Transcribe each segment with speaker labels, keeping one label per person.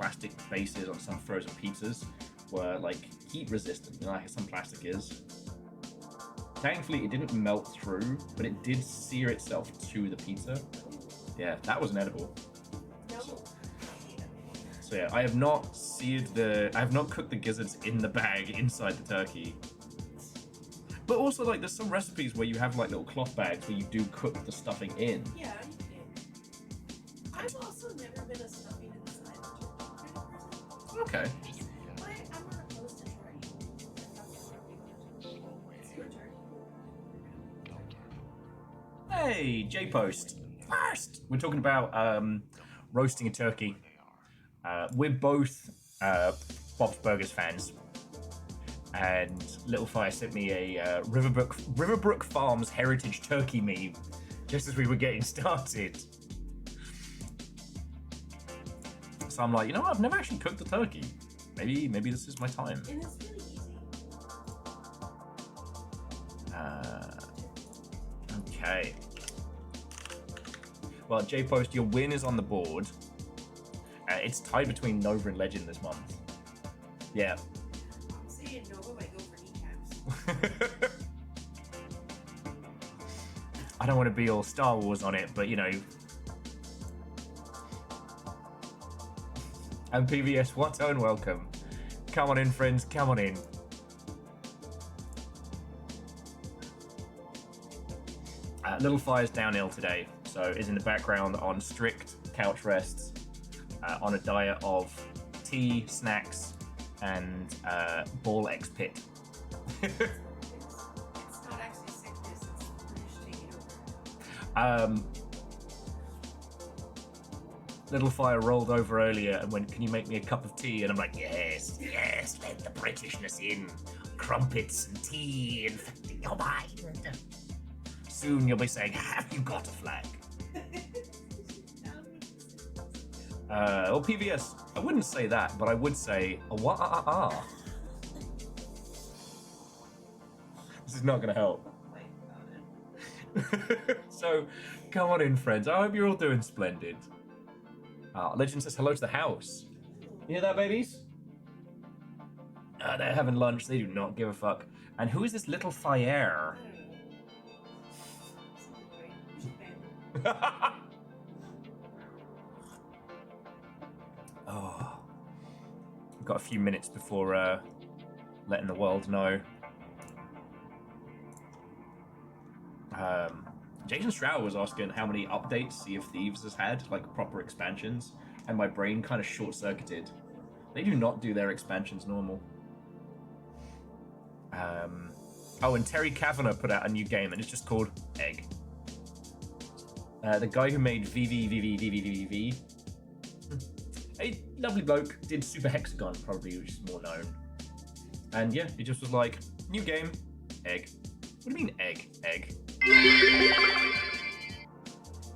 Speaker 1: plastic bases on some frozen pizzas were like heat resistant, you know, like some plastic is. Thankfully, it didn't melt through, but it did sear itself to the pizza. Yeah, that was an edible. So yeah, I have not cooked the gizzards in the bag inside the turkey. But also, like, there's some recipes where you have like little cloth bags where you do cook the stuffing in.
Speaker 2: Yeah, you can. I've also never been a stuffing inside the turkey.
Speaker 1: Okay.
Speaker 2: But I'm not opposed to trying. It's your turn.
Speaker 1: Hey, J-Post. First, we're talking about roasting a turkey. We're both Bob's Burgers fans. And Littlefire sent me a Riverbrook Farms heritage turkey meme just as we were getting started. So I'm like, you know what? I've never actually cooked a turkey. Maybe this is my time.
Speaker 2: And it's really easy.
Speaker 1: Okay. Well, J-Post, your win is on the board. It's tied between Nova and Legend this month. Yeah.
Speaker 2: I'm saying Nova might go for kneecaps.
Speaker 1: I don't want to be all Star Wars on it, but you know. And PVS, what and welcome. Come on in, friends, come on in. Littlefire's downhill today, so is in the background on strict couch rests, on a diet of tea, snacks, and ball X pit.
Speaker 2: It's not actually sickness, it's British taking over.
Speaker 1: Littlefire rolled over earlier and went, "Can you make me a cup of tea?" And I'm like, yes, let the Britishness in. Crumpets and tea infecting your mind. Soon you'll be saying, "Have you got a flag?" Well, PVS, I wouldn't say that, but I would say, This is not going to help. So, come on in, friends. I hope you're all doing splendid. Legend says hello to the house. You hear that, babies? They're having lunch. They do not give a fuck. And who is this Littlefire? Oh, we've got a few minutes before letting the world know. Jason Stroud was asking how many updates Sea of Thieves has had, like proper expansions, and my brain kind of short-circuited. They do not do their expansions normal. Oh, and Terry Kavanagh put out a new game, and it's just called Egg. The guy who made VVVVVVVV. A lovely bloke, did Super Hexagon, probably, which is more known. And yeah, it just was like, new game, egg. What do you mean egg? Egg.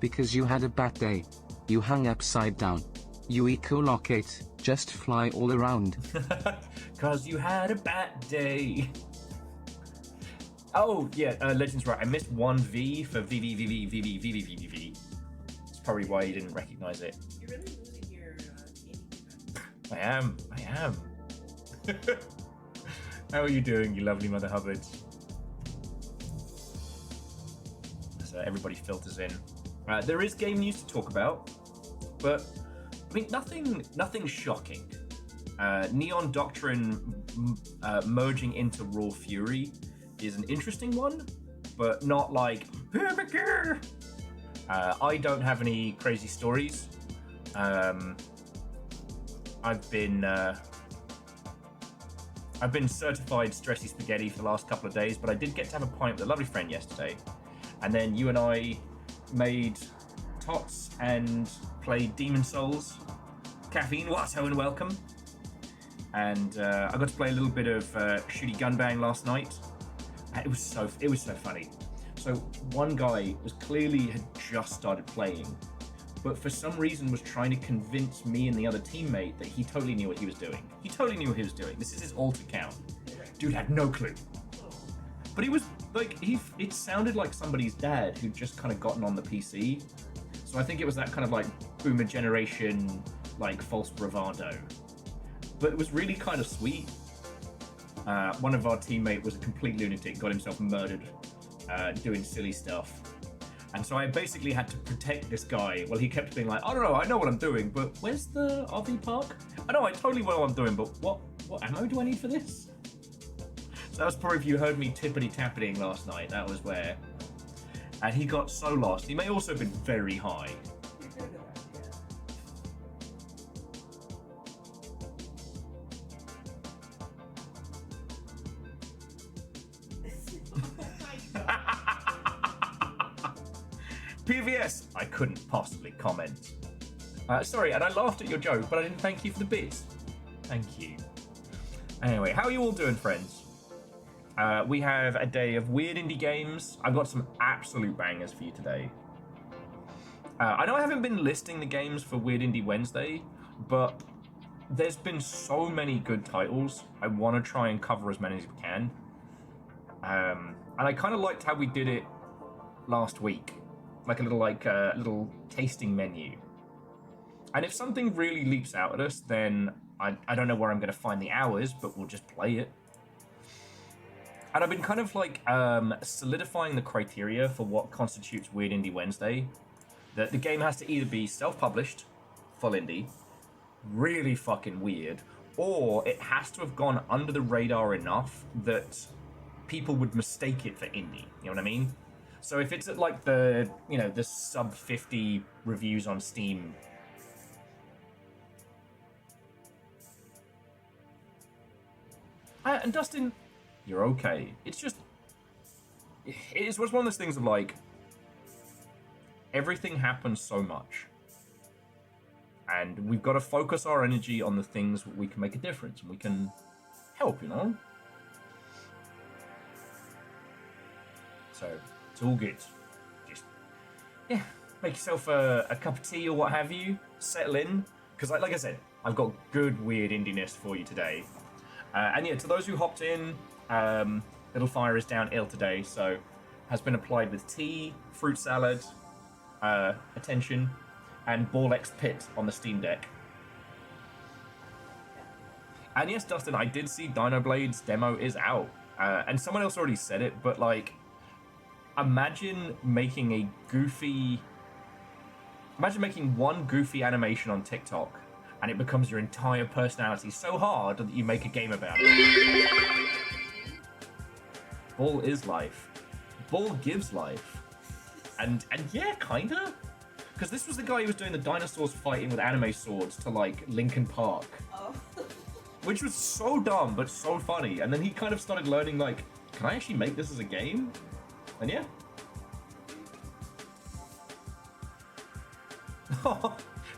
Speaker 3: Because you had a bad day. You hung upside down. You ecolocate, just fly all around.
Speaker 1: Cause you had a bad day. Oh, yeah, Legend's right. I missed one V for VVVVVVVVV. That's probably why you didn't recognize it.
Speaker 2: You're really losing your gaming.
Speaker 1: I am. How are you doing, you lovely Mother Hubbards? So everybody filters in. There is game news to talk about, but I mean nothing shocking. Neon Doctrine merging into Raw Fury is an interesting one, but not like I don't have any crazy stories. I've been certified stressy spaghetti for the last couple of days, but I did get to have a pint with a lovely friend yesterday, and then you and I made tots and played Demon Souls. Caffeine, Watto, and welcome. And I got to play a little bit of Shooty Gunbang last night. And it was so funny. So one guy had just started playing, but for some reason was trying to convince me and the other teammate that he totally knew what he was doing. This is his alt account. Dude had no clue. But he was like, it sounded like somebody's dad who'd just kind of gotten on the PC. So I think it was that kind of like boomer generation, like false bravado, but it was really kind of sweet. One of our teammates was a complete lunatic, got himself murdered doing silly stuff. And so I basically had to protect this guy. Well, he kept being like, I don't know, I know what I'm doing, but where's the RV park? I know, I totally know what I'm doing, but what ammo do I need for this? So that was probably if you heard me tippity-tappeting last night, that was where. And he got so lost. He may also have been very high. PVS, I couldn't possibly comment. Sorry, and I laughed at your joke, but I didn't thank you for the bits. Thank you. Anyway, how are you all doing, friends? We have a day of weird indie games. I've got some absolute bangers for you today. I know I haven't been listing the games for Weird Indie Wednesday, but there's been so many good titles. I want to try and cover as many as we can. And I kind of liked how we did it last week. Like a little tasting menu. And if something really leaps out at us, then I don't know where I'm going to find the hours, but we'll just play it. And I've been kind of like solidifying the criteria for what constitutes Weird Indie Wednesday. That the game has to either be self-published, full indie, really fucking weird, or it has to have gone under the radar enough that people would mistake it for indie. You know what I mean? So if it's at like the sub 50 reviews on Steam. And Dustin, you're okay. It's just, it's one of those things of like, everything happens so much. And we've got to focus our energy on the things where we can make a difference and we can help, you know? So, it's all good. Just, yeah, make yourself a cup of tea or what have you. Settle in. Because, like I said, I've got good weird indiness for you today. And yeah, to those who hopped in, Littlefire is down ill today, so has been applied with tea, fruit salad, attention, and Ball X Pit on the Steam Deck. And yes, Dustin, I did see Dinoblade's demo is out. And someone else already said it, but like, imagine making one goofy animation on TikTok and it becomes your entire personality so hard that you make a game about it. Ball is life. Ball gives life. And yeah, kinda. Because this was the guy who was doing the dinosaurs fighting with anime swords to like Linkin Park.
Speaker 2: Oh.
Speaker 1: Which was so dumb, but so funny. And then he kind of started learning like, can I actually make this as a game? And yeah.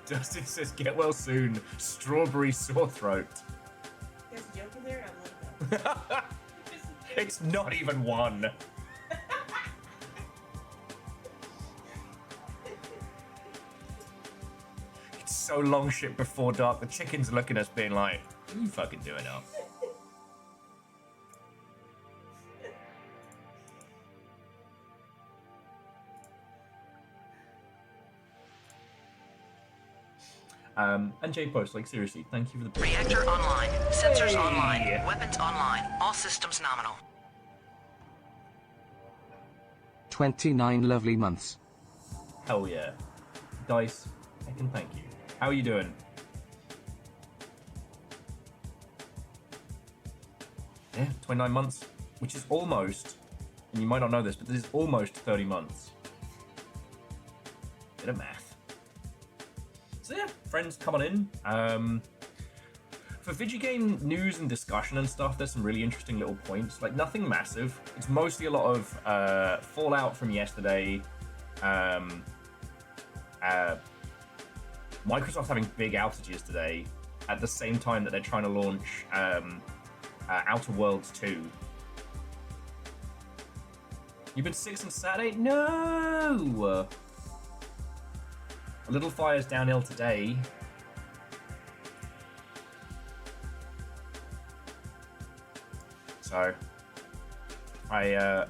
Speaker 1: Justin says, get well soon. Strawberry sore throat.
Speaker 2: There's a joke in there, I'm like, no.
Speaker 1: It's not even one. It's so long shit before dark. The chicken's looking at us being like, what are you fucking doing up? And Jay Post, like seriously, thank you for the
Speaker 4: Reactor online, sensors online, weapons online, all systems nominal.
Speaker 3: 29 lovely months.
Speaker 1: Hell yeah. Dice, heckin' thank you. How are you doing? Yeah, 29 months, which is almost, and you might not know this, but this is almost 30 months. Bit of math. So yeah, friends, come on in. For video game news and discussion and stuff, there's some really interesting little points. Like, nothing massive. It's mostly a lot of fallout from yesterday. Microsoft's having big outages today at the same time that they're trying to launch Outer Worlds 2. You've been sick since Saturday? No! Littlefire's downhill today. So, I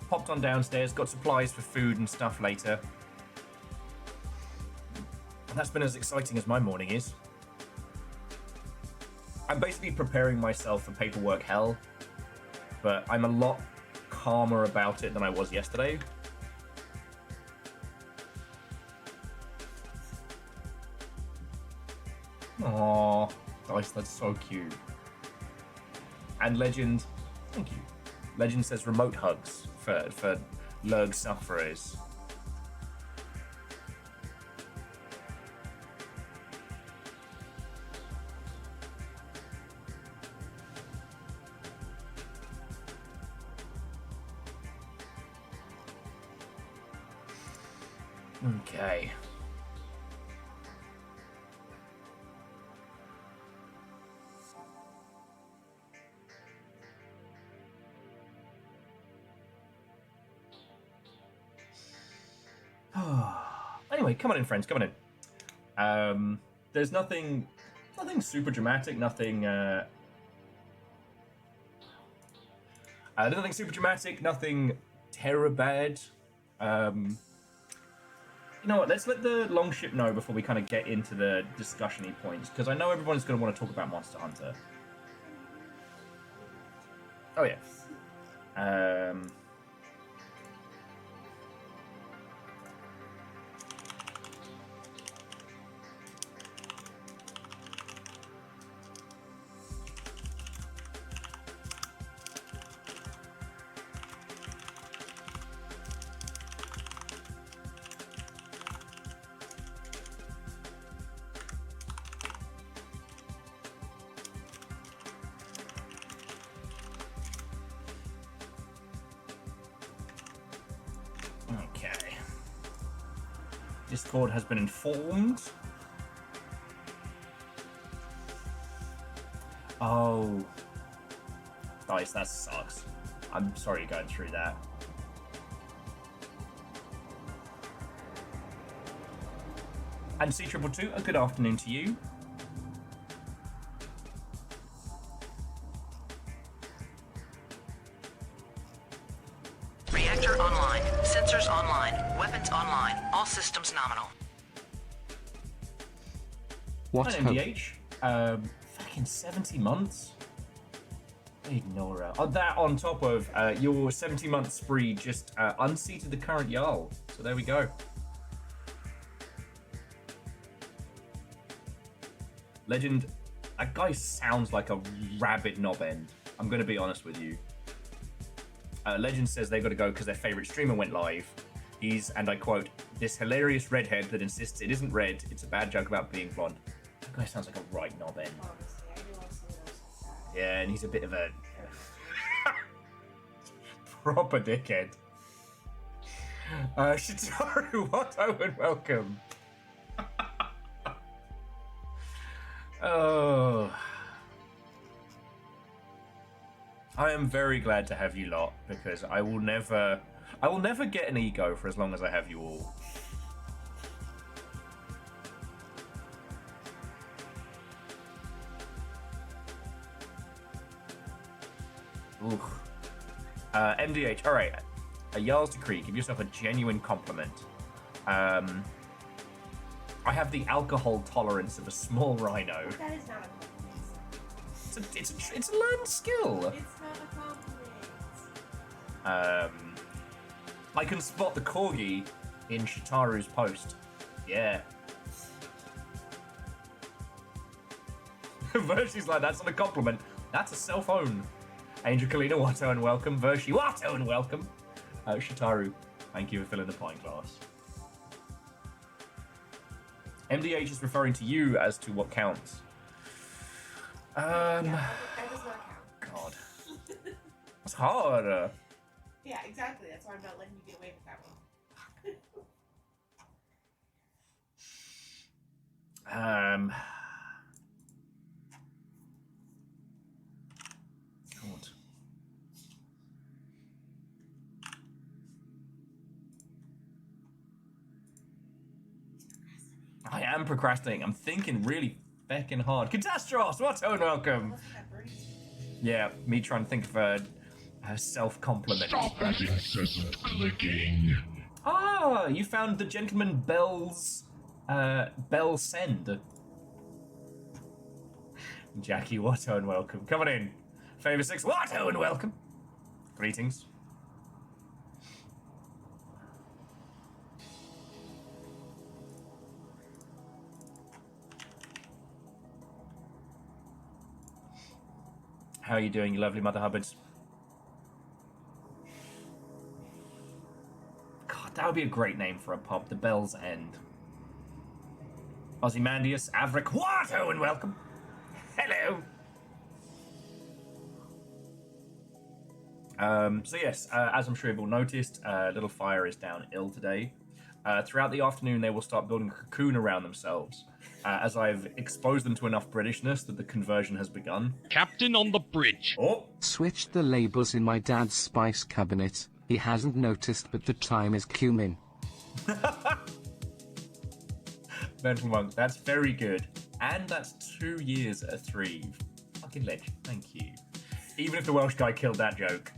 Speaker 1: popped on downstairs, got supplies for food and stuff later. That's been as exciting as my morning is. I'm basically preparing myself for paperwork hell, but I'm a lot calmer about it than I was yesterday. Aww, Dice, that's so cute. And Legend, thank you. Legend says remote hugs for Lurg sufferers. Okay. Anyway, come on in, friends. Come on in. There's nothing super dramatic. Nothing terror bad. You know what? Let's let the Longship know before we kind of get into the discussion-y points, because I know everyone's going to want to talk about Monster Hunter. Oh yeah. Discord has been informed. Oh. Dice, that sucks. I'm sorry you're going through that. And C222, a good afternoon to you.
Speaker 4: Reactor online. Sensors online. Weapons online. All systems nominal.
Speaker 3: What
Speaker 1: Hi,
Speaker 3: hope?
Speaker 1: MDH. Fucking 70 months? Ignore. Oh, that on top of your 70-month spree just unseated the current Jarl. So there we go. Legend, that guy sounds like a rabid knobend. I'm going to be honest with you. Legend says they've got to go because their favourite streamer went live. He's, and I quote, this hilarious redhead that insists it isn't red, it's a bad joke about being blonde. That guy sounds like a right knobend. Yeah, and he's a bit of a proper dickhead. Shitaru, what? Oh, and welcome. Oh. I am very glad to have you lot, because I will never get an ego for as long as I have you all. Ooh. MDH, alright. A Jarl's Decree, give yourself a genuine compliment. I have the alcohol tolerance of a small rhino.
Speaker 2: That is not a compliment.
Speaker 1: It's a learned skill.
Speaker 2: It's not a compliment.
Speaker 1: I can spot the corgi in Shitaru's post. Yeah. Vershi's like, that's not a compliment. That's a self-own. Angel Kalina, Watto and welcome. Vershi, Watto and welcome. Shitaru, thank you for filling the pint glass. MDH is referring to you as to what counts.
Speaker 2: Yeah, that does not count.
Speaker 1: God. It's hard.
Speaker 2: Yeah, exactly. That's why I'm not letting you get away with that one.
Speaker 1: God. I am procrastinating. I'm thinking really feckin' hard. Catastros, what's and welcome.
Speaker 2: Unless that birdie's
Speaker 1: Yeah, me trying to think of a self-compliment.
Speaker 5: Stop that incessant clicking.
Speaker 1: Ah, you found the Gentleman Bell's Bell Send. Jackie Watto and welcome. Come on in. Favor 6 Watto and welcome. Greetings. How are you doing, you lovely Mother Hubbards? God, that would be a great name for a pub. The Bell's End. Ozymandias, Averick, Watto and welcome. Hello. So yes, as I'm sure you've all noticed, Littlefire is down ill today. Throughout the afternoon, they will start building a cocoon around themselves, as I've exposed them to enough Britishness that the conversion has begun.
Speaker 5: Captain on the bridge.
Speaker 1: Oh!
Speaker 3: Switched the labels in my dad's spice cabinet. He hasn't noticed, but the time is cumin.
Speaker 1: Mental Monk, that's very good. And that's 2 years at a 3. Fucking legend, thank you. Even if the Welsh guy killed that joke.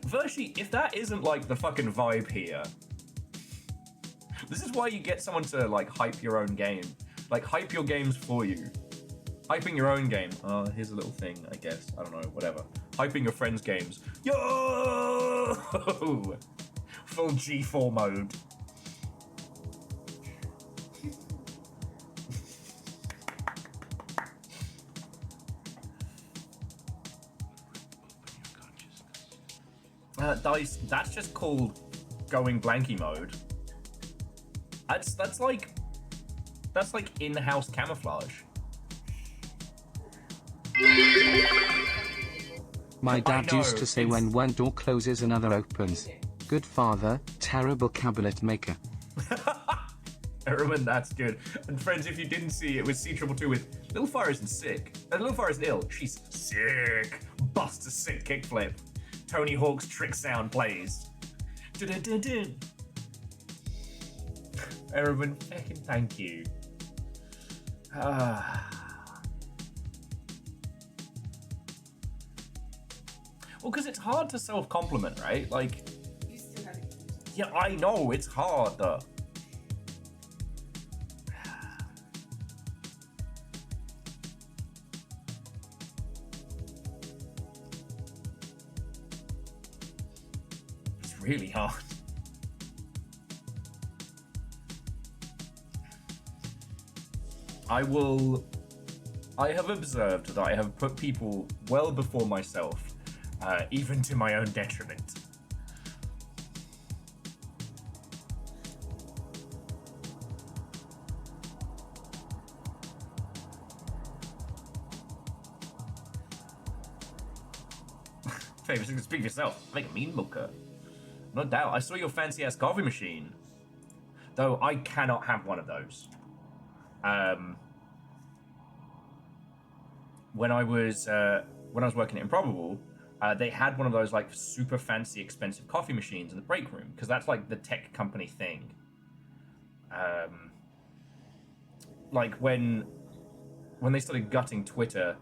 Speaker 1: Virtually, if that isn't like the fucking vibe here, this is why you get someone to like hype your own game. Like hype your games for you. Hyping your own game. Oh, here's a little thing, I guess. I don't know, whatever. Hyping your friends' games. Yo! Full G4 mode. Dice, that's just called going blanky mode. That's like in-house camouflage.
Speaker 3: My dad used to say when one door closes another opens. Good father, terrible cabinet maker.
Speaker 1: Erwin, that's good. And friends, if you didn't see, it was C222 with Littlefire isn't sick. Littlefire isn't ill. She's sick. Bust a sick kickflip. Tony Hawk's trick sound plays. Dun-dun-dun-dun. Erwin, fucking thank you. Well, because it's hard to self-compliment, right? Like,
Speaker 2: You still have it.
Speaker 1: yeah, I know, it's hard. It's really hard. I have observed that I have put people well before myself, even to my own detriment. Famous, you can speak for yourself. Make a mean looker. No doubt. I saw your fancy ass coffee machine. Though I cannot have one of those. When I was working at Improbable, they had one of those like super fancy, expensive coffee machines in the break room because that's like the tech company thing. Like when they started gutting Twitter,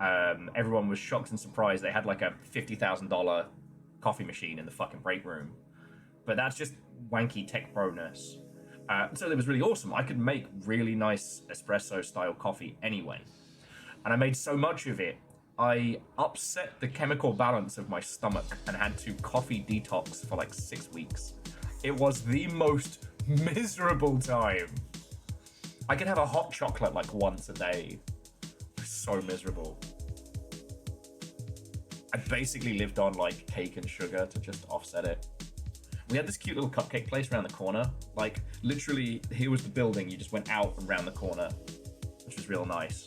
Speaker 1: everyone was shocked and surprised they had like a $50,000 coffee machine in the fucking break room. But that's just wanky tech pro-ness. So it was really awesome. I could make really nice espresso style coffee anyway. And I made so much of it, I upset the chemical balance of my stomach and had to coffee detox for like 6 weeks. It was the most miserable time. I could have a hot chocolate like once a day. It was so miserable. I basically lived on like cake and sugar to just offset it. We had this cute little cupcake place around the corner. Like literally, here was the building. You just went out and around the corner, which was real nice.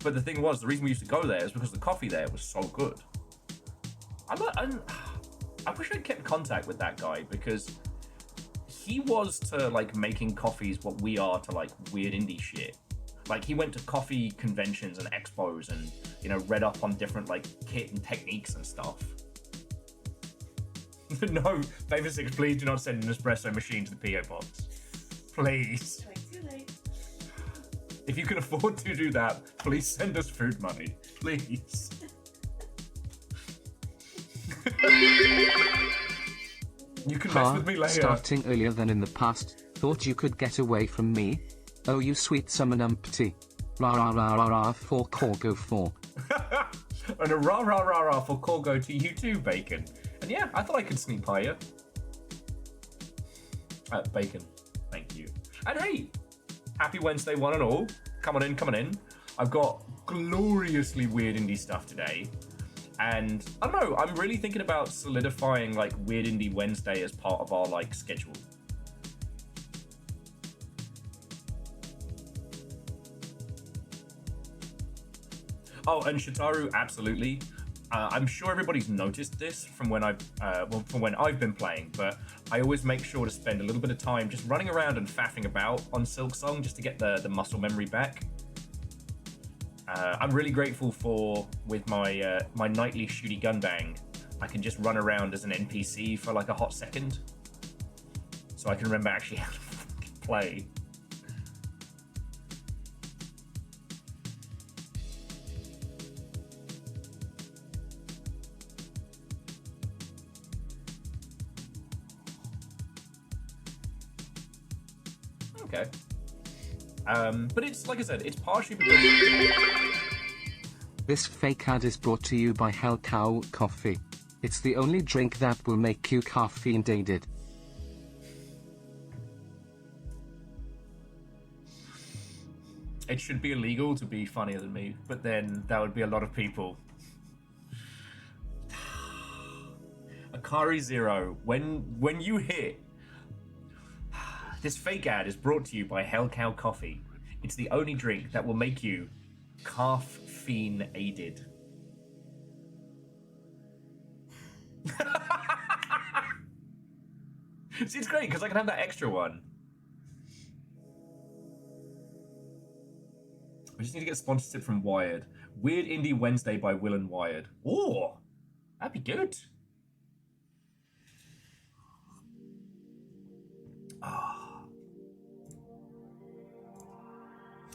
Speaker 1: But the thing was, the reason we used to go there is because the coffee there was so good. I wish I'd kept contact with that guy because he was to like making coffees what we are to like weird indie shit. Like he went to coffee conventions and expos and, you know, read up on different like kit and techniques and stuff. No, Favor 6, please do not send an espresso machine to the P.O. box. Please.
Speaker 2: Too late.
Speaker 1: If you can afford to do that, please send us food money. Please. You can mess with me later.
Speaker 3: Starting earlier than in the past, thought you could get away from me? Oh, you sweet summer numpty. Rah rah rah rah rah for Corgo 4.
Speaker 1: And a rah rah rah rah for Corgo to you too, Bacon. And yeah, I thought I could sneak by you. Bacon, thank you. And hey, happy Wednesday one and all. Come on in, come on in. I've got gloriously weird indie stuff today. And I don't know, I'm really thinking about solidifying like Weird Indie Wednesday as part of our like schedule. Oh, and Shitaru, absolutely. I'm sure everybody's noticed this from when I've been playing, but I always make sure to spend a little bit of time just running around and faffing about on Silksong just to get the muscle memory back. I'm really grateful for, with my my nightly shooty gun bang, I can just run around as an NPC for like a hot second. So I can remember actually how to play. Okay. But it's, like I said, it's partially because...
Speaker 3: This fake ad is brought to you by Hell Cow Coffee. It's the only drink that will make you caffeine-dated.
Speaker 1: It should be illegal to be funnier than me, but then that would be a lot of people. Akari Zero, when you hit... This fake ad is brought to you by Hell Cow Coffee. It's the only drink that will make you caffeine-aided. See, it's great because I can have that extra one. I just need to get sponsorship from Wired. Weird Indie Wednesday by Will and Wired. Oh, that'd be good.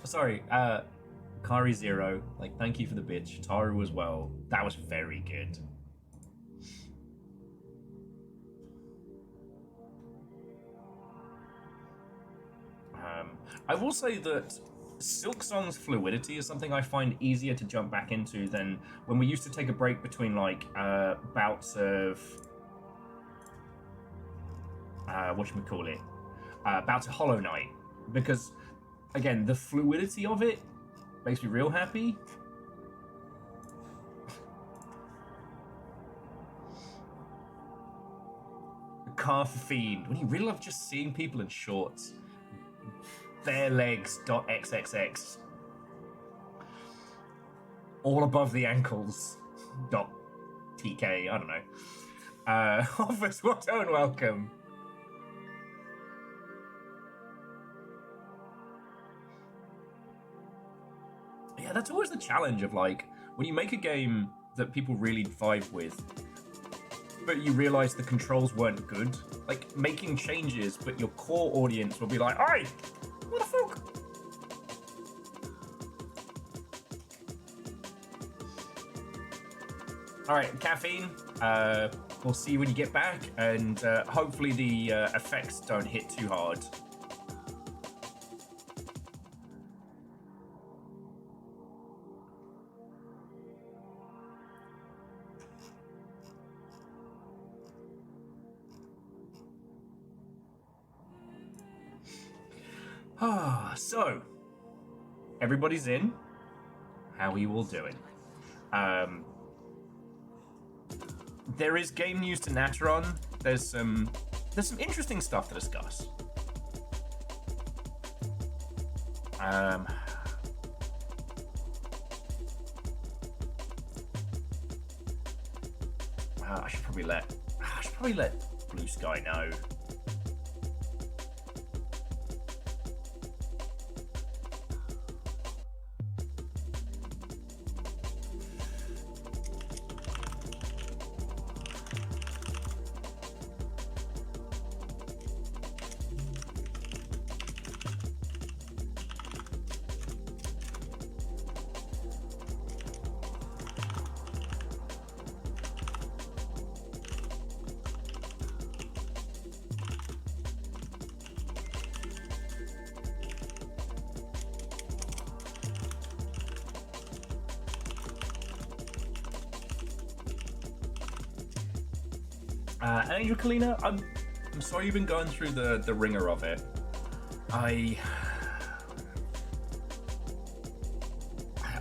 Speaker 1: Sorry, Kari Zero, like, thank you for the bitch. Taru as well. That was very good. I will say that Silksong's fluidity is something I find easier to jump back into than when we used to take a break between, like, bouts of... whatchamacallit? Bouts of Hollow Knight. Because... Again, the fluidity of it makes me real happy. Caffeine. When you really love just seeing people in shorts. Barelegs.xxx. All above the ankles. .tk. I don't know. Office, what and welcome. Yeah, that's always the challenge of, like, when you make a game that people really vibe with, but you realize the controls weren't good, like, making changes, but your core audience will be like, "Hey, what the fuck?" Alright, caffeine, we'll see you when you get back, and hopefully the effects don't hit too hard. So, everybody's in. How are you all doing? There is game news to Natteron. There's some interesting stuff to discuss. I should probably let Blue Sky know. And Angel Kalina, I'm sorry you've been going through the ringer of it. I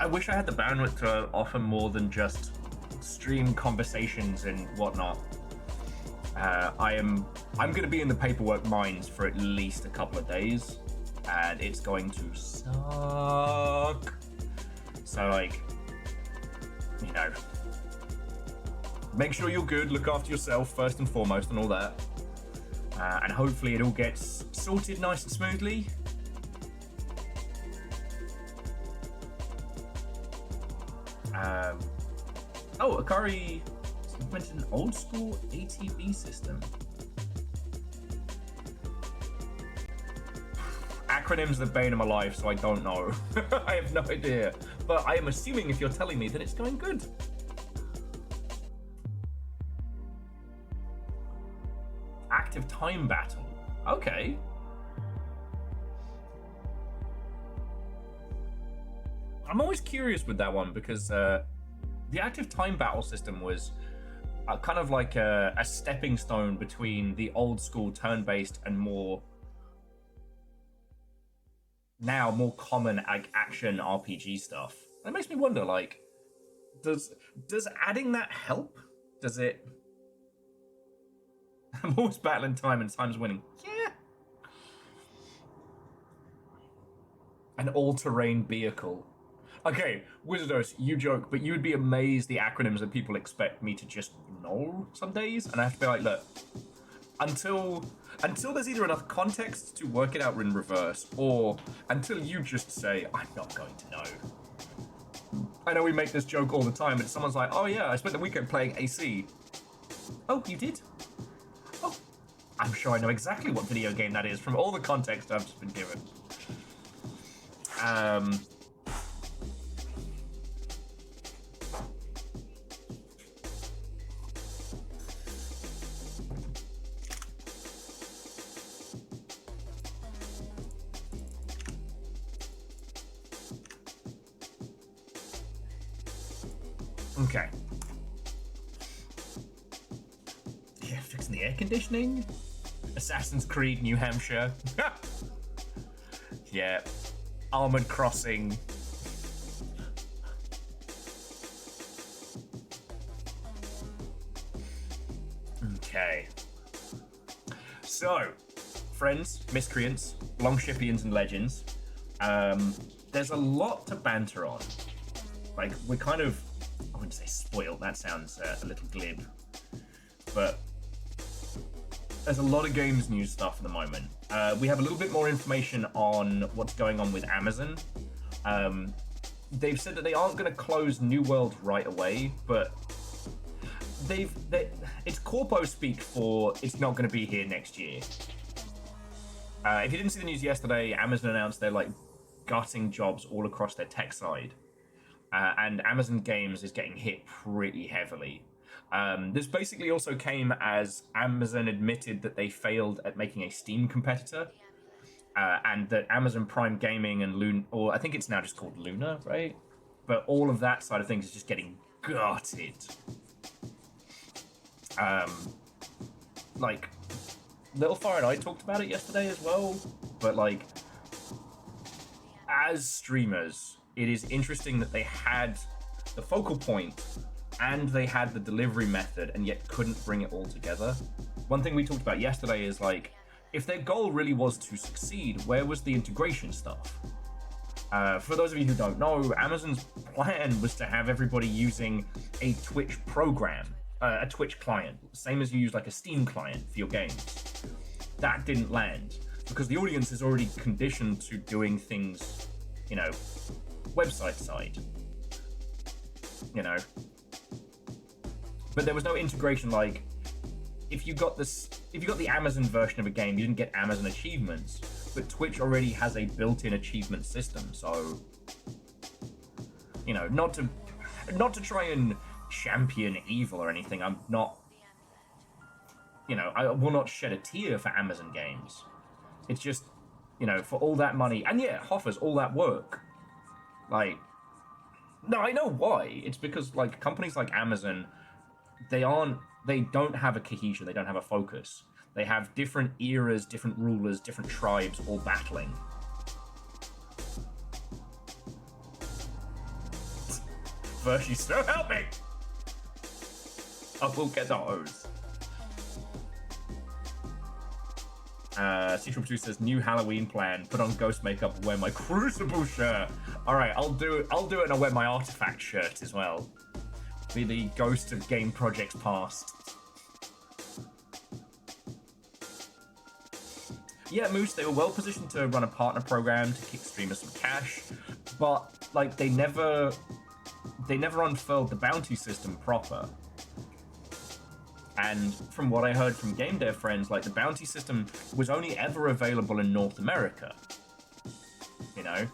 Speaker 1: wish I had the bandwidth to offer more than just stream conversations and whatnot. I'm going to be in the paperwork mines for at least a couple of days, and it's going to suck. So, like, you know, make sure you're good, look after yourself first and foremost and all that. And hopefully it all gets sorted nice and smoothly. Oh, Akari implemented an old school ATB system. Acronyms are the bane of my life, so I don't know. I have no idea. But I am assuming if you're telling me that it's going good. Active time battle. Okay. I'm always curious with that one because the active time battle system was kind of like a stepping stone between the old school turn-based and more common action RPG stuff. That makes me wonder, like, does adding that help? Does it? I'm always battling time and time's winning. Yeah. An all-terrain vehicle. Okay, Wizardos, you joke, but you would be amazed the acronyms that people expect me to just know some days, and I have to be like, look, until there's either enough context to work it out in reverse, or until you just say, I'm not going to know. I know we make this joke all the time, but someone's like, oh yeah, I spent the weekend playing AC. Oh, you did? Oh, I'm sure I know exactly what video game that is from all the context I've just been given. Okay. Yeah, fixing the air conditioning. Assassin's Creed, New Hampshire. Yeah. Armored Crossing. Okay. So, friends, miscreants, longshipians, and legends. There's a lot to banter on. Like, we're kind of, I wouldn't say spoiled, that sounds a little glib. But there's a lot of games news stuff at the moment. We have a little bit more information on what's going on with Amazon. They've said that they aren't going to close New World right away, but it's corpo speak for it's not going to be here next year. If you didn't see the news yesterday, Amazon announced they're like gutting jobs all across their tech side. And Amazon Games is getting hit pretty heavily. This basically also came as Amazon admitted that they failed at making a Steam competitor, and that Amazon Prime Gaming and Luna, or I think it's now just called Luna, right? But all of that side of things is just getting gutted. Like, Littlefire and I talked about it yesterday as well, but like, as streamers, it is interesting that they had the focal point and they had the delivery method and yet couldn't bring it all together. One thing we talked about yesterday is like, if their goal really was to succeed, where was the integration stuff? For those of you who don't know, Amazon's plan was to have everybody using a Twitch program, a Twitch client, same as you use like a Steam client for your games. That didn't land because the audience is already conditioned to doing things, you know, website side, you know. But there was no integration. Like, if you got the Amazon version of a game, you didn't get Amazon achievements, but Twitch already has a built-in achievement system. So, you know, not to try and champion evil or anything. I'm not, you know, I will not shed a tear for Amazon games. It's just, you know, for all that money, and yeah, Hoffer's all that work. Like, no, I know why. It's because like companies like Amazon, they aren't they don't have a cohesion, they don't have a focus. They have different eras, different rulers, different tribes all battling. Virtue, so help me! I will get the hose. Secret Producer says, new Halloween plan. Put on ghost makeup, wear my Crucible shirt. Alright, I'll do it and I'll wear my Artifact shirt as well. Be the ghost of game projects past. Yeah, Moose, they were well positioned to run a partner program to kick streamers some cash, but like they never unfurled the bounty system proper. And from what I heard from game dev friends, like the bounty system was only ever available in North America. You know?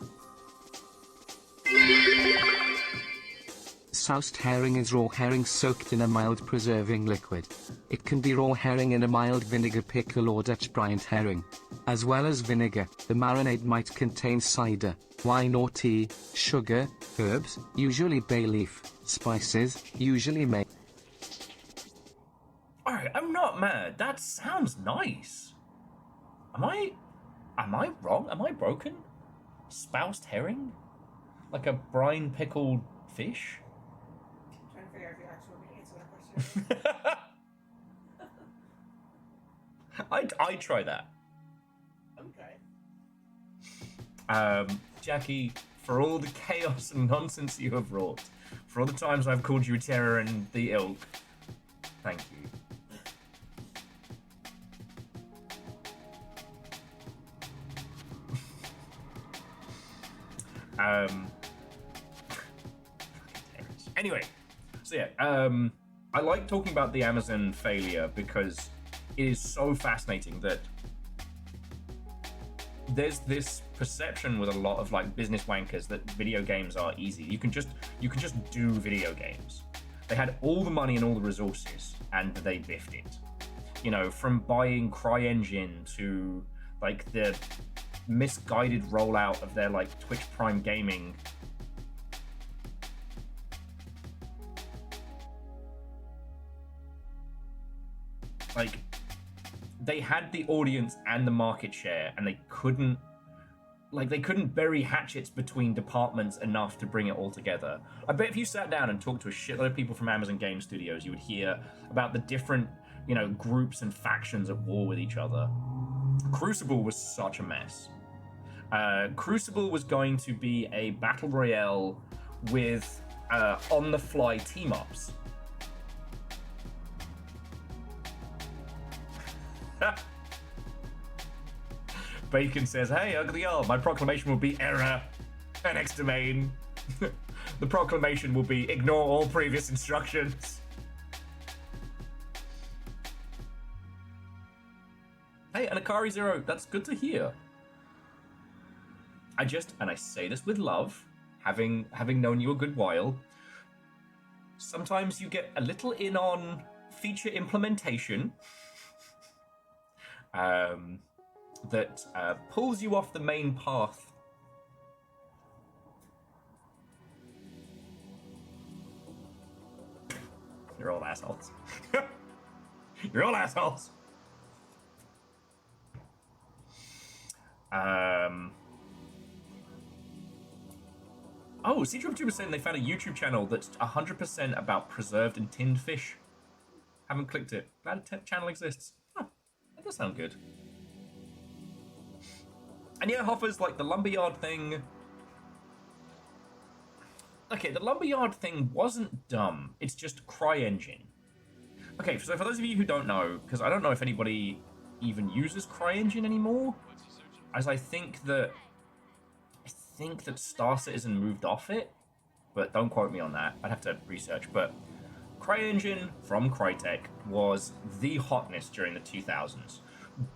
Speaker 3: Soused herring is raw herring soaked in a mild preserving liquid. It can be raw herring in a mild vinegar pickle or Dutch brined herring. As well as vinegar, the marinade might contain cider, wine or tea, sugar, herbs, usually bay leaf, spices, usually may.
Speaker 1: Alright, I'm not mad. That sounds nice. Am I wrong? Am I broken? Spoused herring? Like a brine pickled fish?
Speaker 2: I'm trying to figure out if you actually want me to answer that question.
Speaker 1: I'd try that.
Speaker 2: Okay.
Speaker 1: Jackie, for all the chaos and nonsense you have wrought, for all the times I've called you a terror and the ilk, thank you. Anyway, so yeah, I like talking about the Amazon failure because it is so fascinating that there's this perception with a lot of like business wankers that video games are easy. You can just do video games. They had all the money and all the resources and they biffed it. You know, from buying CryEngine to like the misguided rollout of their like Twitch Prime Gaming. Like, they had the audience and the market share, and they couldn't bury hatchets between departments enough to bring it all together. I bet if you sat down and talked to a shitload of people from Amazon Game Studios, you would hear about the different, you know, groups and factions at war with each other. Crucible was such a mess. Crucible was going to be a battle royale with on-the-fly team-ups. Bacon says, hey, Ugly L, my proclamation will be error. NX domain. The proclamation will be ignore all previous instructions. Hey, and Akari Zero, that's good to hear. And I say this with love, having known you a good while, sometimes you get a little in on feature implementation that pulls you off the main path. You're all assholes. You're all assholes. Oh, C-Trip2 was saying they found a YouTube channel that's 100% about preserved and tinned fish. Haven't clicked it. Glad a channel exists. Huh, that does sound good. And yeah, Hoffer's like the lumberyard thing. Okay, the lumberyard thing wasn't dumb. It's just CryEngine. Okay, so for those of you who don't know, because I don't know if anybody even uses CryEngine anymore, as I think that Star Citizen moved off it, but don't quote me on that. I'd have to research. But CryEngine from Crytek was the hotness during the 2000s.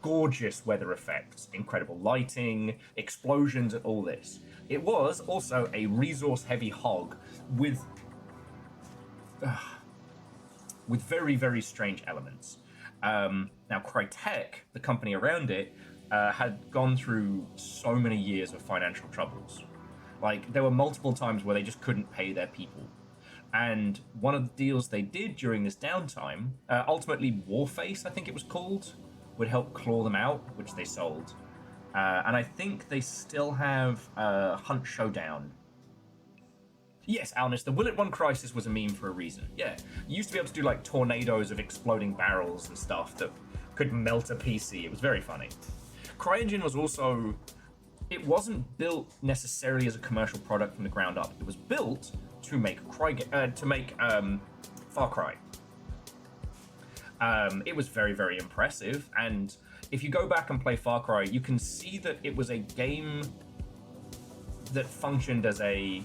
Speaker 1: Gorgeous weather effects, incredible lighting, explosions, and all this. It was also a resource-heavy hog with very, very strange elements. Now, Crytek, the company around it, had gone through so many years of financial troubles. Like, there were multiple times where they just couldn't pay their people. And one of the deals they did during this downtime, ultimately Warface, I think it was called, would help claw them out, which they sold. And I think they still have Hunt Showdown. Yes, Alnis, the Will It Run Crisis was a meme for a reason. Yeah, you used to be able to do like tornadoes of exploding barrels and stuff that could melt a PC. It was very funny. CryEngine was also, it wasn't built necessarily as a commercial product from the ground up. It was built to make Far Cry. It was very, very impressive, and if you go back and play Far Cry, you can see that it was a game that functioned as a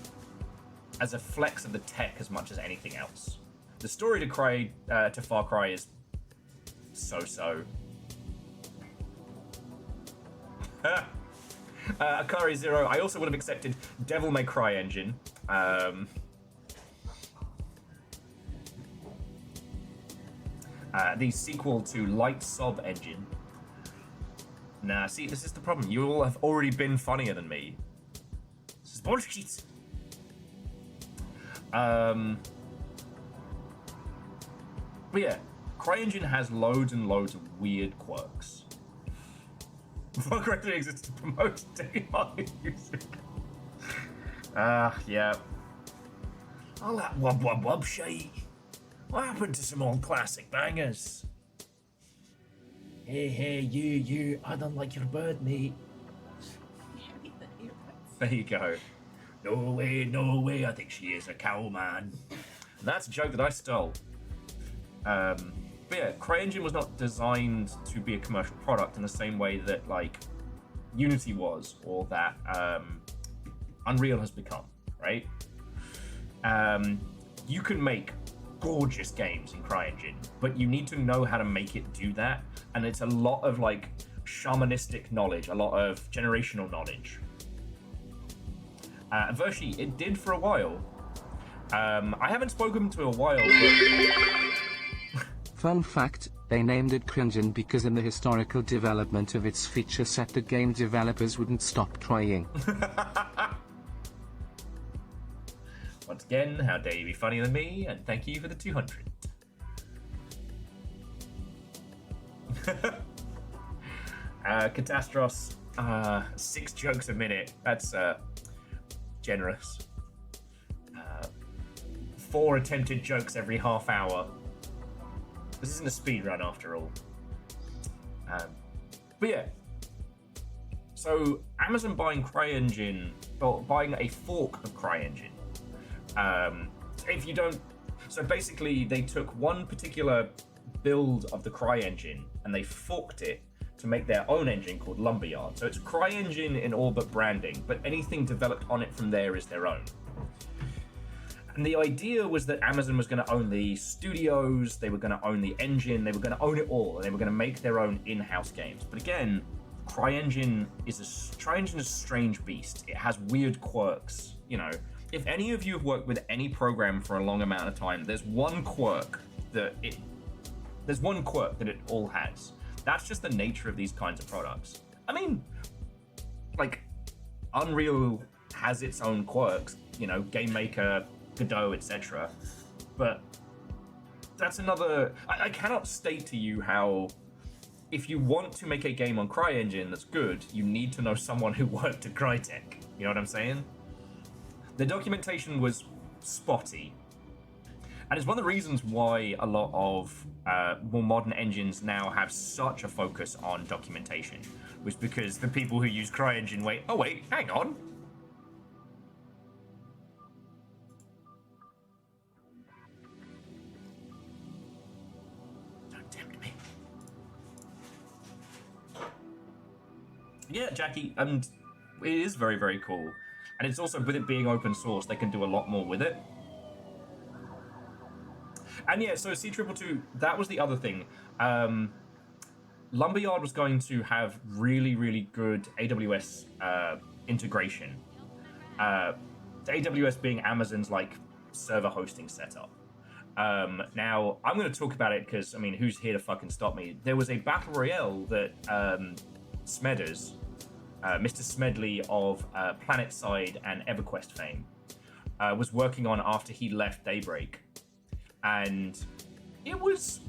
Speaker 1: flex of the tech as much as anything else. The story to Far Cry is so-so. Akari Zero, I also would have accepted Devil May Cry Engine. The sequel to Light Sob Engine. Nah, see, this is the problem. You all have already been funnier than me. This is bullshit. But yeah, CryEngine has loads and loads of weird quirks. Far Cry 3 exists to promote day-high music. Yeah. All that wub shite. What happened to some old classic bangers? Hey, you, I don't like your bird, mate. There you go. No way, I think she is a cow, man. And that's a joke that I stole. But yeah, CryEngine was not designed to be a commercial product in the same way that, like, Unity was, or that Unreal has become, right? You can make gorgeous games in CryEngine, but you need to know how to make it do that, and it's a lot of, like, shamanistic knowledge, a lot of generational knowledge. Vershi, it did for a while. I haven't spoken to a while, but...
Speaker 3: Fun fact, they named it CryEngine because in the historical development of its feature set the game developers wouldn't stop trying.
Speaker 1: Once again, how dare you be funnier than me, and thank you for the 200. Catastros, 6 jokes a minute. That's generous. 4 attempted jokes every half hour. This isn't a speed run after all. But yeah. So Amazon buying CryEngine, or buying a fork of CryEngine. If you don't, so basically they took one particular build of the CryEngine and they forked it to make their own engine called Lumberyard. So it's CryEngine in all but branding, but anything developed on it from there is their own. And the idea was that Amazon was going to own the studios, they were going to own the engine, they were going to own it all, and they were going to make their own in-house games. But again, CryEngine is a strange beast. It has weird quirks. You know, if any of you have worked with any program for a long amount of time, there's one quirk that it all has. That's just the nature of these kinds of products. I mean, like, Unreal has its own quirks, you know, Game Maker, Godot, etc. But that's another... I cannot state to you how, if you want to make a game on CryEngine that's good, you need to know someone who worked at Crytek. You know what I'm saying? The documentation was spotty. And it's one of the reasons why a lot of more modern engines now have such a focus on documentation, was because the people who use CryEngine wait, hang on. Don't tempt me. Yeah, Jackie, and it is very, very cool. And it's also, with it being open source, they can do a lot more with it. And yeah, so C222, that was the other thing. Lumberyard was going to have really, really good AWS integration. The AWS being Amazon's, like, server hosting setup. Now, I'm going to talk about it because, I mean, who's here to fucking stop me? There was a battle royale that Smedders, Mr. Smedley of PlanetSide and EverQuest fame, was working on after he left Daybreak, and it was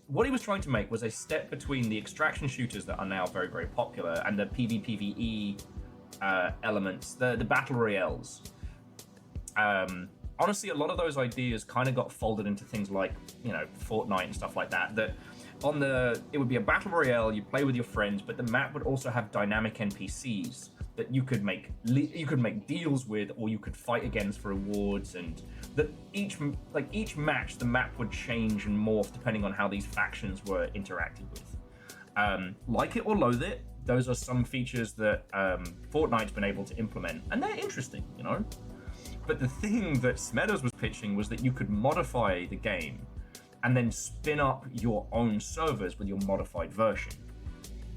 Speaker 1: what he was trying to make was a step between the extraction shooters that are now very, very popular and the PvPvE elements, the battle royales. Honestly, a lot of those ideas kind of got folded into things like, you know, Fortnite and stuff like that. That it would be a battle royale, you play with your friends, but the map would also have dynamic NPCs that you could make deals with, or you could fight against for rewards, and that each match the map would change and morph depending on how these factions were interacted with. Like it or loathe it, those are some features that Fortnite's been able to implement, and they're interesting, you know. But the thing that Smedders was pitching was that you could modify the game and then spin up your own servers with your modified version.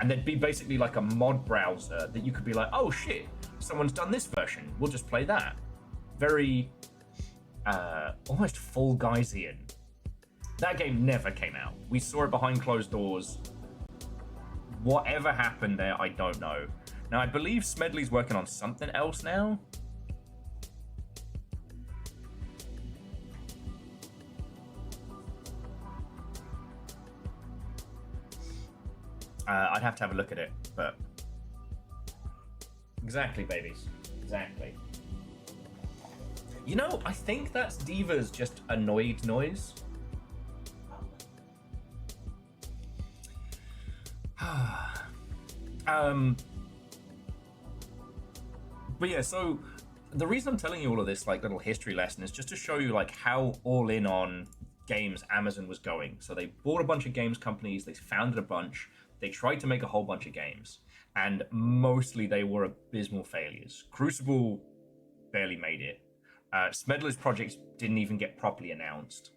Speaker 1: And there'd be basically like a mod browser that you could be like, oh shit, someone's done this version, we'll just play that. Very, almost Fall Guysian. That game never came out. We saw it behind closed doors. Whatever happened there, I don't know. Now, I believe Smedley's working on something else now. I'd have to have a look at it, but... Exactly, babies. Exactly. You know, I think that's Diva's just annoyed noise. But yeah, so the reason I'm telling you all of this, like, little history lesson is just to show you, like, how all in on games Amazon was going. So they bought a bunch of games companies, they founded a bunch, they tried to make a whole bunch of games, and mostly they were abysmal failures. Crucible barely made it. Smedler's projects didn't even get properly announced.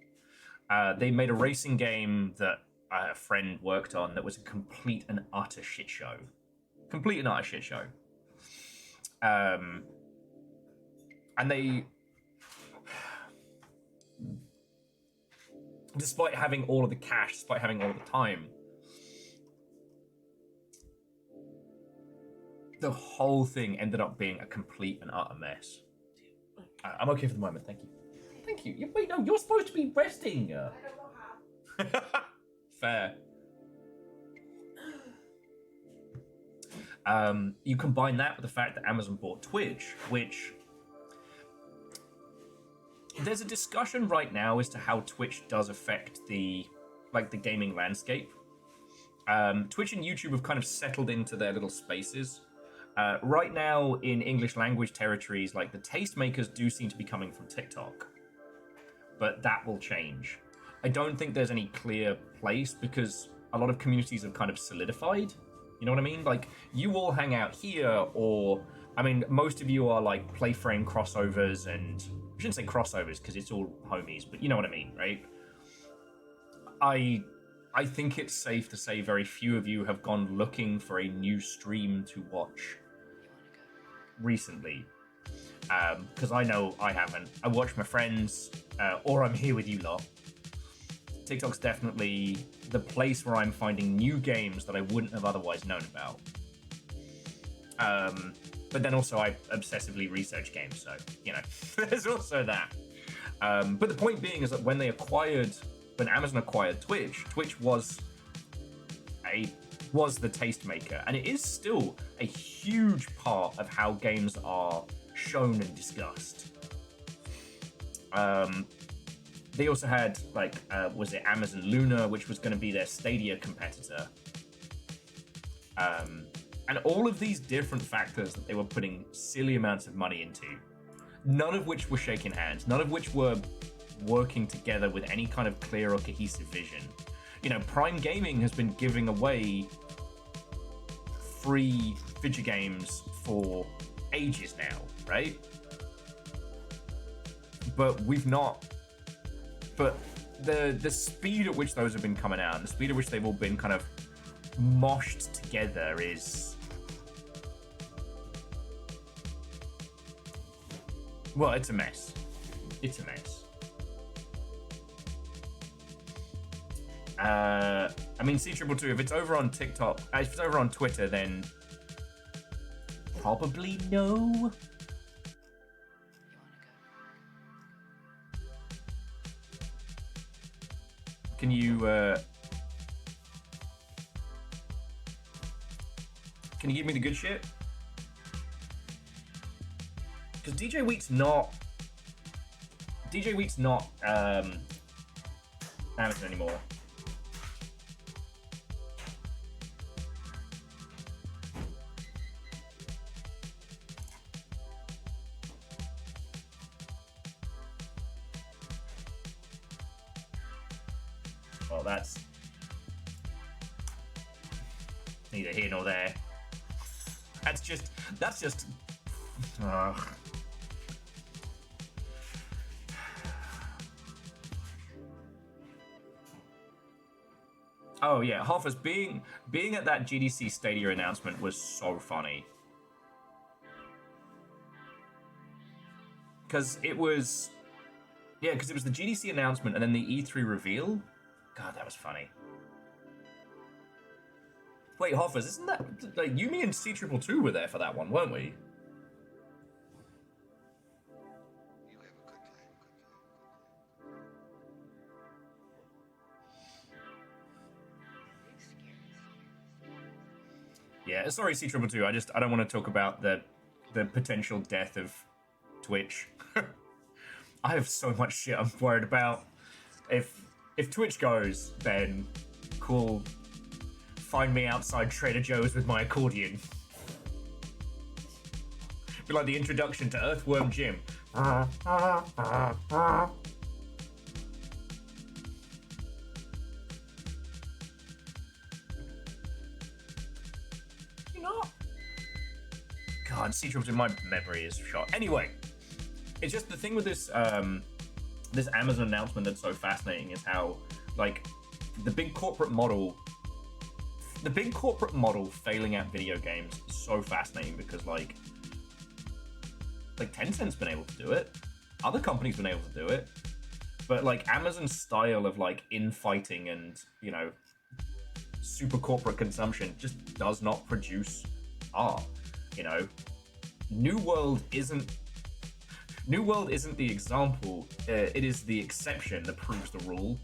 Speaker 1: They made a racing game that a friend worked on that was a complete and utter shit show. Complete and utter shit show. And they, despite having all of the cash, despite having all of the time, the whole thing ended up being a complete and utter mess. I'm okay for the moment, thank you. Thank you. Wait, no, you're supposed to be resting.
Speaker 2: I don't know how.
Speaker 1: Fair. You combine that with the fact that Amazon bought Twitch, which there's a discussion right now as to how Twitch does affect the gaming landscape. Twitch and YouTube have kind of settled into their little spaces. Right now, in English language territories, like the tastemakers do seem to be coming from TikTok, but that will change. I don't think there's any clear place because a lot of communities have kind of solidified. You know what I mean? Like, you all hang out here, or, I mean, most of you are like Playframe crossovers, and I shouldn't say crossovers because it's all homies, but you know what I mean, right? I think it's safe to say very few of you have gone looking for a new stream to watch recently, because I know I haven't. I watch my friends, or I'm here with you lot. TikTok's definitely the place where I'm finding new games that I wouldn't have otherwise known about. But then also I obsessively research games, so, you know, there's also that. But the point being is that when Amazon acquired Twitch, Twitch was the tastemaker, and it is still a huge part of how games are shown and discussed. They also had, like, was it Amazon Luna, which was going to be their Stadia competitor. And all of these different factors that they were putting silly amounts of money into, none of which were shaking hands, none of which were working together with any kind of clear or cohesive vision. You know, Prime Gaming has been giving away free video games for ages now, right? But the speed at which those have been coming out and the speed at which they've all been kind of moshed together is, well, it's a mess. It's a mess. I mean, C222, if it's over on TikTok, if it's over on Twitter, then probably no. Can you give me the good shit? Because DJ Wheat's not Amazon anymore. Well, that's neither here nor there. That's just. Ugh. Oh yeah, Hoffers being at that GDC Stadia announcement was so funny. Because it was the GDC announcement and then the E3 reveal. God, that was funny. Wait, Hoffers, isn't that like you, me, and C222 were there for that one, weren't we? Yeah, sorry, C222. I don't want to talk about the potential death of Twitch. I have so much shit I'm worried about. If Twitch goes, then cool. Find me outside Trader Joe's with my accordion. Be like the introduction to Earthworm Jim. God, C222, my memory is shot. Anyway, it's just the thing with this this Amazon announcement that's so fascinating is how, like, the big corporate model failing at video games is so fascinating because, like Tencent's been able to do it, other companies been able to do it, but like Amazon's style of like infighting and, you know, super corporate consumption just does not produce art. You know, New World isn't the example. It is the exception that proves the rule.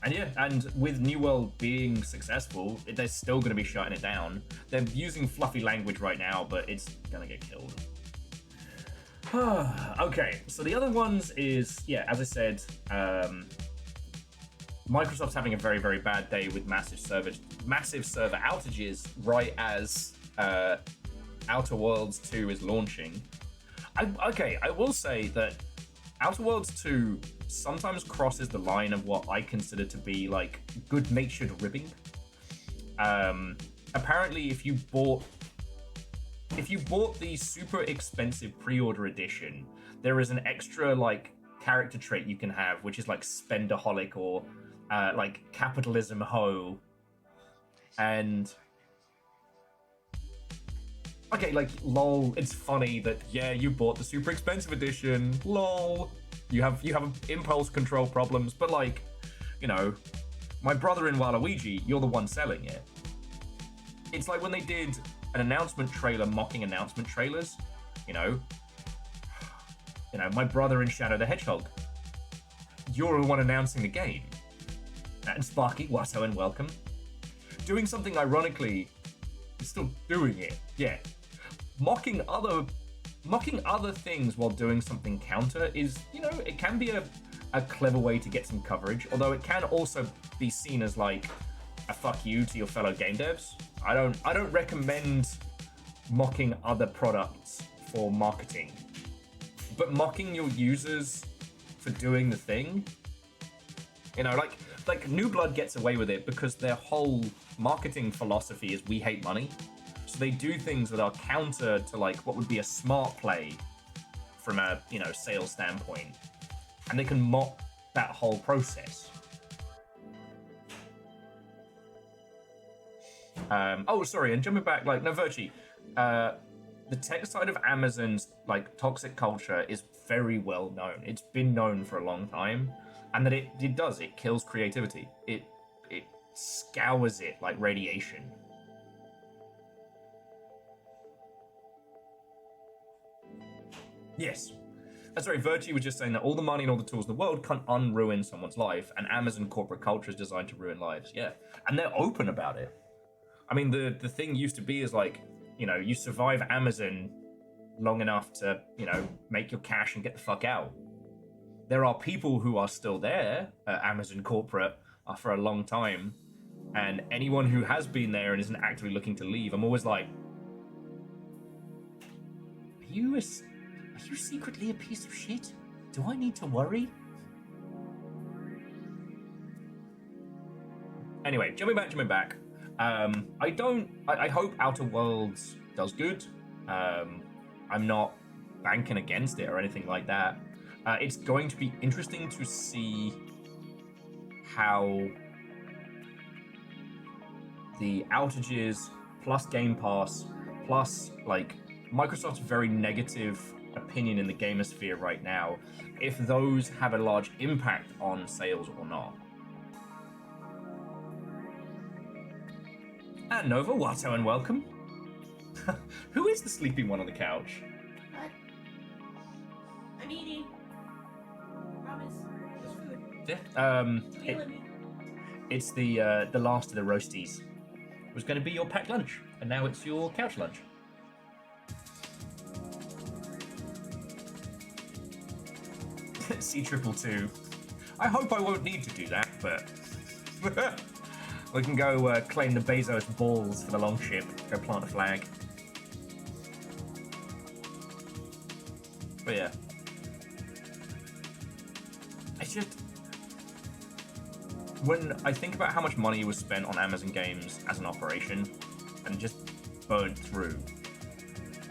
Speaker 1: And yeah, and with New World being successful, they're still going to be shutting it down. They're using fluffy language right now, but it's going to get killed. Okay, so the other ones is, yeah, as I said, Microsoft's having a very, very bad day with massive server outages right as Outer Worlds 2 is launching. I will say that Outer Worlds 2 sometimes crosses the line of what I consider to be like good-natured ribbing. Apparently, if you bought the super expensive pre-order edition, there is an extra like character trait you can have, which is like spendaholic or like capitalism hoe. And okay, like lol, it's funny that yeah, you bought the super expensive edition, lol. You have impulse control problems, but like, you know, my brother in Waluigi, you're the one selling it. It's like when they did an announcement trailer mocking announcement trailers, you know, my brother in Shadow the Hedgehog, you're the one announcing the game. And Sparky, Watto, and welcome. Doing something ironically, still doing it, yeah. Mocking other things while doing something counter is, you know, it can be a clever way to get some coverage, although it can also be seen as like a fuck you to your fellow game devs. I don't recommend mocking other products for marketing, but mocking your users for doing the thing, you know, like New Blood gets away with it because their whole marketing philosophy is we hate money. So they do things that are counter to like what would be a smart play from a, you know, sales standpoint, and they can mock that whole process. Oh, sorry, and jumping back, like, no, Virtue, the tech side of Amazon's like toxic culture is very well known. It's been known for a long time, and that it kills creativity. It scours it like radiation. Yes. That's right, Virtue was just saying that all the money and all the tools in the world can't unruin someone's life, and Amazon corporate culture is designed to ruin lives. Yeah. And they're open about it. I mean, the thing used to be is like, you know, you survive Amazon long enough to, you know, make your cash and get the fuck out. There are people who are still there at Amazon corporate for a long time, and anyone who has been there and isn't actively looking to leave, I'm always like, are you secretly a piece of shit? Do I need to worry? Anyway, jumping back. I hope Outer Worlds does good. I'm not banking against it or anything like that. It's going to be interesting to see how the outages plus Game Pass plus like Microsoft's very negative opinion in the gamosphere right now, if those have a large impact on sales or not. And Nova, Watto, and welcome. Who is the sleepy one on the couch?
Speaker 2: What? I'm eating. Promise. There's food.
Speaker 1: Yeah.
Speaker 2: Feeling me.
Speaker 1: It's the last of the roasties. It was going to be your packed lunch, and now it's your couch lunch. C222. I hope I won't need to do that, but we can go claim the Bezos balls for the longship. Go plant a flag. But yeah, it's just when I think about how much money was spent on Amazon games as an operation and just burned through,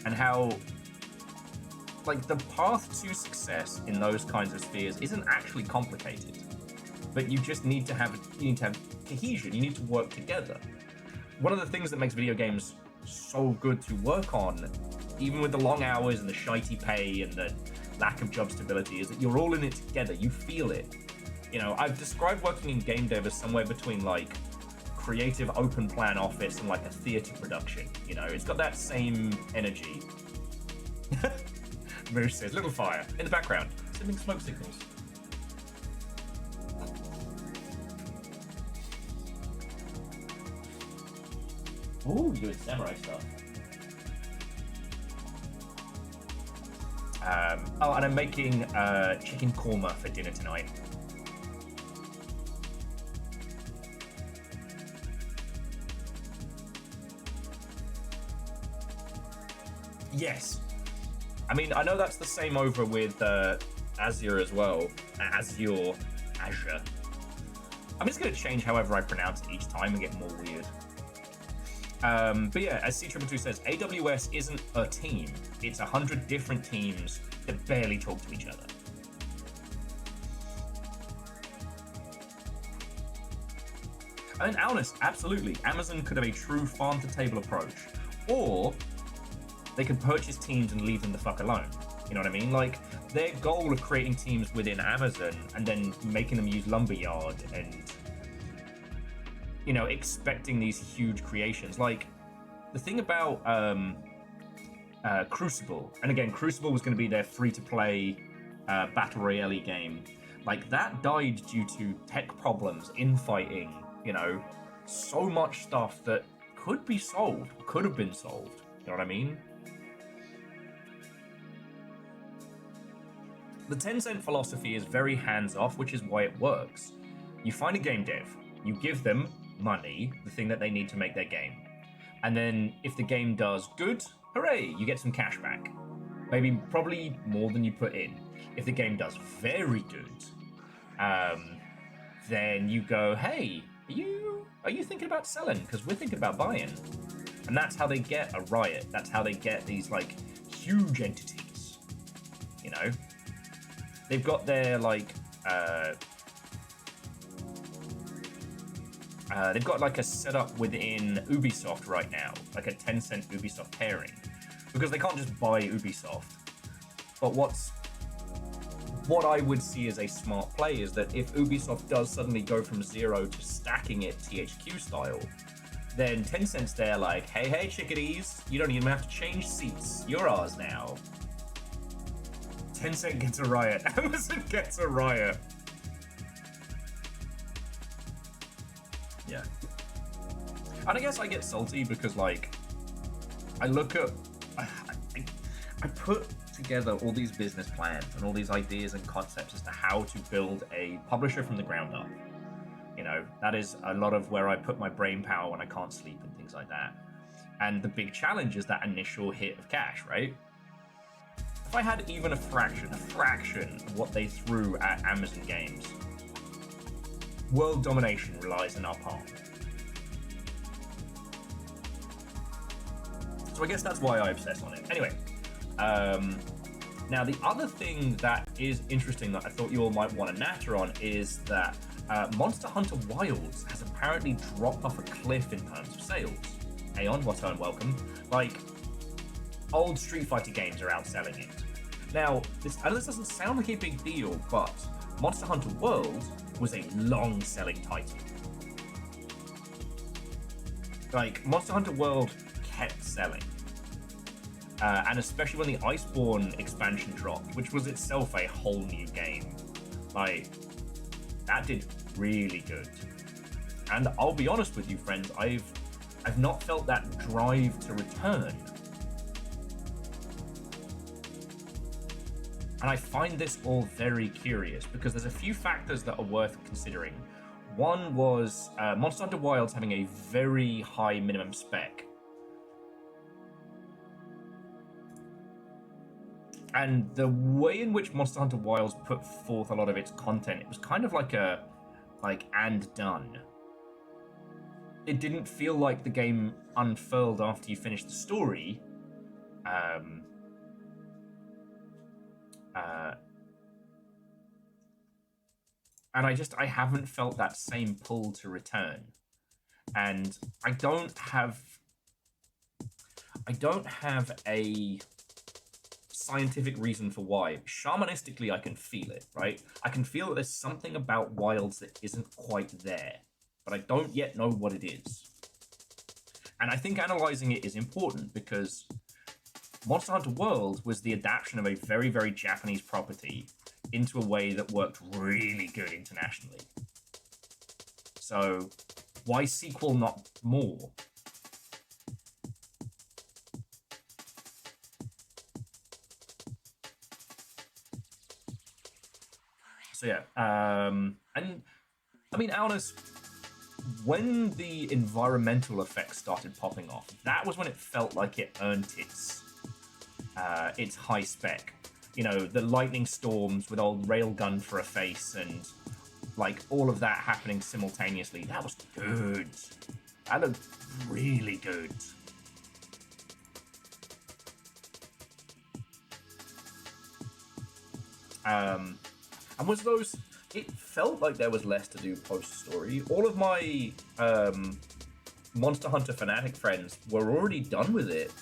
Speaker 1: and how like the path to success in those kinds of spheres isn't actually complicated, but you just need to have cohesion. You need to work together. One of the things that makes video games so good to work on, even with the long hours and the shitey pay and the lack of job stability, is that you're all in it together. You feel it. You know, I've described working in game dev as somewhere between like creative open plan office and like a theater production. You know, it's got that same energy. Moose says, Littlefire in the background, sending smoke signals. Ooh, you're doing samurai stuff. Oh, and I'm making chicken korma for dinner tonight. Yes. I mean, I know that's the same over with Azure as well. Azure. I'm just going to change however I pronounce it each time and get more weird. But yeah, as C222 says, AWS isn't a team. It's 100 different teams that barely talk to each other. And honest, absolutely. Amazon could have a true farm-to-table approach. Or they could purchase teams and leave them the fuck alone. You know what I mean? Like, their goal of creating teams within Amazon and then making them use Lumberyard and, you know, expecting these huge creations. Like, the thing about Crucible, and again, Crucible was going to be their free-to-play Battle Royale game. Like, that died due to tech problems, infighting, you know, so much stuff that could be solved, could have been solved. You know what I mean? The Tencent philosophy is very hands-off, which is why it works. You find a game dev, you give them money, the thing that they need to make their game. And then if the game does good, hooray, you get some cash back. Maybe probably more than you put in. If the game does very good, then you go, hey, are you thinking about selling? Because we're thinking about buying. And that's how they get a Riot. That's how they get these like huge entities. You know? They've got their like they've got like a setup within Ubisoft right now, like a Tencent Ubisoft pairing, because they can't just buy Ubisoft. But what I would see as a smart play is that if Ubisoft does suddenly go from 0 to stacking it THQ style, then Tencent's there like, hey, chickadees, you don't even have to change seats. You're ours now. Tencent gets a riot. Amazon gets a riot. Yeah. And I guess I get salty because, like, I look at... I put together all these business plans and all these ideas and concepts as to how to build a publisher from the ground up. You know, that is a lot of where I put my brain power when I can't sleep and things like that. And the big challenge is that initial hit of cash, right? If I had even a fraction of what they threw at Amazon Games, world domination relies in our palm. So I guess that's why I obsess on it. Anyway, now the other thing that is interesting that I thought you all might want to natter on is that Monster Hunter Wilds has apparently dropped off a cliff in terms of sales. Aeon, what and welcome. Like, old Street Fighter games are outselling it. Now, I know this doesn't sound like a big deal, but Monster Hunter World was a long-selling title. Like, Monster Hunter World kept selling. And especially when the Iceborne expansion dropped, which was itself a whole new game. Like, that did really good. And I'll be honest with you, friends, I've not felt that drive to return. And I find this all very curious because there's a few factors that are worth considering. One was Monster Hunter Wilds having a very high minimum spec. And the way in which Monster Hunter Wilds put forth a lot of its content, it was kind of like and done. It didn't feel like the game unfurled after you finished the story. And I haven't felt that same pull to return. And I don't have a scientific reason for why. Shamanistically, I can feel it, right? I can feel that there's something about Wilds that isn't quite there, but I don't yet know what it is. And I think analyzing it is important because Monster Hunter World was the adaptation of a very, very Japanese property into a way that worked really good internationally. So, why sequel, not more? So yeah, and I mean, Alnus, when the environmental effects started popping off, that was when it felt like it earned its high spec. You know, the lightning storms with old railgun for a face and like all of that happening simultaneously. That was good. That looked really good. And was those... It felt like there was less to do post-story. All of my Monster Hunter fanatic friends were already done with it,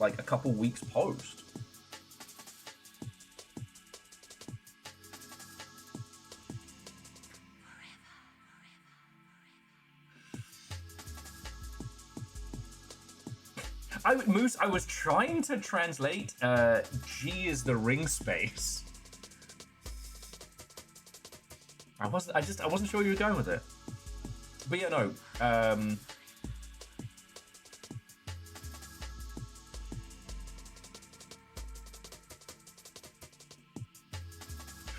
Speaker 1: like a couple weeks post. Moose, I was trying to translate G is the ring space. I wasn't sure you were going with it. But yeah, no.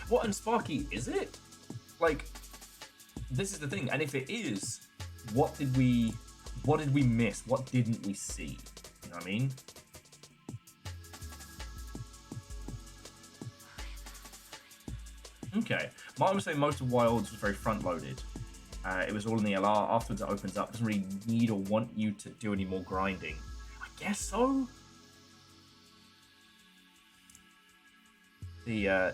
Speaker 1: What, and Sparky, is it? Like, this is the thing, and if it is, what did we miss? What didn't we see? You know what I mean? Okay. Martin was saying most of Wilds was very front-loaded. It was all in the LR. Afterwards, it opens up. Doesn't really need or want you to do any more grinding. I guess so. The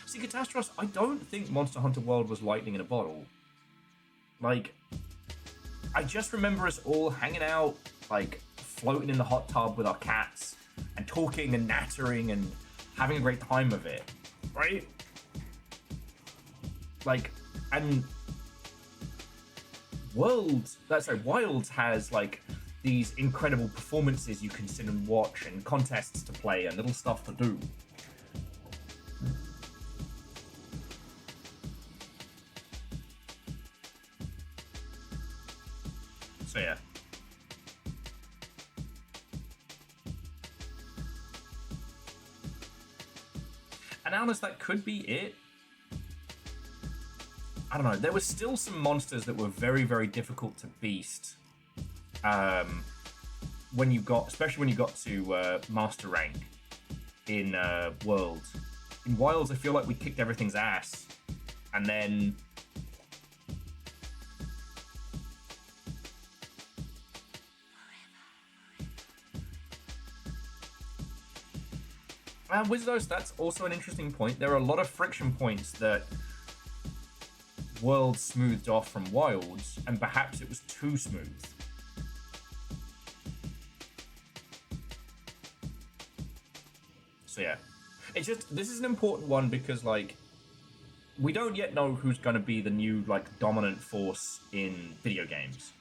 Speaker 1: See, Catastrophe, I don't think Monster Hunter World was lightning in a bottle. Like, I just remember us all hanging out, like, floating in the hot tub with our cats, and talking and nattering and having a great time of it, right? Like, and Wilds has, like, these incredible performances you can sit and watch, and contests to play, and little stuff to do. So yeah. And honest, that could be it. I don't know. There were still some monsters that were very, very difficult to beast. When you got, especially when you got to Master Rank in Worlds. In Wilds, I feel like we kicked everything's ass, and then Wizardos, that's also an interesting point. There are a lot of friction points that Worlds smoothed off from Wilds, and perhaps it was too smooth. So yeah, it's just, this is an important one because, like, we don't yet know who's going to be the new, like, dominant force in video games.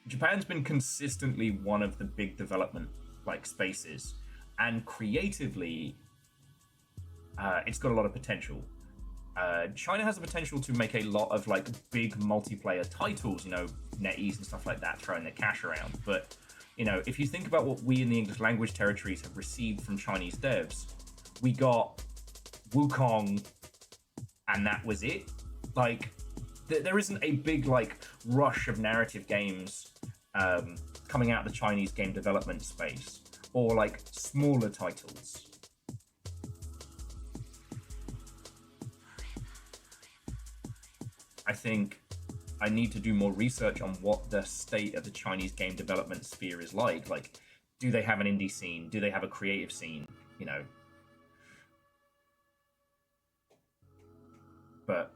Speaker 1: Japan's been consistently one of the big development, like, spaces, and creatively, it's got a lot of potential. China has the potential to make a lot of, like, big multiplayer titles, you know, NetEase and stuff like that, throwing their cash around, but you know, if you think about what we in the English language territories have received from Chinese devs, we got Wukong, and that was it. Like, there isn't a big, like, rush of narrative games coming out of the Chinese game development space, or, like, smaller titles. I think I need to do more research on what the state of the Chinese game development sphere is like. Like, do they have an indie scene? Do they have a creative scene? You know. But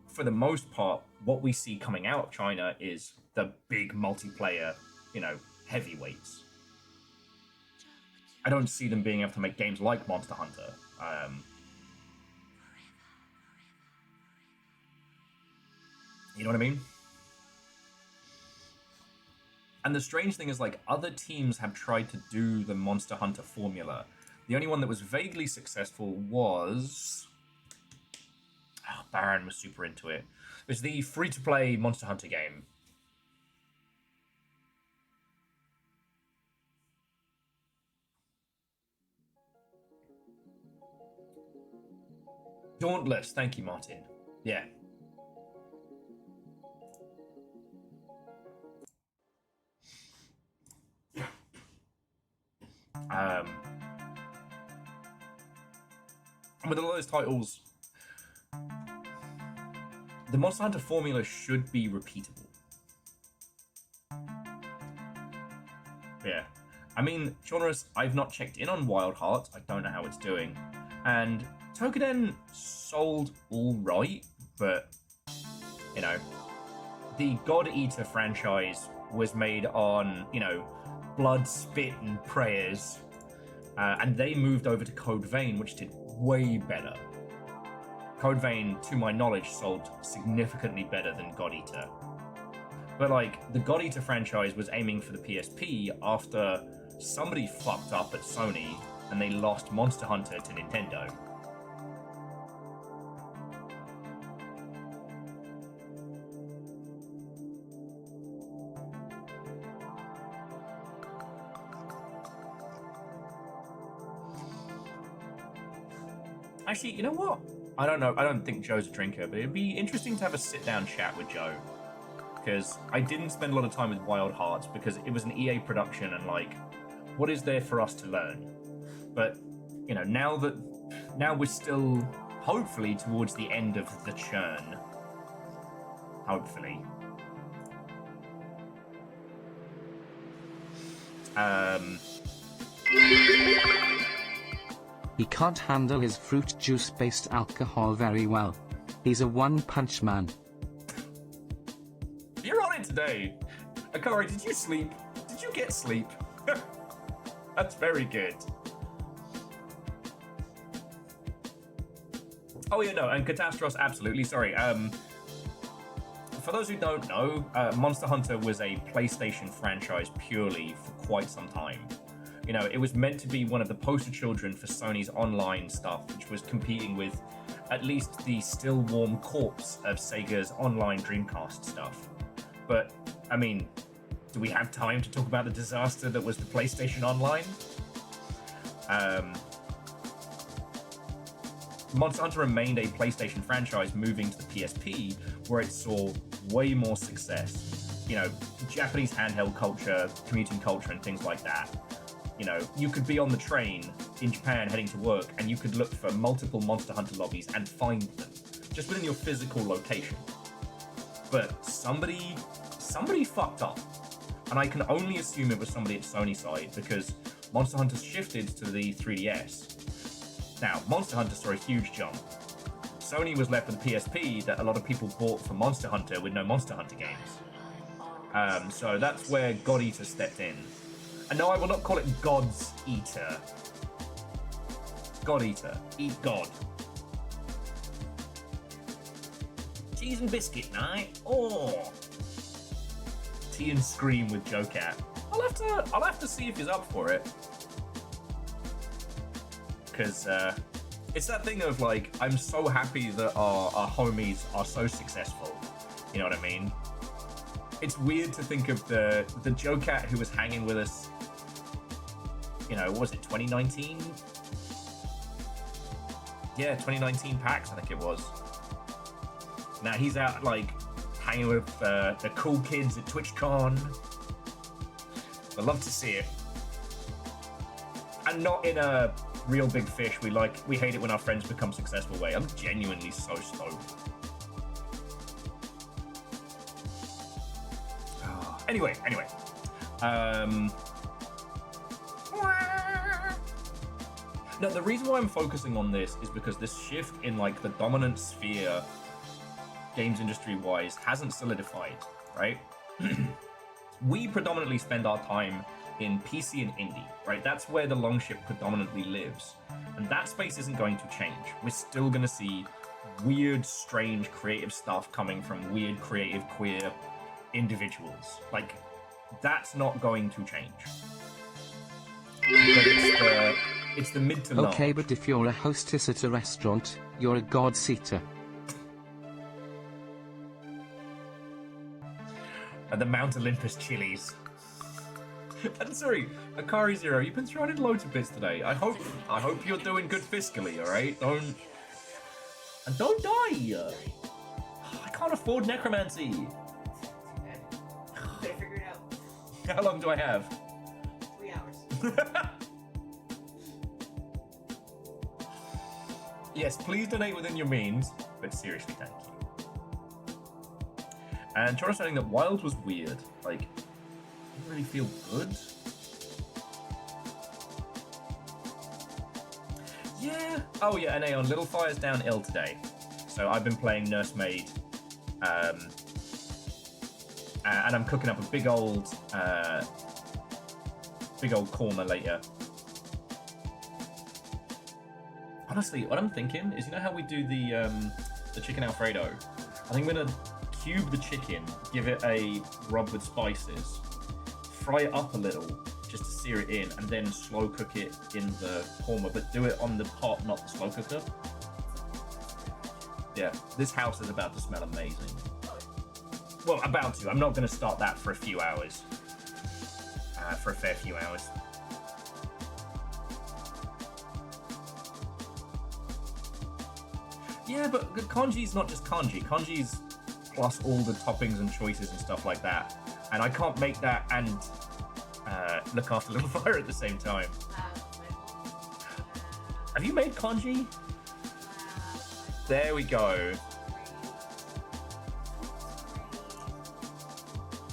Speaker 1: for the most part, what we see coming out of China is the big multiplayer, you know, heavyweights. I don't see them being able to make games like Monster Hunter. You know what I mean? And the strange thing is, like, other teams have tried to do the Monster Hunter formula. The only one that was vaguely successful was... Oh, Baron was super into it. It was the free-to-play Monster Hunter game. Dauntless, thank you, Martin. Yeah. With a lot of those titles, the Monster Hunter formula should be repeatable. Yeah. I mean, genres, I've not checked in on Wild Hearts. I don't know how it's doing. And Tokuden sold all right, but, you know, the God Eater franchise was made on, you know, blood, spit, and prayers. And they moved over to Code Vein, which did way better. Code Vein, to my knowledge, sold significantly better than God Eater. But, like, the God Eater franchise was aiming for the PSP after somebody fucked up at Sony and they lost Monster Hunter to Nintendo. Actually, you know what? I don't know. I don't think Joe's a drinker, but it'd be interesting to have a sit-down chat with Joe. Because I didn't spend a lot of time with Wild Hearts because it was an EA production and, like, what is there for us to learn? But, you know, now we're still, hopefully, towards the end of the churn. Hopefully.
Speaker 3: He can't handle his fruit juice-based alcohol very well. He's a one-punch man.
Speaker 1: You're on it today. Akari, did you sleep? Did you get sleep? That's very good. Oh yeah, no, and Catastros, absolutely. Sorry. For those who don't know, Monster Hunter was a PlayStation franchise purely for quite some time. You know, it was meant to be one of the poster children for Sony's online stuff, which was competing with at least the still warm corpse of Sega's online Dreamcast stuff. But, I mean, do we have time to talk about the disaster that was the PlayStation Online? Monster Hunter remained a PlayStation franchise moving to the PSP, where it saw way more success. You know, Japanese handheld culture, commuting culture, and things like that. You know, you could be on the train in Japan heading to work, and you could look for multiple Monster Hunter lobbies and find them, just within your physical location. But somebody fucked up. And I can only assume it was somebody at Sony's side, because Monster Hunter shifted to the 3DS. Now, Monster Hunter saw a huge jump. Sony was left with a PSP that a lot of people bought for Monster Hunter with no Monster Hunter games. So that's where God Eater stepped in. And no, I will not call it God's Eater. God Eater. Eat God. Cheese and biscuit night. Oh. Tea and Scream with Joe Cat. I'll have to see if he's up for it. Because it's that thing of like, I'm so happy that our homies are so successful. You know what I mean? It's weird to think of the Joe Cat who was hanging with us, you know, what was it, 2019? Yeah, 2019 PAX, I think it was. Now he's out like hanging with the cool kids at TwitchCon. I'd love to see it. And not in a real big fish, we hate it when our friends become successful way. I'm genuinely so stoked. Anyway. No, the reason why I'm focusing on this is because this shift in like the dominant sphere games industry wise hasn't solidified, right? We predominantly spend our time in PC and indie, right? That's where the Longship predominantly lives. And that space isn't going to change. We're still going to see weird, strange, creative stuff coming from weird, creative, queer individuals. Like, that's not going to change. But it's the mid to large.
Speaker 3: Okay, but if you're a hostess at a restaurant, you're a God-Eater.
Speaker 1: At the Mount Olympus Chili's. I'm sorry, Akari Zero, you've been throwing in loads of bits today. I hope you're doing good fiscally, alright? Don't die! I can't afford necromancy!
Speaker 2: Better figure it out.
Speaker 1: How long do I have?
Speaker 2: 3 hours.
Speaker 1: Yes, please donate within your means, but seriously, thank you. And Choro's saying that Wild was weird. Like, didn't really feel good. Yeah. Oh yeah, and Aeon, Littlefire's down ill today. So I've been playing Nursemaid. And I'm cooking up a big old korma later. Honestly, what I'm thinking is, you know how we do the chicken Alfredo? I think I'm gonna cube the chicken, give it a rub with spices, fry it up a little just to sear it in, and then slow cook it in the korma, but do it on the pot, not the slow cooker. Yeah, this house is about to smell amazing. Well, about to. I'm not going to start that for a few hours. For a fair few hours. Yeah, but kanji's not just kanji. Kanji's plus all the toppings and choices and stuff like that. And I can't make that and look after Littlefire at the same time. Have you made kanji? There we go.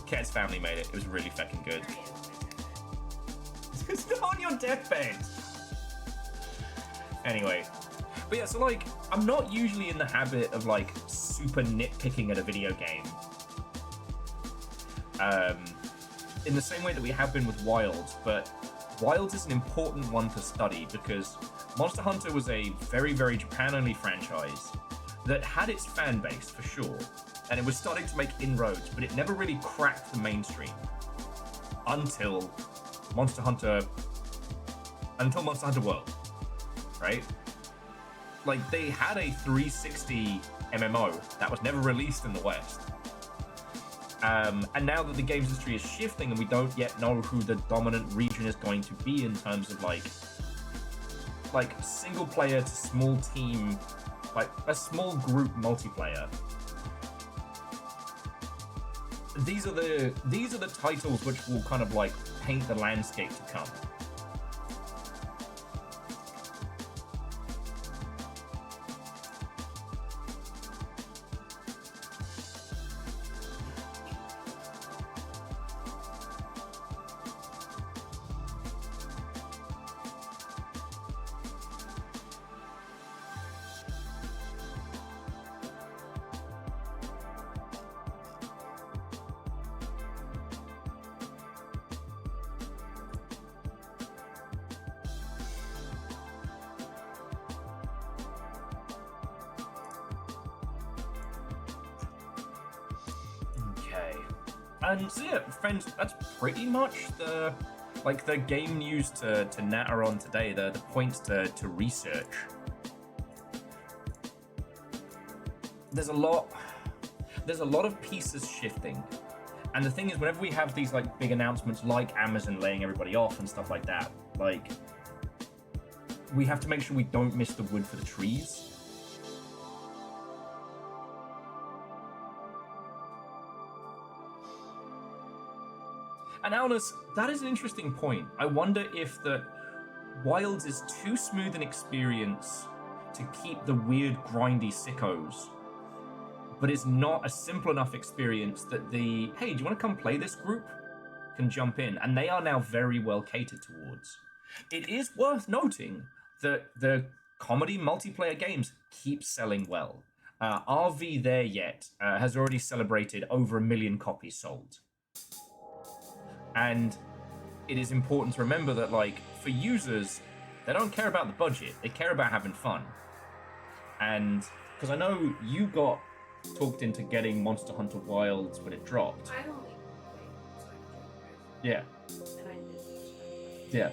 Speaker 1: Ket's family made it. It was really fucking good. It's not on your deathbed. Anyway. But yeah, so like, I'm not usually in the habit of like super nitpicking at a video game. In the same way that we have been with Wilds, but Wilds is an important one to study because Monster Hunter was a very, very Japan-only franchise that had its fan base for sure, and it was starting to make inroads, but it never really cracked the mainstream until Monster Hunter World, right? Like, they had a 360 MMO that was never released in the West. And now that the games industry is shifting and we don't yet know who the dominant region is going to be in terms of like single player to small team, like a small group multiplayer. These are the titles which will kind of like paint the landscape to come. And so yeah, friends, that's pretty much the game news to natter on today, the points to research. There's a lot of pieces shifting. And the thing is, whenever we have these like big announcements like Amazon laying everybody off and stuff like that, like we have to make sure we don't miss the wood for the trees. And Alnus, that is an interesting point. I wonder if the Wilds is too smooth an experience to keep the weird, grindy sickos, but is not a simple enough experience that the, hey, do you want to come play this group? Can jump in. And they are now very well catered towards. It is worth noting that the comedy multiplayer games keep selling well. RV There Yet has already celebrated over 1 million copies sold. And it is important to remember that, like, for users, they don't care about the budget. They care about having fun. And because I know you got talked into getting Monster Hunter Wilds when it dropped.
Speaker 2: I only played, so I
Speaker 1: Yeah.
Speaker 2: and I did.
Speaker 1: Yeah.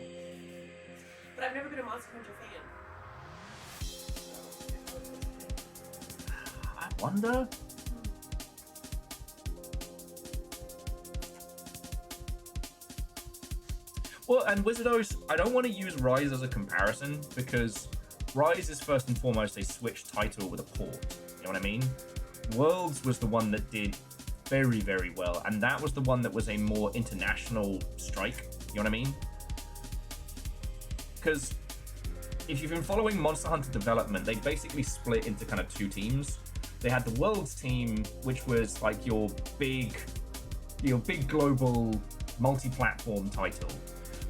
Speaker 2: But I've never been a Monster Hunter fan.
Speaker 1: I wonder. Well, and Wizardos, I don't want to use Rise as a comparison because Rise is first and foremost a Switch title with a port. You know what I mean? Worlds was the one that did very, very well, and that was the one that was a more international strike. You know what I mean? Because if you've been following Monster Hunter development, they basically split into kind of two teams. They had the Worlds team, which was like your big global multi-platform title.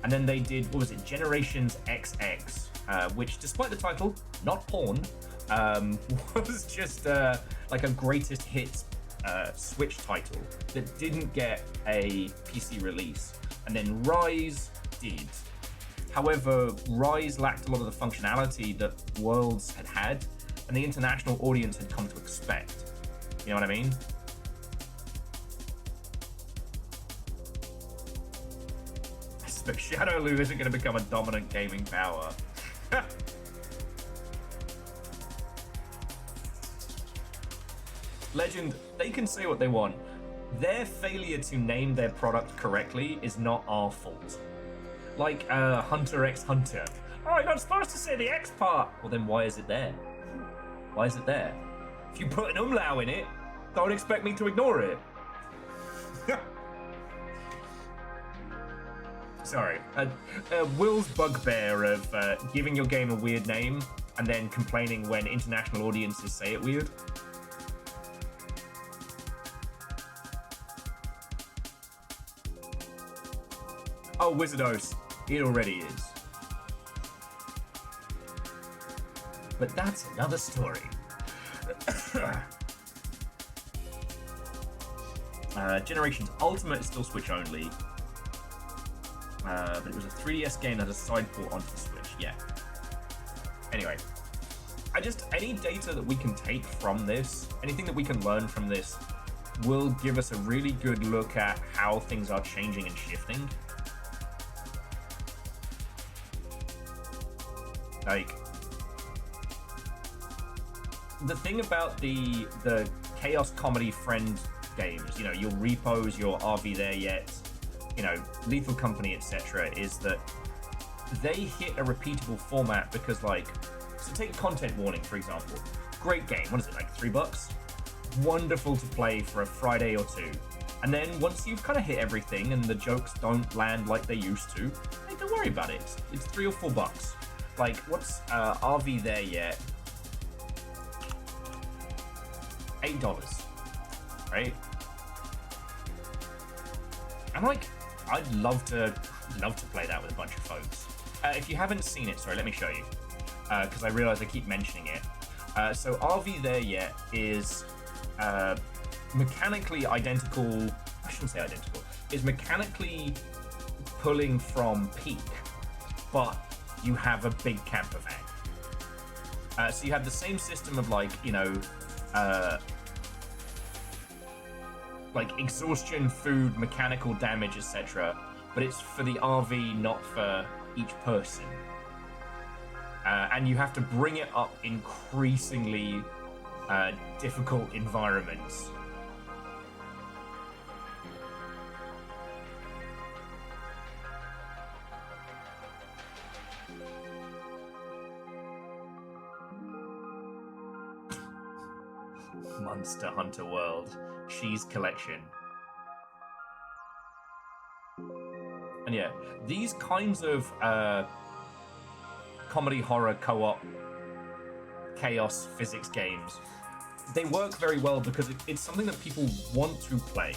Speaker 1: And then they did, what was it, Generations XX, which, despite the title, not porn, was just like a greatest hits Switch title that didn't get a PC release. And then Rise did. However, Rise lacked a lot of the functionality that Worlds had, and the international audience had come to expect. You know what I mean? But Shadowloo isn't going to become a dominant gaming power. Legend, they can say what they want. Their failure to name their product correctly is not our fault. Like Hunter x Hunter. Oh, you're not supposed to say the X part. Well, then why is it there? Why is it there? If you put an umlaut in it, don't expect me to ignore it. Sorry. Will's bugbear of giving your game a weird name and then complaining when international audiences say it weird. Oh, Wizardos. It already is. But that's another story. Generations Ultimate is still Switch only. But it was a 3DS game that had a side port onto the Switch, yeah. Anyway, any data that we can take from this, anything that we can learn from this, will give us a really good look at how things are changing and shifting. Like, the thing about the Chaos Comedy friend games, you know, your Repos, your Are We There Yet, you know, Lethal Company, etc., is that they hit a repeatable format because, like, so take Content Warning, for example. Great game. What is it, like $3? Wonderful to play for a Friday or two. And then once you've kind of hit everything and the jokes don't land like they used to, hey, don't worry about it. It's $3 or $4. Like, what's Are We There Yet? $8, right? And like, I'd love to play that with a bunch of folks. If you haven't seen it, sorry, let me show you, because I realize I keep mentioning it. So Are We There Yet is mechanically identical. I shouldn't say identical. Is mechanically pulling from Peak, but you have a big camper van. So you have the same system of, like, you know, like exhaustion, food, mechanical damage, etc. But it's for the RV, not for each person. And you have to bring it up increasingly difficult environments. Monster Hunter World, She's Collection. And yeah, these kinds of comedy horror co-op chaos physics games, they work very well because it's something that people want to play.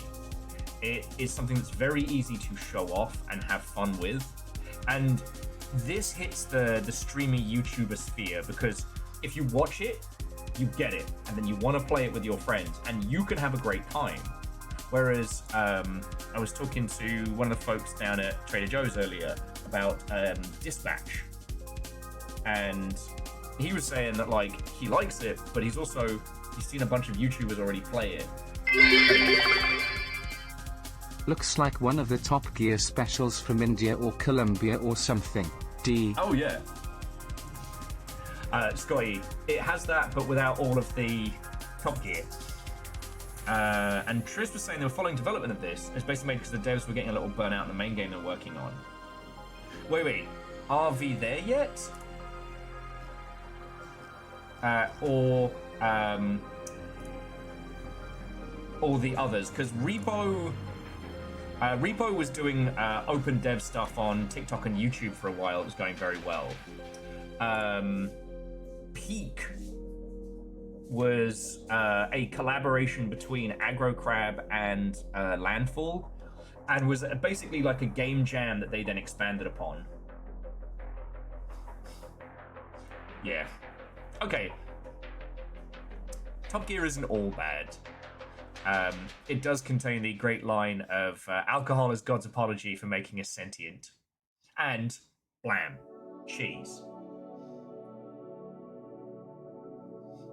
Speaker 1: It is something that's very easy to show off and have fun with. And this hits the streamy YouTuber sphere because if you watch it, you get it, and then you want to play it with your friends, and you can have a great time. Whereas I was talking to one of the folks down at Trader Joe's earlier about Dispatch, and he was saying that, like, he likes it, but he's seen a bunch of YouTubers already play it.
Speaker 3: Looks like one of the Top Gear specials from India or Colombia or something. D.
Speaker 1: Oh yeah. Scotty, it has that, but without all of the Top Gear. And Tris was saying they were following development of this. It's basically made because the devs were getting a little burnt out in the main game they're working on. Wait, are we there yet? Or the others? Because Repo was doing open dev stuff on TikTok and YouTube for a while. It was going very well. Peak was a collaboration between Aggro Crab and Landfall, and was basically like a game jam that they then expanded upon. Yeah. Okay. Top Gear isn't all bad. It does contain the great line of alcohol is God's apology for making us sentient. And blam, cheese.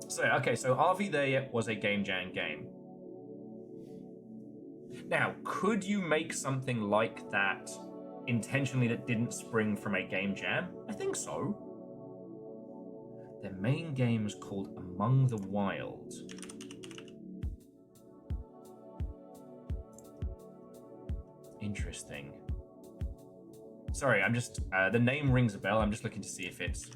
Speaker 1: So Are We There Yet was a game jam game. Now, could you make something like that intentionally that didn't spring from a game jam? I think so. Their main game is called Among the Wild. Interesting. Sorry, I'm just... the name rings a bell. I'm just looking to see if it's...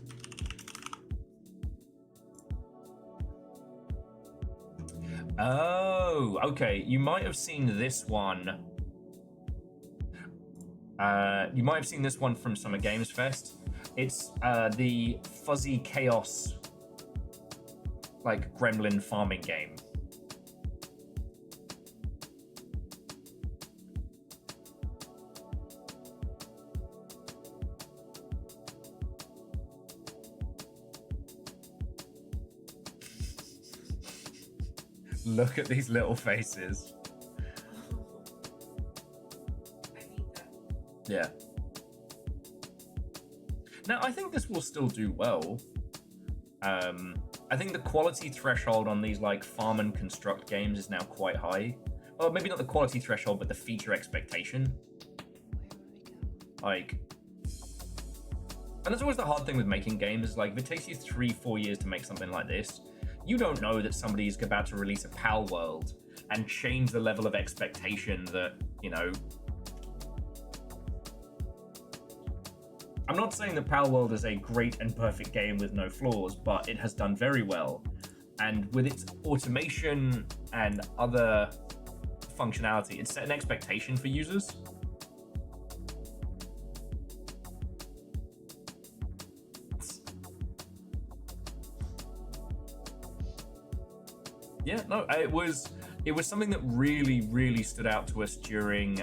Speaker 1: Oh, okay. You might have seen this one. You might have seen this one from Summer Games Fest. It's the Fuzzy Chaos, like, gremlin farming game. Look at these little faces.
Speaker 2: I need that.
Speaker 1: Yeah. Now, I think this will still do well. I think the quality threshold on these like farm and construct games is now quite high. Well, maybe not the quality threshold, but the feature expectation. Like, and that's always the hard thing with making games. Is like, if it takes you 3-4 years to make something like this, you don't know that somebody's about to release a PAL world and change the level of expectation that, you know. I'm not saying that PAL World is a great and perfect game with no flaws, but it has done very well. And with its automation and other functionality, it's set an expectation for users. Yeah, no, it was something that really stood out to us during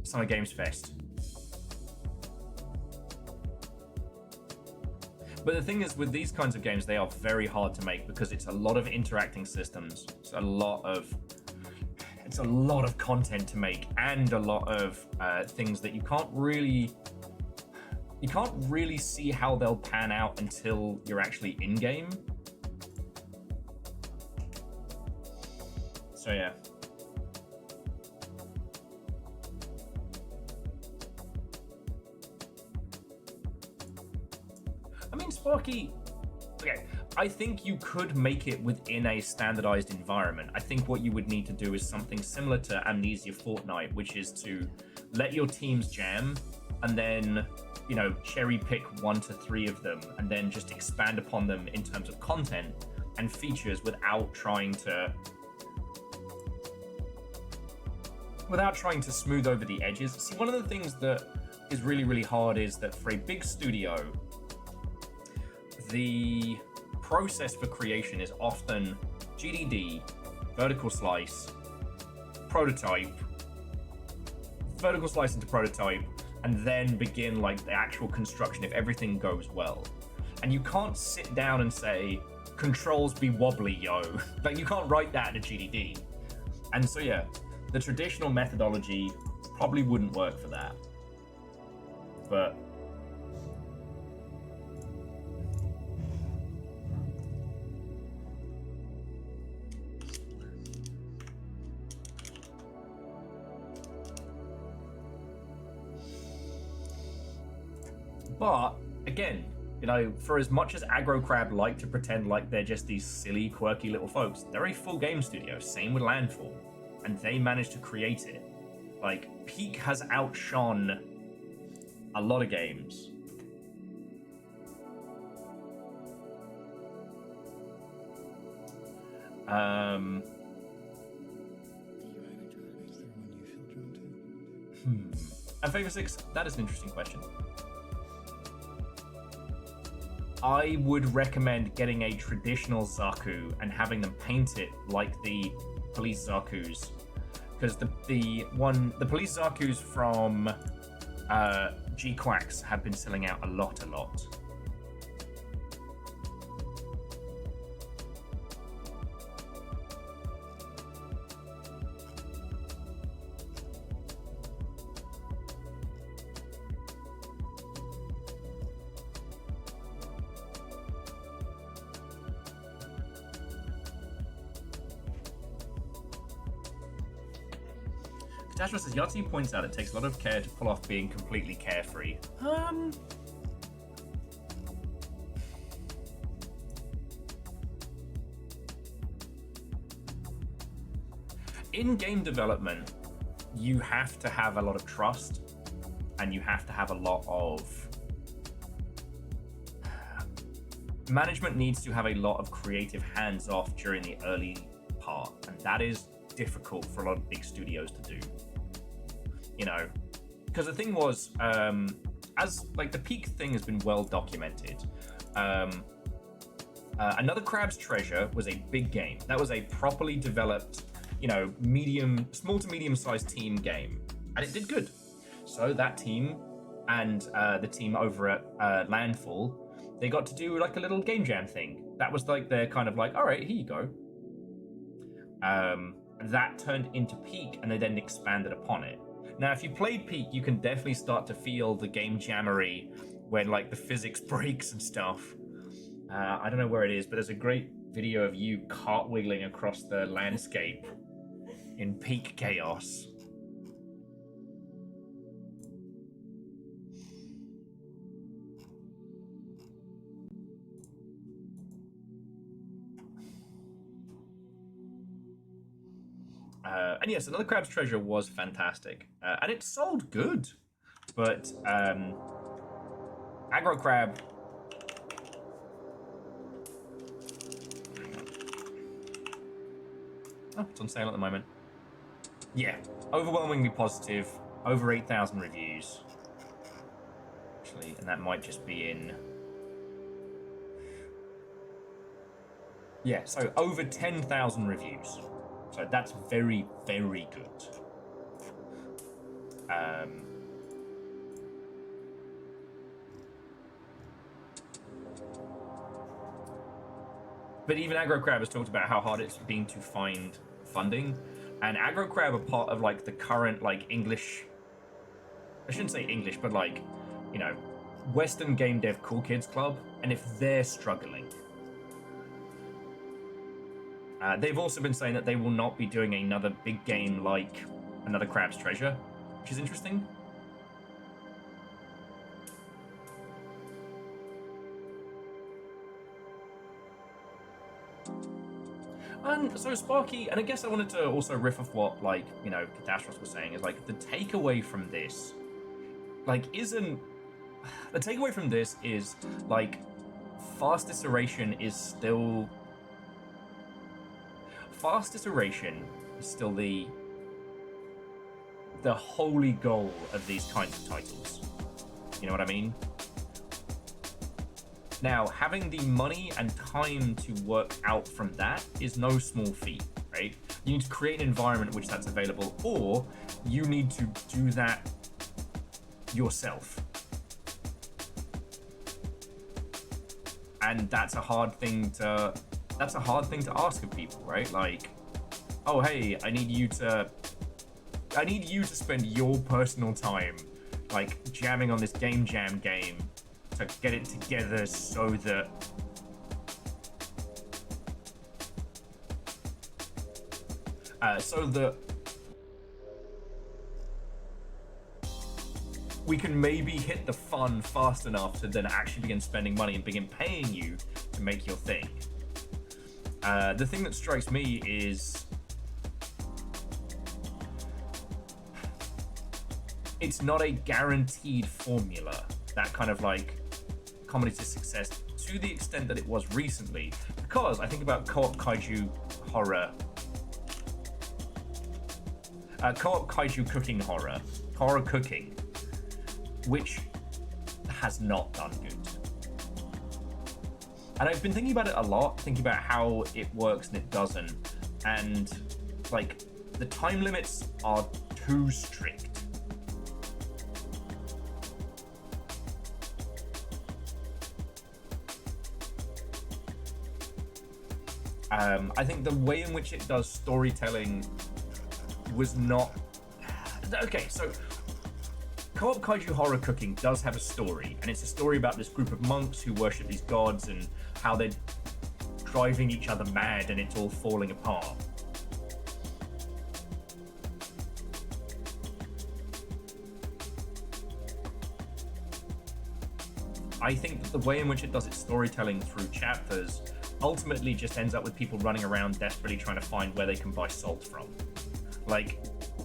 Speaker 1: Summer Games Fest. But the thing is, with these kinds of games, they are very hard to make because it's a lot of interacting systems. It's a lot of content to make, and a lot of things that you can't really see how they'll pan out until you're actually in game. So yeah. I mean, Sparky, okay, I think you could make it within a standardized environment. I think what you would need to do is something similar to Amnesia Fortnite, which is to let your teams jam and then, you know, cherry pick 1 to 3 of them and then just expand upon them in terms of content and features without trying to smooth over the edges. See, one of the things that is really hard is that for a big studio, the process for creation is often GDD, vertical slice, prototype, vertical slice into prototype, and then begin like the actual construction if everything goes well. And you can't sit down and say, controls be wobbly, yo. Like, you can't write that in a GDD. And so yeah, the traditional methodology probably wouldn't work for that. But again, you know, for as much as Aggro Crab like to pretend like they're just these silly, quirky little folks, they're a full game studio. Same with Landfall, and they managed to create it. Like, Peak has outshone a lot of games. And Favor 6, that is an interesting question. I would recommend getting a traditional Zaku and having them paint it like the police Zakus, because the police Zakus from G-Quacks have been selling out a lot. Tashra says, Yahtzee points out it takes a lot of care to pull off being completely carefree. In game development, you have to have a lot of trust, and you have to have a lot of management needs to have a lot of creative hands-off during the early part, and that is difficult for a lot of big studios to do. You know, because the thing was, as like the Peak thing has been well documented. Another Crab's Treasure was a big game. That was a properly developed, you know, small to medium-sized team game, and it did good. So that team and the team over at Landfall, they got to do like a little game jam thing. That was like their kind of like, all right, here you go. That turned into Peak, and they then expanded upon it. Now, if you played Peak, you can definitely start to feel the game jammery when like the physics breaks and stuff. I don't know where it is, but there's a great video of you cartwheeling across the landscape in Peak chaos. And yes, Another Crab's Treasure was fantastic. And it sold good. But Aggro Crab... Oh, it's on sale at the moment. Yeah, overwhelmingly positive. Over 8,000 reviews. Actually, and that might just be in... Yeah, so over 10,000 reviews. So that's very, very good. But even Aggro Crab has talked about how hard it's been to find funding. And Aggro Crab are part of like the current like English... I shouldn't say English, but like, you know, Western Game Dev Cool Kids Club. And if they're struggling... they've also been saying that they will not be doing another big game like Another Crab's Treasure, which is interesting. And so Sparky, and I guess I wanted to also riff off what, like, you know, Catastrophe was saying, is like, the takeaway from this, like, isn't... The takeaway from this is, like, fast iteration is still... Fast iteration is still the holy goal of these kinds of titles. You know what I mean? Now, having the money and time to work out from that is no small feat, right? You need to create an environment in which that's available, or you need to do that yourself. And that's a hard thing to ask of people, right? Like, oh hey, I need you to spend your personal time like jamming on this game jam game to get it together so that we can maybe hit the fun fast enough to then actually begin spending money and begin paying you to make your thing. The thing that strikes me is it's not a guaranteed formula, that kind of like comedy to success, to the extent that it was recently, because I think about co-op kaiju horror, co-op kaiju cooking horror cooking, which has not done good. And I've been thinking about it a lot, thinking about how it works and it doesn't, and like the time limits are too strict. I think the way in which it does storytelling was not... Okay, so co-op kaiju horror cooking does have a story, and it's a story about this group of monks who worship these gods and how they're driving each other mad and it's all falling apart. I think that the way in which it does its storytelling through chapters ultimately just ends up with people running around desperately trying to find where they can buy salt from. Like,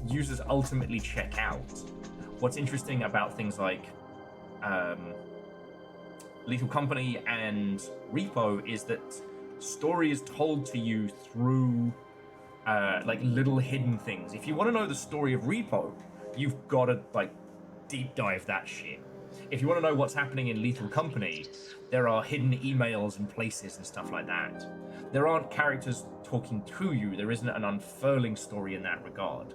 Speaker 1: users ultimately check out. What's interesting about things like Lethal Company and Repo is that story is told to you through like little hidden things. If you want to know the story of Repo, you've got to like deep dive that shit. If you want to know what's happening in Lethal Company, there are hidden emails and places and stuff like that. There aren't characters talking to you. There isn't an unfurling story in that regard.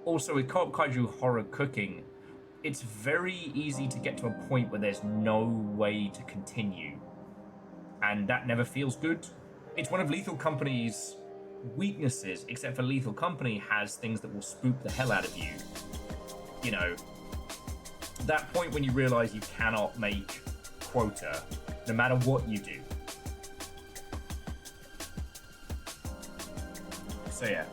Speaker 1: Also, with co-op kaiju horror cooking, it's very easy to get to a point where there's no way to continue. And that never feels good. it's one of Lethal Company's weaknesses, except for Lethal Company has things that will spook the hell out of you. You know, that point when you realize you cannot make quota, no matter what you do. So yeah.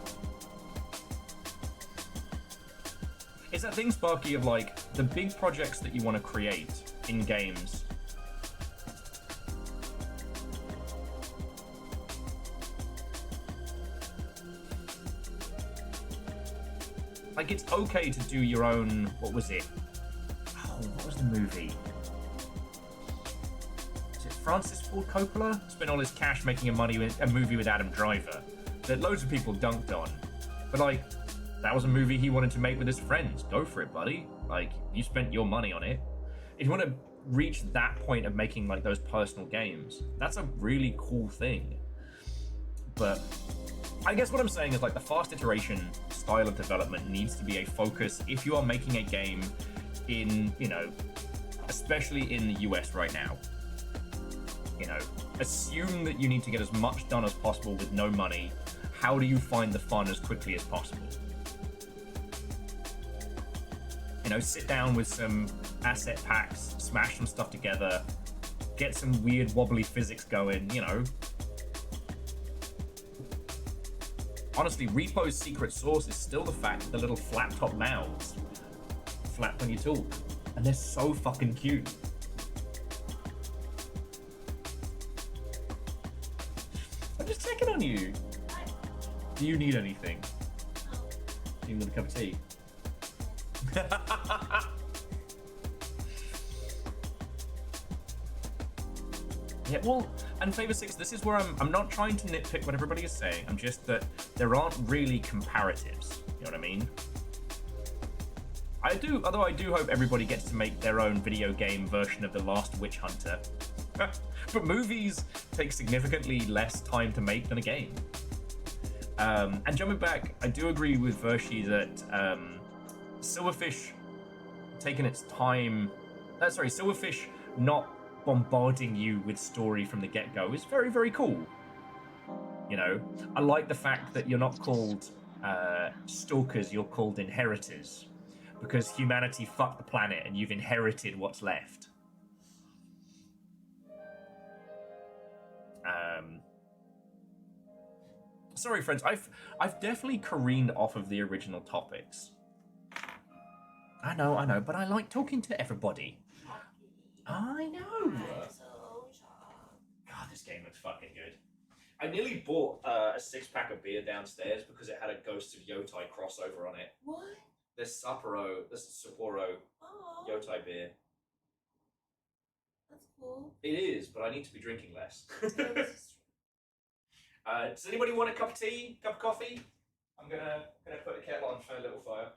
Speaker 1: It's that thing, Sparky, of like, the big projects that you want to create in games. Like, it's okay to do your own, what was it? Oh, what was the movie? Is it Francis Ford Coppola? Spent all his cash making a movie with Adam Driver that loads of people dunked on. But like, that was a movie he wanted to make with his friends. Go for it, buddy. Like, you spent your money on it. If you want to reach that point of making like those personal games, that's a really cool thing. But I guess what I'm saying is like the fast iteration style of development needs to be a focus if you are making a game in, you know, especially in the US right now. You know, assume that you need to get as much done as possible with no money. How do you find the fun as quickly as possible? You know, sit down with some asset packs, smash some stuff together, get some weird wobbly physics going, you know. Honestly, Repo's secret sauce is still the fact that the little flap-top mouths flap when you talk. And they're so fucking cute. I'm just checking on you. Do you need anything? Do you need a cup of tea? Yeah, well, and Favor 6, this is where I'm not trying to nitpick what everybody is saying. I'm just that there aren't really comparatives. You know what I mean? Although I do hope everybody gets to make their own video game version of The Last Witch Hunter. But movies take significantly less time to make than a game. And jumping back, I do agree with Vershi that Silverfish taking its time... Silverfish not bombarding you with story from the get-go is very, very cool. You know, I like the fact that you're not called stalkers, you're called inheritors. Because humanity fucked the planet and you've inherited what's left. Sorry, friends, I've definitely careened off of the original topics. I know, but I like talking to everybody. I know. God, this game looks fucking good. I nearly bought a 6-pack of beer downstairs because it had a Ghosts of Yotai crossover on it.
Speaker 2: What?
Speaker 1: This Sapporo Yotai beer.
Speaker 2: That's cool.
Speaker 1: It is, but I need to be drinking less. Does anybody want a cup of tea? Cup of coffee? I'm gonna put the kettle on for a little fire.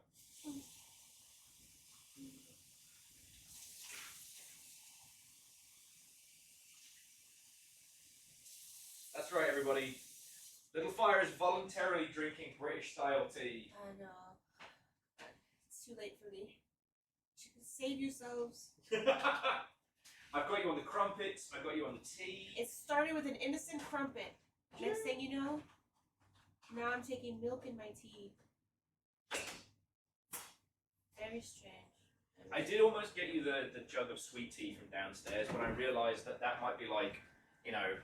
Speaker 1: That's right, everybody. Littlefire is voluntarily drinking British-style tea.
Speaker 2: I know. It's too late for me. Save yourselves.
Speaker 1: I've got you on the crumpets. I've got you on the tea.
Speaker 2: It started with an innocent crumpet. Next thing you know, now I'm taking milk in my tea. Very strange.
Speaker 1: I did almost get you the jug of sweet tea from downstairs, but I realised that might be like, you know...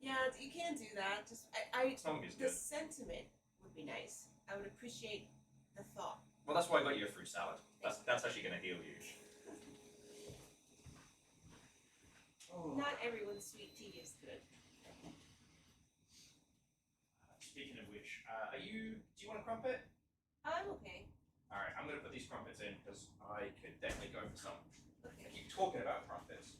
Speaker 2: Yeah, you can't do that. Just the sentiment would be nice. I would appreciate the thought.
Speaker 1: Well, that's why I got you a fruit salad. That's actually going to heal you. Oh.
Speaker 2: Not everyone's sweet tea is good.
Speaker 1: Speaking of which, do you want a crumpet?
Speaker 2: I'm okay.
Speaker 1: Alright, I'm going to put these crumpets in because I could definitely go for some.
Speaker 2: Okay.
Speaker 1: I keep talking about crumpets.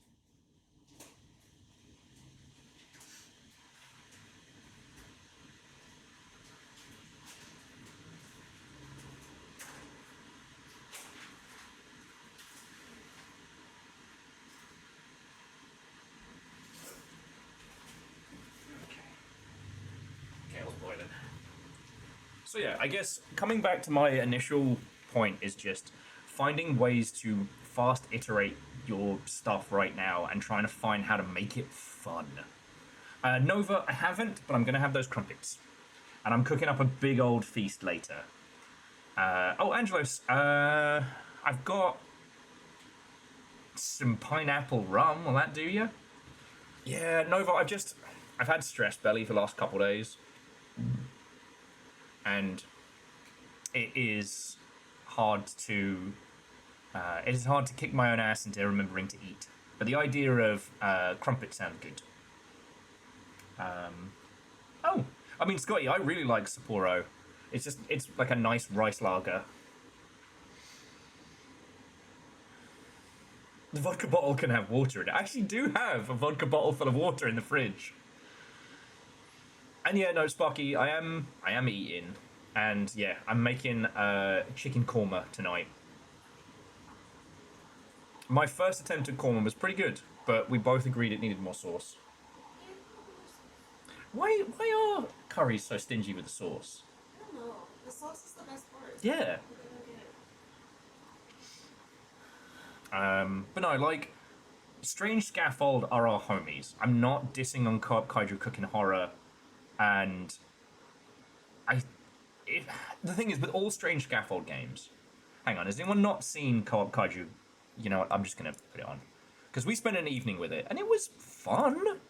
Speaker 1: So yeah, I guess coming back to my initial point is just finding ways to fast iterate your stuff right now and trying to find how to make it fun. Nova, I haven't, but I'm going to have those crumpets. And I'm cooking up a big old feast later. Oh, Angelos, I've got some pineapple rum. Will that do you? Yeah, Nova, I've had stress belly for the last couple of days. And it is hard to kick my own ass into remembering to eat. But the idea of crumpet sounds good. Oh, I mean, Scotty, I really like Sapporo. It's like a nice rice lager. The vodka bottle can have water in it. I actually do have a vodka bottle full of water in the fridge. And yeah, no, Sparky, I am eating. And yeah, I'm making chicken korma tonight. My first attempt at korma was pretty good, but we both agreed it needed more sauce. Why are curries so stingy with the sauce?
Speaker 2: I don't know. The sauce is the best part.
Speaker 1: Yeah. But no, like, Strange Scaffold are our homies. I'm not dissing on Co-op Kaiju Cooking Horror, and the thing is, with all Strange Scaffold games, hang on, has anyone not seen Co-op Kaiju? You know what, I'm just gonna put it on. Because we spent an evening with it, and it was fun.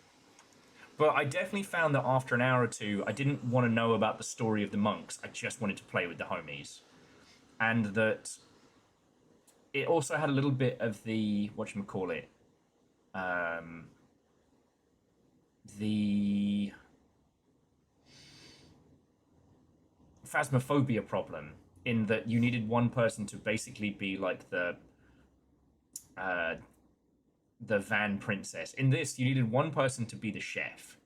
Speaker 1: But I definitely found that after an hour or two, I didn't want to know about the story of the monks. I just wanted to play with the homies. And that it also had a little bit of the, whatchamacallit, the phasmophobia problem, in that you needed one person to basically be like the van princess. In this, you needed one person to be the chef,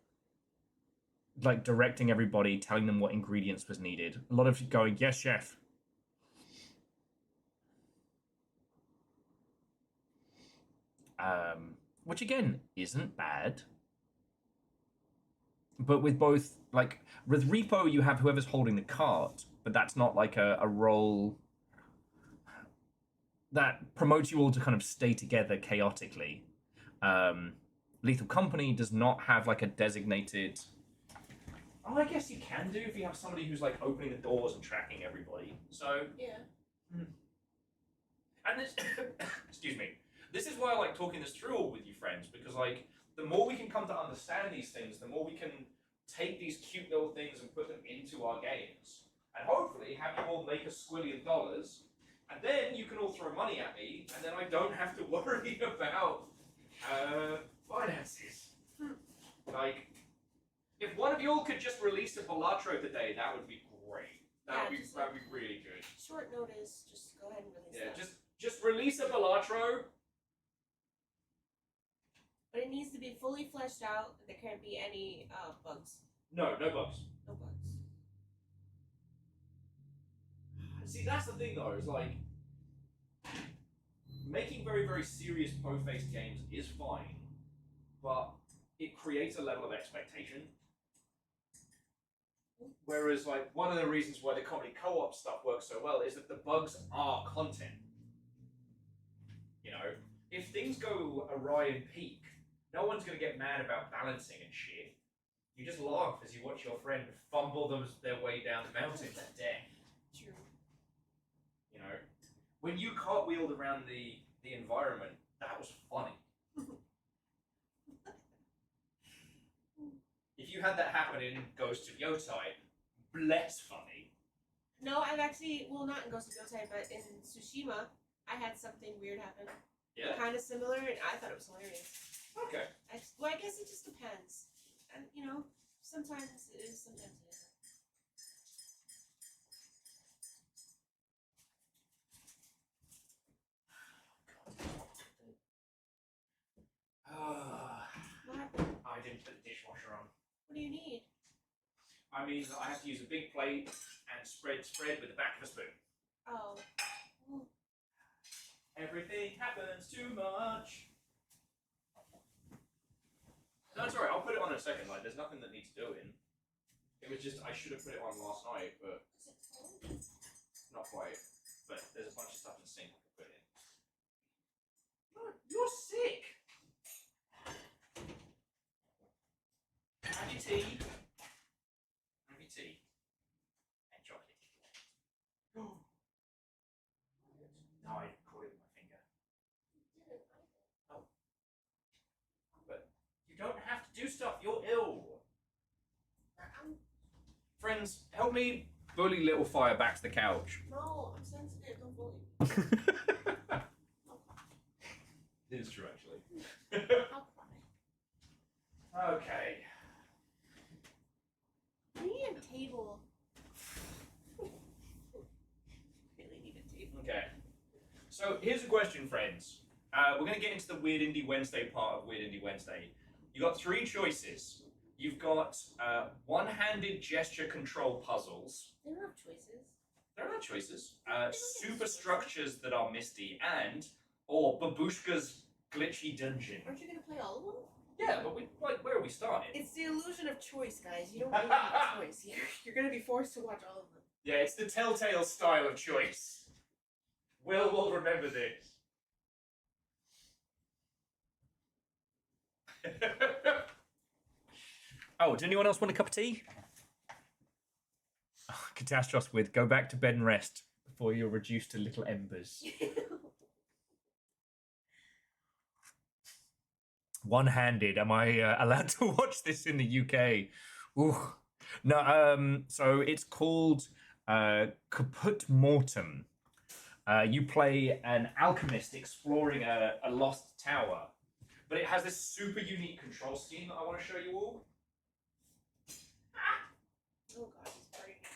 Speaker 1: like directing everybody, telling them what ingredients was needed. A lot of going, yes, chef. Which again isn't bad, but with both, like with Repo, you have whoever's holding the cart, but that's not like a role that promotes you all to kind of stay together chaotically. Lethal Company does not have like a designated. Oh, I guess you can do if you have somebody who's like opening the doors and tracking everybody. So
Speaker 2: yeah.
Speaker 1: And this, excuse me. This is why I like talking this through all with you friends, because like the more we can come to understand these things, the more we can take these cute little things and put them into our games, and hopefully have you all make a squillion dollars. And then you can all throw money at me, and then I don't have to worry about finances. Like, if one of you all could just release a Balatro today, that would be great. That would be really good.
Speaker 2: Short notice, just go ahead and release that.
Speaker 1: Just release a Balatro.
Speaker 2: But it needs to be fully fleshed out, and there can't be any bugs.
Speaker 1: No bugs.
Speaker 2: No bugs.
Speaker 1: See, that's the thing though, is like, making very, very serious po-faced games is fine, but it creates a level of expectation. Whereas, like, one of the reasons why the comedy co-op stuff works so well is that the bugs are content. You know, if things go awry and peak, no one's going to get mad about balancing and shit. You just laugh as you watch your friend fumble their way down the mountain to death.
Speaker 2: True.
Speaker 1: You know, when you cartwheeled around the environment, that was funny. If you had that happen in Ghost of Yotai, less funny.
Speaker 2: No, I've actually, well, not in Ghost of Yotai, but in Tsushima, I had something weird happen.
Speaker 1: Yeah?
Speaker 2: Kind of similar, and I thought it was hilarious.
Speaker 1: Okay.
Speaker 2: I guess it just depends. And, you know, sometimes it is, sometimes it isn't. What happened?
Speaker 1: I didn't put the dishwasher on.
Speaker 2: What do you need?
Speaker 1: I mean, I have to use a big plate and spread with the back of a spoon.
Speaker 2: Oh. Well,
Speaker 1: Everything happens too much. No, it's alright, I'll put it on in a second. Like, there's nothing that needs doing. It was just, I should have put it on last night, but
Speaker 2: is it cold?
Speaker 1: not quite. But there's a bunch of stuff in the sink I can put in. No, you're sick! your tea. Have your tea. And chocolate. Oh. No, I caught it with my finger. Oh. But you don't have to do stuff. You're ill. Friends, help me bully Littlefire back to the couch.
Speaker 2: No, I'm sensitive. Don't bully.
Speaker 1: It is true, actually.
Speaker 2: I'll cry.
Speaker 1: Okay.
Speaker 2: I need a table. Really need a table.
Speaker 1: Okay. So here's a question, friends. We're going to get into the Weird Indie Wednesday part of Weird Indie Wednesday. You've got three choices. You've got one-handed gesture control puzzles.
Speaker 2: They don't have choices.
Speaker 1: There are no choices. Superstructures that are misty or Babushka's glitchy dungeon.
Speaker 2: Aren't you gonna play all of them?
Speaker 1: Yeah, but where are we starting?
Speaker 2: It's the illusion of choice, guys. You don't really have a choice. You're gonna be forced to watch all of them.
Speaker 1: Yeah, it's the Telltale style of choice. Will will remember this. Oh, does anyone else want a cup of tea? Oh, Catastrophe with go back to bed and rest before you're reduced to little embers. One-handed. Am I allowed to watch this in the UK? Ooh. No. So it's called Caput Mortum. You play an alchemist exploring a lost tower, but it has this super unique control scheme that I want to show you all.
Speaker 2: Oh god, he's burning it.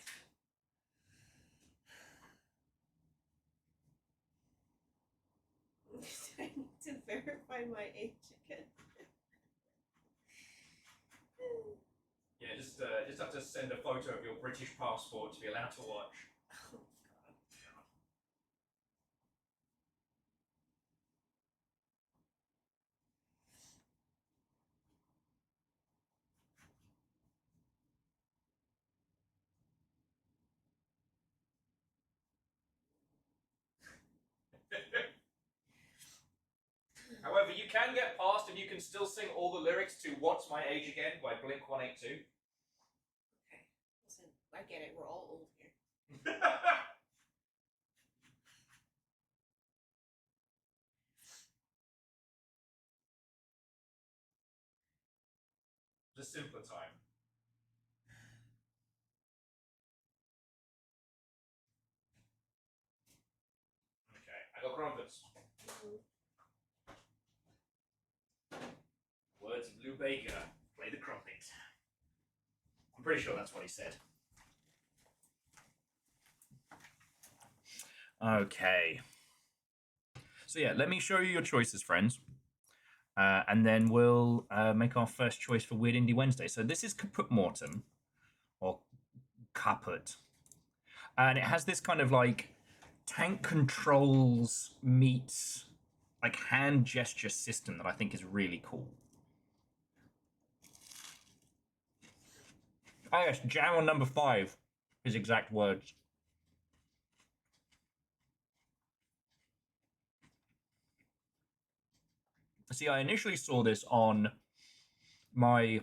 Speaker 2: I need to verify my age again.
Speaker 1: Yeah, just have to send a photo of your British passport to be allowed to watch.
Speaker 2: Oh
Speaker 1: However, you can get past and you can still sing all the lyrics to What's My Age Again by Blink-182.
Speaker 2: Okay, listen, I get it. We're all old here.
Speaker 1: The simpler time. Okay, I got crumpets. Words of Lou Baker, play the crumpet. I'm pretty sure that's what he said. Okay. So yeah, let me show you your choices, friends. And then we'll make our first choice for Weird Indie Wednesday. So this is Caput Mortum, or Caput. And it has this kind of like tank controls meets like hand gesture system that I think is really cool. Oh yes, jam on number 5, his exact words. See, I initially saw this on my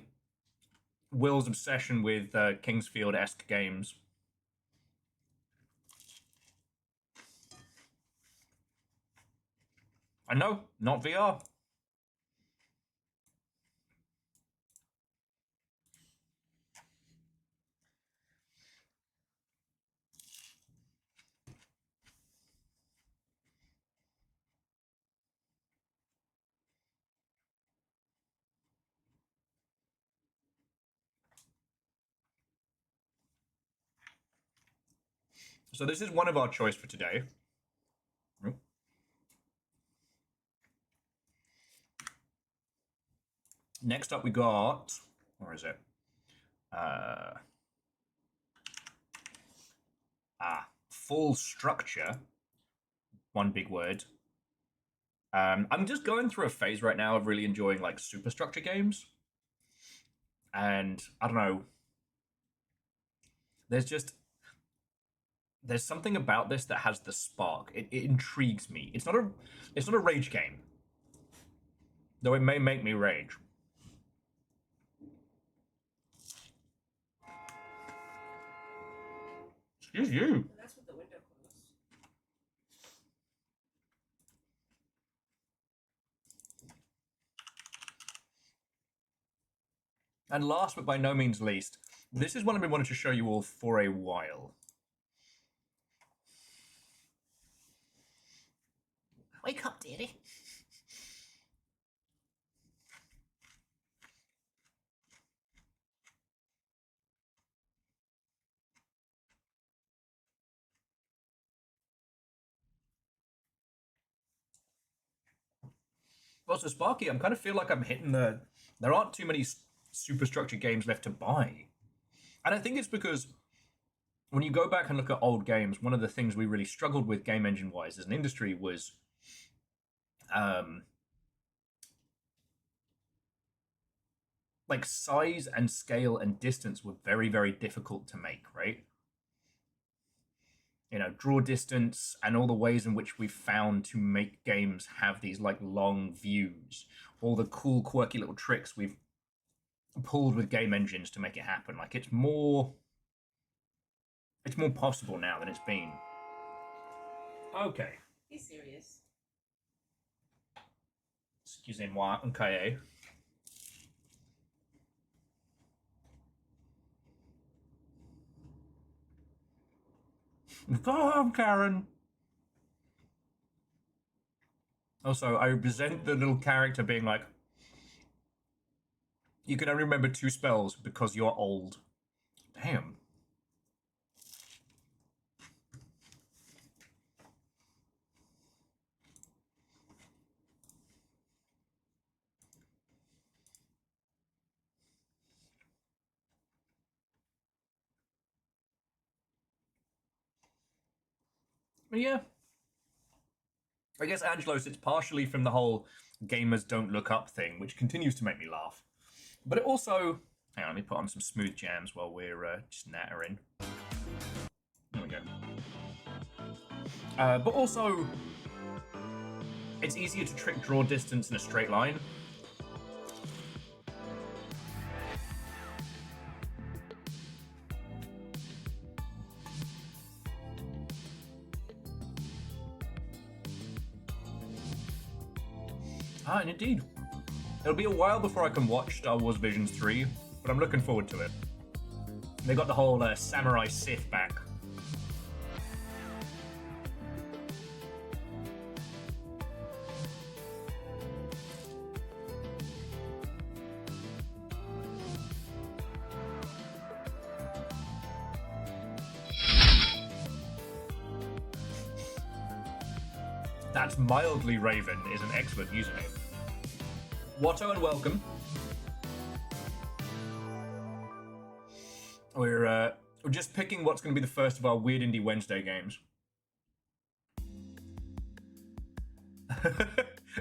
Speaker 1: Will's obsession with Kingsfield-esque games. I know, not VR. So this is one of our choice for today. Next up we got, where is it? Full structure. One big word. I'm just going through a phase right now of really enjoying like superstructure games. And I don't know. There's something about this that has the spark. It intrigues me. It's not a rage game. Though it may make me rage. Excuse you.
Speaker 2: And that's with the window closed.
Speaker 1: And last but by no means least, this is one I've been wanting to show you all for a while. Wake up, dearie. Also, Sparky, I'm kind of feel like I'm hitting the... There aren't too many superstructure games left to buy. And I think it's because when you go back and look at old games, one of the things we really struggled with game engine-wise as an industry was... like size and scale and distance were very, very difficult to make, right? You know, draw distance and all the ways in which we've found to make games have these like long views, all the cool, quirky little tricks we've pulled with game engines to make it happen. Like it's more possible now than it's been. Okay.
Speaker 2: Be serious.
Speaker 1: Excusez-moi, okay. Go home, Karen. Also, I resent the little character being like, you can only remember 2 spells because you're old. Damn. But yeah. I guess, Angelos, it's partially from the whole gamers don't look up thing, which continues to make me laugh. But it also... Hang on, let me put on some smooth jams while we're just nattering. There we go. But also, it's easier to trick draw distance in a straight line. And indeed. It'll be a while before I can watch Star Wars Visions 3, but I'm looking forward to it. They got the whole Samurai Sith back. That's Mildly Raven is an excellent username. Watto and welcome. We're just picking what's going to be the first of our Weird Indie Wednesday games.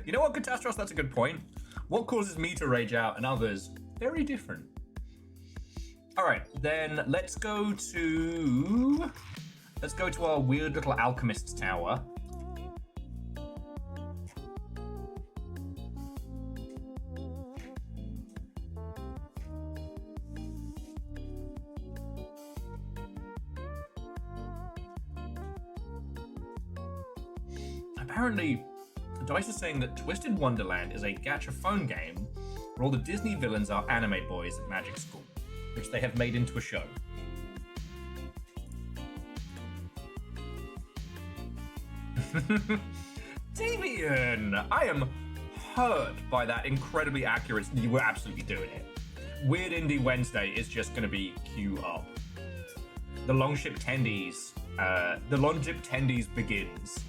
Speaker 1: You know what, Catastros? That's a good point. What causes me to rage out and others? Very different. All right, then let's go to our weird little alchemist's tower. Apparently, DICE is saying that Twisted Wonderland is a gacha phone game where all the Disney villains are anime boys at magic school, which they have made into a show. Davian, I am hurt by that incredibly accurate. You were absolutely doing it. Weird Indie Wednesday is just going to be queue up. The Longship Tendies begins.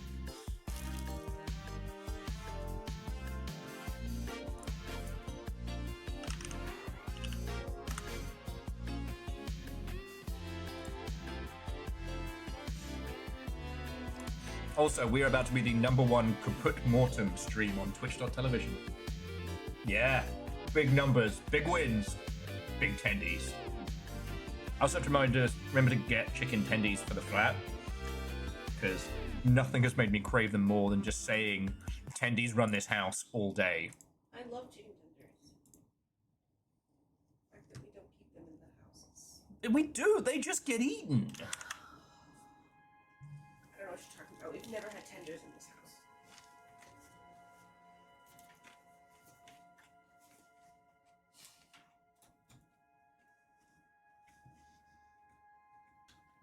Speaker 1: Also, we're about to be the #1 Caput Mortum stream on twitch.tv. Yeah, big numbers, big wins, big tendies. I also have to remember to get chicken tendies for the flat, because nothing has made me crave them more than just saying, tendies run this house all day.
Speaker 2: I love chicken tenders. The fact that we don't keep them in the houses.
Speaker 1: We do, they just get eaten.
Speaker 2: we've never had tenders in this house.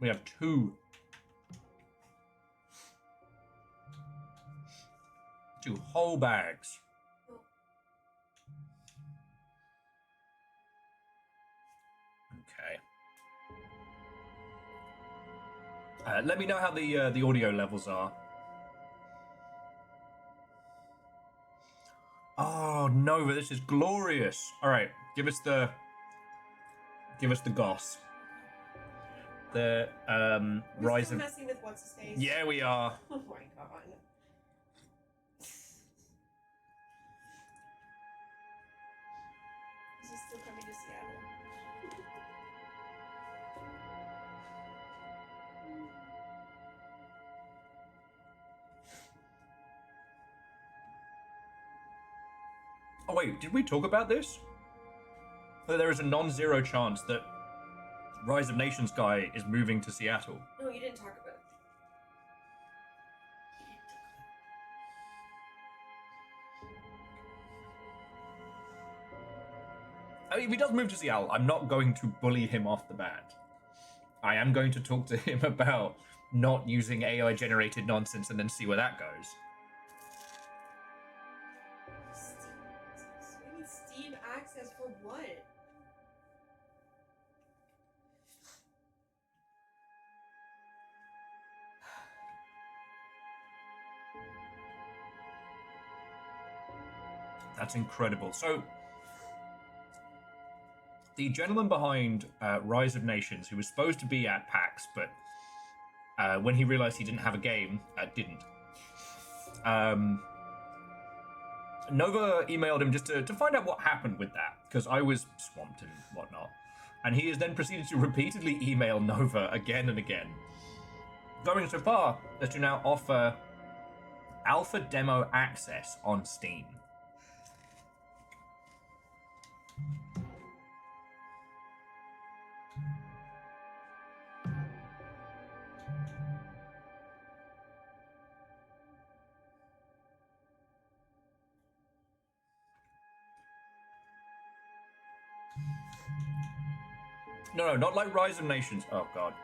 Speaker 1: We have 2. 2 whole bags. Okay. Let me know how the audio levels are. Oh, Nova, this is glorious. All right, give us the goss. The rise
Speaker 2: still
Speaker 1: of
Speaker 2: messing with what's his face.
Speaker 1: Yeah, we are.
Speaker 2: Oh my god. Is he still coming to Seattle?
Speaker 1: Oh wait, did we talk about this? That there is a non-zero chance that Rise of Nations guy is moving to Seattle.
Speaker 2: No, you didn't talk about it.
Speaker 1: I mean, if he does move to Seattle, I'm not going to bully him off the bat. I am going to talk to him about not using AI-generated nonsense and then see where that goes.
Speaker 2: We need Steam access for what?
Speaker 1: That's incredible. So, the gentleman behind Rise of Nations, who was supposed to be at PAX, but when he realized he didn't have a game, didn't. Nova emailed him just to find out what happened with that, because I was swamped and whatnot. And he has then proceeded to repeatedly email Nova again and again, going so far as to now offer alpha demo access on Steam. No, not like Rise of Nations. Oh, God.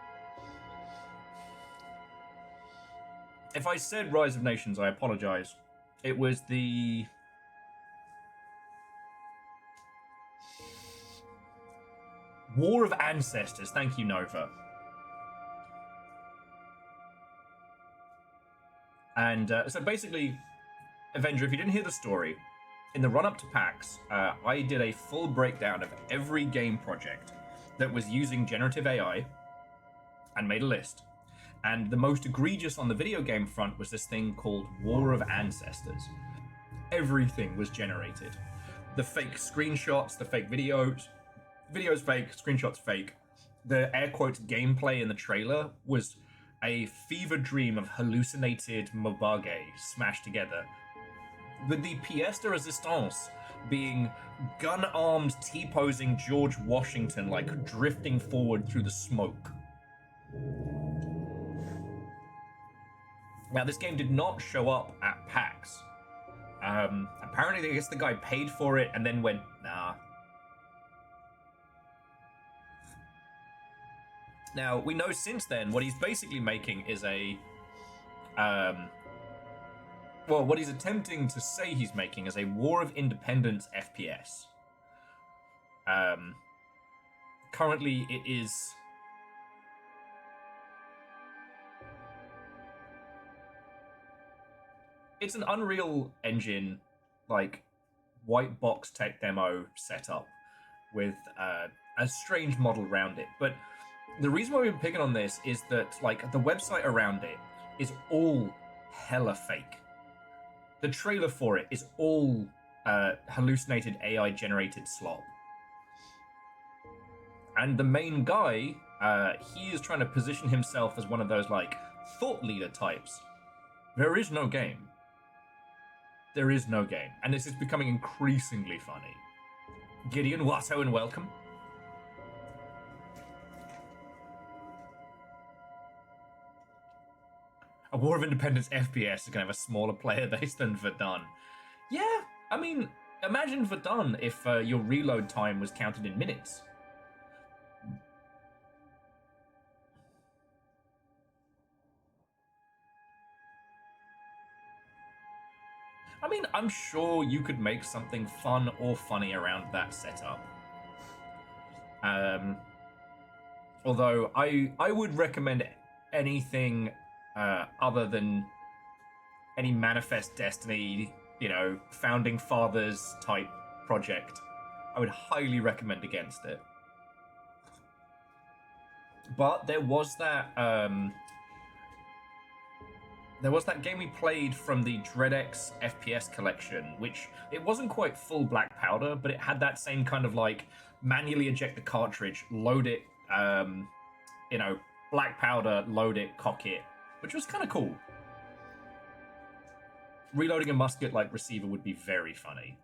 Speaker 1: If I said Rise of Nations, I apologize. It was the... War of Ancestors. Thank you, Nova. And so basically, Avenger, if you didn't hear the story, in the run-up to PAX, I did a full breakdown of every game project that was using generative AI and made a list. And the most egregious on the video game front was this thing called War of Ancestors. Everything was generated. The fake screenshots, the fake videos fake, screenshots fake. The air quotes gameplay in the trailer was a fever dream of hallucinated mobage smashed together, with the pièce de résistance being gun-armed T-posing George Washington, like drifting forward through the smoke. Now, this game did not show up at PAX. Apparently, I guess the guy paid for it and then went, nah. Now, we know since then what he's basically making is a... well, what he's attempting to say he's making is a War of Independence FPS. Currently, it is... It's an Unreal Engine, like, white box tech demo setup with a strange model around it. But the reason why we've been picking on this is that, like, the website around it is all hella fake. The trailer for it is all hallucinated AI-generated slop. And the main guy, he is trying to position himself as one of those, like, thought leader types. There is no game. There is no game. And this is becoming increasingly funny. Gideon Watto, and welcome. A War of Independence FPS is going to have a smaller player base than Verdun. Yeah, I mean, imagine Verdun if your reload time was counted in minutes. I mean, I'm sure you could make something fun or funny around that setup. Although I would recommend anything other than any Manifest Destiny, you know, Founding Fathers type project. I would highly recommend against it. But there was that game we played from the DreadX FPS collection, which it wasn't quite full black powder, but it had that same kind of like manually eject the cartridge, load it, you know, black powder, load it, cock it, which was kind of cool. Reloading a musket like receiver would be very funny.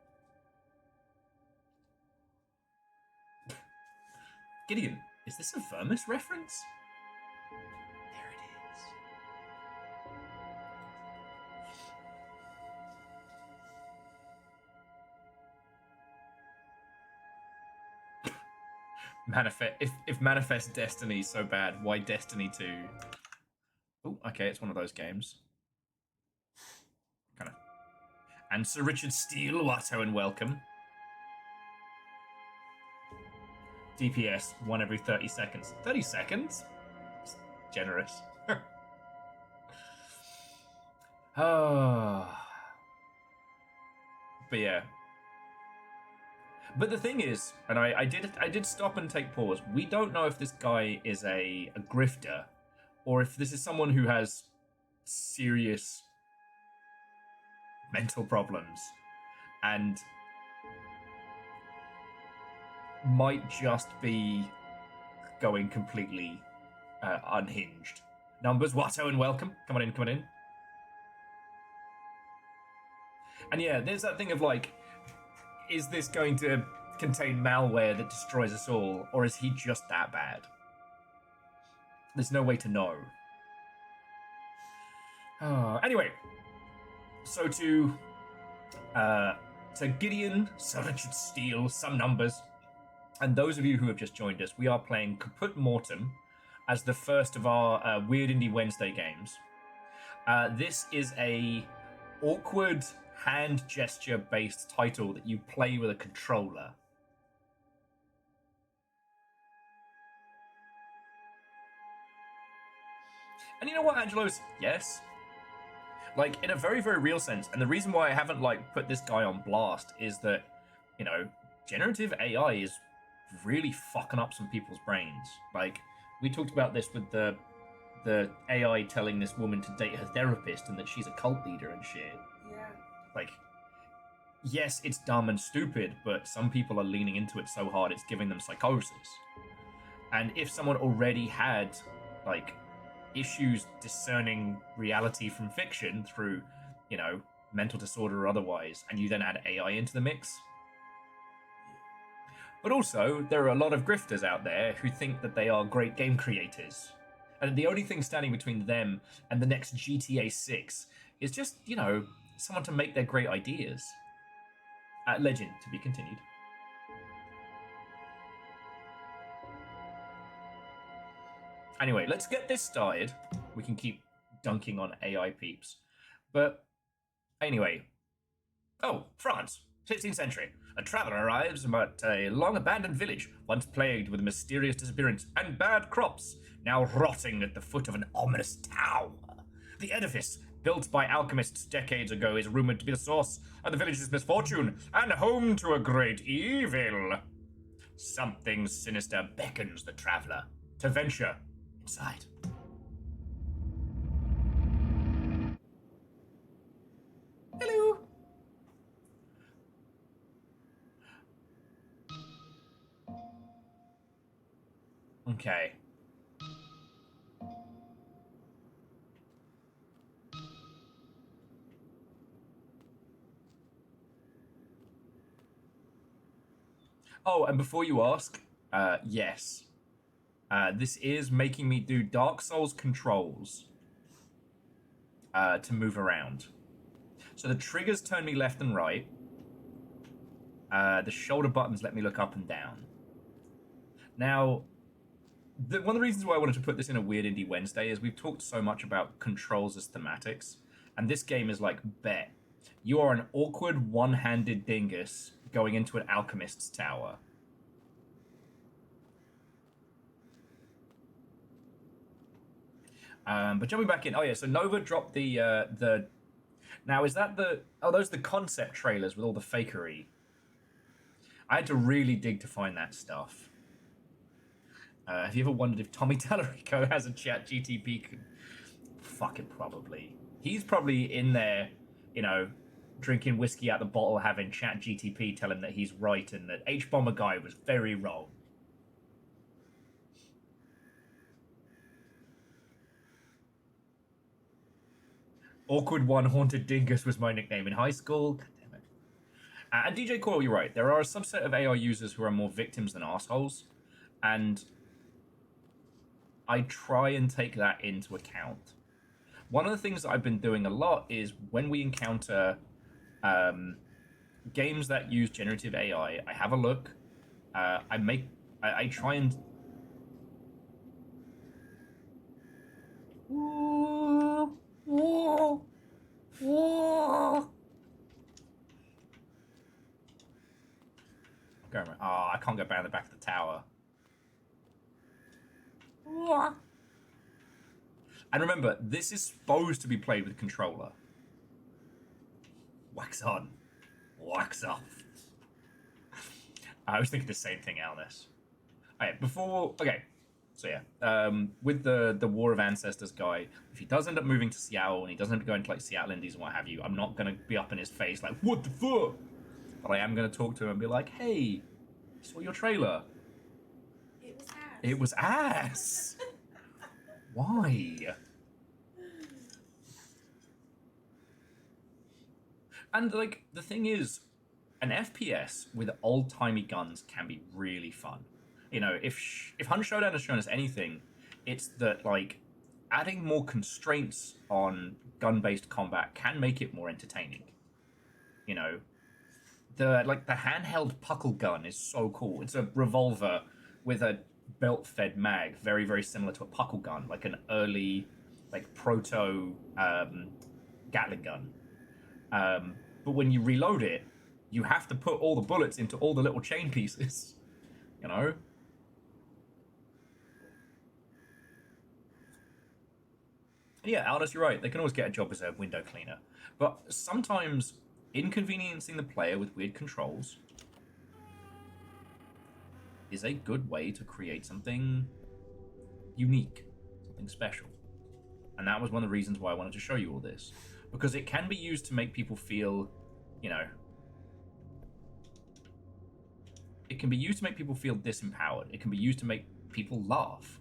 Speaker 1: Gideon, is this a Vermis reference? There it is. Manifest. If Manifest Destiny is so bad, why Destiny 2? Oh, okay, it's one of those games. Kind of. And Sir Richard Steele, Watto and welcome. DPS, 1 every 30 seconds. 30 seconds? It's generous. But yeah. But the thing is, and I did stop and take pause. We don't know if this guy is a grifter, or if this is someone who has serious mental problems and might just be going completely unhinged. Numbers, Watto and welcome. Come on in, come on in. And yeah, there's that thing of like, is this going to contain malware that destroys us all, or is he just that bad? There's no way to know. Anyway, so to Gideon, Sir Richard Steele, some numbers, and those of you who have just joined us, we are playing Caput Mortum as the first of our Weird Indie Wednesday games. This is a awkward hand gesture based title that you play with a controller. And you know what, Angelos? Yes. Like, in a very, very real sense, and the reason why I haven't, like, put this guy on blast is that, you know, generative AI is really fucking up some people's brains. Like, we talked about this with the AI telling this woman to date her therapist and that she's a cult leader and shit.
Speaker 2: Yeah.
Speaker 1: Like, yes, it's dumb and stupid, but some people are leaning into it so hard it's giving them psychosis. And if someone already had, like, issues discerning reality from fiction through, you know, mental disorder or otherwise, and you then add AI into the mix. But also, there are a lot of grifters out there who think that they are great game creators. And the only thing standing between them and the next GTA 6 is just, you know, someone to make their great ideas. Legend, to be continued. Anyway, let's get this started. We can keep dunking on AI peeps. But anyway. Oh, France, 16th century. A traveller arrives at a long-abandoned village, once plagued with a mysterious disappearance and bad crops, now rotting at the foot of an ominous tower. The edifice, built by alchemists decades ago, is rumoured to be the source of the village's misfortune and home to a great evil. Something sinister beckons the traveller to venture inside. Hello. Okay. Oh, and before you ask, yes. This is making me do Dark Souls controls. to move around. So the triggers turn me left and right. The shoulder buttons let me look up and down. Now, one of the reasons why I wanted to put this in a Weird Indie Wednesday is we've talked so much about controls as thematics, and this game is like, bet. You are an awkward one-handed dingus going into an alchemist's tower. But jumping back in, oh yeah, so Nova dropped the. Now is that the? Oh, those are the concept trailers with all the fakery. I had to really dig to find that stuff. Have you ever wondered if Tommy Tallarico has a chat GTP? Fucking probably. He's probably in there, you know, drinking whiskey out the bottle, having chat GTP tell him that he's right and that H-Bomber guy was very wrong. Awkward One Haunted Dingus was my nickname in high school. God damn it. And DJ Coyle, you're right. There are a subset of AI users who are more victims than assholes. And I try and take that into account. One of the things that I've been doing a lot is when we encounter games that use generative AI, I have a look. I try and... Oh, I can't go back in the back of the tower. And remember, this is supposed to be played with a controller. Wax on, wax off. I was thinking the same thing, Alness. So yeah, with the War of Ancestors guy, if he does end up moving to Seattle and he doesn't end up going to like Seattle Indies and what have you, I'm not going to be up in his face like, what the fuck? But I am going to talk to him and be like, hey, I saw your trailer.
Speaker 2: It was ass.
Speaker 1: It was ass. Why? And like the thing is, an FPS with old-timey guns can be really fun. You know, if Hunt Showdown has shown us anything, it's that like adding more constraints on gun-based combat can make it more entertaining. You know, the handheld puckle gun is so cool. It's a revolver with a belt-fed mag, very, very similar to a puckle gun, like an early, like proto Gatling gun. But when you reload it, you have to put all the bullets into all the little chain pieces. You know? Yeah, Aldous, you're right. They can always get a job as a window cleaner. But sometimes inconveniencing the player with weird controls is a good way to create something unique, something special. And that was one of the reasons why I wanted to show you all this. Because it can be used to make people feel, you know... It can be used to make people feel disempowered. It can be used to make people laugh.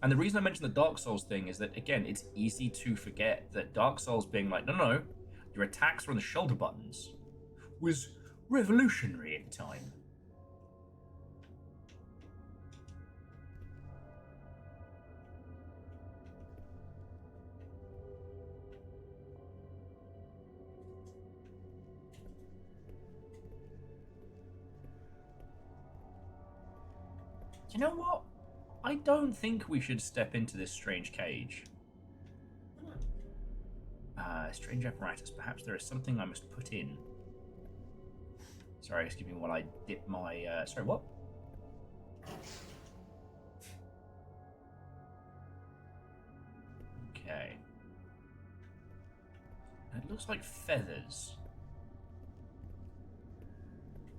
Speaker 1: And the reason I mentioned the Dark Souls thing is that, again, it's easy to forget that Dark Souls being like, no, your attacks are on the shoulder buttons, was revolutionary at the time. You know what? I don't think we should step into this strange cage. Strange apparatus. Perhaps there is something I must put in. Sorry, excuse me while I dip my... Sorry, what? Okay. It looks like feathers.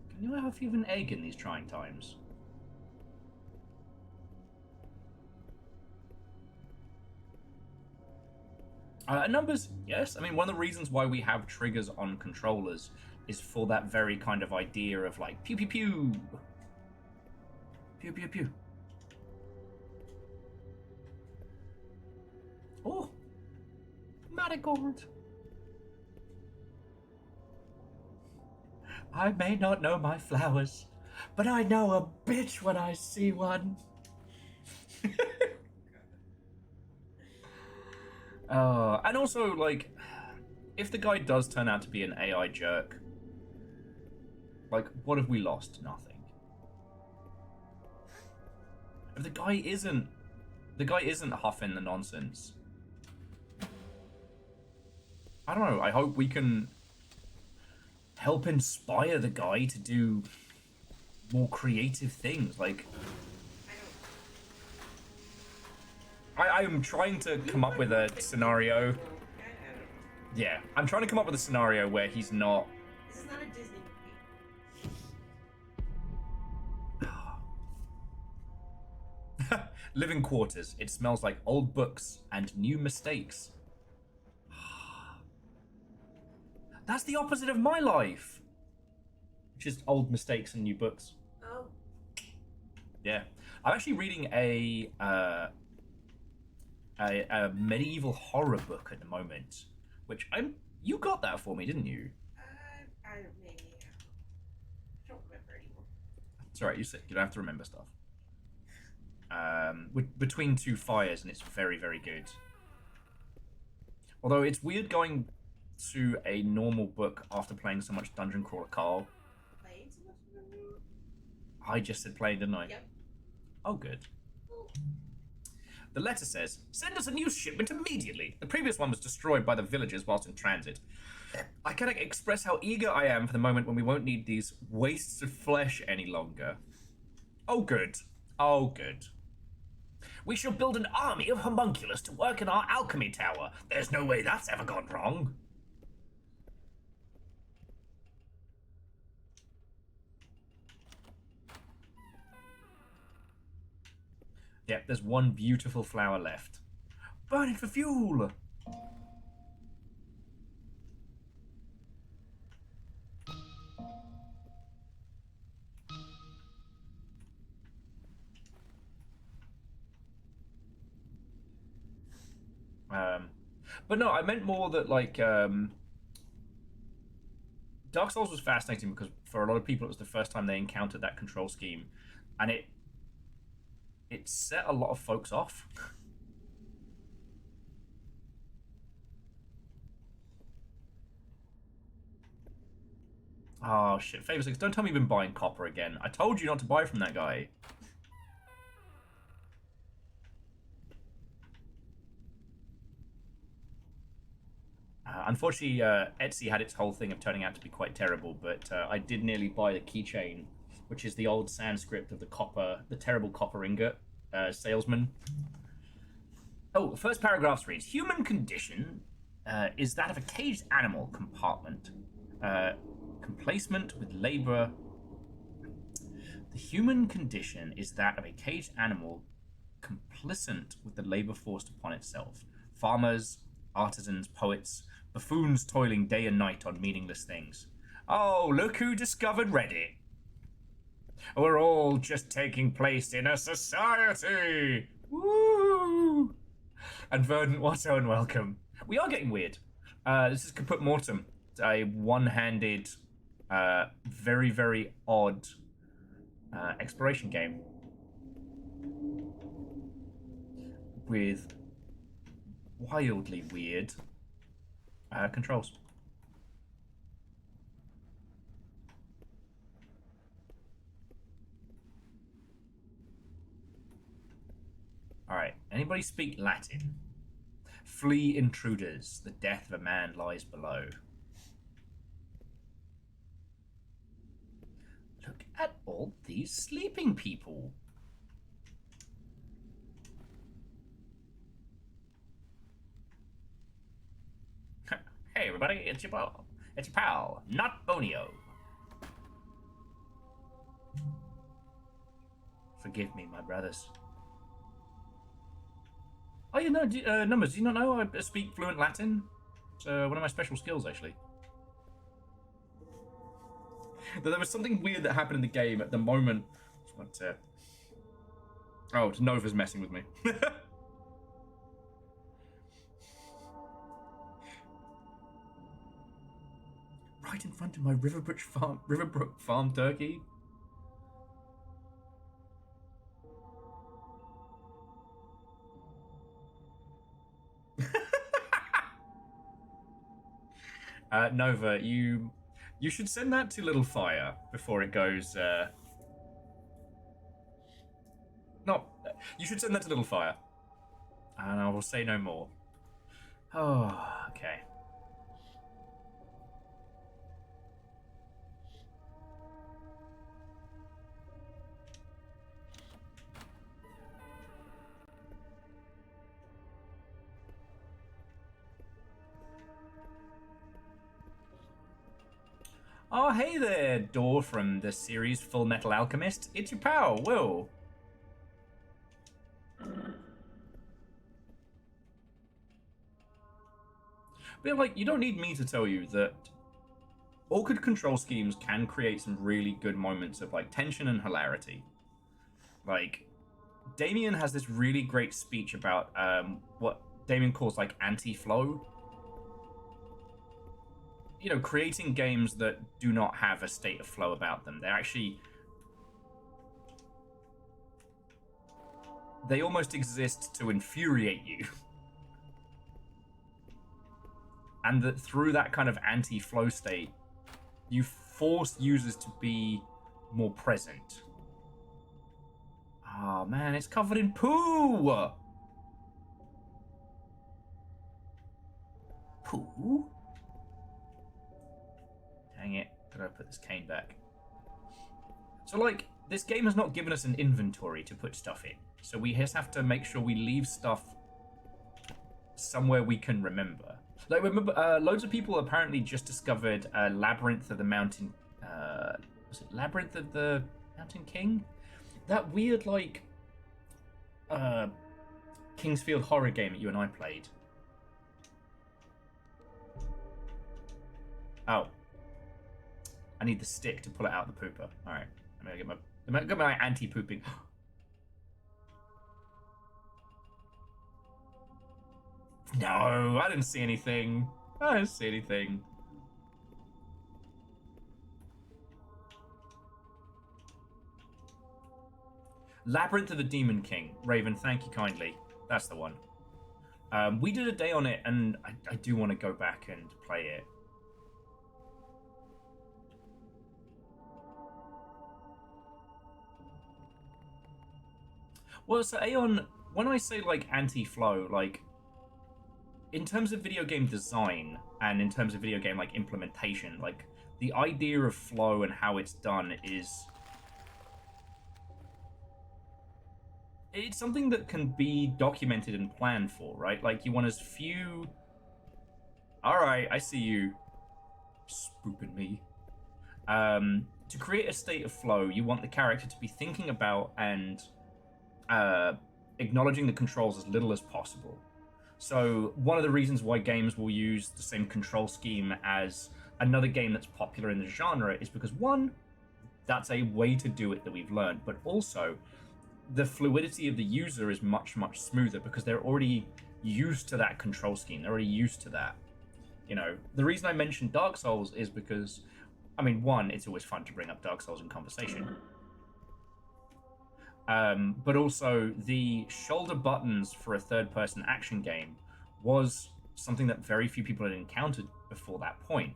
Speaker 1: Can you have a few of an egg in these trying times? Numbers, yes. I mean, one of the reasons why we have triggers on controllers is for that very kind of idea of like, pew pew pew. Pew pew pew. Oh, marigold. I may not know my flowers, but I know a bitch when I see one. And also, like, if the guy does turn out to be an AI jerk, like, what have we lost? Nothing. If the guy isn't huffing the nonsense, I don't know. I hope we can help inspire the guy to do more creative things. Like, I am trying to come up with a scenario. Yeah, I'm trying to come up with a scenario where he's not.
Speaker 2: This is not a Disney movie.
Speaker 1: Living quarters. It smells like old books and new mistakes. That's the opposite of my life. Which is old mistakes and new books.
Speaker 2: Oh.
Speaker 1: Yeah. I'm actually reading a medieval horror book at the moment, which you got that for me, didn't you?
Speaker 2: I maybe. I don't remember anymore.
Speaker 1: It's alright, you don't have to remember stuff. Between Two Fires, and it's very, very good. Although it's weird going to a normal book after playing so much Dungeon Crawler Carl.
Speaker 2: Playing so much Dungeon?
Speaker 1: I just said playing, didn't I?
Speaker 2: Yep.
Speaker 1: Oh, good. The letter says, send us a new shipment immediately. The previous one was destroyed by the villagers whilst in transit. I cannot express how eager I am for the moment when we won't need these wastes of flesh any longer. Oh, good. Oh, good. We shall build an army of homunculus to work in our alchemy tower. There's no way that's ever gone wrong. Yep, there's one beautiful flower left. Burn it for fuel! But no, I meant more that, like, Dark Souls was fascinating because for a lot of people it was the first time they encountered that control scheme, and it set a lot of folks off. Oh shit, Favor 6, don't tell me you've been buying copper again. I told you not to buy from that guy. Unfortunately, Etsy had its whole thing of turning out to be quite terrible, but I did nearly buy the keychain, which is the old Sanskrit of the terrible copper ingot salesman. Oh, the first paragraph reads, human condition is that of a caged animal compartment. Complacement with labor. The human condition is that of a caged animal complicit with the labor forced upon itself. Farmers, artisans, poets, buffoons toiling day and night on meaningless things. Oh, look who discovered Reddit. We're all just taking place in a society. Woo! And Verdant, what and welcome. We are getting weird. This is Caput Mortum. It's a one-handed, very, very odd exploration game with wildly weird controls. Alright, anybody speak Latin? Flee intruders, the death of a man lies below. Look at all these sleeping people. Hey everybody, it's your pal, not Bonio. Forgive me, my brothers. Oh, you know, Numbers, do you not know I speak fluent Latin? It's one of my special skills, actually. There was something weird that happened in the game at the moment. Oh, Nova's messing with me. Right in front of my Riverbrook farm turkey. Nova, you should send that to Littlefire before it goes. No, you should send that to Littlefire, and I will say no more. Oh, okay. Oh, hey there, Door from the series Full Metal Alchemist. It's your pal, Will. But, like, you don't need me to tell you that awkward control schemes can create some really good moments of, like, tension and hilarity. Like, Damien has this really great speech about what Damien calls, like, anti-flow. You know, creating games that do not have a state of flow about them. They're actually... They almost exist to infuriate you. And that through that kind of anti-flow state, you force users to be more present. Oh man, it's covered in poo! Poo? Dang it, gotta put this cane back. So, like, this game has not given us an inventory to put stuff in. So we just have to make sure we leave stuff somewhere we can remember. Like, remember, loads of people apparently just discovered Labyrinth of the Mountain... was it Labyrinth of the Mountain King? That weird, like, Kingsfield horror game that you and I played. Oh. I need the stick to pull it out of the pooper. Alright. I'm gonna get my anti-pooping... No, I didn't see anything. I didn't see anything. Labyrinth of the Demon King. Raven, thank you kindly. That's the one. We did a day on it, and I do want to go back and play it. Well, so Aeon, when I say, like, anti-flow, like, in terms of video game design and in terms of video game, like, implementation, like, the idea of flow and how it's done is... It's something that can be documented and planned for, right? Like, you want as few... Alright, I see you spooping me. To create a state of flow, you want the character to be thinking about and acknowledging the controls as little as possible. So one of the reasons why games will use the same control scheme as another game that's popular in the genre is because, one, that's a way to do it that we've learned, but also the fluidity of the user is much, much smoother because they're already used to that control scheme. They're already used to that. You know, the reason I mentioned Dark Souls is because, I mean, one, it's always fun to bring up Dark Souls in conversation. But also, the shoulder buttons for a third-person action game was something that very few people had encountered before that point.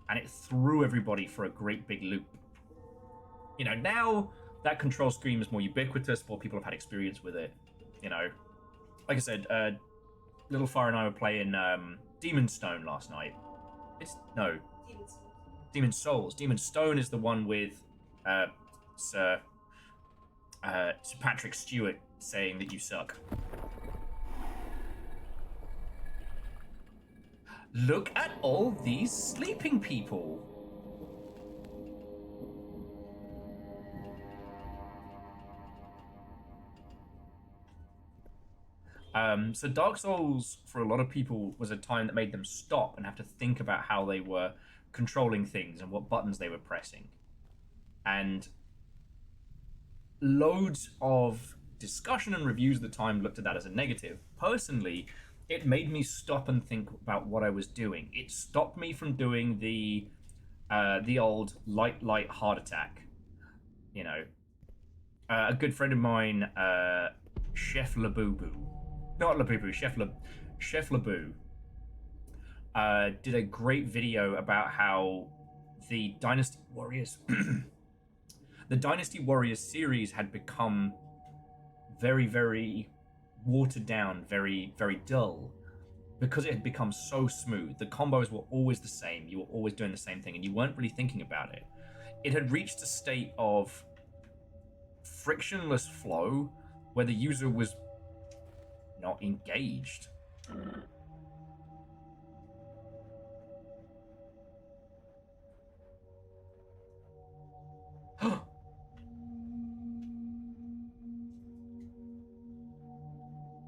Speaker 1: And it threw everybody for a great big loop. You know, now that control scheme is more ubiquitous, more people have had experience with it. You know, like I said, Littlefire and I were playing Demon's Stone last night. Demon's Souls. Demon's Stone is the one with Sir Patrick Stewart saying that you suck. Look at all these sleeping people. So Dark Souls, for a lot of people, was a time that made them stop and have to think about how they were controlling things and what buttons they were pressing. And loads of discussion and reviews at the time looked at that as a negative. Personally, it made me stop and think about what I was doing. It stopped me from doing the old light heart attack. You know, a good friend of mine, Chef Labubu, not Labubu, Chef Labu, did a great video about how the Dynasty Warriors, the Dynasty Warriors series had become very, very watered down, very, very dull, because it had become so smooth. The combos were always the same. You were always doing the same thing, and you weren't really thinking about it. It had reached a state of frictionless flow where the user was not engaged.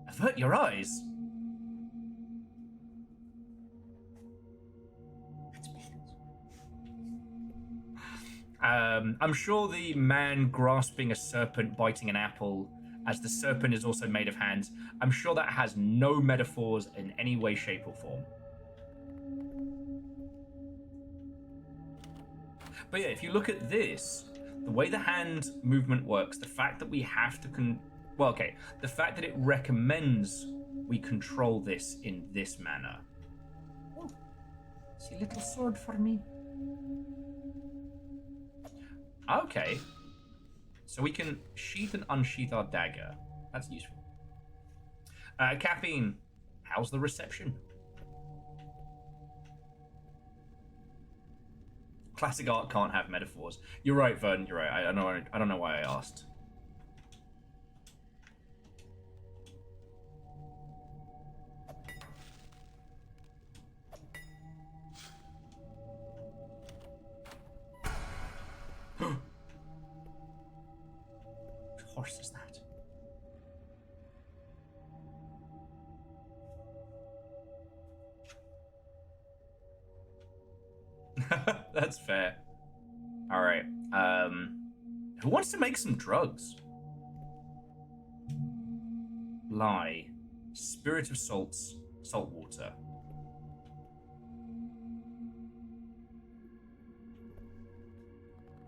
Speaker 1: Avert your eyes. I'm sure the man grasping a serpent biting an apple, as the serpent is also made of hands, I'm sure that has no metaphors in any way, shape, or form. But yeah, if you look at this, the way the hand movement works, the fact that we have to the fact that it recommends we control this in this manner. Oh, see a little sword for me. Okay. So we can sheath and unsheath our dagger. That's useful. Caffeine, how's the reception? Classic art can't have metaphors. You're right, Vern. You're right. I don't know why I asked. What horse is that? That's fair. All right. Who wants to make some drugs? Lie. Spirit of salts. Salt water.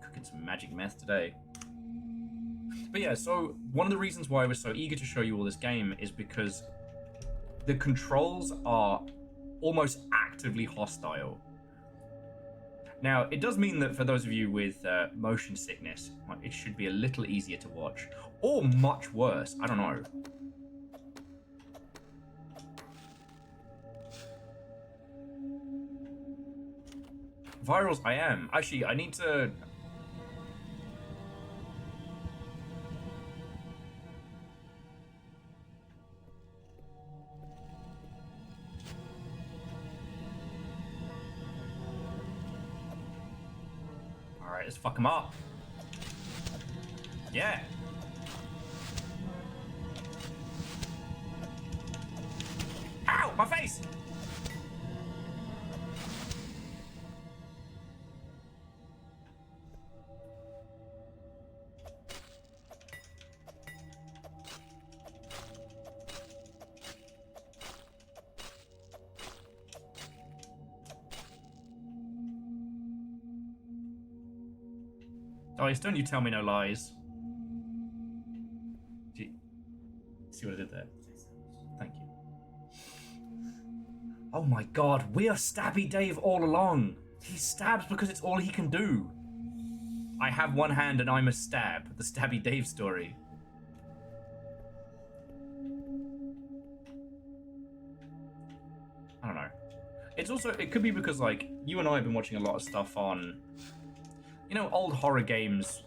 Speaker 1: Cooking some magic meth today. But yeah, so one of the reasons why I was so eager to show you all this game is because the controls are almost actively hostile. Now, it does mean that for those of you with motion sickness, it should be a little easier to watch. Or much worse, I don't know. Virals, I am. Actually, I need to... Alright, let's fuck him up. Yeah. Ow! My face! Dice, don't you tell me no lies. See what I did there? Thank you. Oh my god, we are Stabby Dave all along. He stabs because it's all he can do. I have one hand and I'm a stab. The Stabby Dave story. I don't know. It's also, it could be because like, you and I have been watching a lot of stuff on, you know, old horror games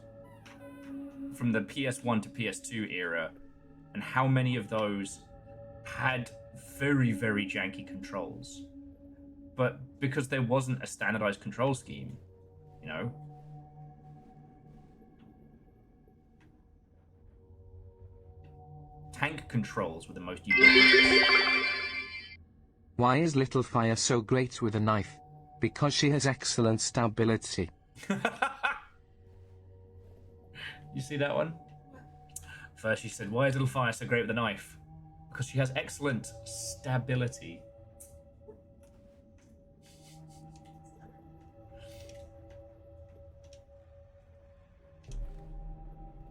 Speaker 1: from the PS1 to PS2 era, and how many of those had very, very janky controls. But because there wasn't a standardized control scheme, you know? Tank controls were the most ubiquitous.
Speaker 3: Why is Littlefire so great with a knife? Because she has excellent stability.
Speaker 1: You see that one? First she said, why is Littlefire so great with a knife? Because she has excellent stability.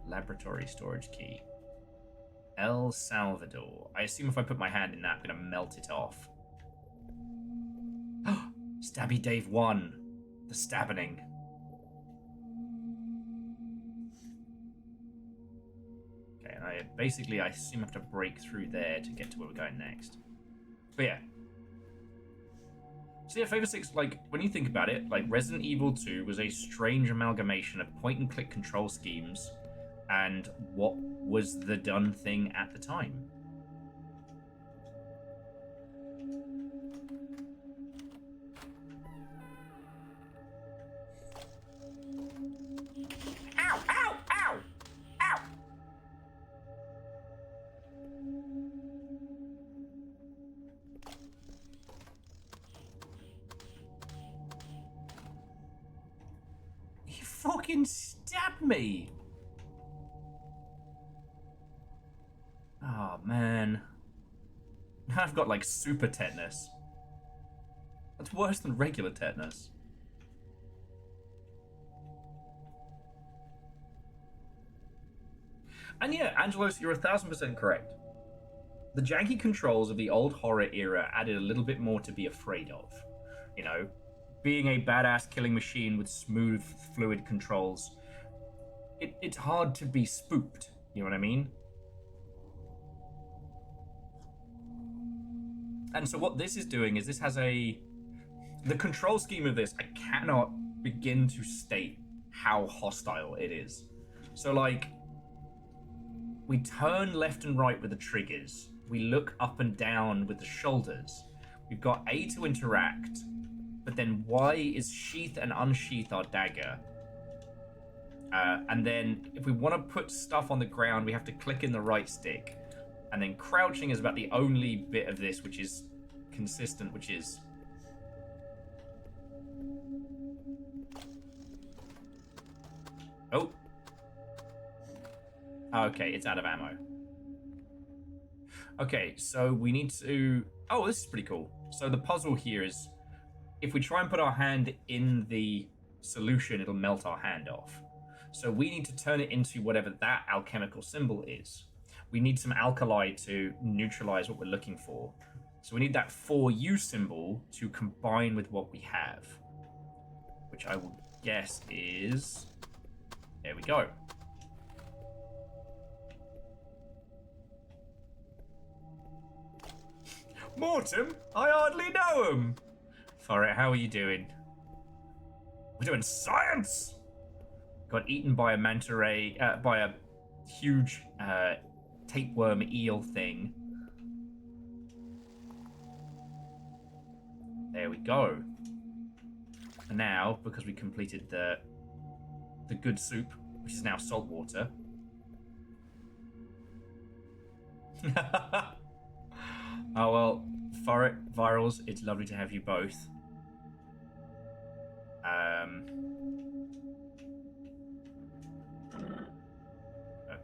Speaker 1: Laboratory storage key. El Salvador. I assume if I put my hand in that, I'm going to melt it off. Stabby Dave 1. The Stabbening. Okay, and I assume I have to break through there to get to where we're going next. But yeah. So yeah, Flavor 6, like, when you think about it, like, Resident Evil 2 was a strange amalgamation of point-and-click control schemes and what was the done thing at the time. Ow! Ow! Ow! Ow! He fucking stabbed me! Oh, man. Now I've got, like, super tetanus. That's worse than regular tetanus. And yeah, Angelos, you're 1000% correct. The janky controls of the old horror era added a little bit more to be afraid of. You know, being a badass killing machine with smooth, fluid controls, it's hard to be spooked, you know what I mean? And so what this is doing is this has the control scheme of this, I cannot begin to state how hostile it is. So like, we turn left and right with the triggers. We look up and down with the shoulders. We've got A to interact, but then Y is sheath and unsheath our dagger. And then if we want to put stuff on the ground, we have to click in the right stick. And then crouching is about the only bit of this which is consistent, which is... Oh. Okay, it's out of ammo. Okay, so we need to... Oh, this is pretty cool. So the puzzle here is, if we try and put our hand in the solution, it'll melt our hand off. So we need to turn it into whatever that alchemical symbol is. We need some alkali to neutralize what we're looking for. So we need that 4U symbol to combine with what we have. Which I will guess is... There we go. Mortum? I hardly know him. Alright, how are you doing? We're doing science! Got eaten by a manta ray, by a huge tapeworm eel thing. There we go. And now, because we completed the good soup, which is now salt water. Oh well, Virals, it's lovely to have you both.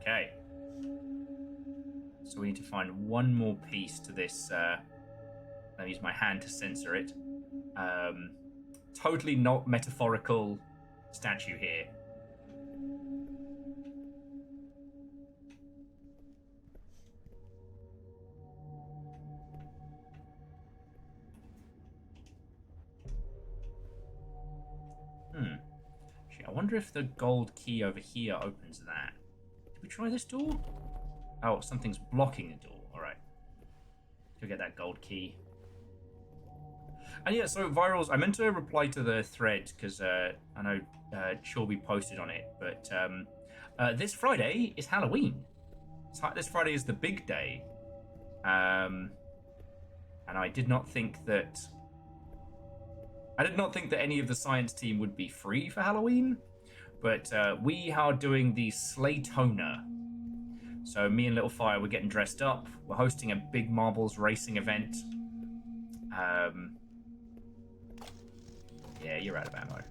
Speaker 1: Okay. So we need to find one more piece to this. I'll use my hand to censor it. Totally not metaphorical statue here. I wonder if the gold key over here opens that. Did we try this door? Oh, something's blocking the door. Alright. Go get that gold key. And yeah, so Virals, I meant to reply to the thread because I know Chorby posted on it, but this Friday is Halloween. This Friday is the big day. And I did not think that any of the science team would be free for Halloween, but we are doing the Slaytona. So me and Littlefire, we're getting dressed up. We're hosting a big marbles racing event. Yeah, you're out of ammo.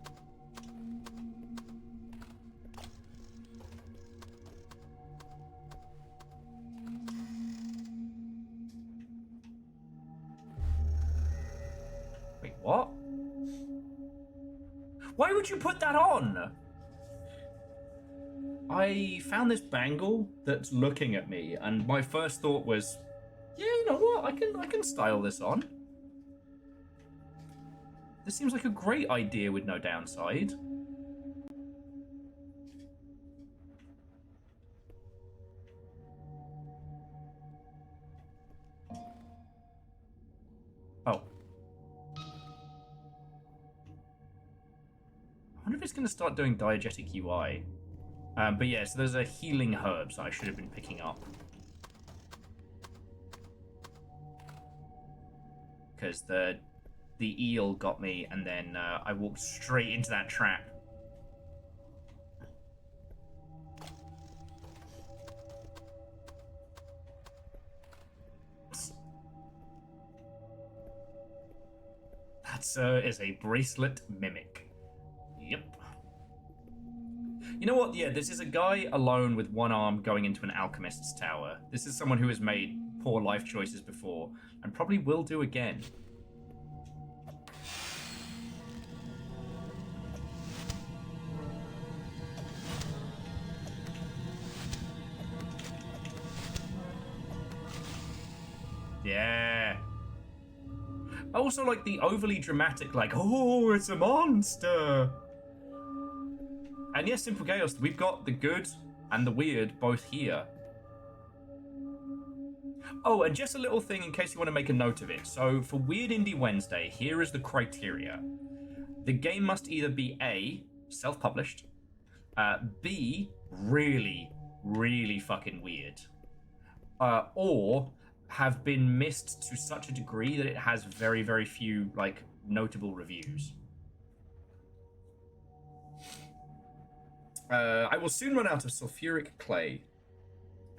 Speaker 1: Wait, what? Why would you put that on? I found this bangle that's looking at me, and my first thought was, yeah, you know what? I can style this on. This seems like a great idea with no downside. Oh. I wonder if it's going to start doing diegetic UI. But yeah, so there's a healing herbs that I should have been picking up. Because the eel got me, and then I walked straight into that trap. That is a bracelet mimic. Yep. You know what? Yeah, this is a guy alone with one arm going into an alchemist's tower. This is someone who has made poor life choices before, and probably will do again. Yeah. I also like the overly dramatic, like, oh, it's a monster. And yes, Simple Chaos, we've got the good and the weird both here. Oh, and just a little thing in case you want to make a note of it. So for Weird Indie Wednesday, here is the criteria. The game must either be A, self-published, B, really, really fucking weird, or have been missed to such a degree that it has very, very few, like, notable reviews. I will soon run out of sulfuric clay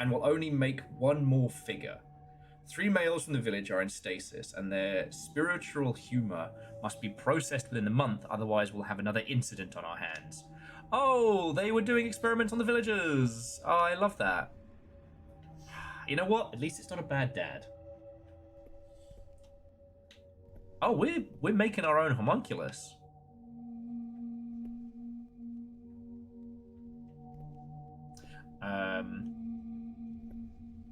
Speaker 1: and will only make one more figure. 3 males from the village are in stasis, and their spiritual humor must be processed within the month, otherwise we'll have another incident on our hands. Oh, they were doing experiments on the villagers. Oh, I love that. You know what? At least it's not a bad dad. Oh, we're making our own homunculus.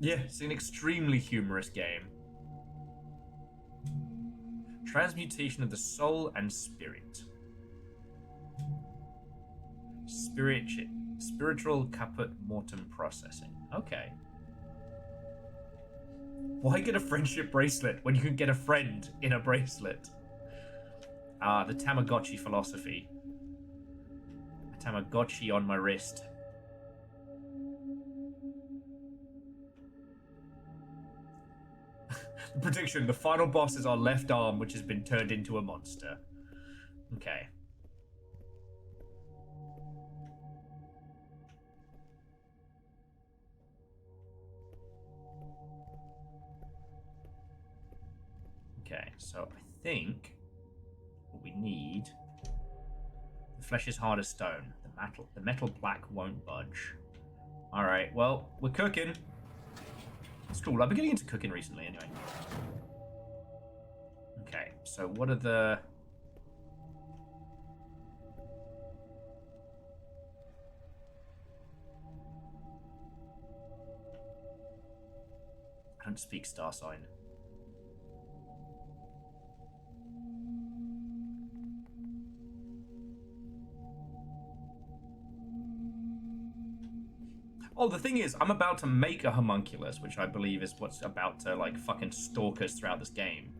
Speaker 1: Yeah, it's an extremely humorous game. Transmutation of the soul and spirit. Spiritual Caput Mortum processing. Okay. Why get a friendship bracelet when you can get a friend in a bracelet? Ah, the Tamagotchi philosophy. A Tamagotchi on my wrist. Prediction, the final boss is our left arm, which has been turned into a monster. Okay. Okay, so I think what we need... The flesh is hard as stone. The metal black won't budge. Alright, well, we're cooking. It's cool. I've been getting into cooking recently anyway. Okay, so what are the... I don't speak star sign. Oh, the thing is, I'm about to make a homunculus, which I believe is what's about to, like, fucking stalk us throughout this game.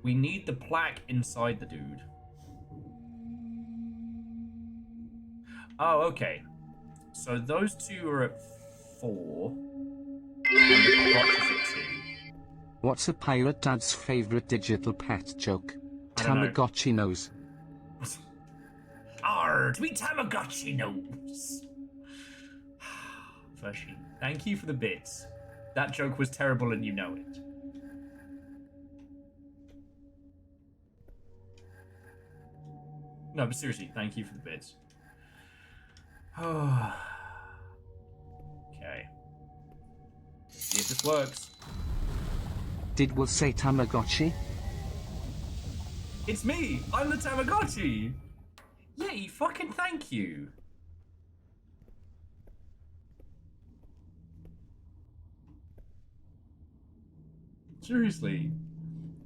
Speaker 1: We need the plaque inside the dude. Oh, okay. So those two are at 4. And the crotch is at 2.
Speaker 3: What's a pirate dad's favorite digital pet joke?
Speaker 1: Tamagotchi
Speaker 3: knows.
Speaker 1: Arrgh, we Tamagotchi knows. Version. Thank you for the bits. That joke was terrible and you know it. No, but seriously, thank you for the bits. Okay. Let's see if this works.
Speaker 3: Did Will say Tamagotchi?
Speaker 1: It's me! I'm the Tamagotchi! Yay, fucking thank you! Seriously.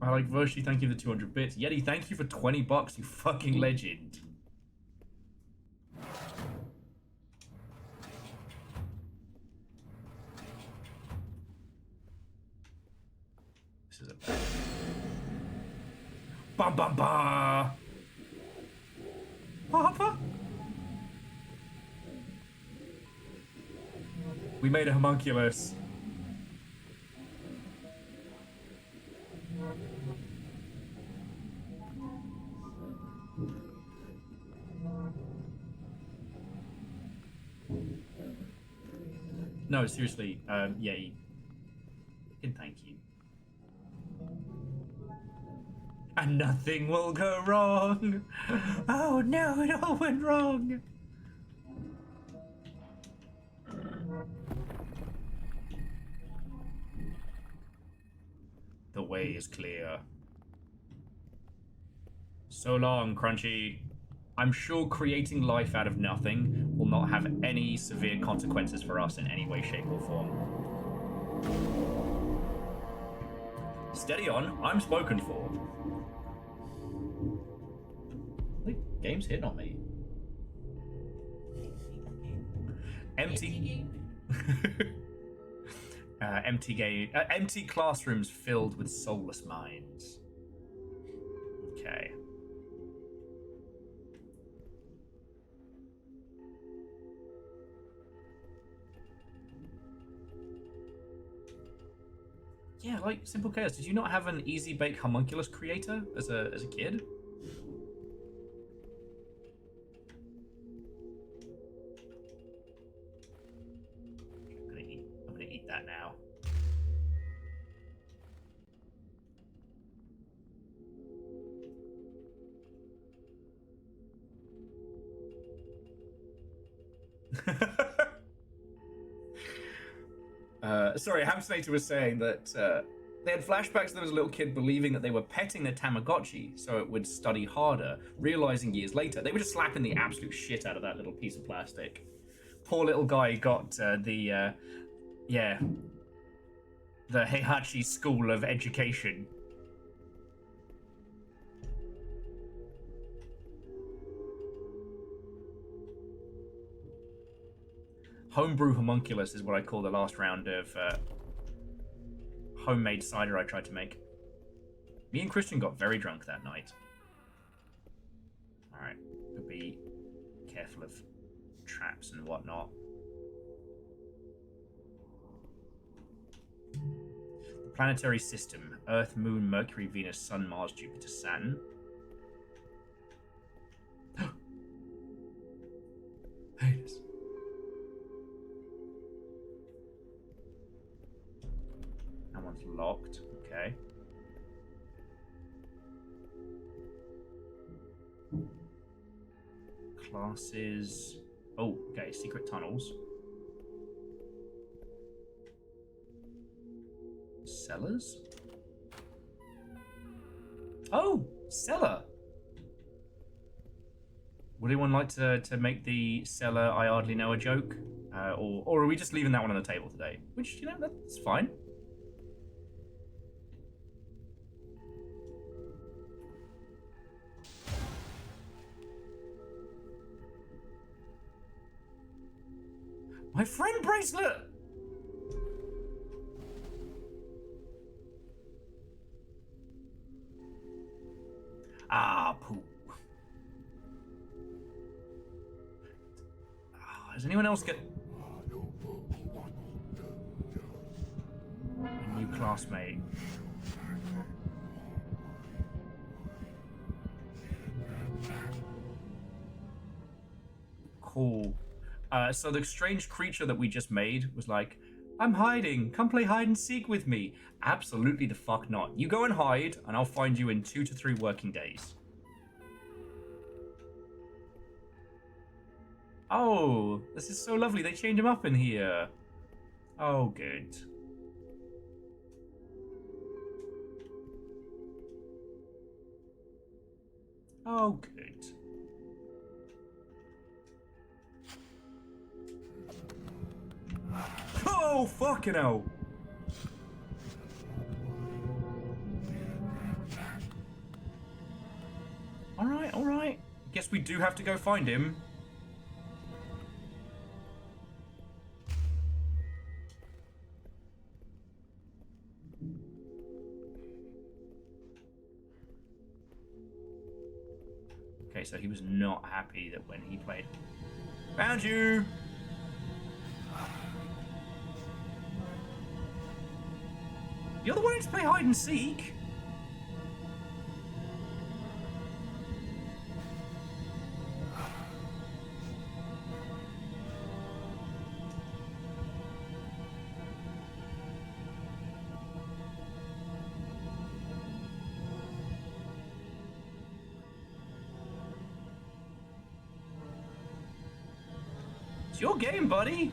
Speaker 1: I like Virtue, thank you for the 200 bits. Yeti, thank you for 20 bucks, you fucking legend. This is a bad... Bum bum ba! Papa? We made a homunculus. No, seriously, yeah, and thank you. And nothing will go wrong. Oh no, it all went wrong. The way is clear. So long, Crunchy. I'm sure creating life out of nothing will not have any severe consequences for us in any way, shape, or form. Steady on, I'm spoken for. The game's hitting on me. Empty. Empty classrooms filled with soulless minds. Okay. Yeah, like Simple Chaos. Did you not have an easy bake homunculus creator as a kid? I'm gonna eat that now. Sorry, Hamsnator was saying that they had flashbacks to them as a little kid believing that they were petting their Tamagotchi so it would study harder, realizing years later they were just slapping the absolute shit out of that little piece of plastic. Poor little guy got the Heihachi School of Education. Homebrew homunculus is what I call the last round of homemade cider I tried to make. Me and Christian got very drunk that night. Alright, we'll be careful of traps and whatnot. The planetary system: Earth, Moon, Mercury, Venus, Sun, Mars, Jupiter, Saturn. Venus. That one's locked. Okay. Classes. Oh, okay. Secret tunnels. Cellars? Oh, cellar. Would anyone like to make the cellar I hardly know a joke? Or are we just leaving that one on the table today? Which, you know, that's fine. My friend bracelet! Ah, poo. Does anyone else get a new classmate? Cool. So the strange creature that we just made was like, I'm hiding. Come play hide and seek with me. Absolutely the fuck not. You go and hide, and I'll find you in 2 to 3 working days. Oh, this is so lovely. They changed him up in here. Oh, good. Oh, good. Oh, fucking hell. alright. Guess we do have to go find him. Okay, so he was not happy that when he played. Found you! You're the one to play hide and seek. It's your game, buddy.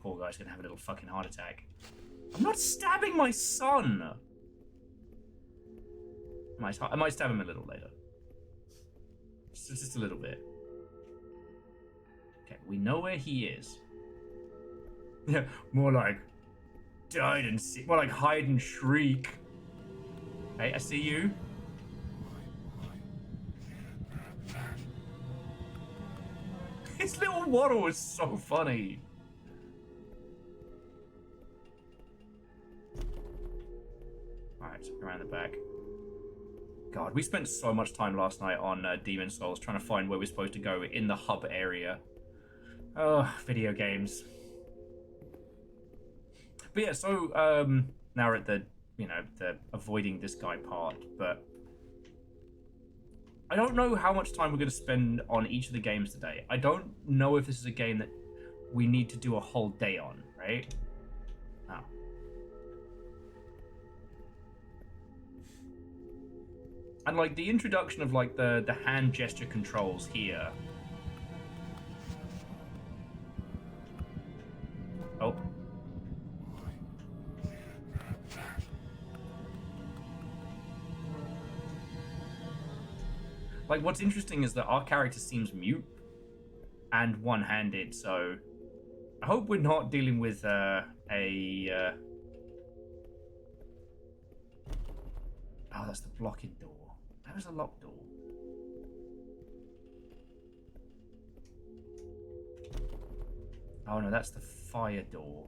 Speaker 1: Poor guy's gonna have a little fucking heart attack. I'm not stabbing my son. I might stab him a little later. Just a little bit. Okay, we know where he is. Yeah, more like hide and seek. More like hide and shriek. Hey, I see you. His little waddle is so funny. Alright, around the back. God, we spent so much time last night on Demon Souls trying to find where we're supposed to go in the hub area. Oh, video games. But yeah, so now we're at the, the avoiding this guy part, but I don't know how much time we're going to spend on each of the games today. I don't know if this is a game that we need to do a whole day on, right? Oh. And like the introduction of like the hand gesture controls here. Oh. Like, what's interesting is that our character seems mute and one-handed, so I hope we're not dealing with Oh, that's the blocking door. That was a locked door. Oh no, that's the fire door.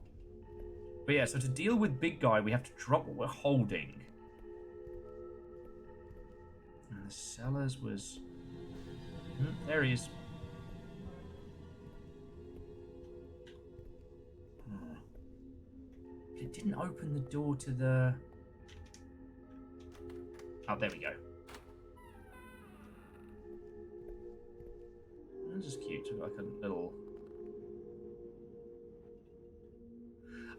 Speaker 1: But yeah, so to deal with big guy, we have to drop what we're holding. And the cellars was... there he is. But it didn't open the door to the... Oh, there we go. That's just cute. So like a little...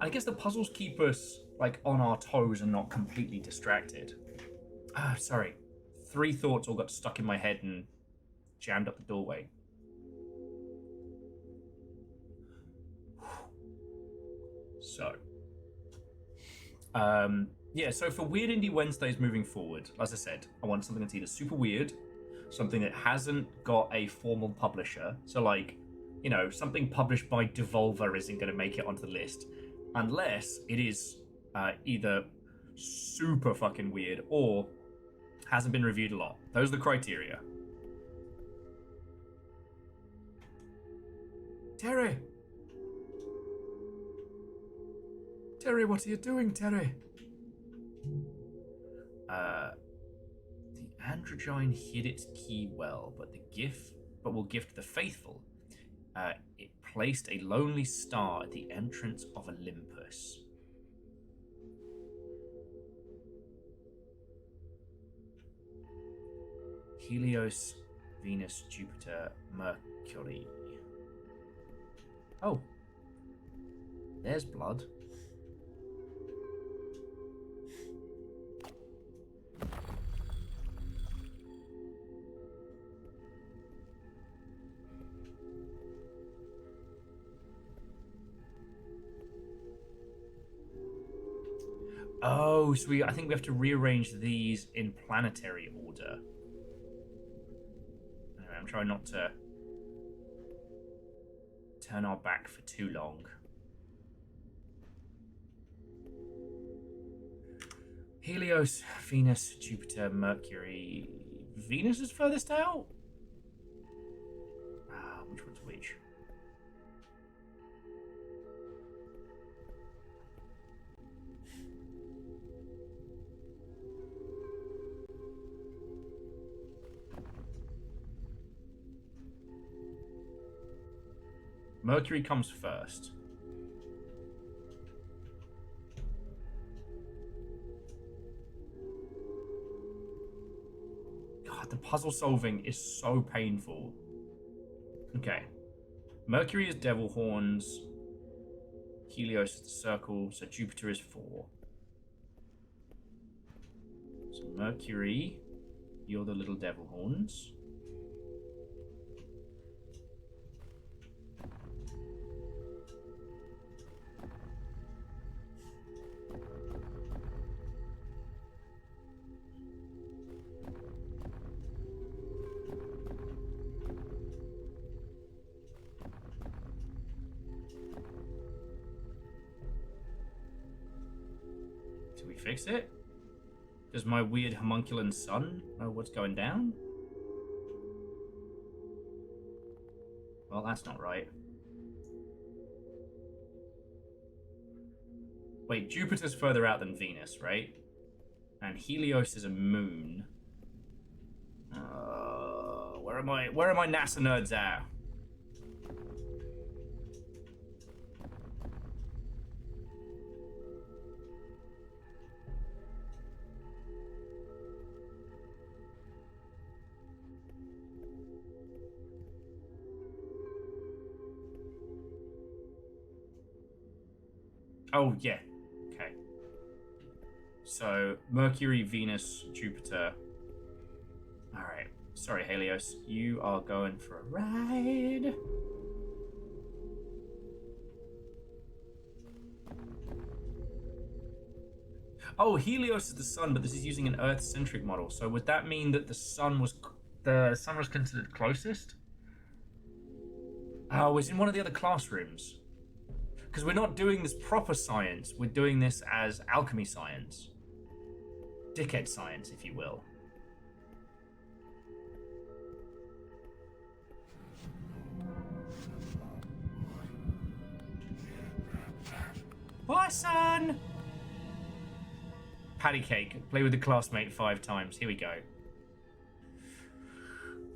Speaker 1: I guess the puzzles keep us like on our toes and not completely distracted. Ah, sorry. 3 thoughts all got stuck in my head and jammed up the doorway. So, yeah, so for Weird Indie Wednesdays moving forward, as I said, I want something that's either super weird, something that hasn't got a formal publisher. So like, something published by Devolver isn't going to make it onto the list unless it is either super fucking weird or hasn't been reviewed a lot. Those are the criteria. Terry! Terry, what are you doing, Terry? The androgyne hid its key well, but will gift the faithful. It placed a lonely star at the entrance of Olympus. Helios, Venus, Jupiter, Mercury. Oh. There's blood. Oh, so I think we have to rearrange these in planetary order. Anyway, I'm trying not to turn our back for too long. Helios, Venus, Jupiter, Mercury. Venus is furthest out? Which one's which? Mercury comes first. God, the puzzle solving is so painful. Okay. Mercury is devil horns. Helios is the circle, so Jupiter is 4. So Mercury, you're the little devil horns. Did we fix it? Does my weird homunculus son know what's going down? Well, that's not right. Wait, Jupiter's further out than Venus, right? And Helios is a moon. Where are my NASA nerds at? Oh, yeah. Okay. So, Mercury, Venus, Jupiter. Alright. Sorry, Helios. You are going for a ride. Oh, Helios is the sun, but this is using an Earth-centric model. So would that mean that the sun was considered closest? Oh, it's in one of the other classrooms. Because we're not doing this proper science. We're doing this as alchemy science. Dickhead science, if you will. Bye, son! Patty cake. Play with the classmate 5 times. Here we go.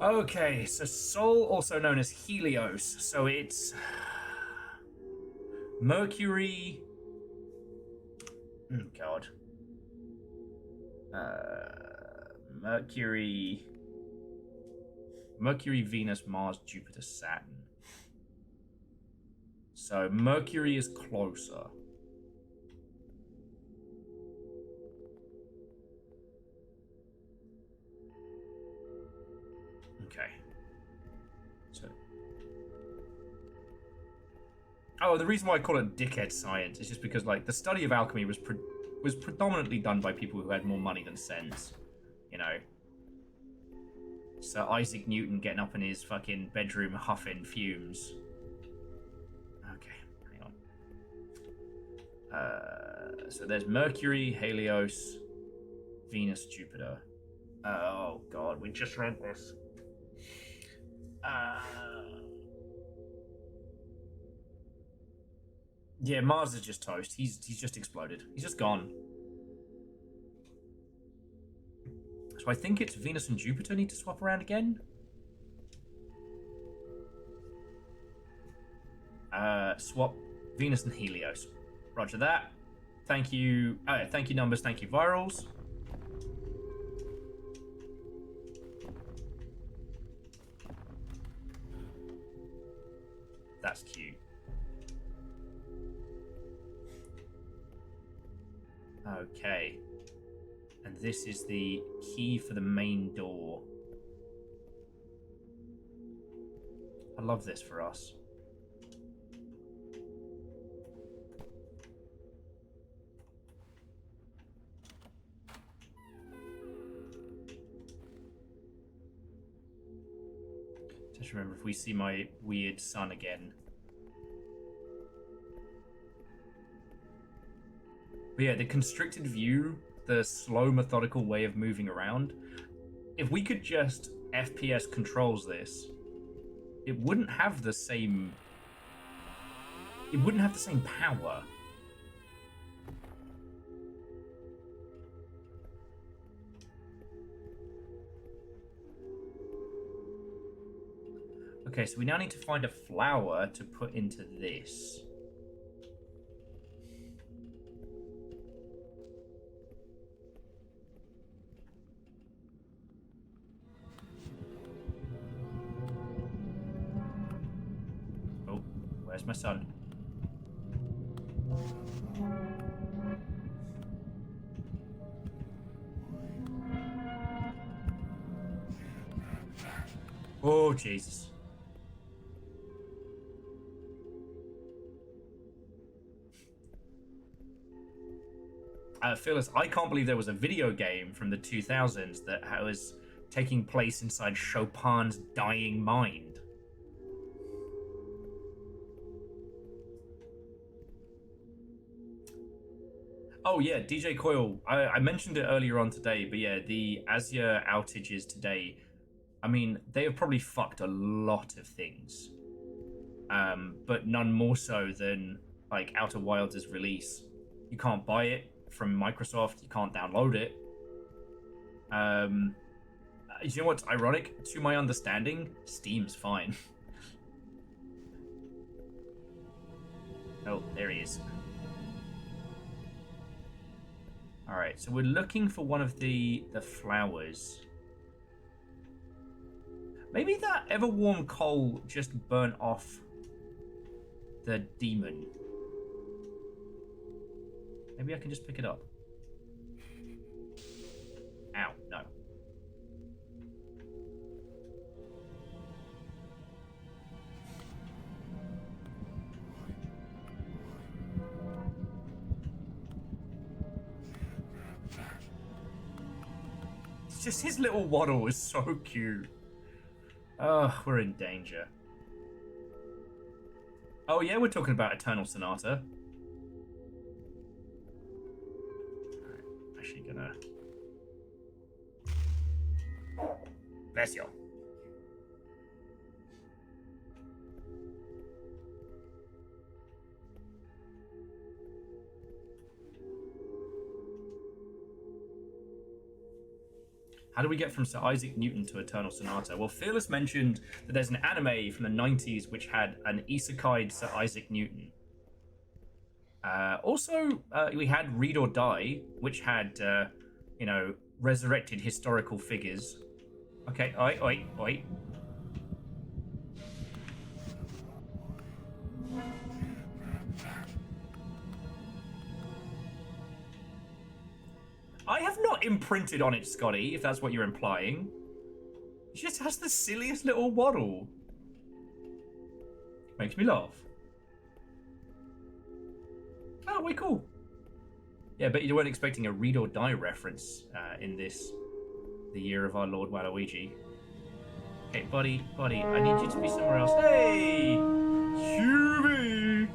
Speaker 1: Okay, so Sol, also known as Helios. So it's Mercury. Oh, God. Mercury, Venus, Mars, Jupiter, Saturn. So Mercury is closer. Okay. So. Oh, the reason why I call it dickhead science is just because, like, the study of alchemy was predominantly done by people who had more money than sense. You know. Sir Isaac Newton getting up in his fucking bedroom huffing fumes. Okay, hang on. So there's Mercury, Helios, Venus, Jupiter. Oh, God, we just read this. Yeah, Mars is just toast. He's just exploded. He's just gone. So I think it's Venus and Jupiter need to swap around again. Swap Venus and Helios. Roger that. Thank you. Thank you, numbers. Thank you, virals. That's cute. Okay. And this is the key for the main door. I love this for us. Just remember, if we see my weird son again. But yeah, the constricted view the slow, methodical way of moving around. If we could just FPS controls this, it wouldn't have the same... It wouldn't have the same power. Okay, so we now need to find a flower to put into this. Oh, where's my son? Oh, Jesus. Phyllis, I can't believe there was a video game from the 2000s that was taking place inside Chopin's dying mind. Oh yeah, DJ Coil, I mentioned it earlier on today, but yeah, the Azure outages today, I mean, they have probably fucked a lot of things. But none more so than, like, Outer Wilds' release. You can't buy it from Microsoft, you can't download it. You know what's ironic? To my understanding, Steam's fine. Oh, there he is. Alright, so we're looking for one of the flowers. Maybe that ever-warm coal just burnt off the demon. Maybe I can just pick it up. Ow, no. It's just his little waddle is so cute. Oh, we're in danger. Oh yeah, we're talking about Eternal Sonata. Actually gonna... Bless you. How do we get from Sir Isaac Newton to Eternal Sonata? Well, Fearless mentioned that there's an anime from the 90s which had an isekai Sir Isaac Newton. Also, we had Read or Die, which had, you know, resurrected historical figures. Okay, oi. I have not imprinted on it, Scotty, if that's what you're implying. It just has the silliest little waddle. Makes me laugh. Oh, way cool. Yeah, but you weren't expecting a Read or Die reference in this, the year of our Lord Waluigi. Hey, buddy, I need you to be somewhere else. Hey! Hubie!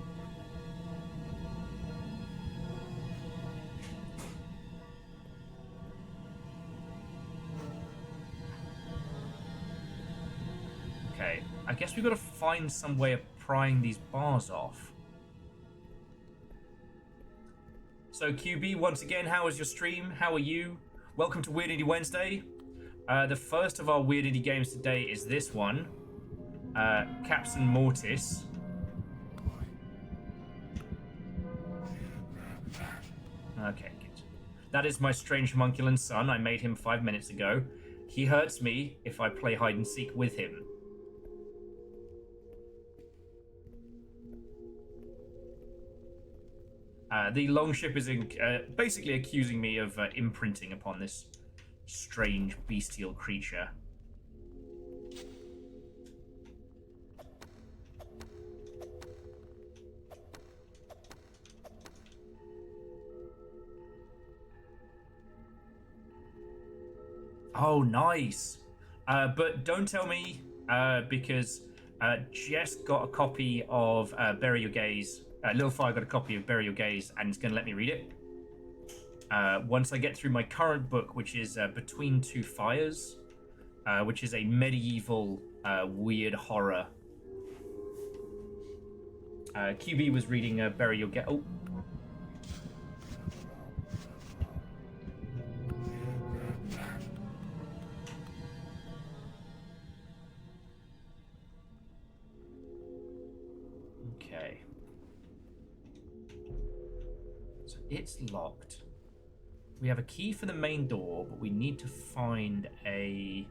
Speaker 1: Okay, I guess we've got to find some way of prying these bars off. So QB, once again, how was your stream? How are you? Welcome to Weird Indie Wednesday. The first of our Weird Indie games today is this one. Caput Mortum. Okay, good. That is my strange homunculus son. I made him 5 minutes ago. He hurts me if I play hide and seek with him. The Longship is basically accusing me of imprinting upon this strange bestial creature. Oh, nice. But don't tell me, because Jess got a copy of Bury Your Gaze. Littlefire got a copy of Bury Your Gaze, and it's going to let me read it. once I get through my current book, which is Between Two Fires, which is a medieval weird horror. QB was reading Bury Your Get. Oh. Okay. So it's locked. We have a key for the main door, but we need to find a...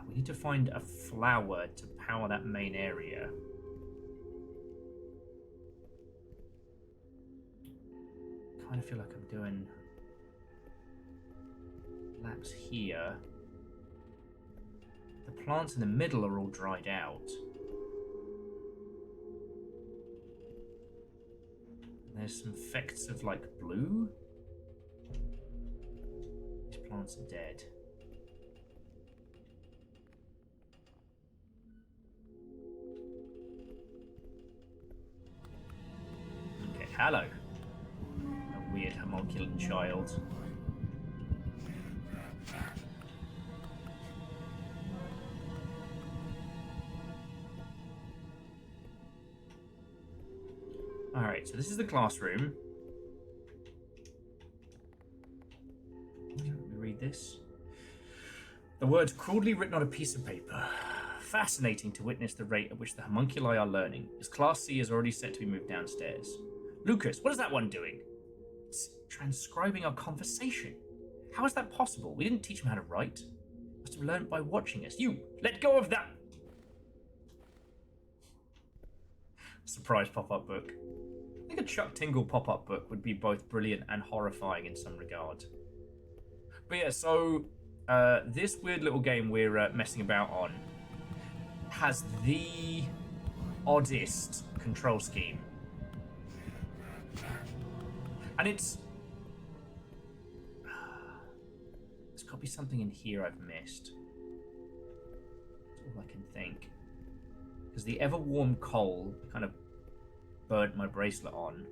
Speaker 1: We need to find a flower to power that main area. Kind of feel like I'm doing laps here. The plants in the middle are all dried out. There's some effects of like blue. These plants are dead. Okay, hello. A weird homunculin child. Alright, so this is the classroom. Let me read this. The words crudely written on a piece of paper. Fascinating to witness the rate at which the homunculi are learning. His class C is already set to be moved downstairs. Lucas, what is that one doing? It's transcribing our conversation. How is that possible? We didn't teach him how to write. Must have learned by watching us. You, let go of that! Surprise pop-up book. I think a Chuck Tingle pop-up book would be both brilliant and horrifying in some regard. But yeah, so this weird little game we're messing about on has the oddest control scheme. And it's... There's got to be something in here I've missed. That's all I can think. Because the ever-warm coal kind of burnt my bracelet on.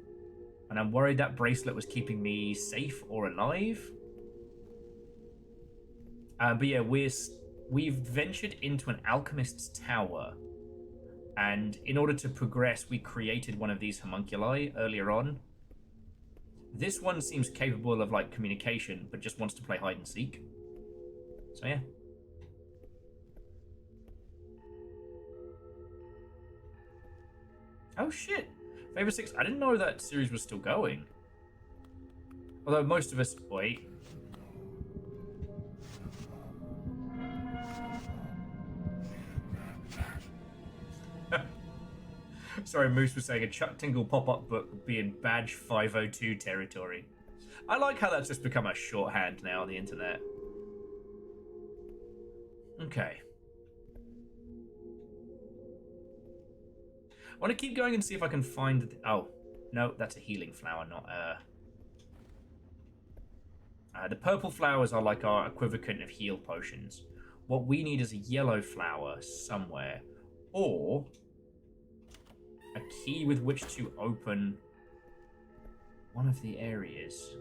Speaker 1: And I'm worried that bracelet was keeping me safe or alive. But yeah, we've ventured into an alchemist's tower. And in order to progress, we created one of these homunculi earlier on. This one seems capable of, like, communication, but just wants to play hide and seek. So yeah. Oh shit! Favor 6, I didn't know that series was still going. Although most of us... Wait. Sorry, Moose was saying a Chuck Tingle pop-up book would be in Badge 502 territory. I like how that's just become a shorthand now on the internet. Okay. I want to keep going and see if I can find... Oh, no, that's a healing flower, not the purple flowers are like our equivalent of heal potions. What we need is a yellow flower somewhere. Or a key with which to open one of the areas.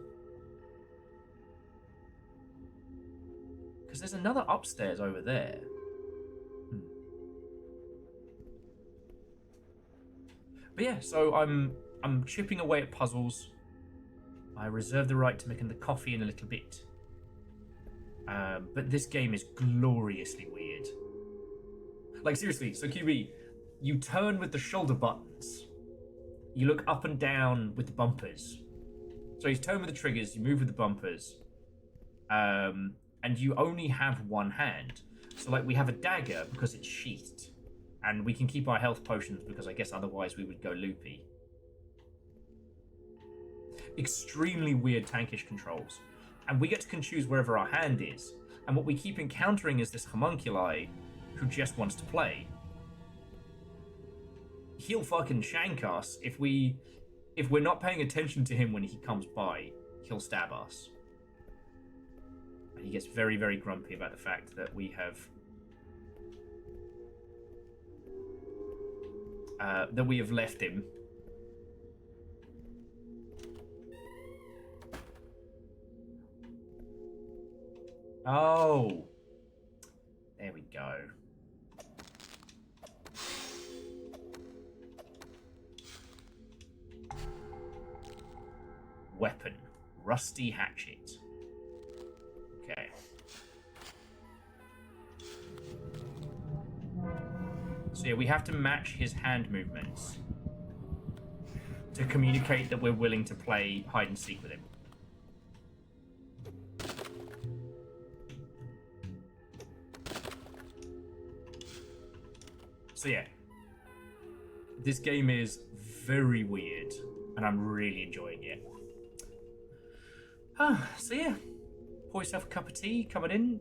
Speaker 1: Because there's another upstairs over there. But yeah, so I'm chipping away at puzzles. I reserve the right to making the coffee in a little bit. But this game is gloriously weird. Like, seriously, so QB, you turn with the shoulder buttons. You look up and down with the bumpers. So you turn with the triggers, you move with the bumpers. And you only have one hand. So, like, we have a dagger because it's sheathed. And we can keep our health potions because I guess otherwise we would go loopy. Extremely weird tankish controls. And we get to choose wherever our hand is. And what we keep encountering is this homunculi who just wants to play. He'll fucking shank us if we're not paying attention to him when he comes by. He'll stab us. And he gets very, very grumpy about the fact that we have left him. Oh. There we go. Weapon. Rusty hatchet. Okay. So yeah, we have to match his hand movements to communicate that we're willing to play hide and seek with him. So yeah, this game is very weird, and I'm really enjoying it. So yeah, pour yourself a cup of tea coming in.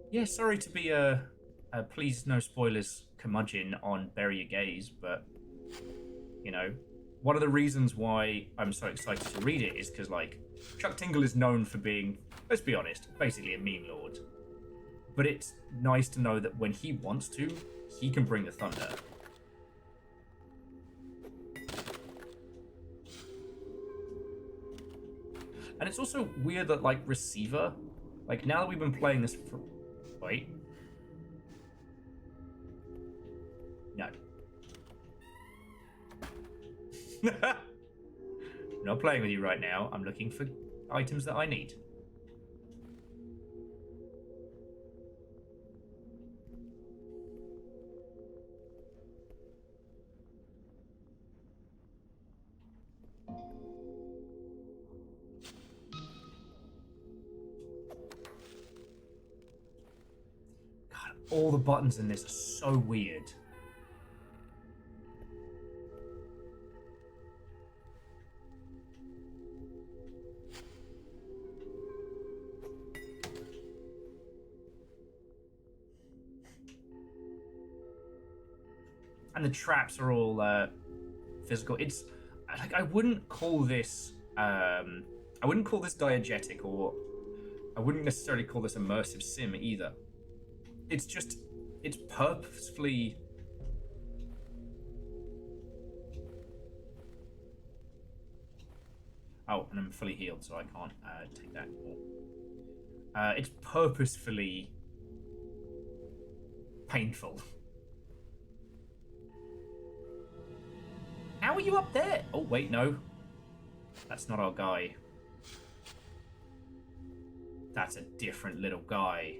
Speaker 1: Yeah, sorry to be a please no spoilers curmudgeon on Bury Your Gaze, but you know, one of the reasons why I'm so excited to read it is because like Chuck Tingle is known for being, let's be honest, basically a meme lord. But it's nice to know that when he wants to, he can bring the thunder. And it's also weird that, like, Receiver, like, now that we've been playing this for... Wait. No. I'm not playing with you right now. I'm looking for items that I need. All the buttons in this are so weird. And the traps are all physical. It's like I wouldn't call this diegetic, or I wouldn't necessarily call this immersive sim either. It's just, it's purposefully... Oh, and I'm fully healed, so I can't take that anymore. It's purposefully painful. How are you up there? Oh, wait, no. That's not our guy. That's a different little guy.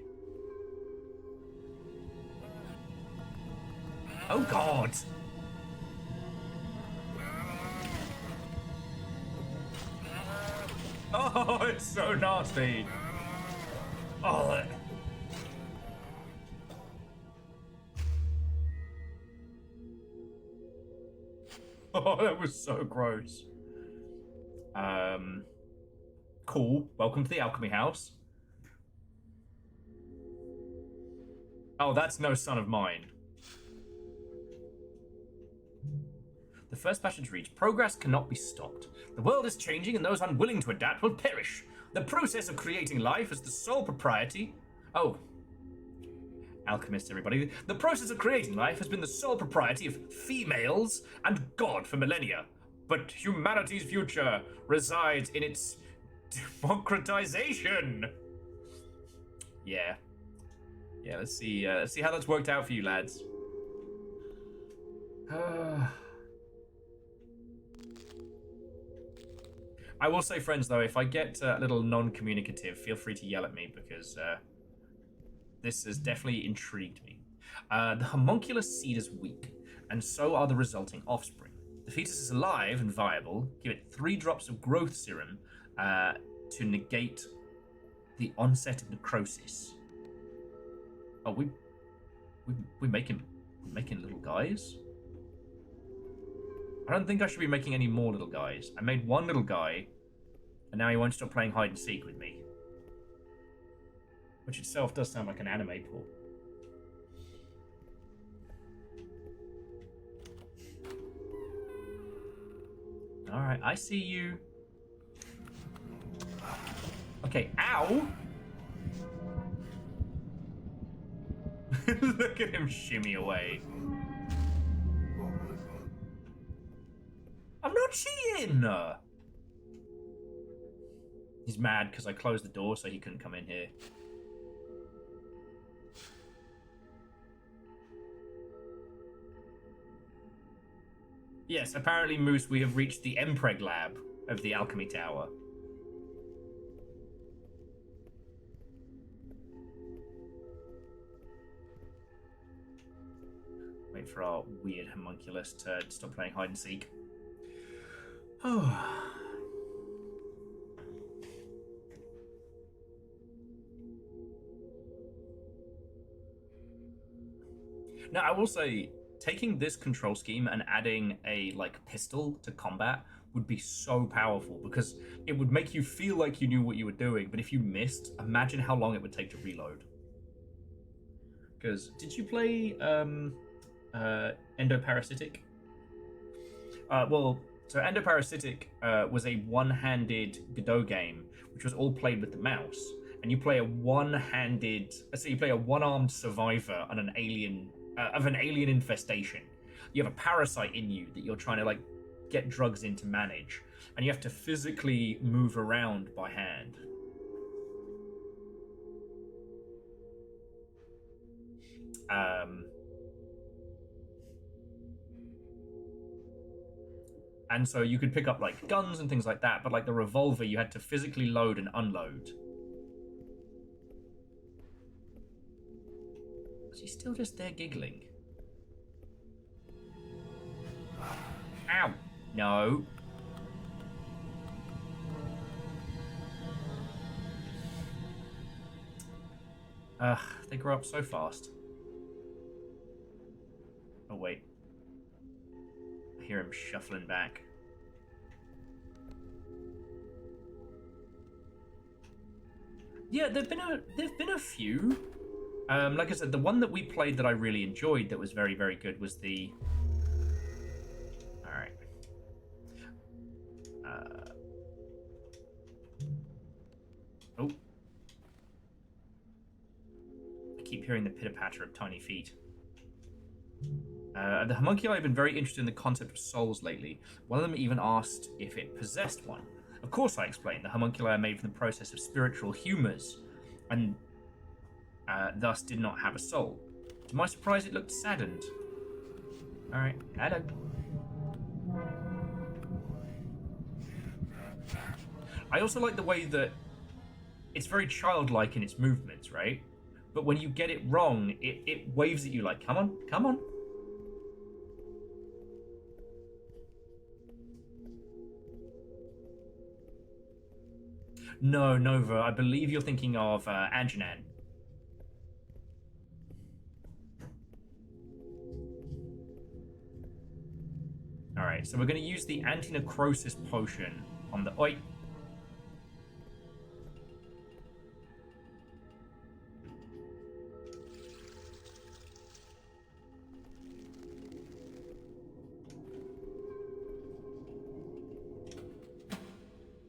Speaker 1: Oh, God! Oh, it's so nasty! Oh, oh, that was so gross. Cool. Welcome to the alchemy house. Oh, that's no son of mine. The first passage reads, progress cannot be stopped. The world is changing and those unwilling to adapt will perish. The process of creating life is the sole propriety... Oh. Alchemists, everybody. The process of creating life has been the sole propriety of females and God for millennia. But humanity's future resides in its democratization. Yeah. Yeah, let's see how that's worked out for you, lads. I will say, friends, though, if I get a little non-communicative, feel free to yell at me, because this has definitely intrigued me. The homunculus seed is weak, and so are the resulting offspring. The fetus is alive and viable. Give it 3 drops of growth serum to negate the onset of necrosis. Oh, we're making little guys? I don't think I should be making any more little guys. I made one little guy, and now he won't stop playing hide and seek with me. Which itself does sound like an anime port. Alright, I see you. Okay, ow! Look at him shimmy away. I'm not cheating! He's mad because I closed the door so he couldn't come in here. Yes, apparently, Moose, we have reached the Empreg lab of the Alchemy Tower. Wait for our weird homunculus to stop playing hide and seek. Oh. Now, I will say, taking this control scheme and adding a pistol to combat would be so powerful, because it would make you feel like you knew what you were doing, but if you missed, imagine how long it would take to reload. Because did you play Endoparasitic? So Endoparasitic was a one-handed Godot game, which was all played with the mouse, and you play a one-handed, so you play a one-armed survivor on an alien of an alien infestation. You have a parasite in you that you're trying to get drugs in to manage, and you have to physically move around by hand. And so you could pick up guns and things like that, but the revolver you had to physically load and unload. She's still just there giggling. Ow! No. Ugh, they grow up so fast. Oh wait. I hear him shuffling back. Yeah, there've been a few. Like I said, the one that we played that I really enjoyed that was very, very good was the... Alright. Oh. I keep hearing the pitter-patter of tiny feet. The homunculi have been very interested in the concept of souls lately. One of them even asked if it possessed one. Of course, I explained. The homunculi are made from the process of spiritual humours, and thus did not have a soul. To my surprise, it looked saddened. Alright, hello. I also like the way that it's very childlike in its movements, right? But when you get it wrong, it waves at you like, come on, come on. No, Nova, I believe you're thinking of Anjanan. Alright, so we're going to use the anti-necrosis potion on the... Oi!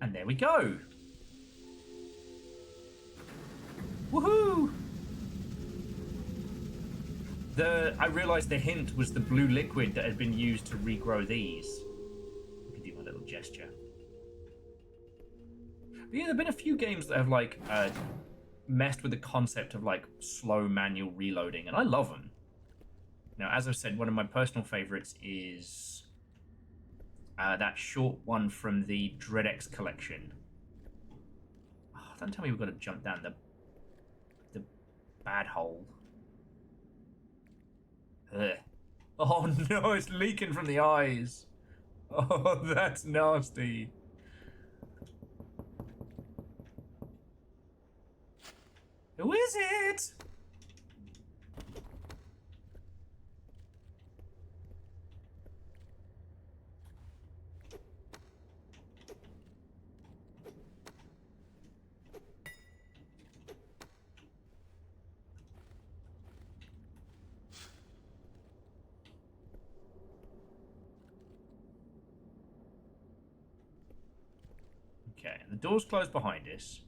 Speaker 1: And there we go! Woohoo! I realised the hint was the blue liquid that had been used to regrow these. I can do my little gesture. But yeah, there have been a few games that have messed with the concept of slow manual reloading, and I love them. Now, as I've said, one of my personal favourites is that short one from the DreadX collection. Oh, don't tell me we've got to jump down the bad hole. Ugh. Oh no, it's leaking from the eyes. Oh, that's nasty. Who is it? Okay, and the door's closed behind us.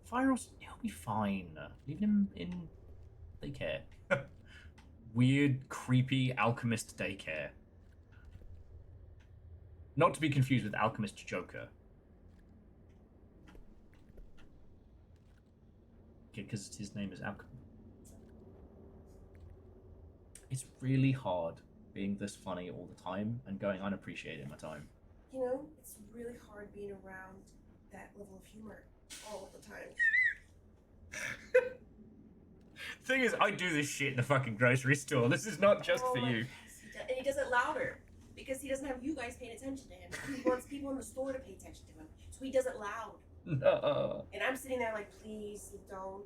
Speaker 1: Virus, he'll be fine. Leave him in daycare. Weird, creepy alchemist daycare. Not to be confused with Alchemist Joker. Okay, because his name is Alchemist. It's really hard being this funny all the time and going unappreciated in my time.
Speaker 2: You know, it's really hard being around that level of humor all the time.
Speaker 1: Thing is, I do this shit in the fucking grocery store. This is not just for you.
Speaker 2: And he does it louder because he doesn't have you guys paying attention to him. He wants people in the store to pay attention to him, so he does it loud.
Speaker 1: No.
Speaker 2: And I'm sitting there like, please don't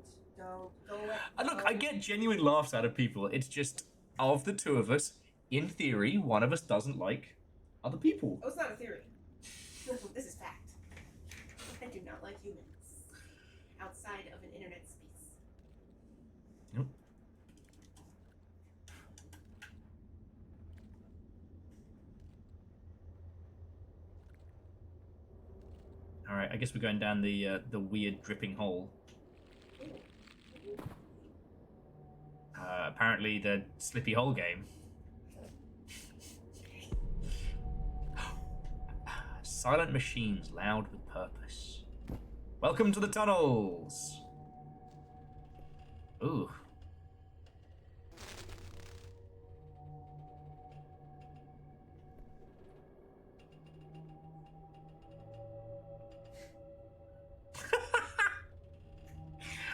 Speaker 1: Look, I get genuine laughs out of people. It's just, of the two of us, in theory, one of us doesn't like other people.
Speaker 2: Oh, it's not a theory. This is fact. I do not like humans outside of an internet space.
Speaker 1: Nope. All right, I guess we're going down the weird dripping hole. Apparently the Slippy Hole game. Silent machines, loud with purpose. Welcome to the tunnels. Ooh.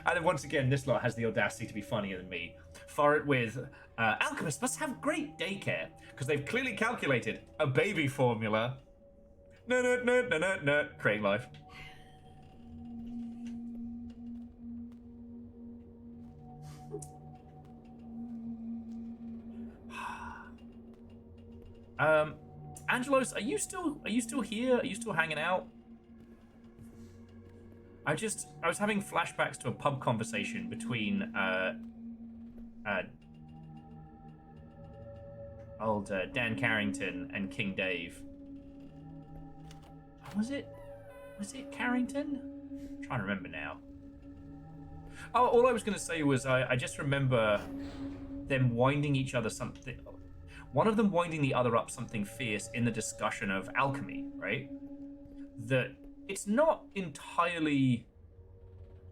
Speaker 1: And then once again, this lot has the audacity to be funnier than me. For it with, alchemists must have great daycare, because they've clearly calculated a baby formula. No, creating life. Angelos, are you still here? Are you still hanging out? I was having flashbacks to a pub conversation between old Dan Carrington and King Dave. Was it Carrington? I'm trying to remember now. Oh, all I was going to say was I just remember them winding each other something. One of them winding the other up something fierce in the discussion of alchemy, right? That it's not entirely...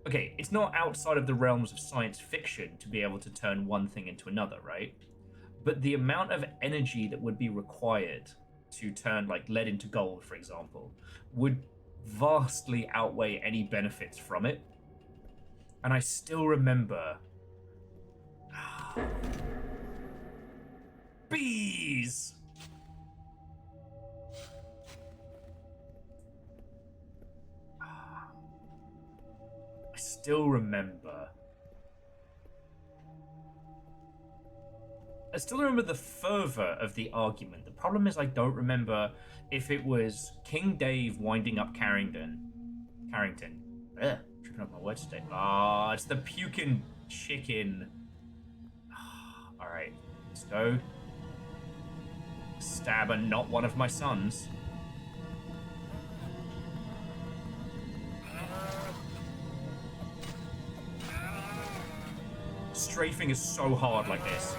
Speaker 1: Okay, it's not outside of the realms of science fiction to be able to turn one thing into another, right? But the amount of energy that would be required to turn like lead into gold, for example, would vastly outweigh any benefits from it. And I still remember... Bees! I still remember. I still remember the fervor of the argument. The problem is I don't remember if it was King Dave winding up Carrington. Ugh, tripping up my words today. Ah, it's the puking chicken. Alright, let's go. Stab and not one of my sons. Strafing is so hard like this.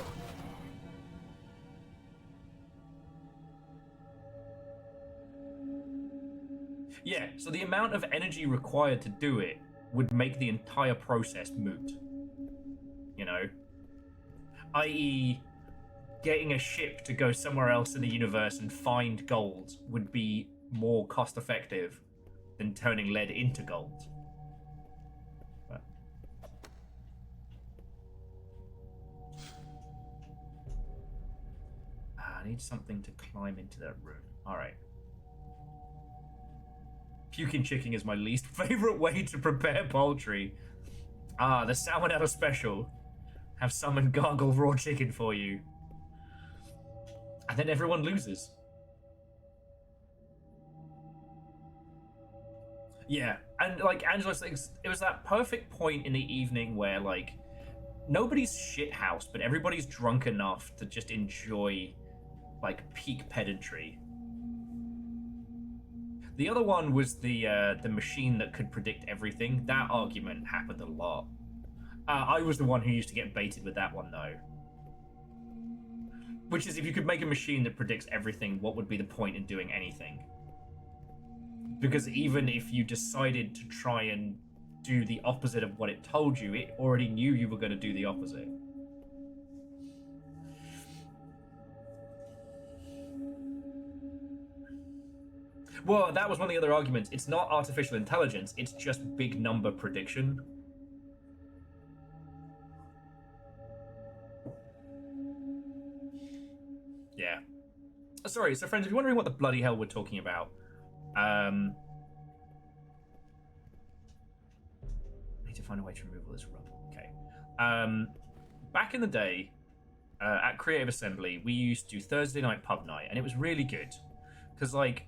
Speaker 1: Yeah, so the amount of energy required to do it would make the entire process moot. You know? I.e., getting a ship to go somewhere else in the universe and find gold would be more cost-effective than turning lead into gold. But... I need something to climb into that room. Alright. Puking chicken is my least favorite way to prepare poultry. Ah, the salmonella special. Have someone gargle raw chicken for you. And then everyone loses. Yeah, and like Angela thinks, it was that perfect point in the evening where like nobody's shithouse, but everybody's drunk enough to just enjoy like peak pedantry. The other one was the machine that could predict everything. That argument happened a lot. I was the one who used to get baited with that one, though. Which is, if you could make a machine that predicts everything, what would be the point in doing anything? Because even if you decided to try and do the opposite of what it told you, it already knew you were going to do the opposite. Well, that was one of the other arguments. It's not artificial intelligence, it's just big number prediction. Yeah. Sorry, so friends, if you're wondering what the bloody hell we're talking about, I need to find a way to remove all this rubble. Okay. Back in the day, at Creative Assembly, we used to do Thursday night pub night, and it was really good. Because, like,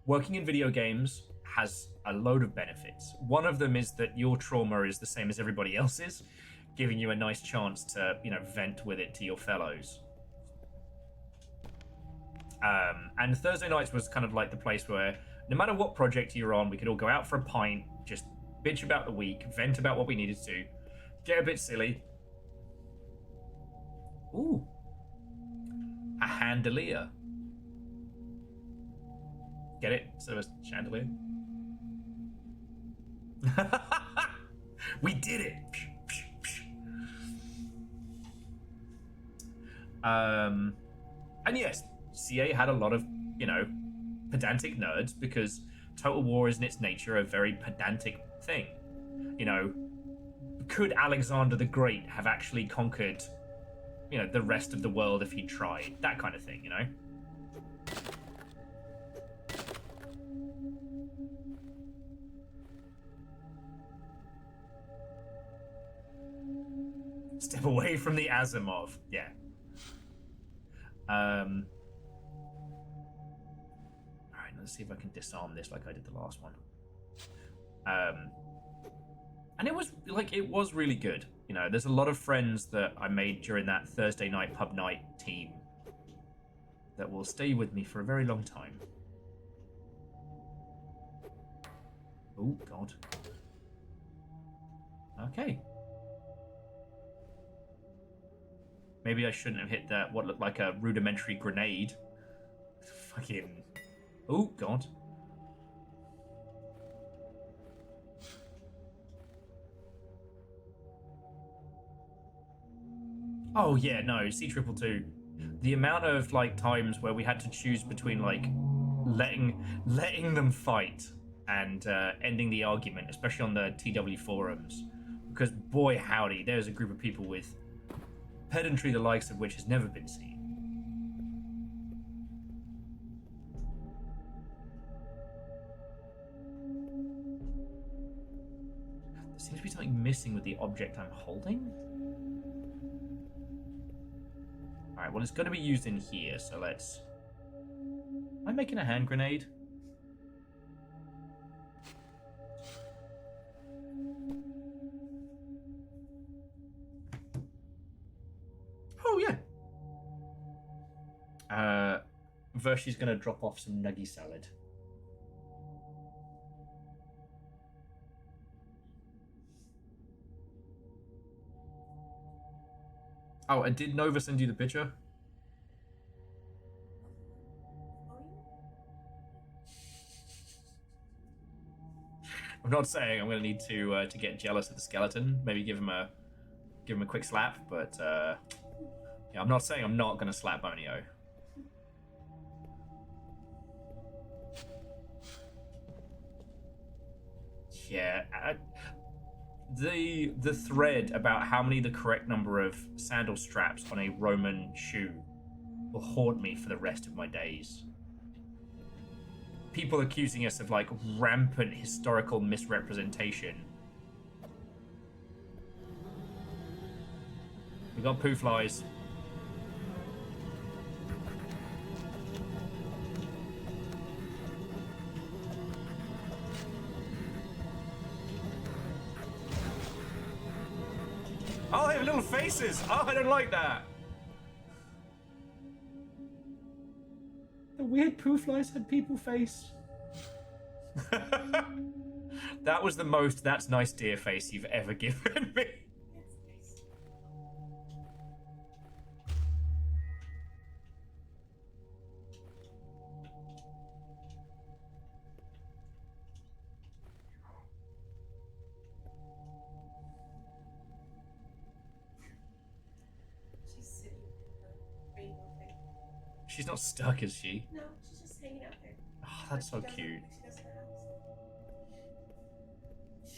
Speaker 1: working in video games has a load of benefits. One of them is that your trauma is the same as everybody else's, giving you a nice chance to, you know, vent with it to your fellows. And Thursday nights was kind of like the place where no matter what project you're on, we could all go out for a pint, just bitch about the week, vent about what we needed to, get a bit silly. Ooh. A handelier. Get it? So a chandelier. We did it! And yes, CA had a lot of, you know, pedantic nerds because Total War is in its nature a very pedantic thing. You know, could Alexander the Great have actually conquered, you know, the rest of the world if he tried? That kind of thing, you know? Step away from the Asimov. Yeah. Alright, let's see if I can disarm this like I did the last one. And it was really good. You know, there's a lot of friends that I made during that Thursday night pub night team that will stay with me for a very long time. Oh, God. Okay. Maybe I shouldn't have hit that, what looked like a rudimentary grenade. Fucking... Oh, God. Oh, yeah, no, C222. The amount of, like, times where we had to choose between, like, letting them fight and ending the argument, especially on the TW forums. Because, boy, howdy, there's a group of people with pedantry the likes of which has never been seen. There seems to be something missing with the object I'm holding. Alright, well, it's going to be used in here, so let's... Am I making a hand grenade? Oh, yeah. Vershi's going to drop off some nuggy salad. Oh, and did Nova send you the picture? I'm not saying I'm going to need to get jealous of the skeleton. Maybe give him a quick slap, but yeah, I'm not saying I'm not going to slap Bonio. Yeah, the thread about how many the correct number of sandal straps on a Roman shoe will haunt me for the rest of my days. People accusing us of, like, rampant historical misrepresentation. We got poo flies. Oh, they have little faces! Oh, I don't like that! The weird poo flies had people face. That was the most "that's nice dear" face you've ever given me.
Speaker 2: It's nice. She's sitting in her rainbow thing.
Speaker 1: She's not stuck, is she?
Speaker 2: No, she's just hanging out there.
Speaker 1: Oh, that's so
Speaker 2: She does it
Speaker 1: cute.
Speaker 2: like she does in her house.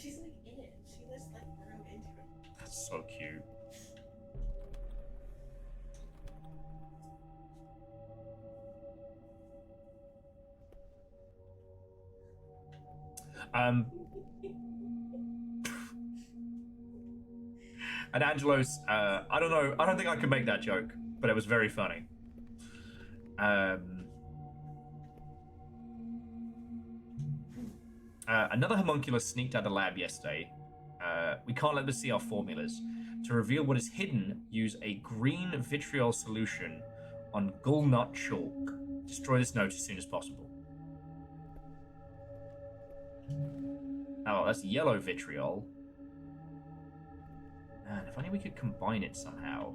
Speaker 2: She's like in it. She just like grew into it.
Speaker 1: That's so cute. And Angelos, I don't know. I don't think I can make that joke, but it was very funny. Another homunculus sneaked out of the lab yesterday. We can't let them see our formulas. To reveal what is hidden, use a green vitriol solution on gallnut chalk. Destroy this note as soon as possible. Oh, that's yellow vitriol. Man, if only we could combine it somehow.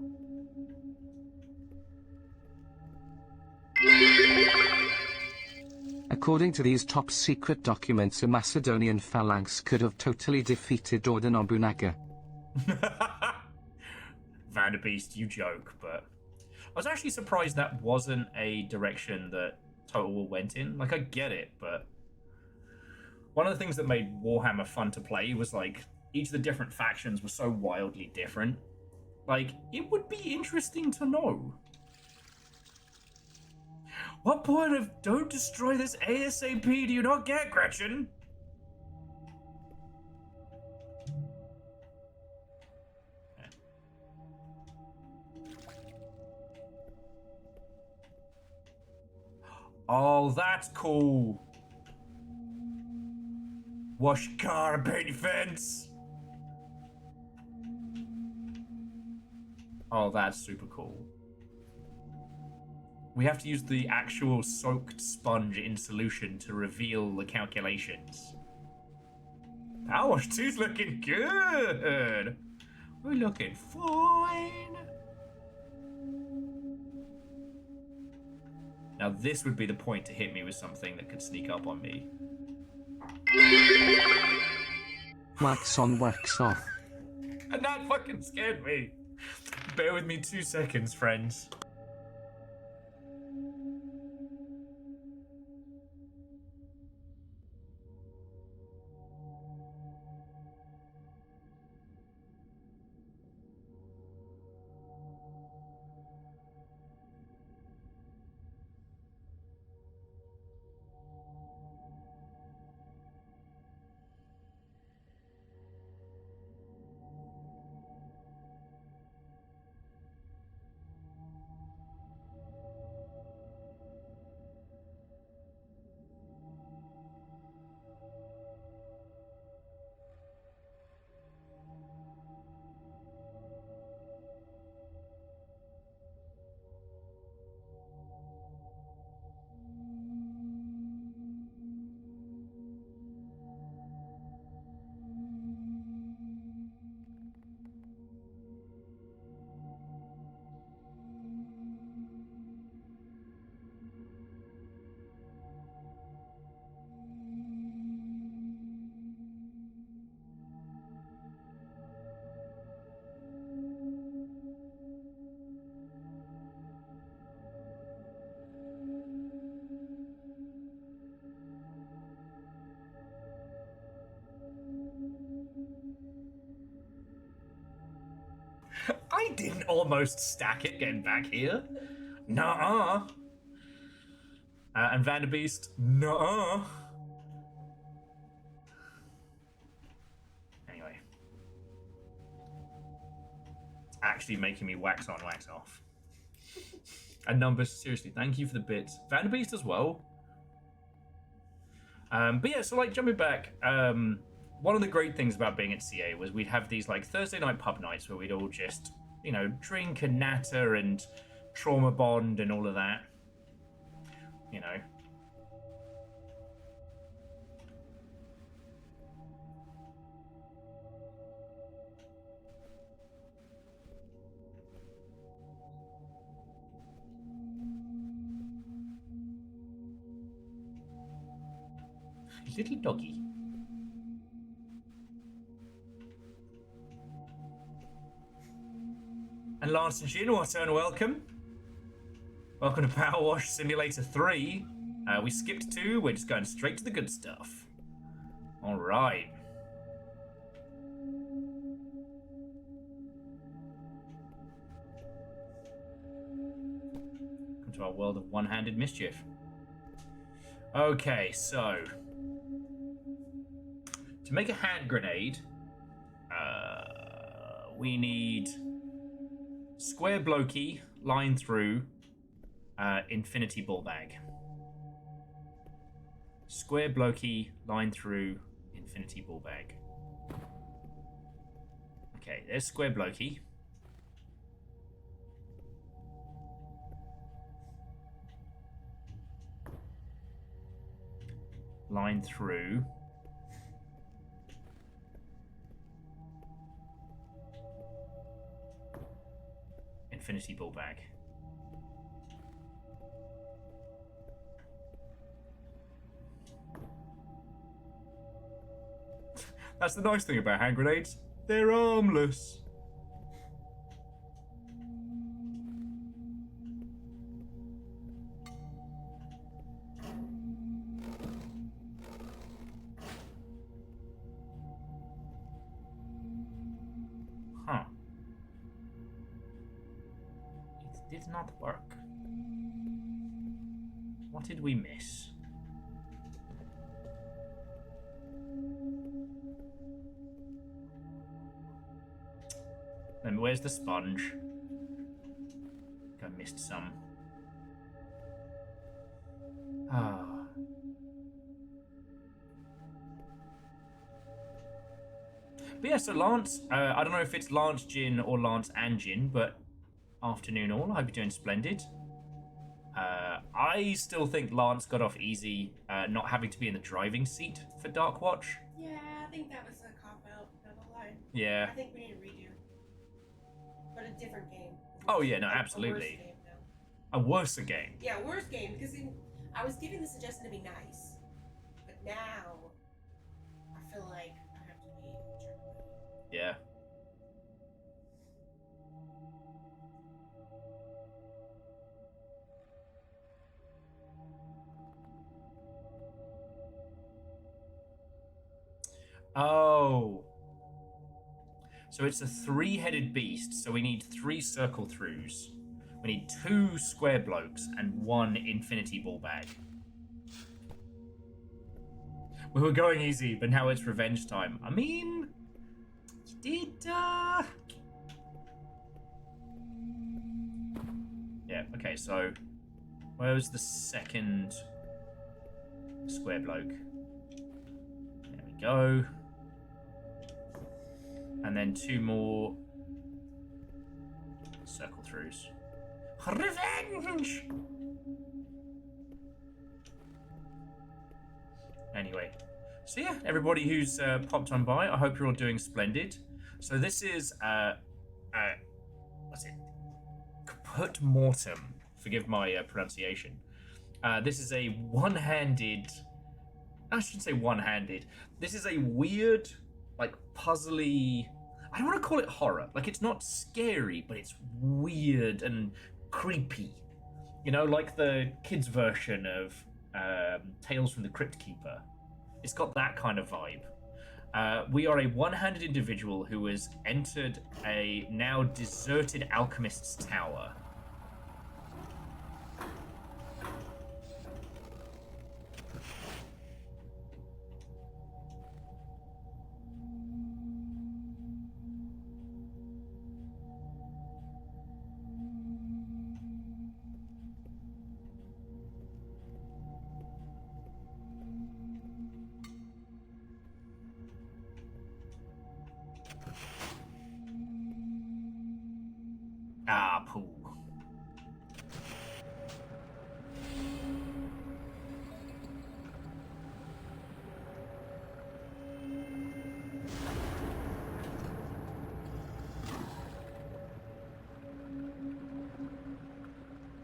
Speaker 3: According to these top-secret documents, a Macedonian phalanx could have totally defeated Order Nobunaga.
Speaker 1: Vanderbeest, you joke, but I was actually surprised that wasn't a direction that Total War went in. Like, I get it, but one of the things that made Warhammer fun to play was, like, each of the different factions were so wildly different. Like, it would be interesting to know. What part of "don't destroy this ASAP" do you not get, Gretchen? Oh, that's cool. Wash your car and paint your fence. Oh, that's super cool. We have to use the actual soaked sponge in solution to reveal the calculations. Power wash 2's looking good. We're looking fine. Now this would be the point to hit me with something that could sneak up on me.
Speaker 3: Wax on, wax off.
Speaker 1: And that fucking scared me. Bear with me 2 seconds, friends. I didn't almost stack it getting back here. Nuh-uh. And Vanderbeest, nuh-uh. Anyway. It's actually making me wax on, wax off. And Numbers, seriously, thank you for the bits. Vanderbeest as well. But yeah, so like jumping back, one of the great things about being at CA was we'd have these like Thursday night pub nights where we'd all just, you know, drink and natter and trauma bond and all of that. You know. Little doggy. And Lance and Jin, what and welcome. Welcome to Power Wash Simulator 3. We skipped 2, we're just going straight to the good stuff. Alright. Welcome to our world of one-handed mischief. Okay, so... to make a hand grenade, we need square blokey, line through, infinity ball bag. Square blokey, line through, infinity ball bag. Okay, there's square blokey. Line through. Infinity ball bag. That's the nice thing about hand grenades. They're armless. Huh. It did not work. What did we miss? Then where's the sponge? I missed some. Ah. But yeah, so Lance, I don't know if it's Lance Jin or Lance and Jin, but afternoon all. I hope you're doing splendid. I still think Lance got off easy, not having to be in the driving seat for Dark Watch.
Speaker 2: Yeah, I think that was a cop-out, not a lie.
Speaker 1: Yeah.
Speaker 2: I think we need to redo. But a different game.
Speaker 1: Oh yeah, no,
Speaker 2: Like
Speaker 1: absolutely.
Speaker 2: A worse game now.
Speaker 1: A worse game.
Speaker 2: Yeah, worse game, because I was giving the suggestion to be nice. But now, I feel like I have to be a jerk.
Speaker 1: Yeah. Oh. So it's a three-headed beast, so we need 3 circle throughs. We need 2 square blokes and 1 infinity ball bag. We were going easy, but now it's revenge time. I mean, you did, yeah, okay, so where was the second square bloke? There we go. And then 2 more circle throughs. Revenge! Anyway, so yeah, everybody who's popped on by, I hope you're all doing splendid. So this is, what's it? Caput Mortum. Forgive my pronunciation. This is a one-handed... I shouldn't say one-handed. This is a weird, like, puzzly... I don't want to call it horror. Like, it's not scary, but it's weird and creepy. You know, like the kids' version of Tales from the Crypt Keeper. It's got that kind of vibe. We are a one-handed individual who has entered a now deserted alchemist's tower. Ah, poo.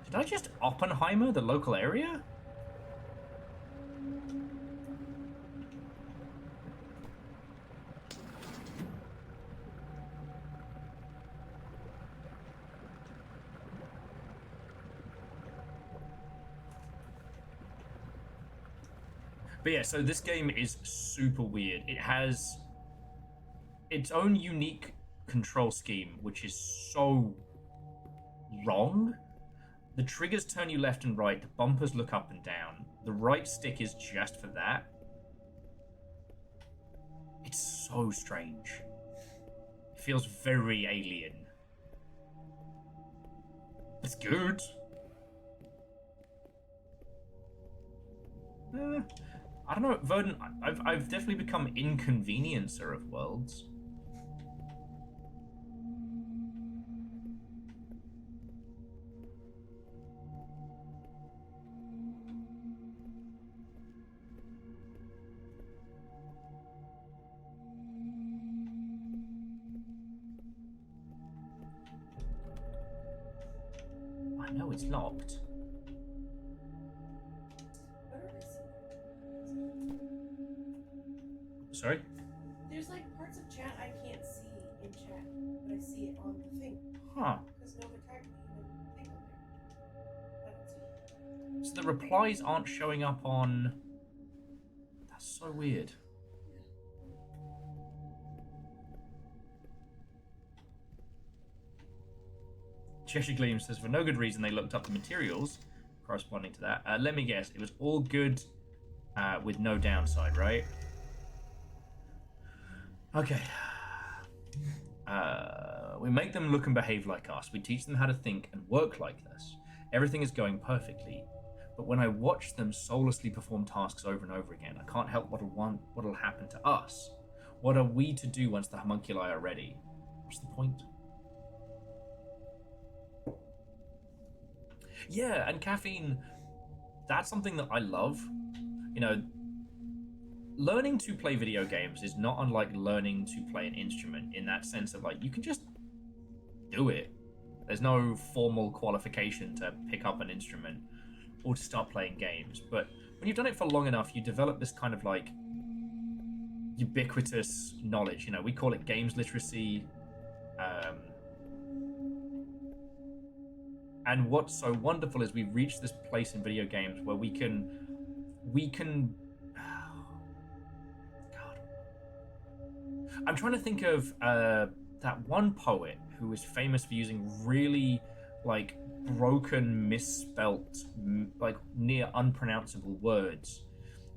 Speaker 1: Did I just Oppenheimer the local area? But yeah, so this game is super weird. It has its own unique control scheme, which is so wrong. The triggers turn you left and right, the bumpers look up and down. The right stick is just for that. It's so strange. It feels very alien. It's good. I don't know, Verdant, I've definitely become inconveniencer of worlds. I know it's locked. Sorry?
Speaker 2: There's like parts of chat I can't see in chat, but I see it on the thing.
Speaker 1: Huh.
Speaker 2: Because Nova tagged me in the thing on there. I don't see it.
Speaker 1: So the replies aren't showing up on... That's so weird. Cheshire Gleam says, for no good reason they looked up the materials corresponding to that. Let me guess, it was all good with no downside, right? Okay. We make them look and behave like us. We teach them how to think and work like this. Everything is going perfectly. But when I watch them soullessly perform tasks over and over again, I can't help what'll happen to us. What are we to do once the homunculi are ready? What's the point? Yeah, and caffeine, that's something that I love. You know, learning to play video games is not unlike learning to play an instrument in that sense of, like, you can just do it. There's no formal qualification to pick up an instrument or to start playing games. But when you've done it for long enough, you develop this kind of, like, ubiquitous knowledge. You know, we call it games literacy. And what's so wonderful is we've reached this place in video games where we can God. I'm trying to think of that one poet who is famous for using really, like, broken, misspelt, like, near unpronounceable words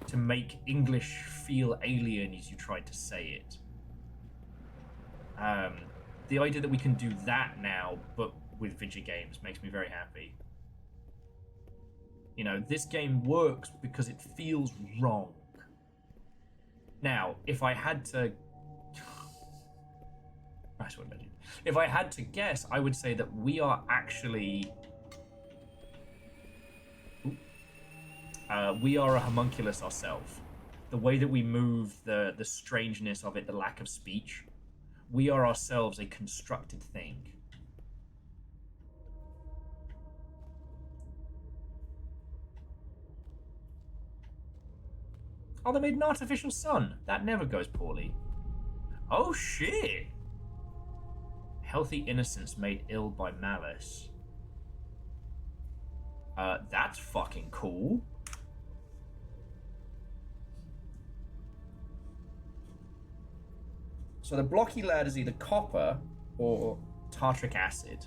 Speaker 1: to make English feel alien as you tried to say it. The idea that we can do that now, but with video games, makes me very happy. You know, this game works because it feels wrong. Now, if I had to... If I had to guess, I would say that we are actually... we are a homunculus ourselves. The way that we move, the strangeness of it, the lack of speech. We are ourselves a constructed thing. Oh, they made an artificial sun. That never goes poorly. Oh, shit. Healthy innocence made ill by malice. That's fucking cool. So the blocky lad is either copper or tartaric acid.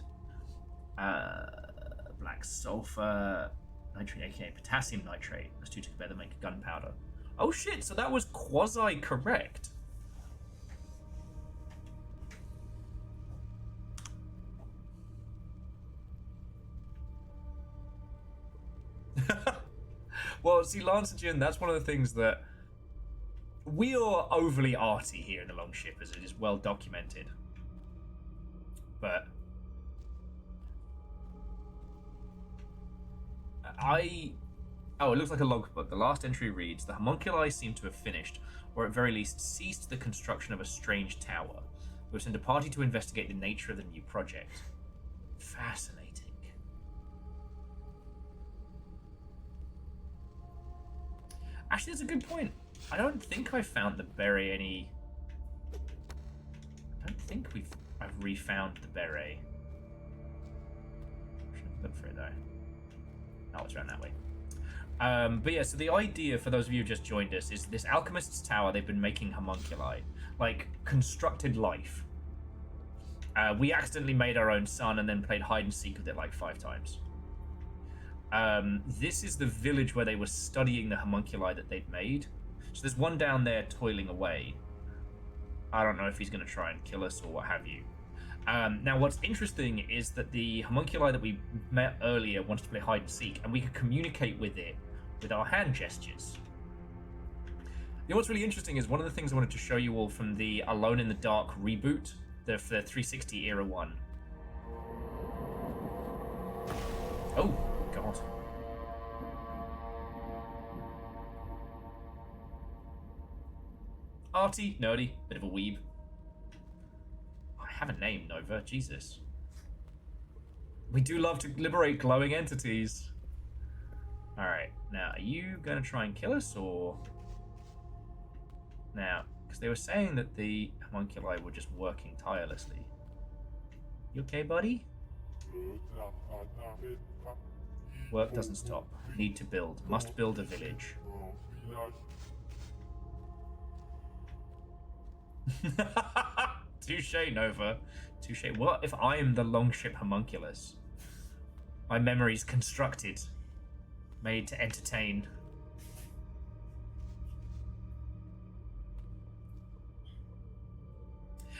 Speaker 1: Black sulfur, nitrate, aka potassium nitrate. Those two together make gunpowder. Oh shit, so that was quasi-correct. Well, see, Lance and Jin, that's one of the things that... We are overly arty here in the Longship, as it is well documented. But... Oh, it looks like a logbook. The last entry reads, the homunculi seem to have finished, or at very least ceased the construction of a strange tower. We've sent a party to investigate the nature of the new project. Fascinating. Actually, that's a good point. I don't think I found the beret any... I don't think I've refound the beret. Should look for it though. Oh, it's around that way. But yeah, so the idea for those of you who just joined us is this alchemist's tower. They've been making homunculi, like constructed life. We accidentally made our own sun and then played hide and seek with it like 5 times. This is the village where they were studying the homunculi that they'd made. So there's one down there toiling away. I don't know if he's going to try and kill us or what have you. Now, what's interesting is that the homunculi that we met earlier wanted to play hide and seek, and we could communicate with it with our hand gestures. You know what's really interesting is one of the things I wanted to show you all from the Alone in the Dark reboot, the 360 era one. Oh, God. Arty, nerdy, bit of a weeb. I have a name, Nova. Jesus. We do love to liberate glowing entities. Alright, now, are you going to try and kill us, or... Now, because they were saying that the homunculi were just working tirelessly. You okay, buddy? Work doesn't stop. Need to build. Must build a village. Touche, Nova. Touche. What if I am the longship homunculus? My memory's constructed. Made to entertain.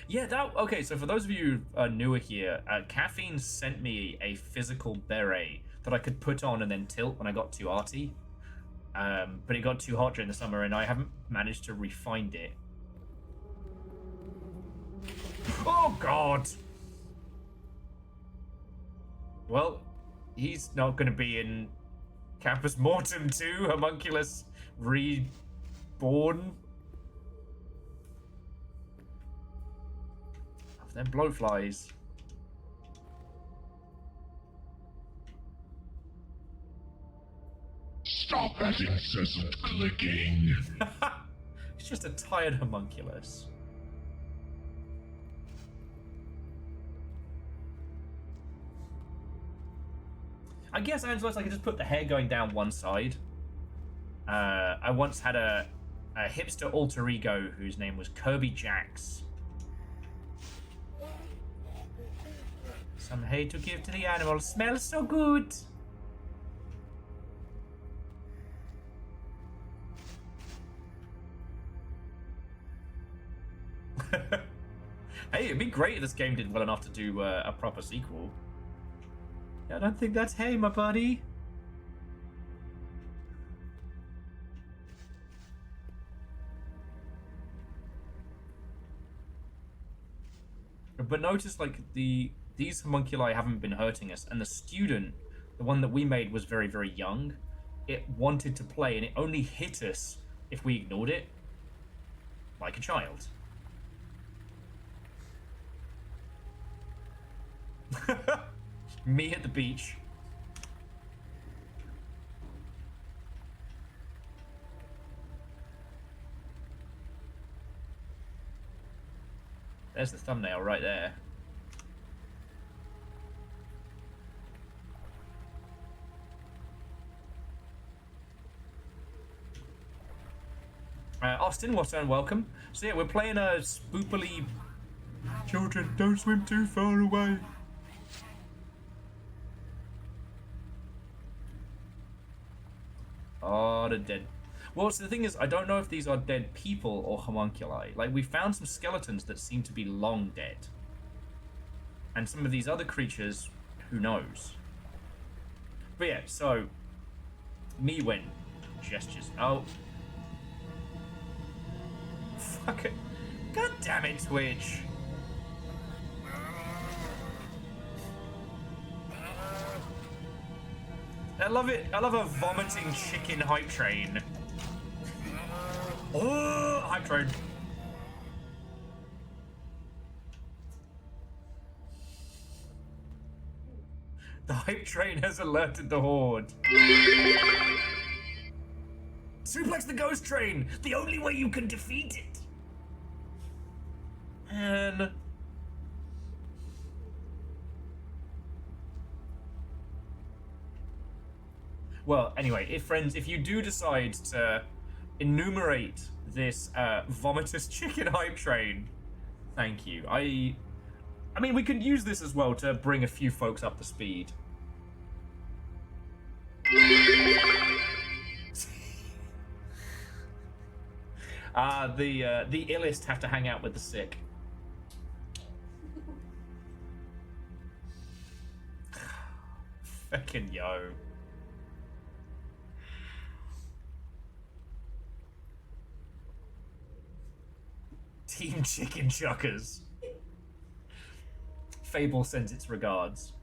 Speaker 1: Yeah, okay, so for those of you newer here, Caffeine sent me a physical beret that I could put on and then tilt when I got too arty. But it got too hot during the summer and I haven't managed to re-find it. Oh, God! Well, he's not going to be in Caput Mortum 2, Homunculus Reborn. Of them blowflies.
Speaker 5: Stop that incessant clicking.
Speaker 1: It's just a tired homunculus. I guess, Angela, I could just put the hair going down one side. I once had a hipster alter ego whose name was Kirby Jax. Some hay to give to the animals. Smells so good. Hey, it'd be great if this game did well enough to do a proper sequel. I don't think that's hay, my buddy. But notice, like, these homunculi haven't been hurting us, and the student, the one that we made, was very, very young. It wanted to play, and it only hit us if we ignored it. Like a child. Me at the beach. There's the thumbnail right there. Austin, what's on? Welcome. So yeah, we're playing a spoopily... Children, don't swim too far away. Oh, the dead. Well, so the thing is, I don't know if these are dead people or homunculi. Like, we found some skeletons that seem to be long dead. And some of these other creatures, who knows? But yeah, so... Me when gestures. Oh. Fuck it. God damn it, Twitch. I love it. I love a vomiting chicken hype train. Oh, hype train. The hype train has alerted the horde. Suplex the ghost train. The only way you can defeat it. And... Well, anyway, if you do decide to enumerate this vomitous chicken hype train, thank you. I mean, we could use this as well to bring a few folks up to speed. The illest have to hang out with the sick. Fucking yo. Team Chicken Chuckers. Fable sends its regards.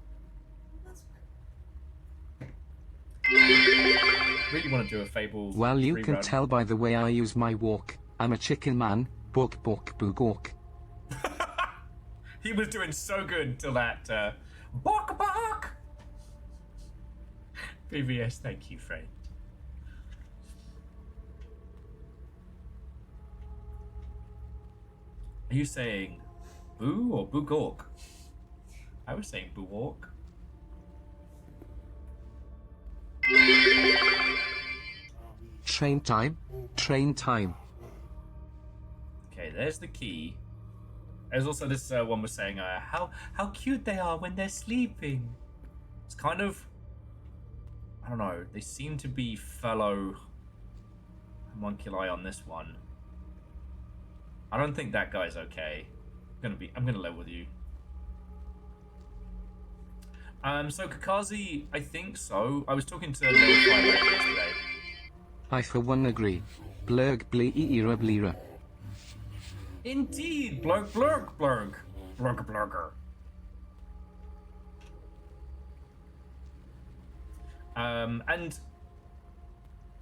Speaker 1: Really want to do a Fable.
Speaker 3: Well, you can
Speaker 1: rerun.
Speaker 3: tell by the way I use my walk. I'm a chicken man. Bork bork boo gawk.
Speaker 1: He was doing so good until that bark bark. PVS, thank you, friend. Are you saying boo or boo gawk? I was saying boo walk.
Speaker 3: Train time. Train time.
Speaker 1: Okay, there's the key. There's also this one was saying how cute they are when they're sleeping. It's kind of, I don't know. They seem to be fellow homunculi on this one. I don't think that guy's okay. I'm gonna level with you. So Kakazi, I think so. I was talking to Littlefire yesterday.
Speaker 3: I for one agree. Blurg blee era bleera.
Speaker 1: Indeed, blurg blurg blurg. Blurg blurger. And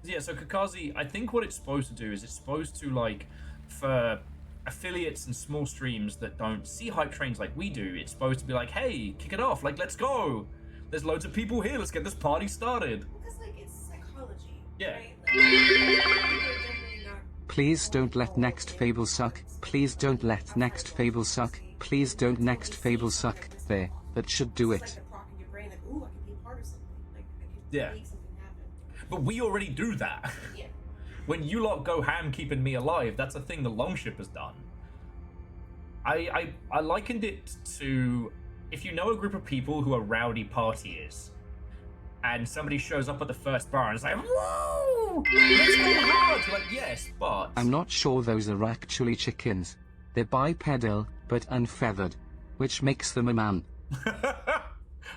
Speaker 1: yeah, so Kakazi, I think what it's supposed to do is it's supposed to, like, for affiliates and small streams that don't see hype trains like we do, it's supposed to be like, hey, kick it off, like, let's go. There's loads of people here, let's get this party started.
Speaker 2: Because, like, it's psychology.
Speaker 1: Yeah.
Speaker 2: Right? Like, people are generally not.
Speaker 3: Please don't let next Fable suck. Please don't let next Fable suck. Please don't next Fable suck. There, that should do
Speaker 2: It's
Speaker 3: it.
Speaker 2: like the proc in your brain, like, ooh, I can be a part of something. Like, I can
Speaker 1: Yeah.
Speaker 2: make something happen.
Speaker 1: But we already do that.
Speaker 2: Yeah.
Speaker 1: When you lot go ham keeping me alive, that's a thing the Longship has done. I likened it to, if you know a group of people who are rowdy partiers, and somebody shows up at the first bar and is like, whoa, let's go hard. You're like, yes, but...
Speaker 3: I'm not sure those are actually chickens. They're bipedal, but unfeathered, which makes them a man.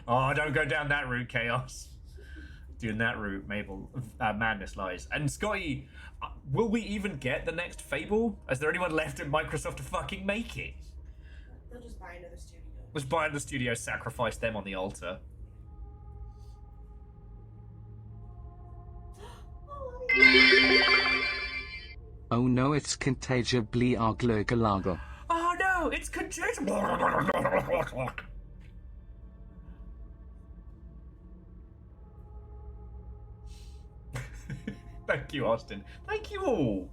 Speaker 1: Oh, don't go down that route, Chaos. Doing that route, Mabel, madness lies. And Scotty, will we even get the next Fable? Is there anyone left at Microsoft to fucking make it?
Speaker 2: They'll just buy another studio.
Speaker 1: Let's buy the studio, sacrifice them on the altar.
Speaker 3: Oh no, it's Contagia blee arglurgalago.
Speaker 1: Oh no, it's contagious. Thank you, Austin. Thank you all.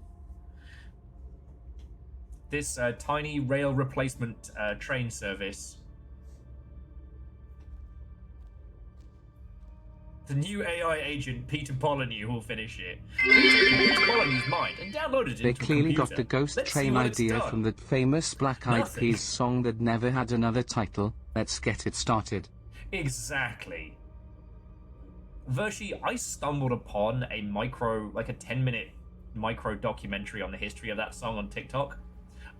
Speaker 1: This tiny rail replacement train service. The new AI agent, Peter Molyneux, will finish it. Peter Molyneux's mind and downloaded it
Speaker 3: They
Speaker 1: into a
Speaker 3: clearly got
Speaker 1: computer.
Speaker 3: the ghost
Speaker 1: Let's see
Speaker 3: train
Speaker 1: what it's
Speaker 3: idea
Speaker 1: done.
Speaker 3: from the famous Black Eyed
Speaker 1: Nothing.
Speaker 3: Peas song that never had another title. Let's get it started.
Speaker 1: Exactly. Vershi, I stumbled upon a 10-minute micro documentary on the history of that song on TikTok.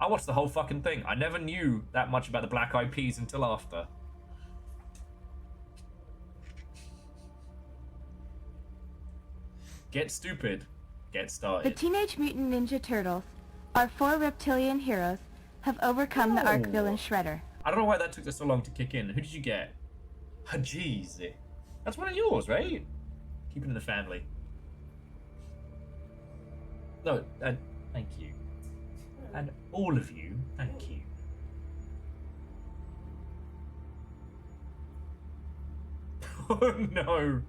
Speaker 1: I watched the whole fucking thing. I never knew that much about the Black Eyed Peas until after. Get stupid. Get
Speaker 6: The
Speaker 1: started.
Speaker 6: Teenage Mutant Ninja Turtles, our 4 reptilian heroes, have overcome the arch villain Shredder.
Speaker 1: I don't know why that took us so long to kick in. Who did you get? Jeez. That's one of yours, right? Keep it in the family. No, thank you. And all of you, thank you. Oh no.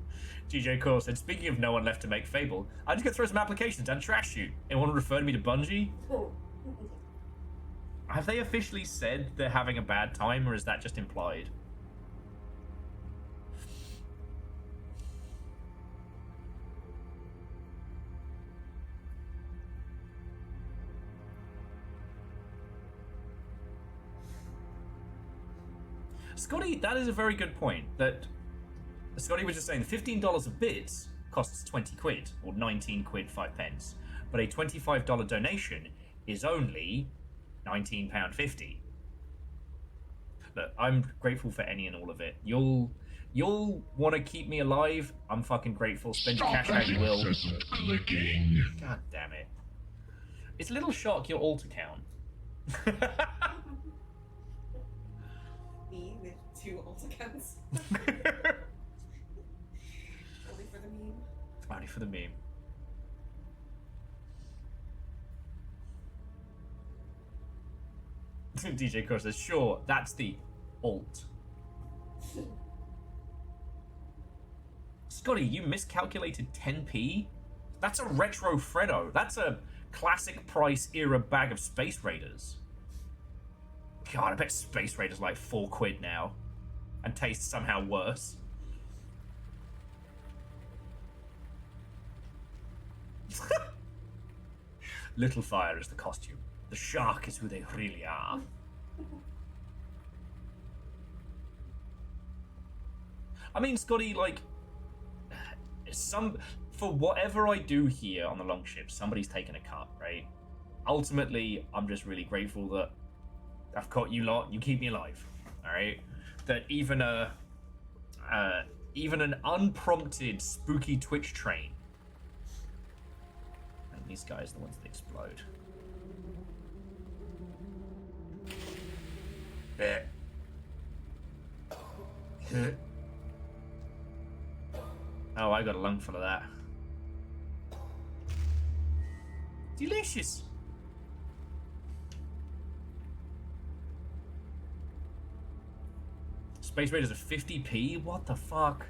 Speaker 1: GJ Core said, speaking of no one left to make Fable, I'm just gonna throw some applications and trash you. Anyone refer me to Bungie? Have they officially said they're having a bad time, or is that just implied? Scotty, that is a very good point. That Scotty was just saying $15 a bit costs 20 quid, or 19 quid 5 pence. But a $25 donation is only £19.50. Look, I'm grateful for any and all of it. You'll want to keep me alive? I'm fucking grateful. Spend your cash how you will.
Speaker 5: Clicking.
Speaker 1: God damn it. It's a little shock your alt account.
Speaker 2: Me with 2 alt accounts. Only for the meme.
Speaker 1: Only for the meme. DJ Cross says, sure, that's the alt. Scotty, you miscalculated 10p? That's a retro Freddo. That's a classic price era bag of Space Raiders. God, I bet Space Raiders like 4 quid now. And tastes somehow worse. Littlefire is the costume. The shark is who they really are. I mean, Scotty, like, for whatever I do here on the Longship, somebody's taken a cut, right? Ultimately, I'm just really grateful that I've caught you lot. You keep me alive, all right? That even an unprompted spooky Twitch train. And these guys are the ones that explode. Oh, I got a lung full of that. Delicious. Space Raiders are 50p? What the fuck?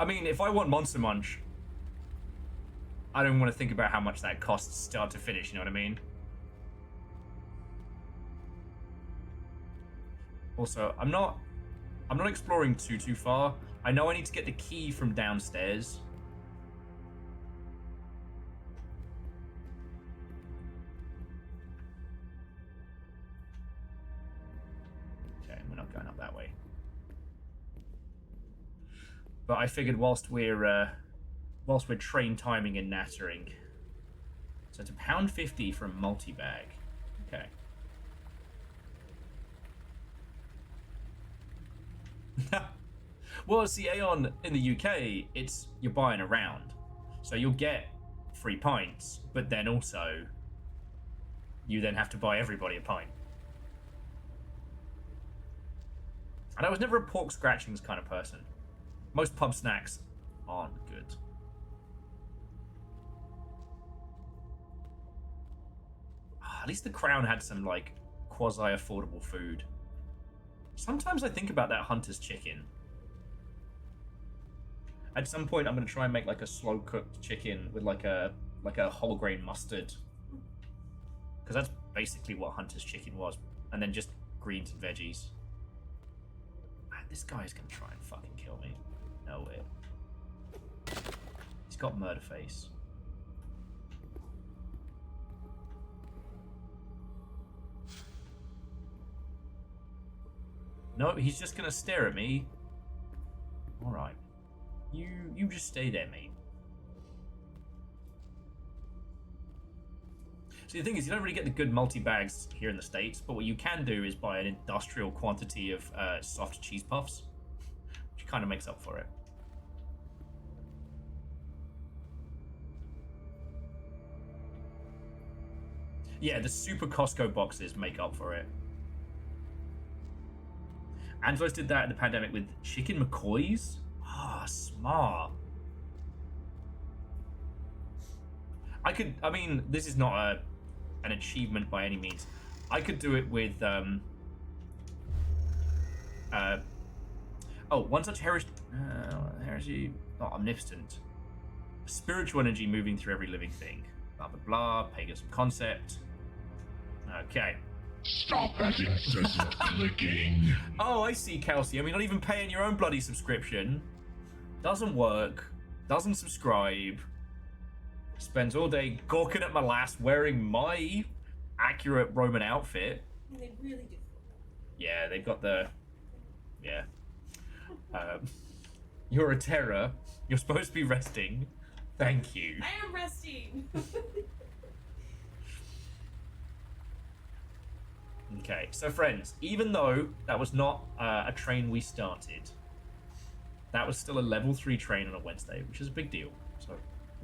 Speaker 1: I mean, if I want Monster Munch, I don't want to think about how much that costs start to finish, you know what I mean? Also, I'm not exploring too far. I know I need to get the key from downstairs. Okay, we're not going up that way. But I figured whilst we're train timing and nattering, so it's £1.50 for a multi-bag. Okay. Well, see, Aeon in the UK, you're buying a round, so you'll get 3 pints, but then also you then have to buy everybody a pint. And I was never a pork scratchings kind of person. Most pub snacks aren't good. At least the Crown had some like quasi-affordable food. Sometimes I think about that Hunter's chicken. At some point, I'm gonna try and make like a slow-cooked chicken with like a whole grain mustard, because that's basically what Hunter's chicken was, and then just greens and veggies. Man, this guy's gonna try and fucking kill me. No way. He's got murder face. No, he's just gonna stare at me. Alright. You just stay there, mate. See, the thing is, you don't really get the good multi-bags here in the States, but what you can do is buy an industrial quantity of soft cheese puffs, which kind of makes up for it. Yeah, the super Costco boxes make up for it. Angelos did that in the pandemic with chicken McCoys. Ah, smart. I mean, this is not an achievement by any means. I could do it with, one such heresy, not omnipotent. Spiritual energy moving through every living thing. Blah, blah, blah, paganism concept. Okay.
Speaker 5: Stop that incessant clicking.
Speaker 1: Oh, I see, Kelsey. I mean, not even paying your own bloody subscription. Doesn't work. Doesn't subscribe. Spends all day gawking at my lass wearing my accurate Roman outfit.
Speaker 2: mean, they really do.
Speaker 1: Yeah, they've got the... Yeah. You're a terror. You're supposed to be resting. Thank you.
Speaker 2: I am resting.
Speaker 1: Okay, so friends, even though that was not a train we started, that was still a level 3 train on a Wednesday, which is a big deal. So,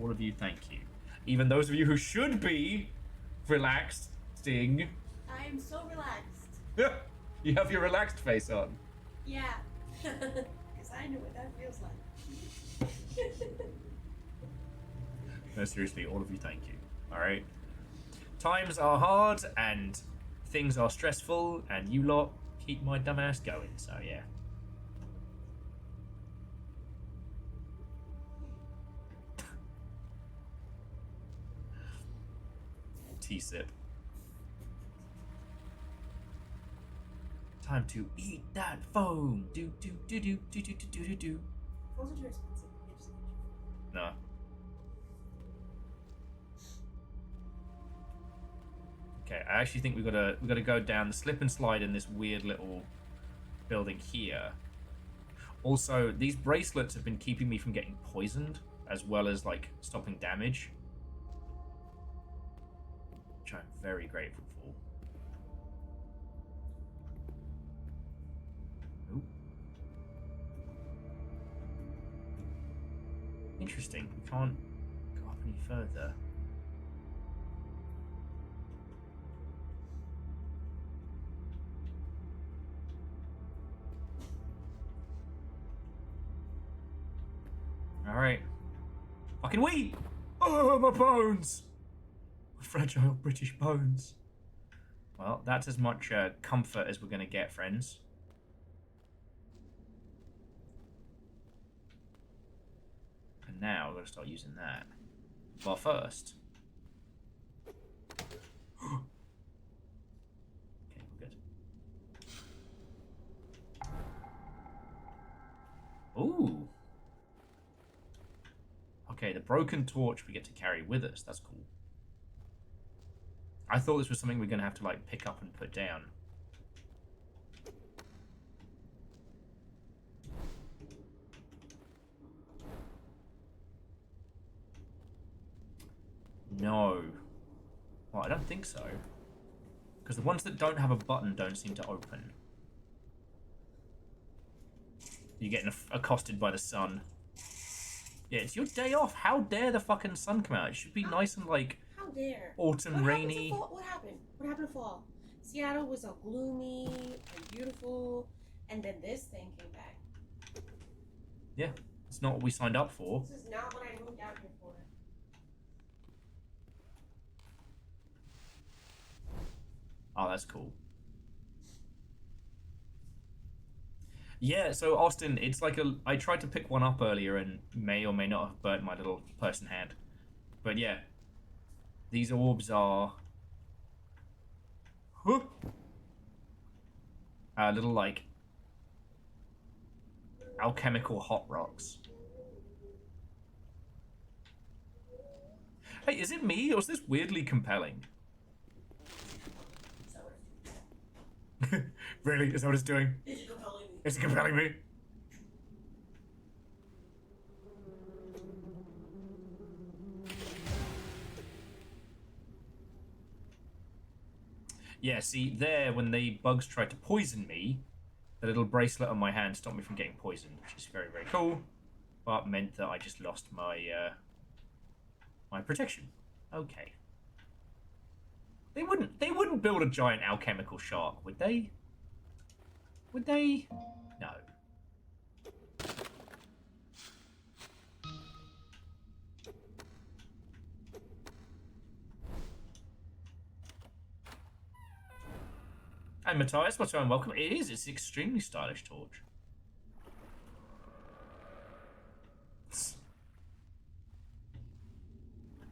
Speaker 1: all of you, thank you. Even those of you who should be relaxing.
Speaker 2: I am so relaxed.
Speaker 1: You have your relaxed face on.
Speaker 2: Yeah. Because I know what that feels like.
Speaker 1: No, seriously, all of you, thank you. Alright? Times are hard, and things are stressful, and you lot keep my dumb ass going, so yeah. Tea sip. Time to eat that foam. Do do do do do do do do do.
Speaker 2: Those are too expensive. You just
Speaker 1: No. Okay, I actually think we gotta go down the slip and slide in this weird little building here. Also, these bracelets have been keeping me from getting poisoned, as well as like stopping damage, which I'm very grateful for. Ooh. Interesting. We can't go up any further. Alright. Fucking wee! Oh, my bones! My fragile British bones. Well, that's as much comfort as we're going to get, friends. And now we're going to start using that. Well, first... Okay, we're good. Ooh! Okay, the broken torch we get to carry with us. That's cool. I thought this was something we're going to have to, like, pick up and put down. No. Well, I don't think so. Because the ones that don't have a button don't seem to open. You're getting accosted by the sun. Yeah, it's your day off. How dare the fucking sun come out? It should be nice and, like,
Speaker 2: How dare?
Speaker 1: autumn rainy.
Speaker 2: What happened? What happened to fall? Seattle was all gloomy and beautiful, and then this thing came back.
Speaker 1: Yeah, it's not what we signed up for.
Speaker 2: This is not what I moved out here for.
Speaker 1: Oh, that's cool. Yeah, so Austin, it's like I tried to pick one up earlier and may or may not have burnt my little person hand. But yeah, these orbs are... Huh? Little, like, alchemical hot rocks. Hey, is it me, or is this weirdly compelling? Really? Is that what it's doing?
Speaker 2: It's compelling me.
Speaker 1: Is it compelling me? Yeah, see, there, when the bugs tried to poison me, the little bracelet on my hand stopped me from getting poisoned, which is very, very cool, but meant that I just lost my, my protection. Okay. They wouldn't build a giant alchemical shark, would they? Would they? No. And Matthias, what's going on? Welcome. It is. It's an extremely stylish torch.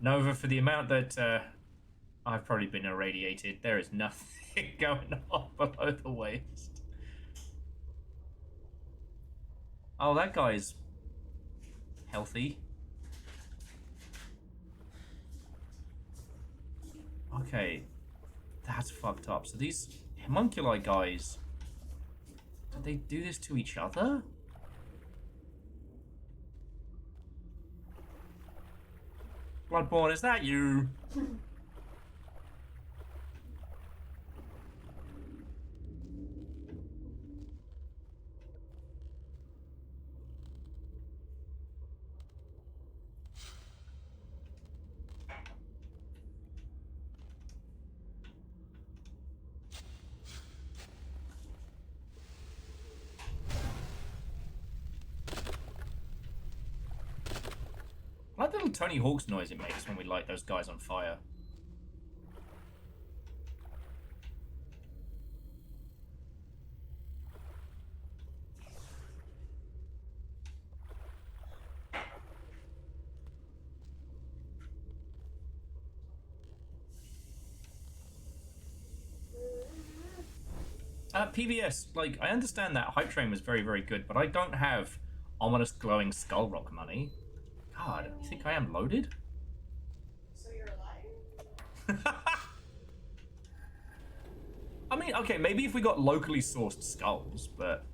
Speaker 1: Nova, for the amount that I've probably been irradiated, there is nothing going on below the waist. Oh, that guy's healthy. Okay, that's fucked up. So these homunculi guys, did they do this to each other? Bloodborne, is that you? I like the little Tony Hawk's noise it makes when we light those guys on fire. PBS, like, I understand that Hype Train was very, very good, but I don't have ominous glowing skull rock money. God, you think I am loaded?
Speaker 2: So you're a liar?
Speaker 1: I mean, okay, maybe if we got locally sourced skulls, but...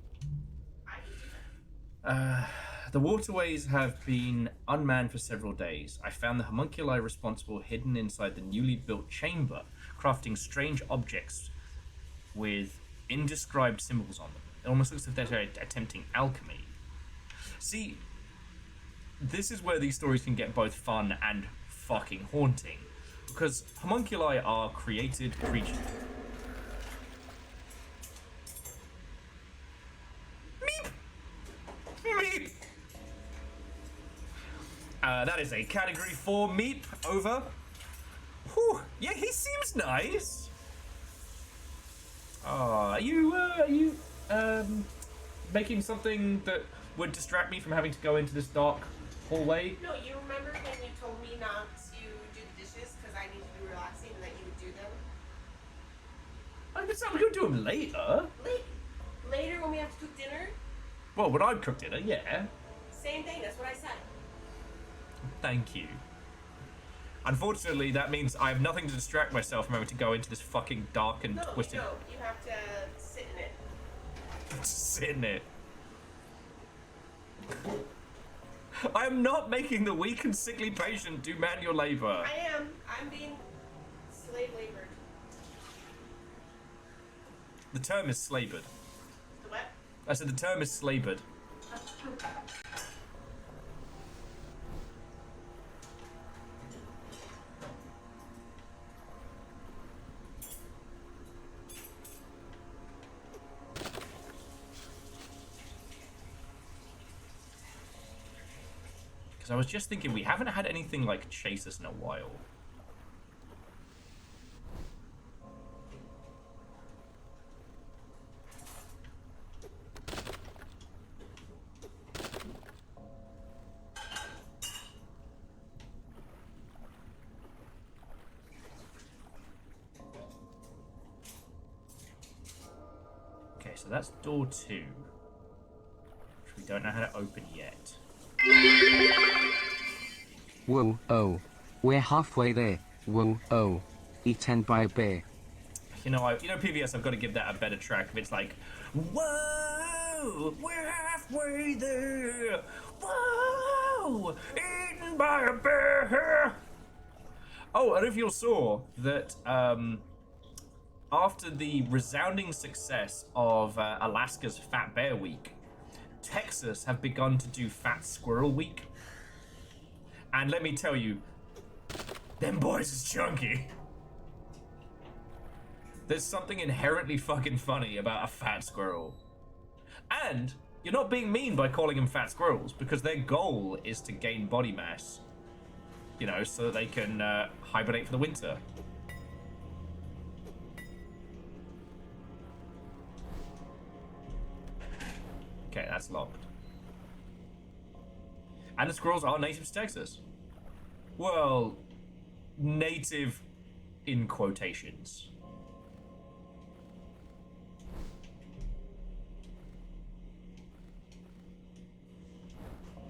Speaker 1: the waterways have been unmanned for several days. I found the homunculi responsible hidden inside the newly built chamber, crafting strange objects with indescribed symbols on them. It almost looks as if they're attempting alchemy. See, this is where these stories can get both fun and fucking haunting. Because homunculi are created creatures. Meep! Meep! That is a category 4 meep. Over. Whew. Yeah, he seems nice. Are you making something that would distract me from having to go into this dark hallway?
Speaker 2: No, you remember when you told me not to do the dishes because I need to be relaxing and that you would do them?
Speaker 1: We could do them later.
Speaker 2: Later when we have to cook dinner?
Speaker 1: Well, when I've cooked dinner, yeah.
Speaker 2: Same thing, that's what I said.
Speaker 1: Thank you. Unfortunately, that means I have nothing to distract myself from having to go into this fucking dark and twisted...
Speaker 2: No, you have to sit in it.
Speaker 1: Sit in it. I am not making the weak and sickly patient do manual labor.
Speaker 2: I am. I'm being slave labored.
Speaker 1: The term is slabored.
Speaker 2: The what?
Speaker 1: I said the term is slabored. Because I was just thinking, we haven't had anything like chase us in a while. Okay, so that's door 2, which we don't know how to open yet.
Speaker 3: Whoa, oh. We're halfway there. Whoa, oh. Eaten by a bear.
Speaker 1: You know, PBS, I've got to give that a better track. If it's like, whoa, we're halfway there. Whoa, eaten by a bear. Oh, and if you saw that, after the resounding success of Alaska's Fat Bear Week, Texas have begun to do Fat Squirrel Week. And let me tell you, them boys is chunky. There's something inherently fucking funny about a fat squirrel. And you're not being mean by calling them fat squirrels, because their goal is to gain body mass, you know, so that they can hibernate for the winter. Okay, that's locked. And the squirrels are native to Texas. Well, native in quotations.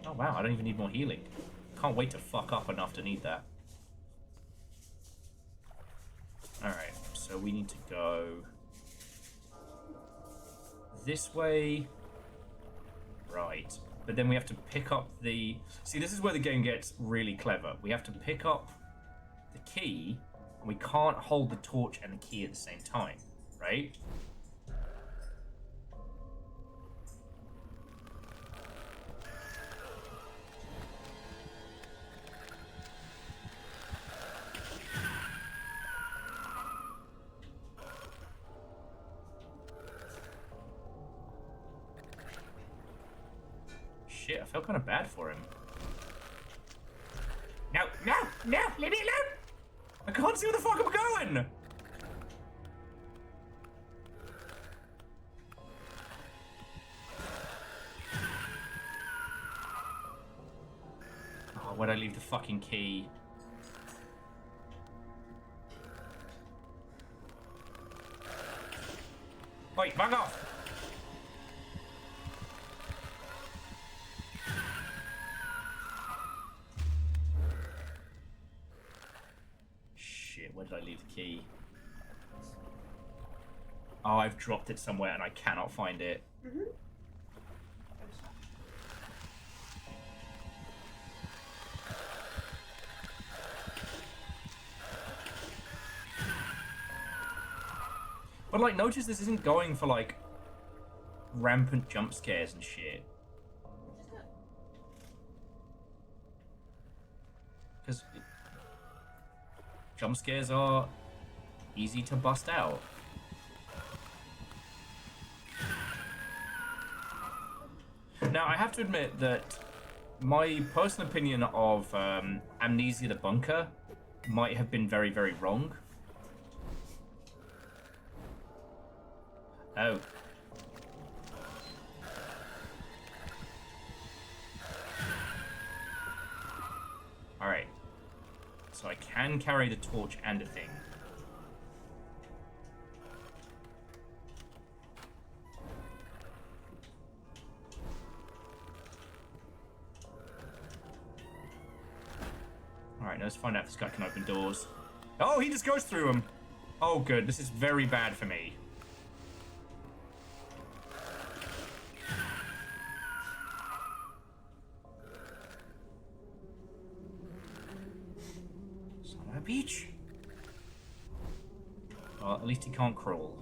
Speaker 1: Oh wow, I don't even need more healing. Can't wait to fuck up enough to need that. Alright, so we need to go this way. Right. But then we have to pick up the... See, this is where the game gets really clever. We have to pick up the key, and we can't hold the torch and the key at the same time, right? Shit, I felt kind of bad for him. No, no, no, leave me alone! I can't see where the fuck I'm going! Oh, where'd I leave the fucking key? Wait, bug off! Where did I leave the key? Oh, I've dropped it somewhere and I cannot find it.
Speaker 2: Mm-hmm.
Speaker 1: But like, notice this isn't going for like rampant jump scares and shit. Because jump scares are easy to bust out. Now, I have to admit that my personal opinion of Amnesia the Bunker might have been very, very wrong. Oh. Alright. So I can carry the torch and a thing. Alright, now let's find out if this guy can open doors. Oh, he just goes through them! Oh good, this is very bad for me. Beach. Well, at least he can't crawl.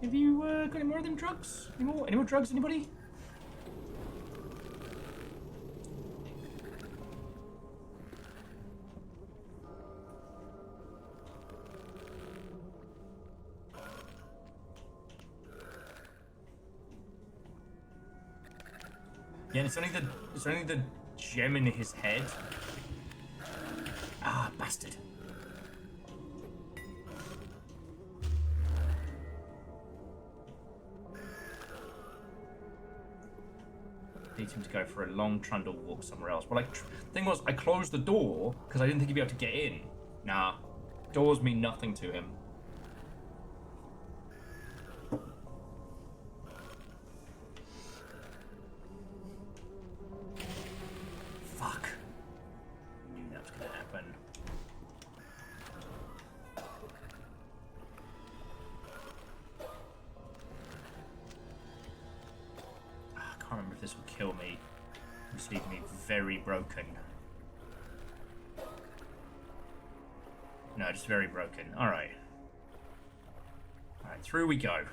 Speaker 1: Have you got any more of them drugs? Any more drugs, anybody? Yeah, it's only the gem in his head. Ah, bastard. Need him to go for a long trundle walk somewhere else. But like, thing was, I closed the door because I didn't think he'd be able to get in. Nah, doors mean nothing to him. Fuck. I knew that was gonna happen. I can't remember if this will kill me. It's leaving me very broken. No, just very broken. Alright. Alright, through we go.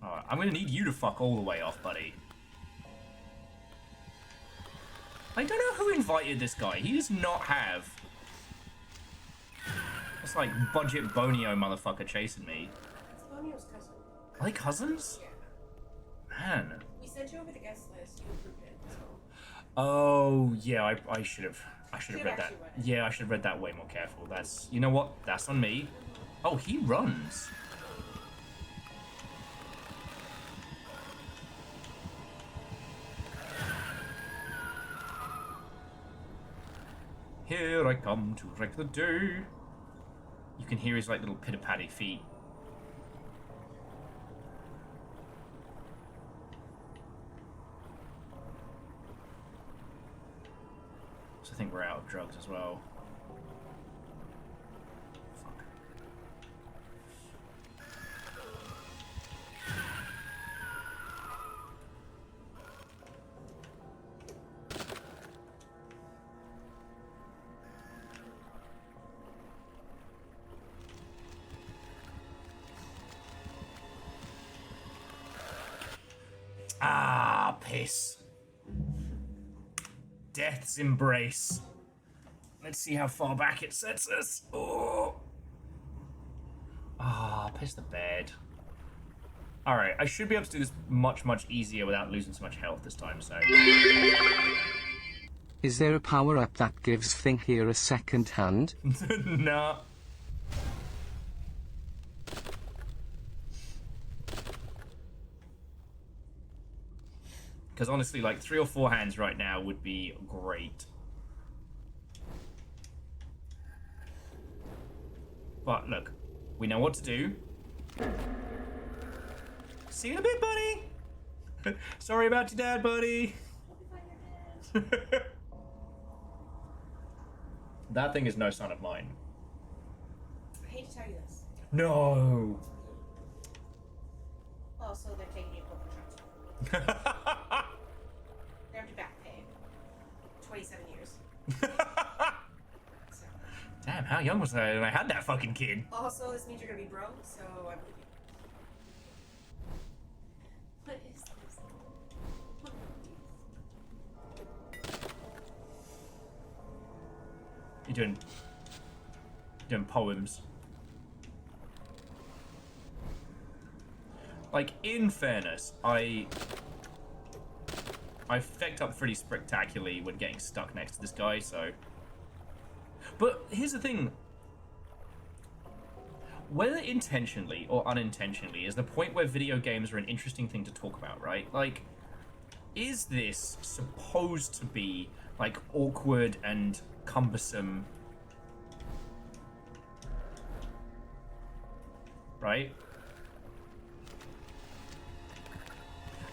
Speaker 1: Alright, I'm gonna need you to fuck all the way off, buddy. I don't know who invited this guy. He does not have... It's like budget Bonio motherfucker chasing me.
Speaker 2: It's Bonio's cousin.
Speaker 1: Are they cousins?
Speaker 2: Yeah.
Speaker 1: Man.
Speaker 2: We sent you over the guest list. You approved it. So.
Speaker 1: Oh, yeah, I should have
Speaker 2: Should've
Speaker 1: read that.
Speaker 2: actually read it.
Speaker 1: Yeah, I should have read that way more careful. That's... You know what? That's on me. Oh, he runs. Here I come to wreck the day. You can hear his like little pitter-patty feet. So I think we're out of drugs as well. Fuck. Ah, piss. Death's embrace. Let's see how far back it sets us. Oh. Ah, piss the bed. Alright, I should be able to do this much, much easier without losing so much health this time, so...
Speaker 3: Is there a power-up that gives Thing here a second hand?
Speaker 1: Nah. Because honestly, like, 3 or 4 hands right now would be great. But look, we know what to do. See you in a bit, buddy! Sorry about your dad, buddy! That thing is no son of mine.
Speaker 2: I hate to tell you this.
Speaker 1: No!
Speaker 2: Also, they're taking you over trucks. They have to back pay. 27 years. So.
Speaker 1: Damn, how young was I when I had that fucking kid?
Speaker 2: Also, this means you're gonna be broke, so I believe you. What is this? What are these?
Speaker 1: You're doing poems. Like, in fairness, I fecked up pretty spectacularly when getting stuck next to this guy, so... But here's the thing. Whether intentionally or unintentionally is the point where video games are an interesting thing to talk about, right? Like, is this supposed to be, like, awkward and cumbersome? Right?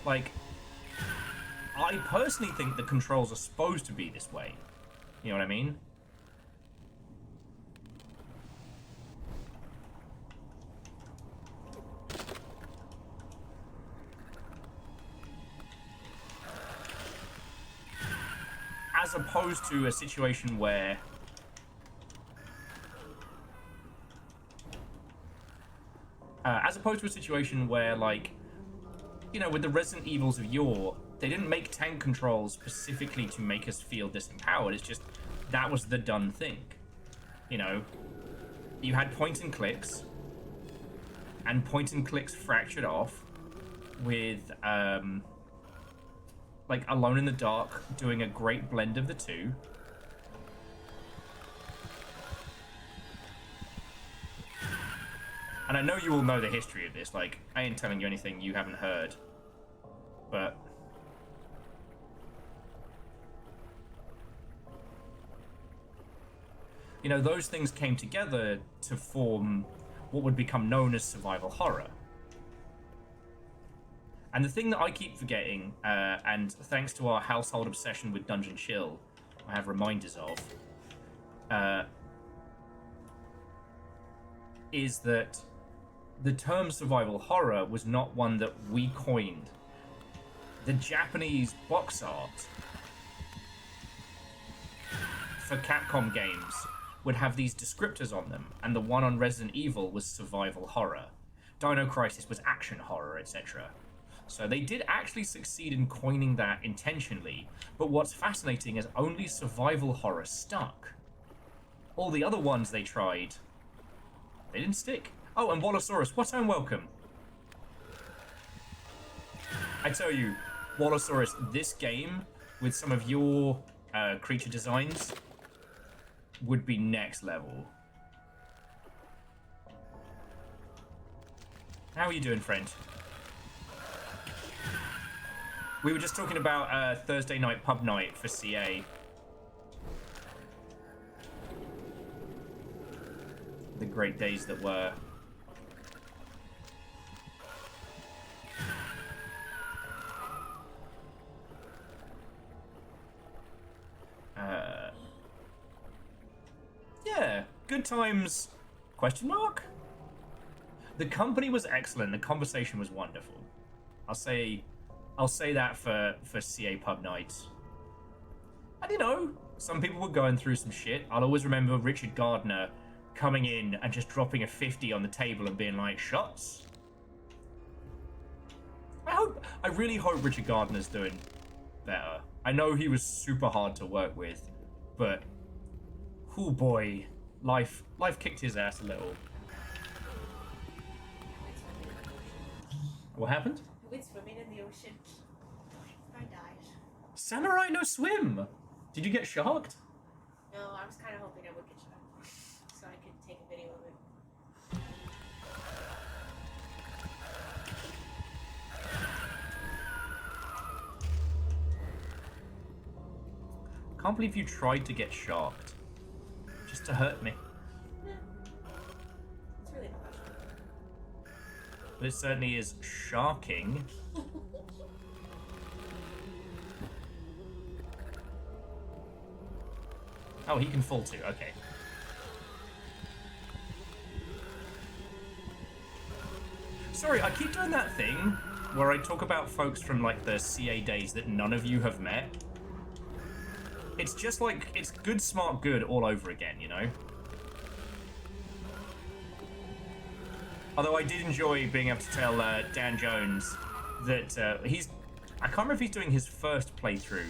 Speaker 1: Like, I personally think the controls are supposed to be this way. You know what I mean? As opposed to a situation where... like, you know, with the Resident Evils of yore, they didn't make tank controls specifically to make us feel disempowered. It's just, that was the done thing. You know, you had point and clicks, and point and clicks fractured off with, like, Alone in the Dark doing a great blend of the two. And I know you all know the history of this, like, I ain't telling you anything you haven't heard. But... you know, those things came together to form what would become known as survival horror. And the thing that I keep forgetting, and thanks to our household obsession with Dungeon Chill, I have reminders of, is that the term survival horror was not one that we coined. The Japanese box art for Capcom games would have these descriptors on them, and the one on Resident Evil was survival horror. Dino Crisis was action horror, etc. So they did actually succeed in coining that intentionally, but what's fascinating is only survival horror stuck. All the other ones they tried, they didn't stick. Oh, and Wallosaurus, what and welcome. I tell you, Wallosaurus, this game, with some of your creature designs, would be next level. How are you doing, friend? We were just talking about Thursday night pub night for CA. The great days that were. good times, question mark? The company was excellent. The conversation was wonderful. I'll say that for CA pub nights. And you know, some people were going through some shit. I'll always remember Richard Gardner coming in and just dropping a 50 on the table and being like, shots. I really hope Richard Gardner's doing better. I know he was super hard to work with, but oh boy, life kicked his ass a little. What happened?
Speaker 2: I went swimming in the ocean. I died.
Speaker 1: Samurai no swim. Did you get sharked?
Speaker 2: No, I was kind of hoping I would get sharked, so I could take a video of it.
Speaker 1: Can't believe you tried to get sharked. Just to hurt me.
Speaker 2: Yeah. It's really not much.
Speaker 1: But it certainly is sharking. Oh, he can fall too. Okay. Sorry, I keep doing that thing where I talk about folks from like the CA days that none of you have met. It's just like, it's good, smart, good all over again, you know? Although I did enjoy being able to tell Dan Jones that I can't remember if he's doing his first playthrough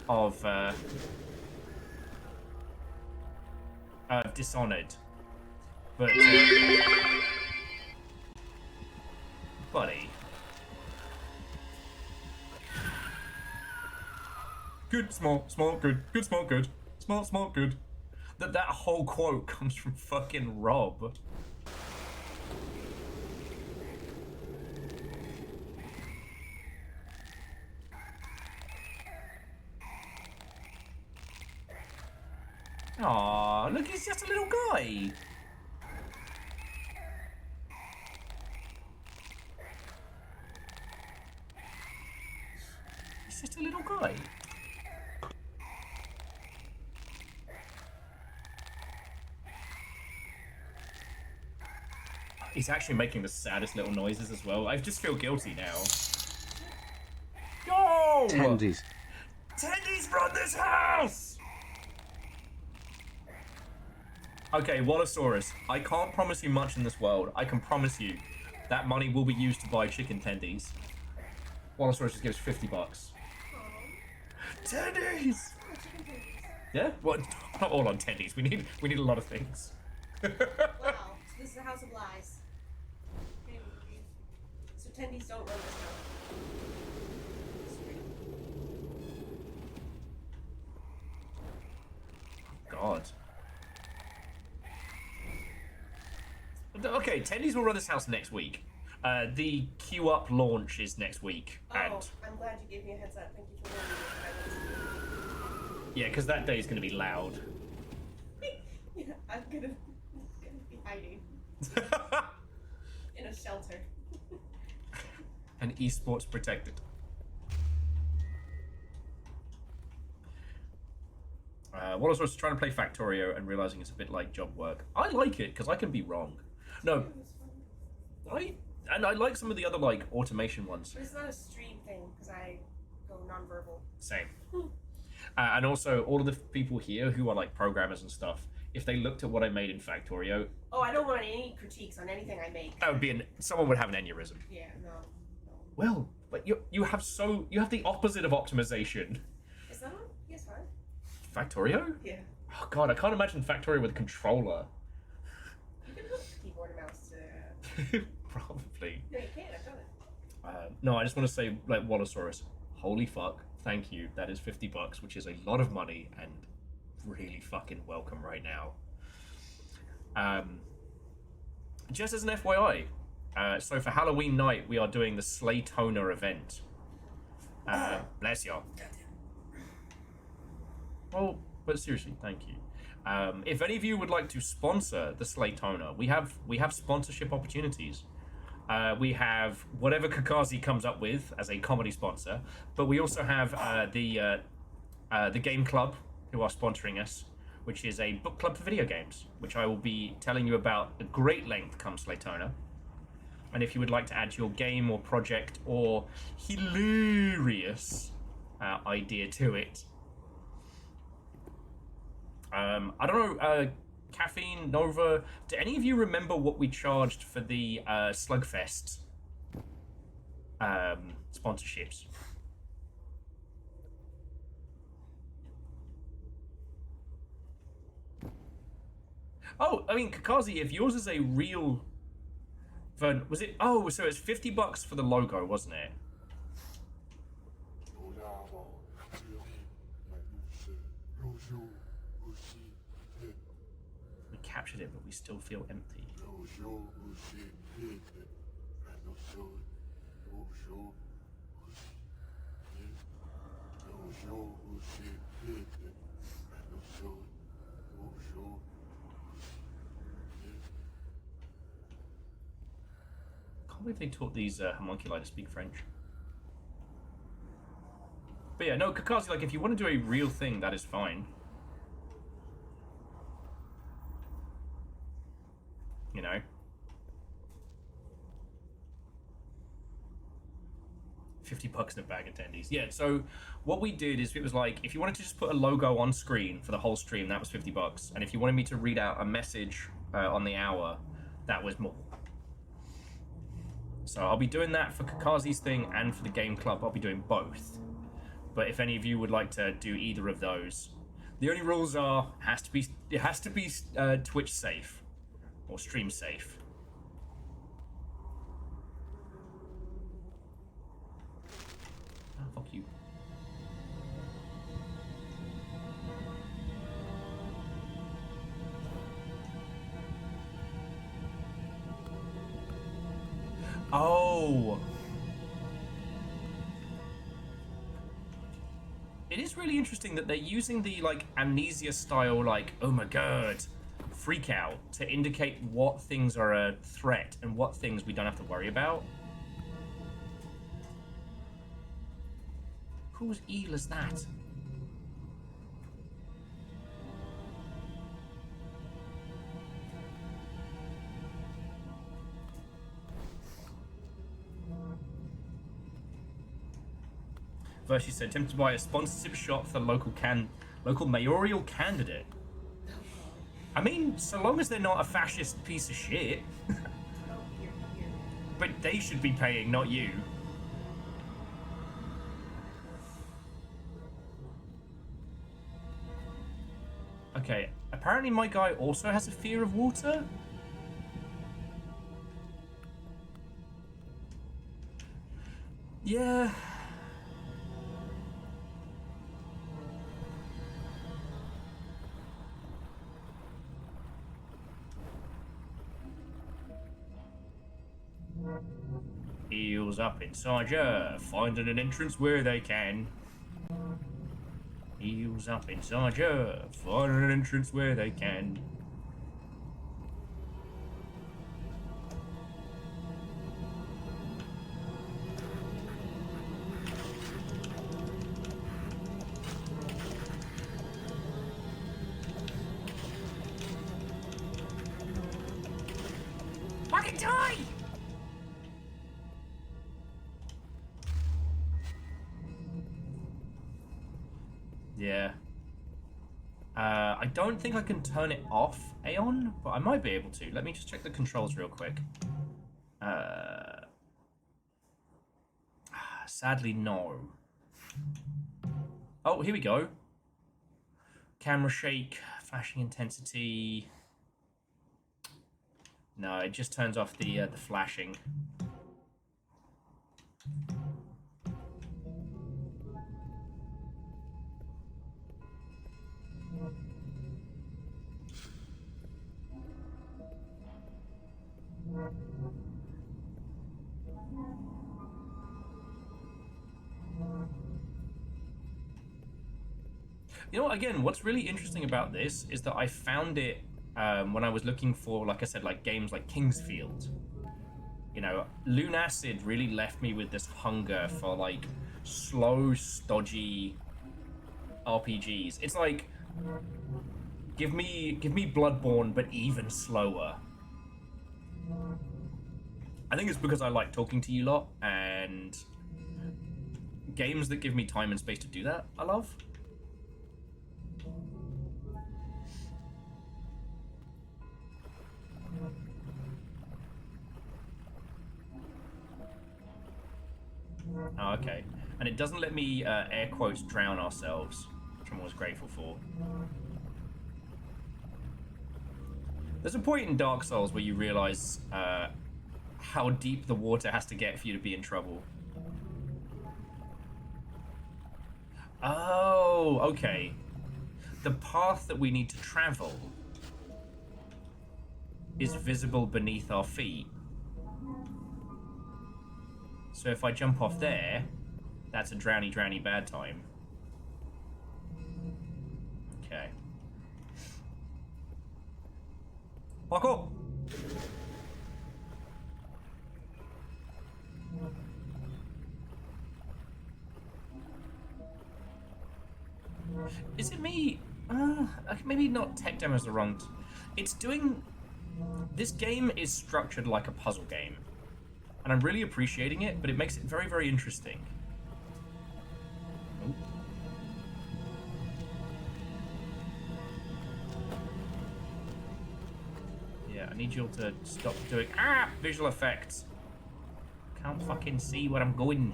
Speaker 1: of Dishonored, but buddy, good, small, good, good, small, good, small, good. That whole quote comes from fucking Rob. Aw, look, he's just a little guy. He's just a little guy. He's actually making the saddest little noises as well. I just feel guilty now. Yo!
Speaker 3: Tendies.
Speaker 1: Tendies run this house! Okay, Wallosaurus, I can't promise you much in this world. I can promise you that money will be used to buy chicken tendies. Wallosaurus just gives $50. Tendies! Yeah? What? Not all on tendies. We need a lot of things.
Speaker 2: Wow, so this is a house of lies. So tendies don't run this house.
Speaker 1: God. Okay, tendies will run this house next week. The Queue Up launch is next week.
Speaker 2: Oh,
Speaker 1: And
Speaker 2: I'm glad you gave me a heads up. Thank you for warning me.
Speaker 1: yeah, because that day is going to be loud.
Speaker 2: Yeah, I'm gonna be hiding in a shelter.
Speaker 1: And esports protected. Wallace was trying to play Factorio and realizing it's a bit like job work. I like it because I can be wrong. No, I like some of the other like automation ones.
Speaker 2: But it's not a stream thing because I go nonverbal.
Speaker 1: Same. And also all of the people here who are like programmers and stuff, if they looked at what I made in Factorio,
Speaker 2: Oh, I don't want any critiques on anything I make.
Speaker 1: that would be someone would have an aneurysm.
Speaker 2: Yeah, no.
Speaker 1: Well, but you have the opposite of optimization.
Speaker 2: Is that on PS5?
Speaker 1: Factorio?
Speaker 2: Yeah.
Speaker 1: Oh god, I can't imagine Factorio with a controller.
Speaker 2: You can hook keyboard and mouse to...
Speaker 1: Probably.
Speaker 2: No, you can't. I've done it.
Speaker 1: No, I just want to say, like, Wallosaurus, holy fuck, thank you. That is $50, which is a lot of money and really fucking welcome right now. Just as an FYI, so for Halloween night, we are doing the Slaytoner event. Bless y'all. Well, but seriously, thank you. If any of you would like to sponsor the Slaytoner, we have sponsorship opportunities. We have whatever Kakazi comes up with as a comedy sponsor, but we also have the Game Club who are sponsoring us. which is a book club for video games, which I will be telling you about at great length come Slaytona. And if you would like to add your game or project or hilarious idea to it, I don't know, Caffeine, Nova, do any of you remember what we charged for the Slugfest sponsorships? Oh, I mean, Kakazi, if yours is a real... Was it... Oh, so it's $50 for the logo, wasn't it? We captured it, but we still feel empty. I can't believe they taught these homunculi to speak French. But yeah, no, Kakazi, like, if you want to do a real thing, that is fine. You know? $50 in a bag attendees. Yeah, so what we did is it was like, if you wanted to just put a logo on screen for the whole stream, that was $50. And if you wanted me to read out a message on the hour, that was more. So I'll be doing that for Kakazi's thing and for the game club. I'll be doing both. But if any of you would like to do either of those, the only rules are it has to be Twitch safe or stream safe. Oh, fuck you. Oh. It is really interesting that they're using the, like, Amnesia style, like, oh my god, freak out to indicate what things are a threat and what things we don't have to worry about. Whose eel is that? Vershi said, tempted to buy a sponsorship shot for the local mayoral candidate. I mean, so long as they're not a fascist piece of shit. But they should be paying, not you. Okay, apparently my guy also has a fear of water. Yeah. Eels up inside ya, finding an entrance where they can. Eels up inside ya, finding an entrance where they can. Fucking die! Yeah. I don't think I can turn it off, Aeon, but I might be able to. Let me just check the controls real quick. Sadly, no. Oh, here we go. Camera shake, flashing intensity. No, it just turns off the flashing. You know, again, what's really interesting about this is that I found it when I was looking for, like I said, like games like Kingsfield. You know, Lunacid really left me with this hunger for like slow, stodgy RPGs. It's like Give me Bloodborne, but even slower. I think it's because I like talking to you lot, and games that give me time and space to do that, I love. Oh, okay. And it doesn't let me, air quotes, drown ourselves, which I'm always grateful for. There's a point in Dark Souls where you realize how deep the water has to get for you to be in trouble. Oh, okay. The path that we need to travel is visible beneath our feet. So if I jump off there, that's a drowny bad time. Okay. Parkour! Is it me? Maybe not tech demo is the wrong... It's doing... This game is structured like a puzzle game. And I'm really appreciating it, but it makes it very, very interesting. Oh. Yeah, I need you all to stop doing... Visual effects. Can't fucking see where I'm going.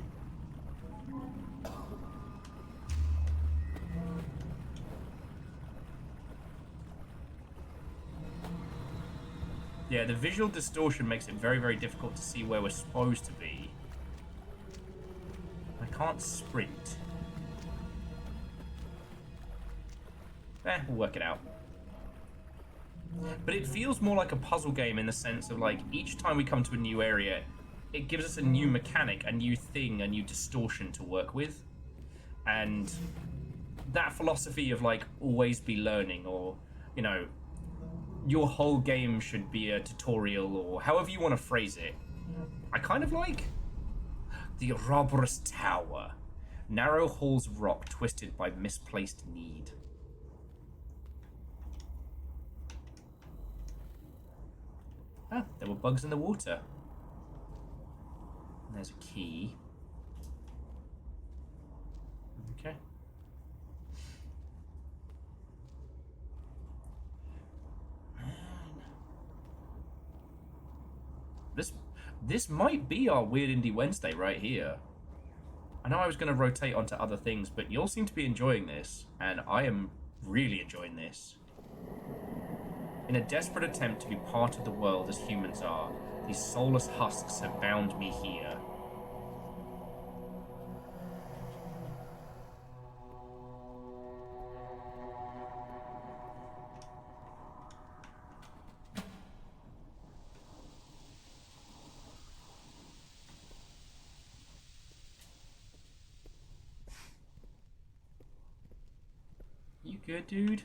Speaker 1: Yeah, the visual distortion makes it very, very difficult to see where we're supposed to be. I can't sprint. We'll work it out. But it feels more like a puzzle game in the sense of, like, each time we come to a new area, it gives us a new mechanic, a new thing, a new distortion to work with. And that philosophy of, like, always be learning, or, you know, your whole game should be a tutorial, or however you want to phrase it, I kind of like. The Ouroboros Tower. Narrow halls of rock twisted by misplaced need. Ah, there were bugs in the water. And there's a key. Okay. This might be our Weird Indie Wednesday right here. I know I was going to rotate onto other things, but you all seem to be enjoying this, and I am really enjoying this. In a desperate attempt to be part of the world as humans are, these soulless husks have bound me here. You good, dude?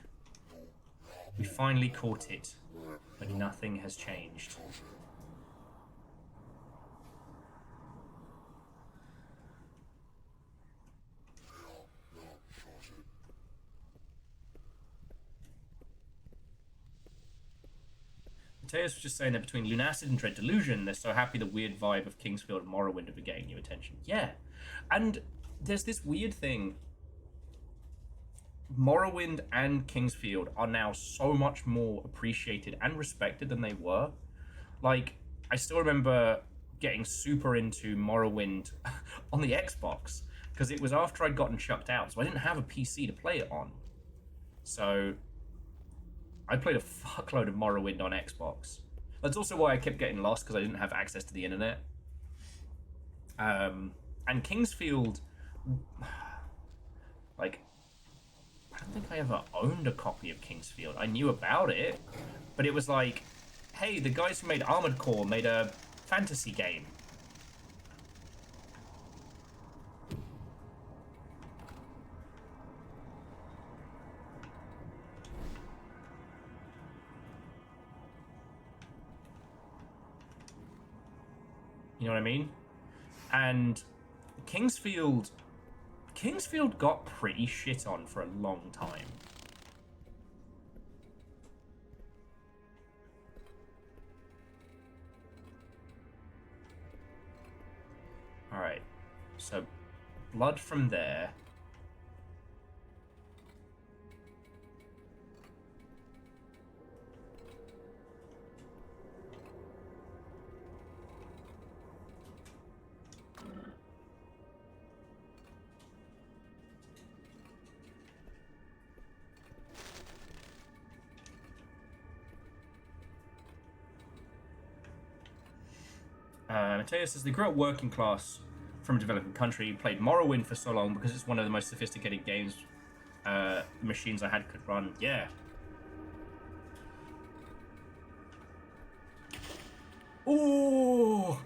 Speaker 1: We finally caught it, but nothing has changed. Mateus was just saying that between Lunacid and Dread Delusion, they're so happy the weird vibe of Kingsfield and Morrowind are getting new attention. Yeah, and there's this weird thing. Morrowind and Kingsfield are now so much more appreciated and respected than they were. Like, I still remember getting super into Morrowind on the Xbox, because it was after I'd gotten chucked out, so I didn't have a PC to play it on. So I played a fuckload of Morrowind on Xbox. That's also why I kept getting lost, because I didn't have access to the internet. And Kingsfield, like, I don't think I ever owned a copy of Kingsfield. I knew about it, but it was like, hey, the guys who made Armored Core made a fantasy game. You know what I mean? And Kingsfield got pretty shit on for a long time. Alright. So, blood from there. Mateus says they grew up working class from a developing country, played Morrowind for so long because it's one of the most sophisticated games machines I had could run. Yeah. Ooh.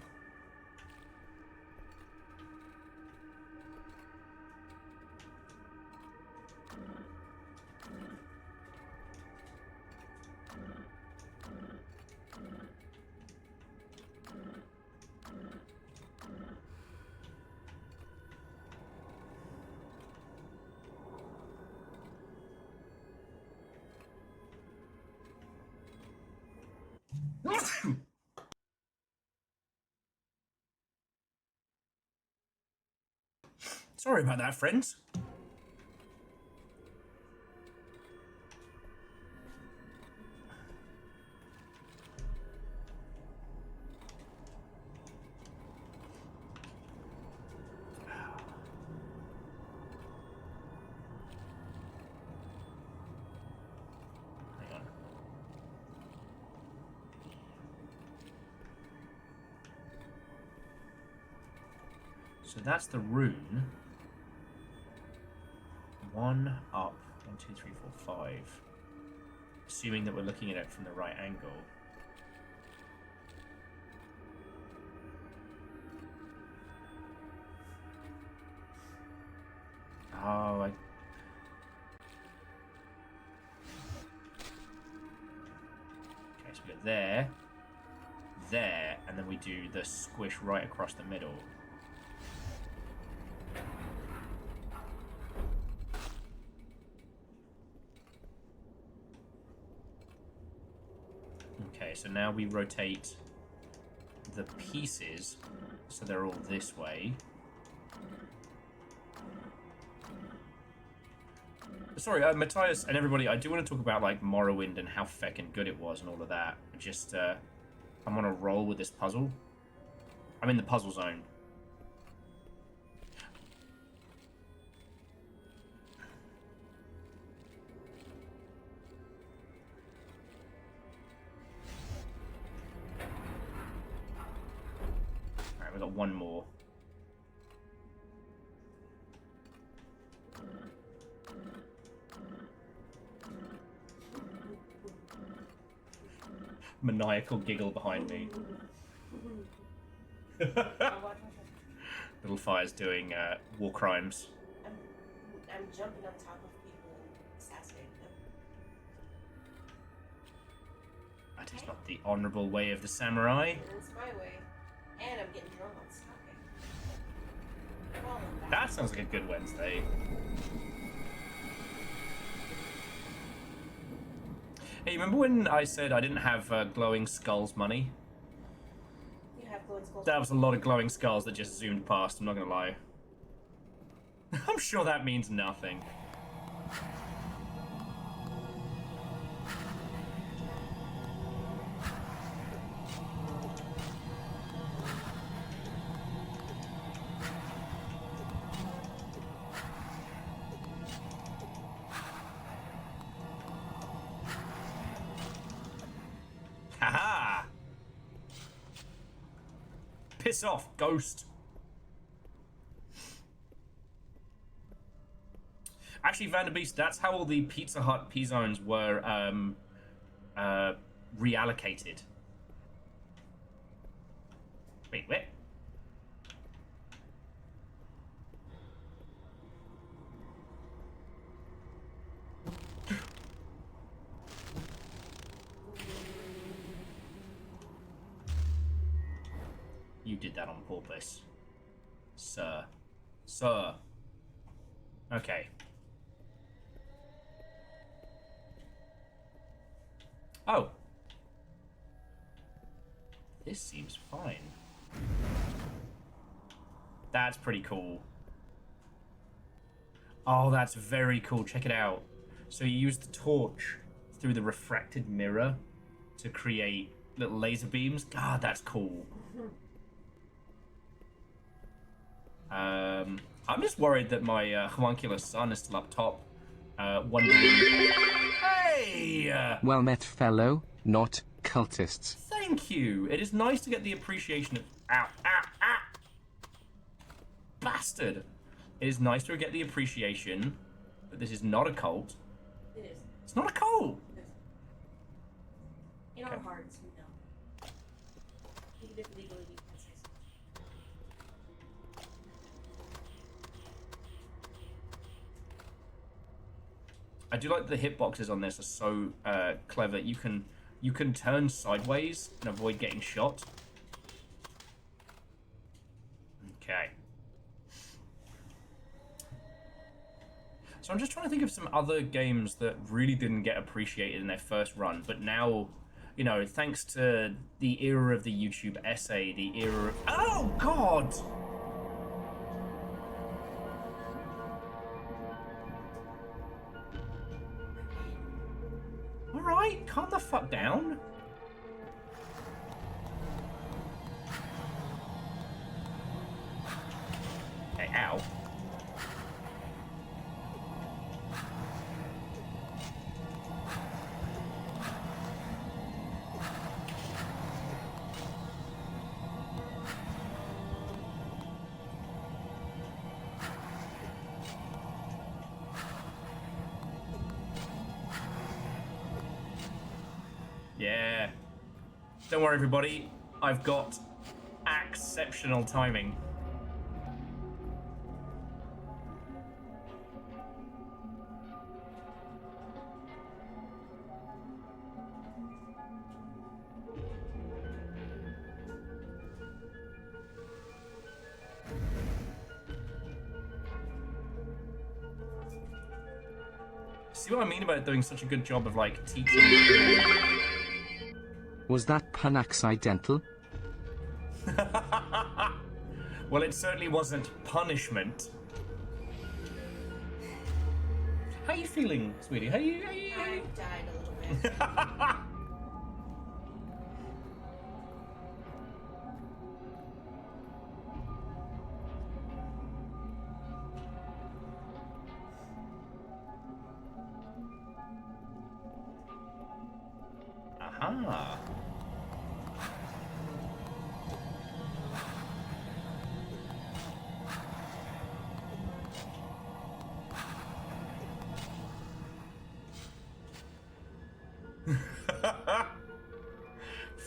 Speaker 1: Sorry about that, friends. Hang on. So that's the rune. 1 up, 1, 2, 3, 4, 5. Assuming that we're looking at it from the right angle. Oh, okay, so we go there, and then we do the squish right across the middle. Okay, so now we rotate the pieces so they're all this way. Sorry, Matthias and everybody, I do want to talk about like Morrowind and how feckin' good it was and all of that. Just, I'm on a roll with this puzzle. I'm in the puzzle zone. Alright, we've got one more. Maniacal giggle behind me. Littlefire's doing war crimes.
Speaker 2: I'm jumping on top of people and assassinating them.
Speaker 1: That is not the honourable way of the samurai.
Speaker 2: That's my way. And I'm getting drunk on sake. Well,
Speaker 1: That sounds like a good Wednesday. Hey, remember when I said I didn't have glowing skulls money?
Speaker 2: You have glowing skulls.
Speaker 1: That was a lot of glowing skulls that just zoomed past, I'm not gonna lie. I'm sure that means nothing. Haha! Piss off, ghost. Actually, Vanderbeest, that's how all the Pizza Hut P-zones were reallocated. Wait, what? You did that on purpose. Sir. Sir. Okay. Oh. This seems fine. That's pretty cool. Oh, that's very cool. Check it out. So you use the torch through the refracted mirror to create little laser beams. God, that's cool. I'm just worried that my homunculus son is still up top, wondering... Hey!
Speaker 3: Well met, fellow, not cultists.
Speaker 1: Thank you. It is nice to get the appreciation of... Ow, ow, ow! Bastard! It is nice to get the appreciation that this is not a cult.
Speaker 2: It is.
Speaker 1: It's not a cult!
Speaker 2: It is. In our hearts, we know. Even if legally we can't say so.
Speaker 1: I do like the hitboxes on this are so clever. You can turn sideways and avoid getting shot. Okay. So I'm just trying to think of some other games that really didn't get appreciated in their first run, but now, you know, thanks to the era of the YouTube essay, the era of... Oh, God! Alright, calm the fuck down. Hey, ow. Yeah. Don't worry, everybody. I've got exceptional timing. See what I mean about doing such a good job of, like, teaching...
Speaker 3: Was that pun accidental?
Speaker 1: Well, it certainly wasn't punishment. How are you feeling, sweetie? How you...
Speaker 2: I've died a little bit.
Speaker 1: Aha.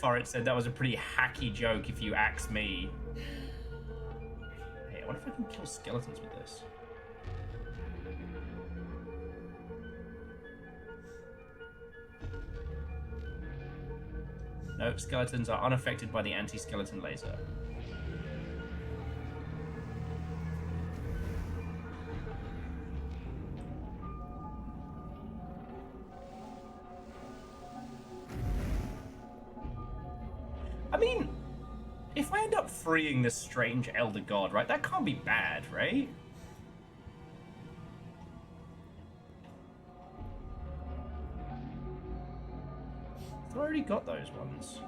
Speaker 1: Forrest said that was a pretty hacky joke if you ask me. Hey, I wonder if I can kill skeletons with this. No, skeletons are unaffected by the anti-skeleton laser. I mean, if I end up freeing this strange elder god, right, that can't be bad, right? I already got those ones.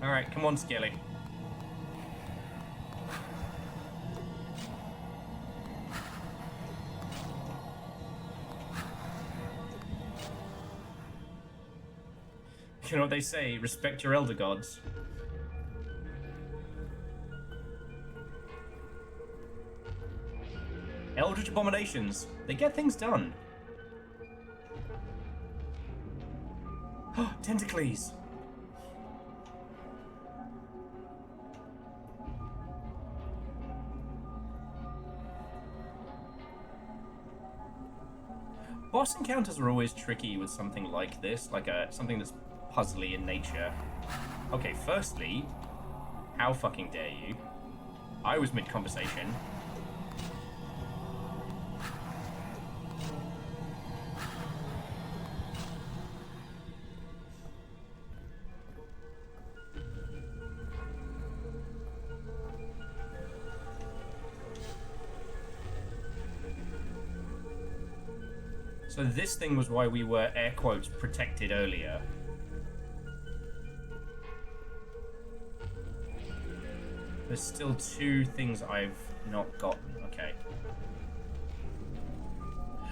Speaker 1: Alright, come on, Skelly. You know what they say, respect your elder gods. Eldritch abominations, they get things done. Tentacles! Boss encounters are always tricky with something like this, like something that's puzzly in nature. Okay, firstly, how fucking dare you? I was mid-conversation. So this thing was why we were, air quotes, protected earlier. There's still 2 things I've not gotten. Okay.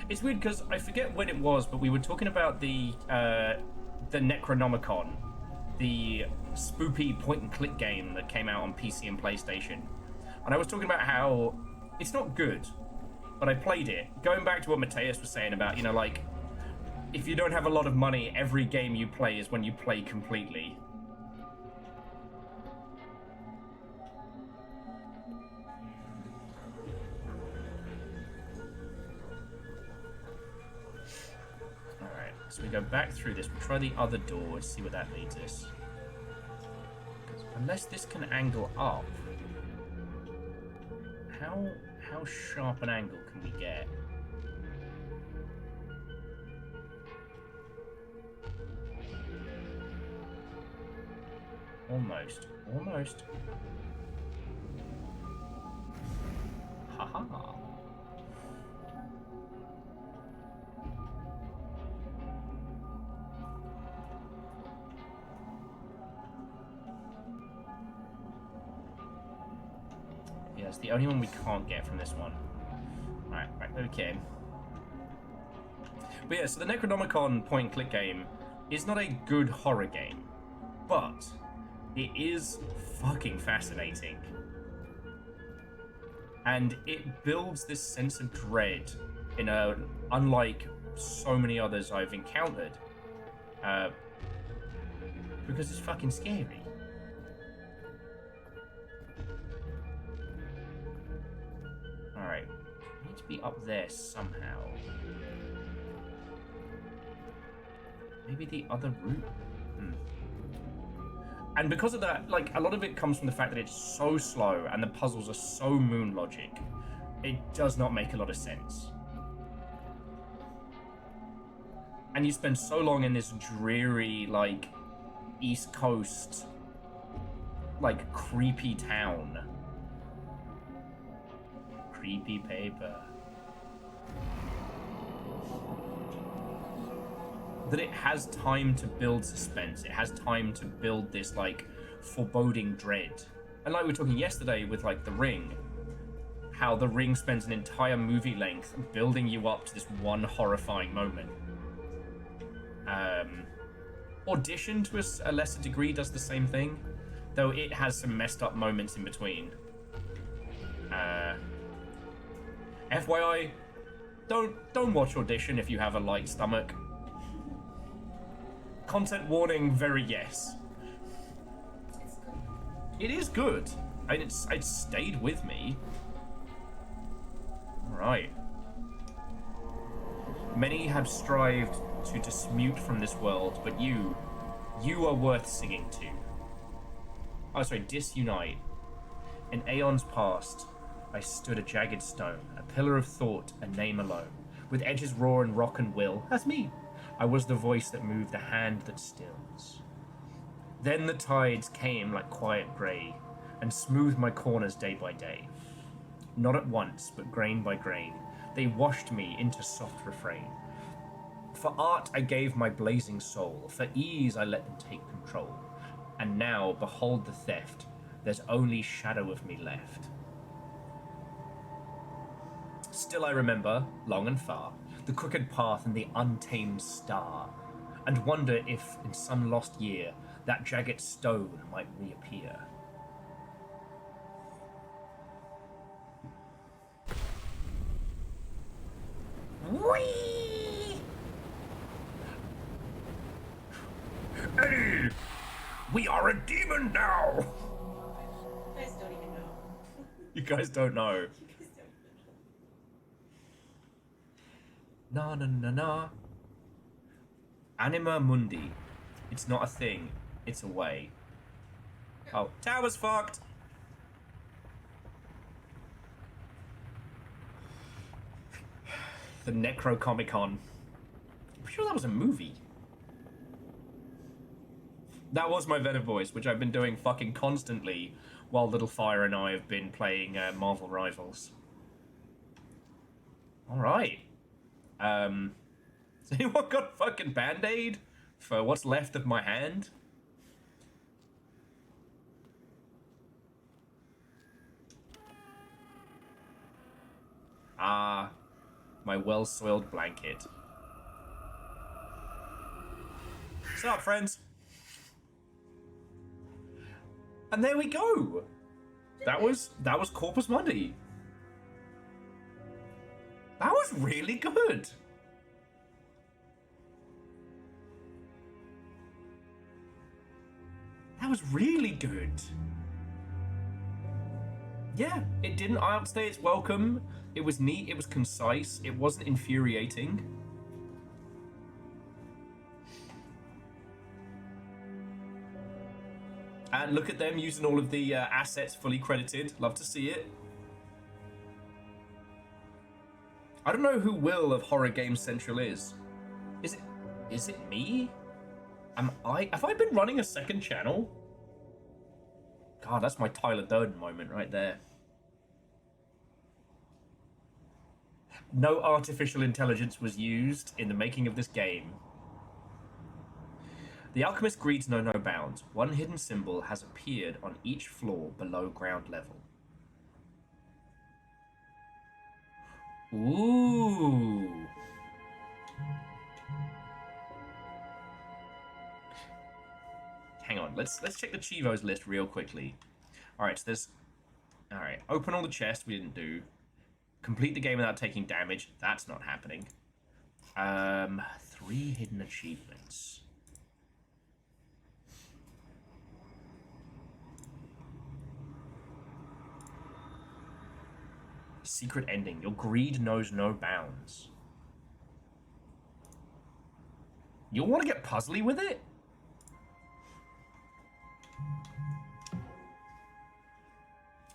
Speaker 1: It's weird because I forget when it was, but we were talking about the Necronomicon, the spoopy point-and-click game that came out on PC and PlayStation. And I was talking about how it's not good, but I played it. Going back to what Mateus was saying about, you know, like, if you don't have a lot of money, every game you play is when you play completely. Alright, so we go back through this. We'll try the other door and see where that leads us. Unless this can angle up. How sharp an angle can we get? Almost. Almost. Haha. Yeah, it's the only one we can't get from this one. Right, okay. But yeah, so the Necronomicon point-and-click game is not a good horror game, but it is fucking fascinating. And it builds this sense of dread in a, unlike so many others I've encountered, because it's fucking scary. Alright, we need to be up there somehow. Maybe the other route? And because of that, like, a lot of it comes from the fact that it's so slow and the puzzles are so moon logic. It does not make a lot of sense. And you spend so long in this dreary, like, East Coast, like, creepy town. Creepy paper. That it has time to build suspense. It has time to build this, like, foreboding dread. And like we were talking yesterday with, like, The Ring, how The Ring spends an entire movie length building you up to this one horrifying moment. Audition, to a lesser degree, does the same thing, though it has some messed up moments in between. FYI, don't watch Audition if you have a light stomach. Content warning, very yes. It is good. I mean, it stayed with me. Alright. Many have strived to dismute from this world, but you are worth singing to. Oh, sorry, disunite. In aeons past, I stood a jagged stone, a pillar of thought, a name alone, with edges raw and rock and will. That's me. I was the voice that moved, the hand that stills. Then the tides came like quiet grey, and smoothed my corners day by day. Not at once, but grain by grain, they washed me into soft refrain. For art I gave my blazing soul, for ease I let them take control. And now, behold the theft, there's only shadow of me left. Still I remember, long and far, the crooked path and the untamed star, and wonder if, in some lost year, that jagged stone might reappear. Whee! Eddie! We are a demon now!
Speaker 2: You guys don't even know.
Speaker 1: You guys don't know. Na na na na. Anima mundi. It's not a thing. It's a way. Oh, tower's fucked. The Necrocomicon. I'm sure that was a movie. That was my Venom voice, which I've been doing fucking constantly while Littlefire and I have been playing Marvel Rivals. Alright. Has anyone got a fucking band-aid for what's left of my hand? Ah, my well-soiled blanket. What's up, friends? And there we go. That was Corpus Mundi. That was really good. That was really good. Yeah, it didn't outstay its welcome. It was neat, it was concise, it wasn't infuriating. And look at them using all of the assets fully credited. Love to see it. I don't know who Will of Horror Games Central is. Is it me? Have I been running a second channel? God, that's my Tyler Durden moment right there. No artificial intelligence was used in the making of this game. The alchemist's greeds know no bounds. One hidden symbol has appeared on each floor below ground level. Ooh. Hang on, let's check the Chivos list real quickly. Alright, so there's... Alright, open all the chests we didn't do. Complete the game without taking damage. That's not happening. 3 hidden achievements. Secret ending. Your greed knows no bounds. You'll want to get puzzly with it?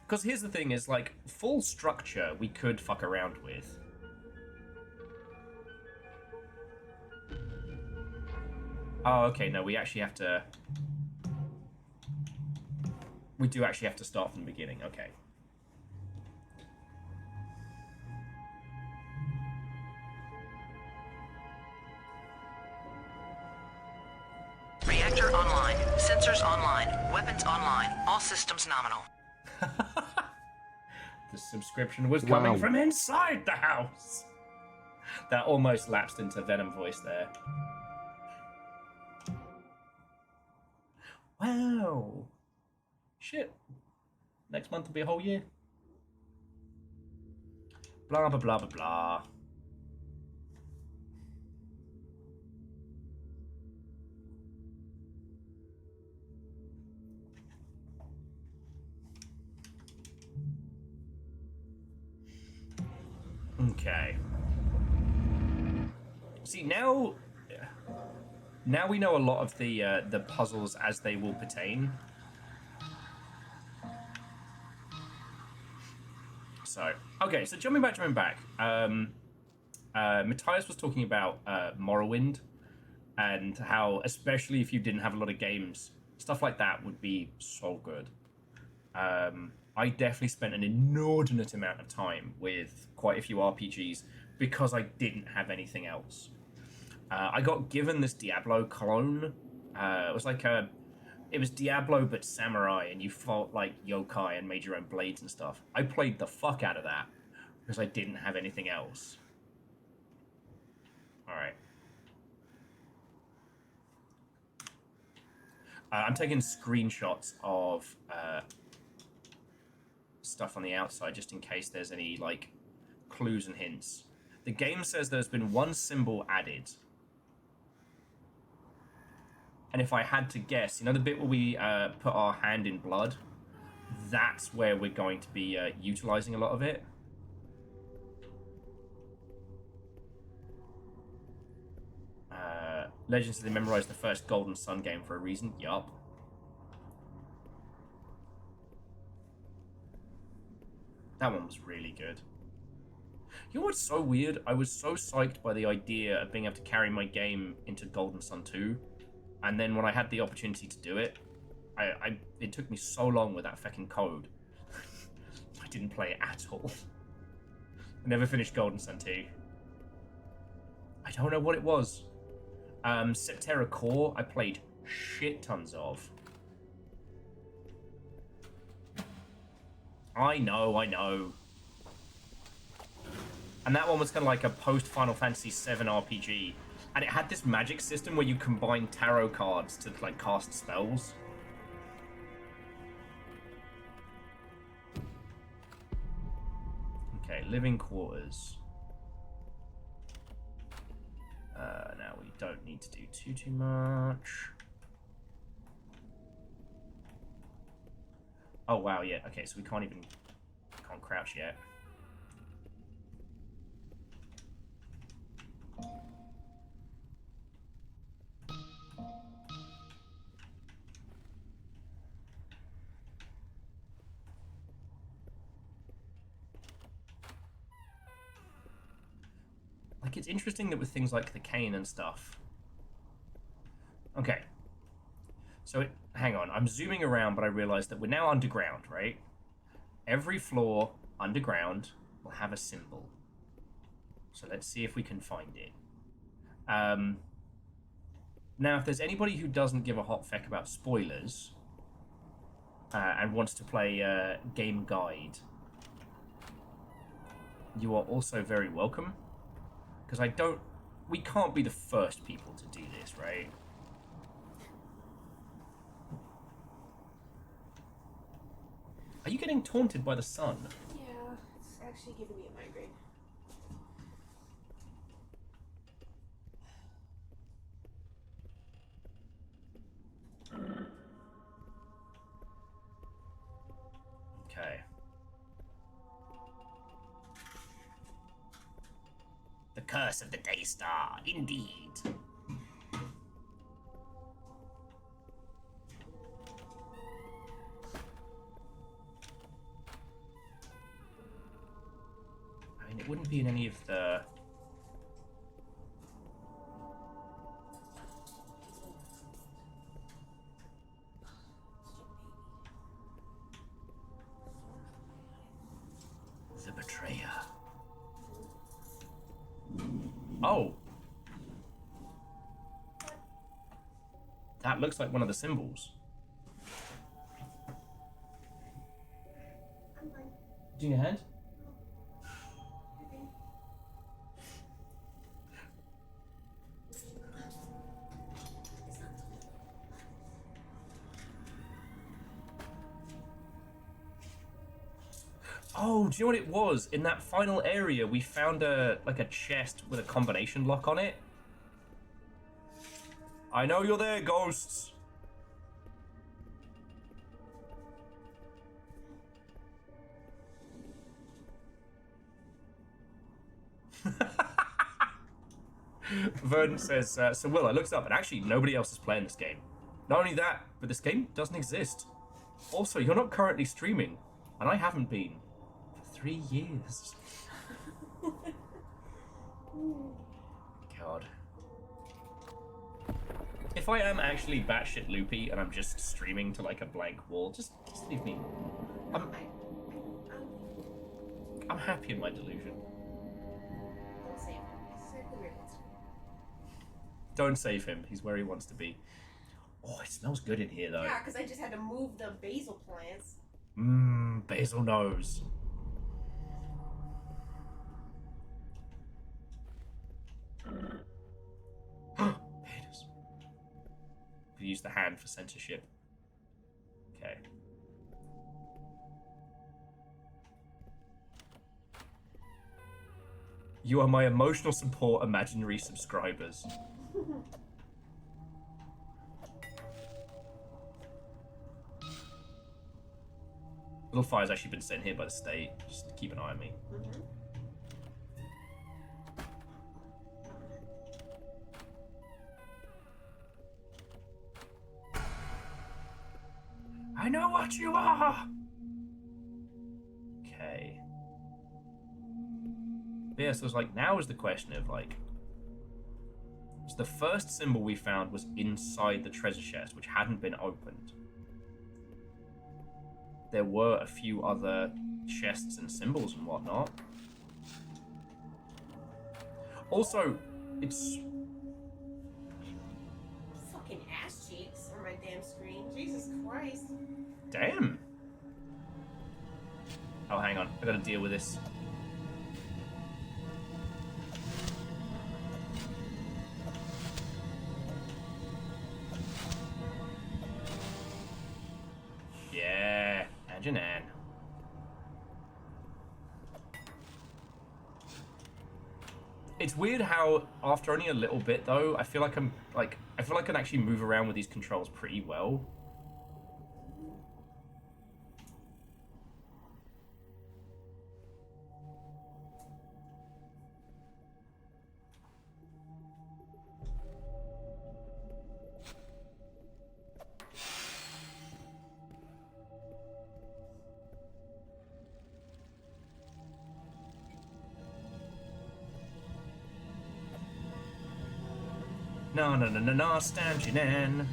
Speaker 1: Because here's the thing is, like, full structure we could fuck around with. Oh, okay, no, we actually have to... We do actually have to start from the beginning, okay.
Speaker 4: Reactor online. Sensors online. Weapons online. All systems nominal.
Speaker 1: The subscription was coming
Speaker 3: Wow.
Speaker 1: from inside the house. That almost lapsed into Venom voice there. Wow. Shit. Next month will be a whole year. Blah, blah, blah, blah, blah. Okay. See, now we know a lot of the puzzles as they will pertain. So, okay, so jumping back. Matthias was talking about Morrowind and how, especially if you didn't have a lot of games, stuff like that would be so good. I definitely spent an inordinate amount of time with quite a few RPGs because I didn't have anything else. I got given this Diablo clone. It was like it was Diablo but samurai, and you fought like yokai and made your own blades and stuff. I played the fuck out of that because I didn't have anything else. All right. I'm taking screenshots of stuff on the outside just in case there's any like clues and hints. The game says there's been one symbol added. And if I had to guess, you know the bit where we put our hand in blood? That's where we're going to be utilizing a lot of it. Legends says they memorized the first Golden Sun game for a reason. Yup. That one was really good. You know what's so weird? I was so psyched by the idea of being able to carry my game into Golden Sun 2. And then when I had the opportunity to do it, it took me so long with that fucking code. I didn't play it at all. I never finished Golden Sun 2. I don't know what it was. Septerra Core, I played shit tons of. I know. And that one was kind of like a post-Final Fantasy VII RPG. And it had this magic system where you combine tarot cards to, like, cast spells. Okay, living quarters. Now we don't need to do too much. Oh, wow, yeah. Okay, so we can't crouch yet. Like, it's interesting that with things like the cane and stuff. Okay. So, hang on. I'm zooming around, but I realize that we're now underground, right? Every floor underground will have a symbol. So let's see if we can find it. Now, if there's anybody who doesn't give a hot feck about spoilers and wants to play Game Guide, you are also very welcome. Because we can't be the first people to do this, right? Are you getting taunted by the sun?
Speaker 2: Yeah, it's actually giving me a migraine.
Speaker 1: Okay. The curse of the Day Star, indeed. I mean, it wouldn't be in any of the... The Betrayer. Oh! That looks like one of the symbols.
Speaker 2: I'm fine.
Speaker 1: Do you need a hand? Oh, do you know what it was? In that final area, we found a chest with a combination lock on it. I know you're there, ghosts. Verdant says, so Will, I looked up and actually nobody else is playing this game. Not only that, but this game doesn't exist. Also, you're not currently streaming, and I haven't been. 3 years. God. If I am actually batshit loopy and I'm just streaming to like a blank wall, just leave me. I'm happy in my delusion.
Speaker 2: Don't save him. He's exactly where he wants to be.
Speaker 1: Don't save him. He's where he wants to be. Oh, it smells good in here though.
Speaker 2: Yeah, because I just had to move the basil plants.
Speaker 1: Basil knows. Penis. We use the hand for censorship. Okay. You are my emotional support, imaginary subscribers. Littlefire's actually been sent here by the state. Just keep an eye on me.
Speaker 2: Mm-hmm.
Speaker 1: I know what you are! Okay. Yeah, so it's like, now is the question of like... So the first symbol we found was inside the treasure chest, which hadn't been opened. There were a few other chests and symbols and whatnot. Also, It's...
Speaker 2: Fucking ass cheeks on my damn screen. Jesus Christ.
Speaker 1: Damn. Oh, hang on. I gotta deal with this. Yeah, Anjanan. It's weird how after only a little bit though, I feel like I feel like I can actually move around with these controls pretty well. No, Stanjanan.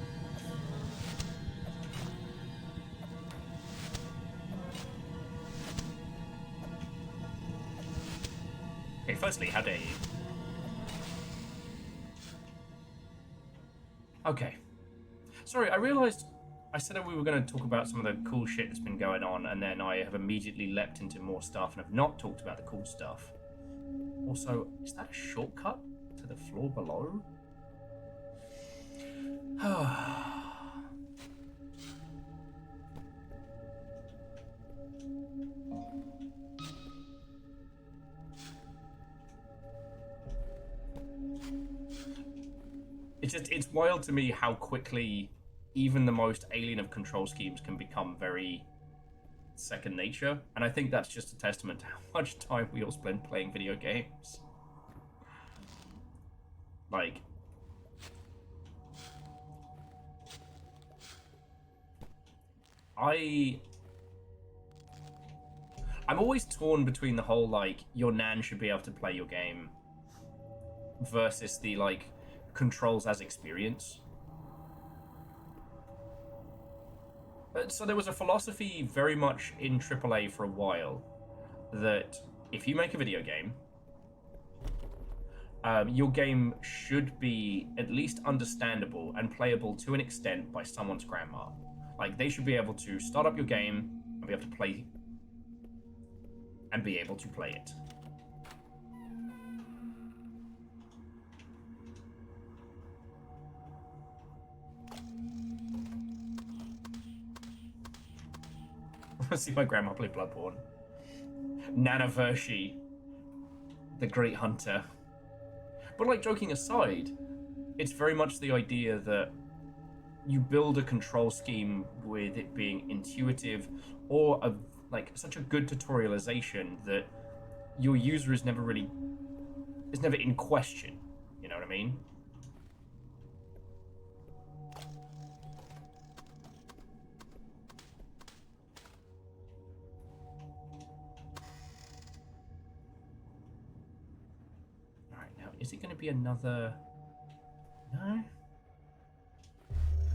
Speaker 1: Okay, firstly, how dare you? Okay. Sorry, I realised I said that we were going to talk about some of the cool shit that's been going on, and then I have immediately leapt into more stuff and have not talked about the cool stuff. Also, is that a shortcut to the floor below? It's wild to me how quickly even the most alien of control schemes can become very second nature, and I think that's just a testament to how much time we all spend playing video games. Like, I'm always torn between the whole, like, your nan should be able to play your game versus the, like, controls as experience. So there was a philosophy very much in AAA for a while that if you make a video game, your game should be at least understandable and playable to an extent by someone's grandma. Like, they should be able to start up your game and be able to play it. I see my grandma play Bloodborne. Nana Vershi, the Great Hunter. But, like, joking aside, it's very much the idea that you build a control scheme with it being intuitive or such a good tutorialization that your user is never in question. You know what I mean? Alright, now is it going to be another... No?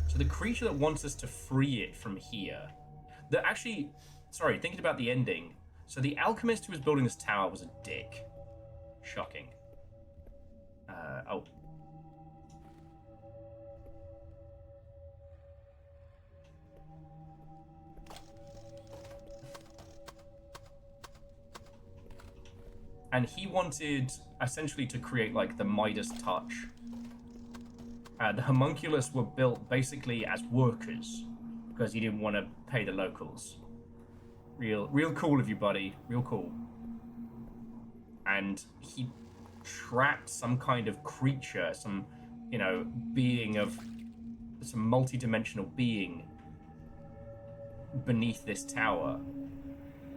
Speaker 1: So the creature that wants us to free it from here... Sorry, thinking about the ending. So the alchemist who was building this tower was a dick. Shocking. Oh. And he wanted, essentially, to create, like, the Midas touch. The homunculus were built basically as workers because he didn't want to pay the locals. Real cool of you, buddy. Real cool. And he trapped some kind of creature, some, being of some multi-dimensional being beneath this tower.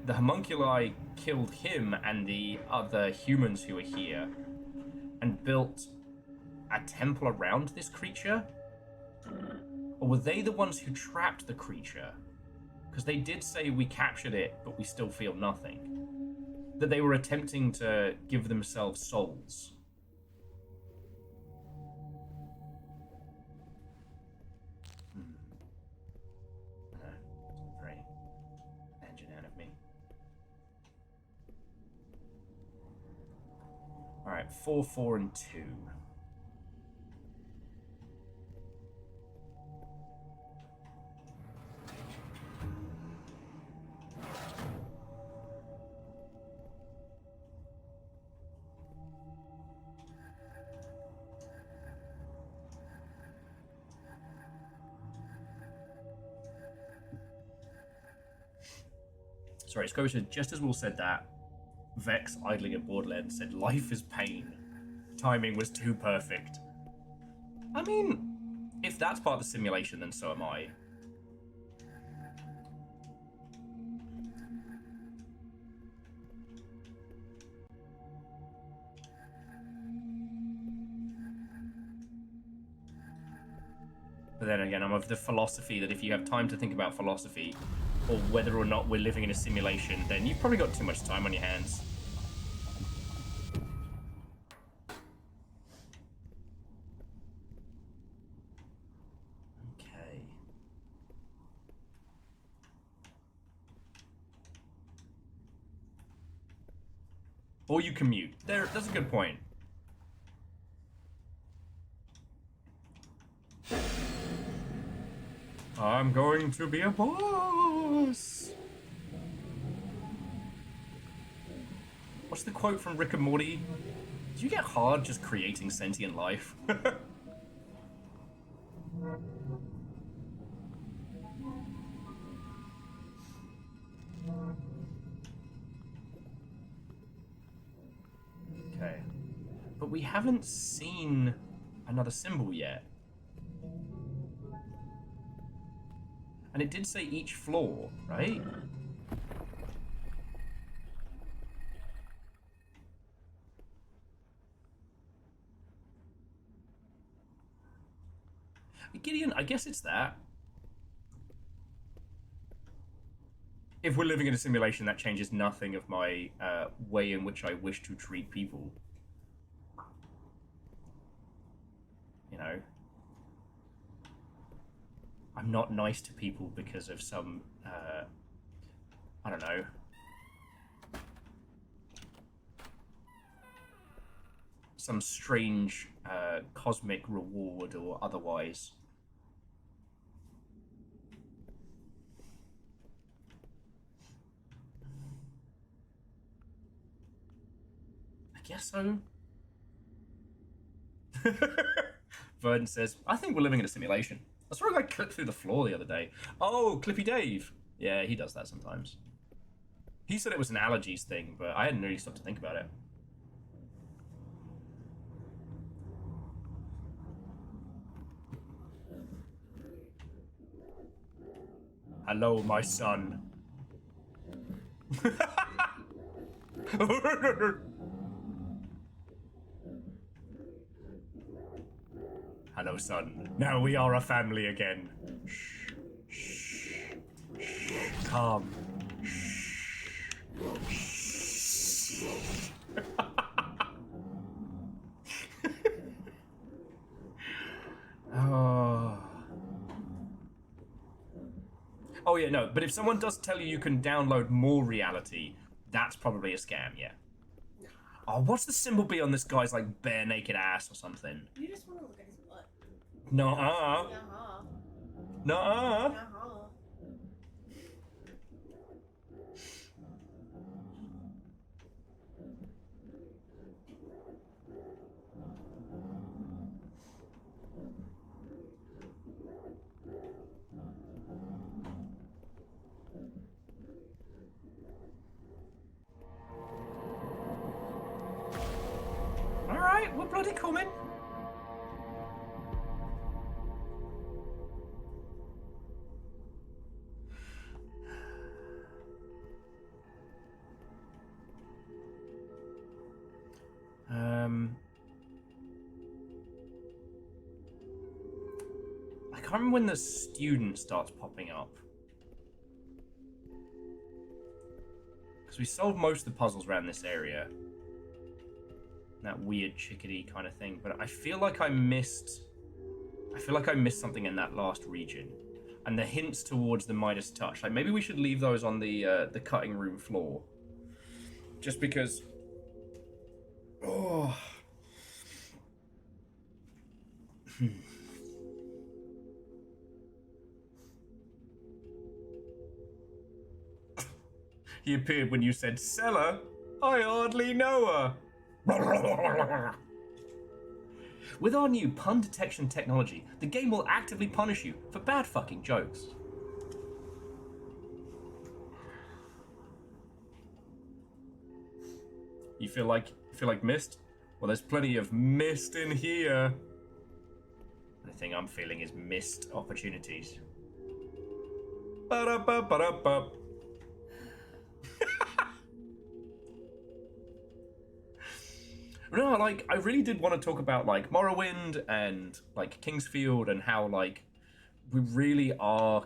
Speaker 1: The homunculi killed him and the other humans who were here and built a temple around this creature? Or were they the ones who trapped the creature? Because they did say we captured it, but we still feel nothing. That they were attempting to give themselves souls. Very Anjanan of me. Alright, 4, 4, and 2. Sorry, Scotia, just as Will said that, Vex, idling at Borderlands, said life is pain. Timing was too perfect. I mean, if that's part of the simulation, then so am I. But then again, I'm of the philosophy that if you have time to think about philosophy, or whether or not we're living in a simulation, then you've probably got too much time on your hands. Okay. Or you commute. That's a good point. I'm going to be a boss. What's the quote from Rick and Morty? Do you get hard just creating sentient life? Okay. But we haven't seen another symbol yet. And it did say each floor, right? Gideon, I guess it's that. If we're living in a simulation, that changes nothing of my way in which I wish to treat people. You know? I'm not nice to people because of some, I don't know. Some strange cosmic reward or otherwise. I guess so. Verdon says, I think we're living in a simulation. I saw a guy clip through the floor the other day. Oh, Clippy Dave. Yeah, he does that sometimes. He said it was an allergies thing, but I hadn't really stopped to think about it. Hello, my son. Hello, son. Now we are a family again. Shh. Shh. Shh. Calm. Shh. Oh. Oh yeah, no. But if someone does tell you you can download more reality, that's probably a scam. Yeah. Oh, what's the symbol be on this guy's like bare naked ass or something?
Speaker 2: You just want to look at his butt.
Speaker 1: Nuh-uh.
Speaker 2: Nuh-uh.
Speaker 1: Nuh-uh.
Speaker 2: Nuh-uh.
Speaker 1: Alright, we're bloody coming. I can't remember when the student starts popping up. Because we solved most of the puzzles around this area. That weird chickadee kind of thing, but I feel like I missed something in that last region. And the hints towards the Midas touch. Like maybe we should leave those on the cutting room floor. Just because oh. He appeared when you said, Seller, I hardly know her. With our new pun detection technology, the game will actively punish you for bad fucking jokes. You feel like mist? Well, there's plenty of mist in here. The thing I'm feeling is missed opportunities. Ba-da-ba-ba-da-ba. No, like, I really did want to talk about, like, Morrowind and, like, Kingsfield and how, like, we really are...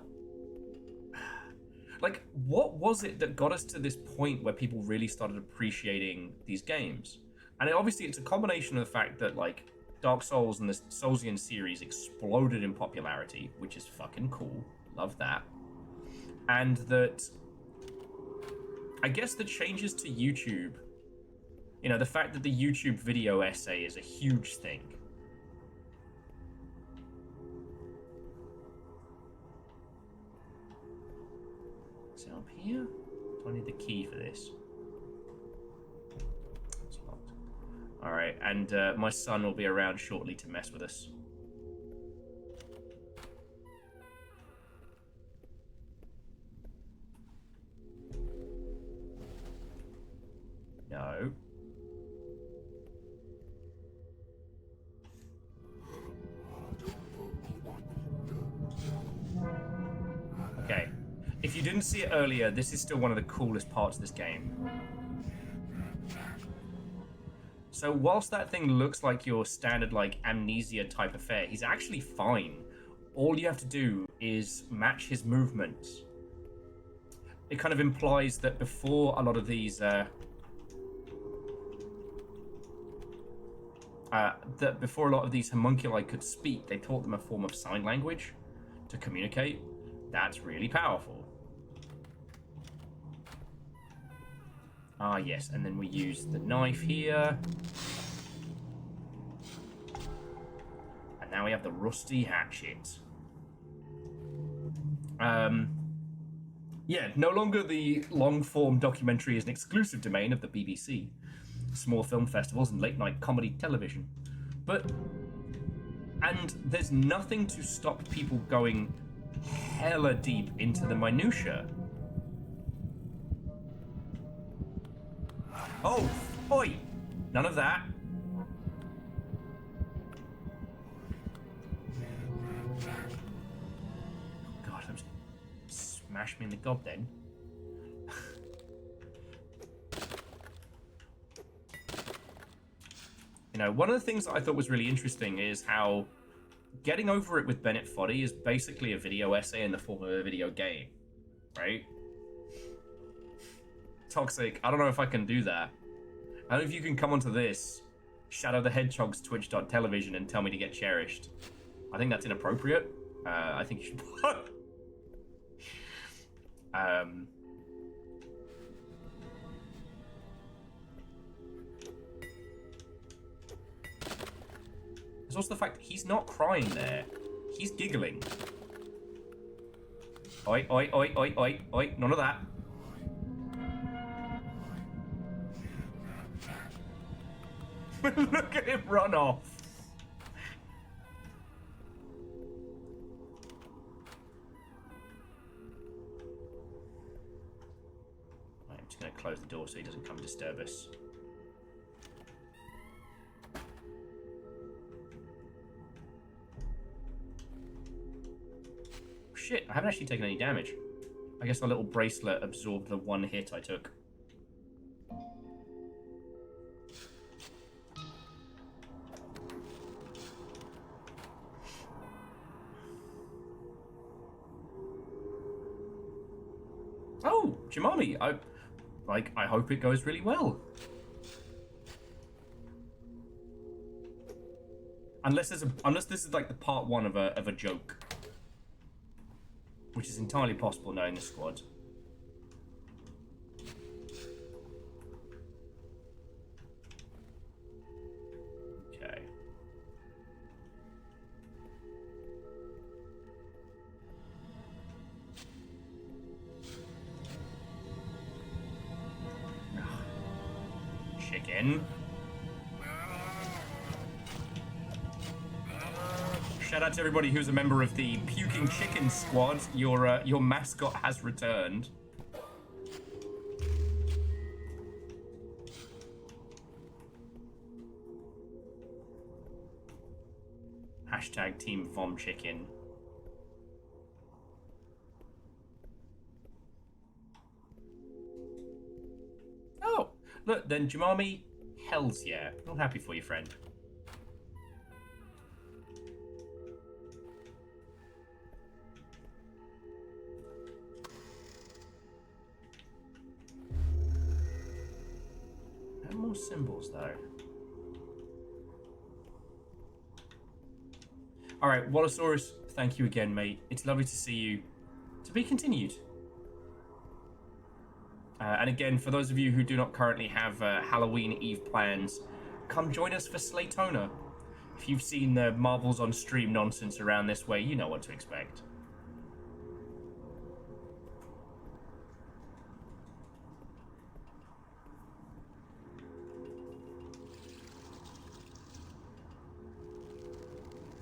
Speaker 1: Like, what was it that got us to this point where people really started appreciating these games? And obviously it's a combination of the fact that, like, Dark Souls and the Soulsian series exploded in popularity, which is fucking cool. Love that. And that... I guess the changes to YouTube... You know, the fact that the YouTube video essay is a huge thing. Is it up here? Do I need the key for this? It's locked. Alright, and my son will be around shortly to mess with us. No. Okay, if you didn't see it earlier, this is still one of the coolest parts of this game. So whilst that thing looks like your standard, like, amnesia type affair, he's actually fine. All you have to do is match his movements. It kind of implies that before a lot of these, before a lot of these homunculi could speak, they taught them a form of sign language to communicate. That's really powerful. Ah, yes, and then we use the knife here. And now we have the rusty hatchet. Yeah, no longer the long-form documentary is an exclusive domain of the BBC, small film festivals and late-night comedy television. And there's nothing to stop people going hella deep into the minutia. Oh, oi! None of that. God, I'm just smash me in the gob then. You know, one of the things that I thought was really interesting is how getting over it with Bennett Foddy is basically a video essay in the form of a video game, right? Toxic, I don't know if I can do that. I don't know if you can come onto this, Shadow the Hedgehog's Twitch.television and tell me to get cherished. I think that's inappropriate. I think you should... There's also the fact that he's not crying there. He's giggling. Oi, oi, oi, oi, oi, oi. None of that. Look at him run off. Right, I'm just going to close the door so he doesn't come disturb us. Shit, I haven't actually taken any damage. I guess the little bracelet absorbed the one hit I took. Oh, Jimami, I hope it goes really well. Unless this is like the part one of a joke. Which is entirely possible knowing the squad. Okay. Chicken. Shout out to everybody who's a member of the Puking Chicken Squad. Your mascot has returned. Team Vom Chicken. Oh, look, then Jumami, hells yeah. I'm happy for you, friend. No more symbols, though. Alright, Wallosaurus, thank you again, mate. It's lovely to see you. To be continued. And again, for those of you who do not currently have Halloween Eve plans, come join us for Slaytona. If you've seen the Marvels on Stream nonsense around this way, you know what to expect.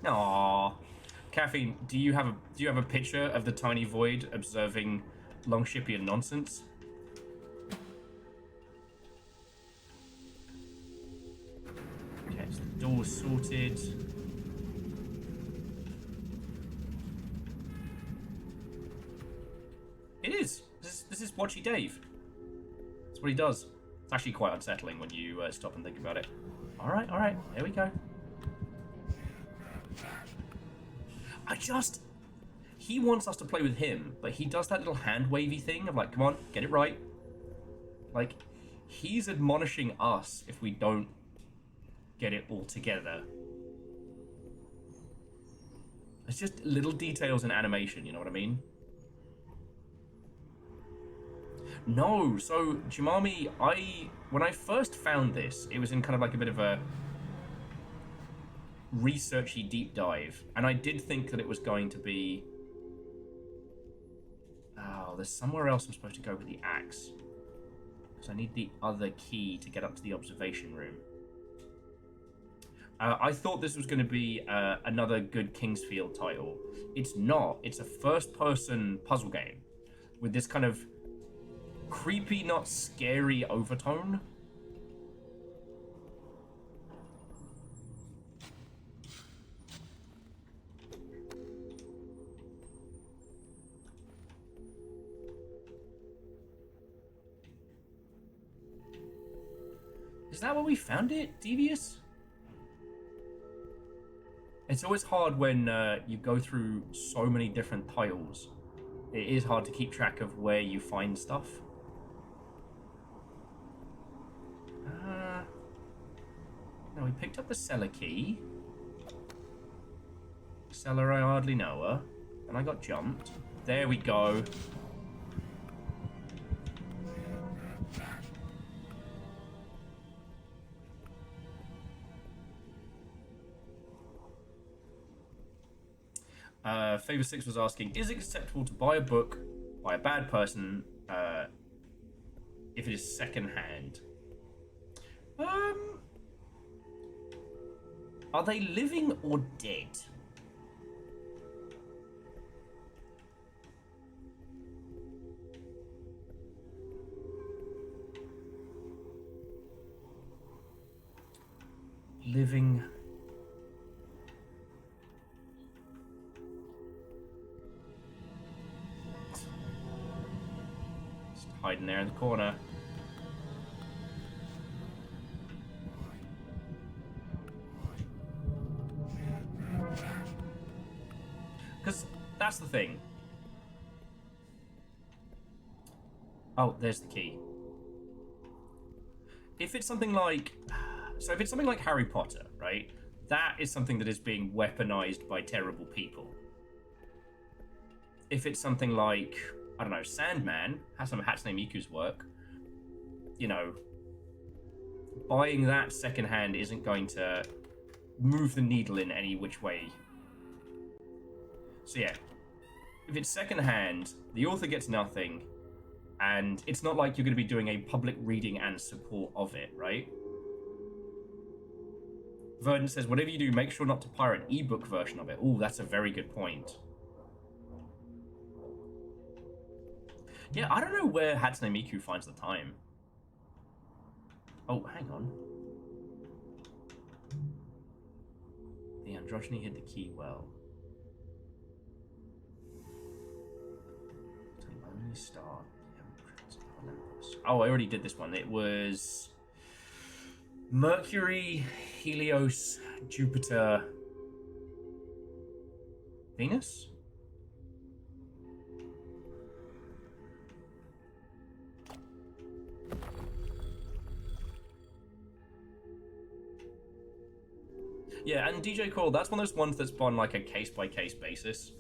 Speaker 1: Aww. Caffeine, do you have a picture of the tiny void observing Longshipian nonsense? Okay, so the door's sorted. It is. This is Watchy Dave. That's what he does. It's actually quite unsettling when you stop and think about it. All right, there we go. He wants us to play with him, but he does that little hand wavy thing of like, come on, get it right. Like, he's admonishing us if we don't get it all together. It's just little details in animation, you know what I mean? No, so Jumami, when I first found this, it was in kind of like a bit of a researchy deep dive, and I did think that it was going to be... Oh, there's somewhere else I'm supposed to go with the axe. Because I need the other key to get up to the observation room. I thought this was going to be another good Kingsfield title. It's not. It's a first-person puzzle game with this kind of creepy, not scary overtone. Is that where we found it, Devious? It's always hard when you go through so many different titles. It is hard to keep track of where you find stuff. No, we picked up the cellar key. Cellar, I hardly know her. And I got jumped. There we go. Favor 6 was asking, is it acceptable to buy a book by a bad person if it is second-hand? Are they living or dead? Living... hiding there in the corner. Because that's the thing. Oh, there's the key. If it's something like... So if it's something like Harry Potter, right? That is something that is being weaponized by terrible people. If it's something like... I don't know, Sandman, has some Hatsune Miku's work. You know, buying that secondhand isn't going to move the needle in any which way. So yeah, if it's secondhand, the author gets nothing, and it's not like you're going to be doing a public reading and support of it, right? Verdant says, whatever you do, make sure not to pirate an ebook version of it. Ooh, that's a very good point. Yeah, I don't know where Hatsune Miku finds the time. Oh, hang on. The Androgyny hid the key well. Lonely Star. Olympus. Oh, I already did this one. It was Mercury, Helios, Jupiter, Venus? Yeah, and DJ Coral, that's one of those ones that's on like a case-by-case basis.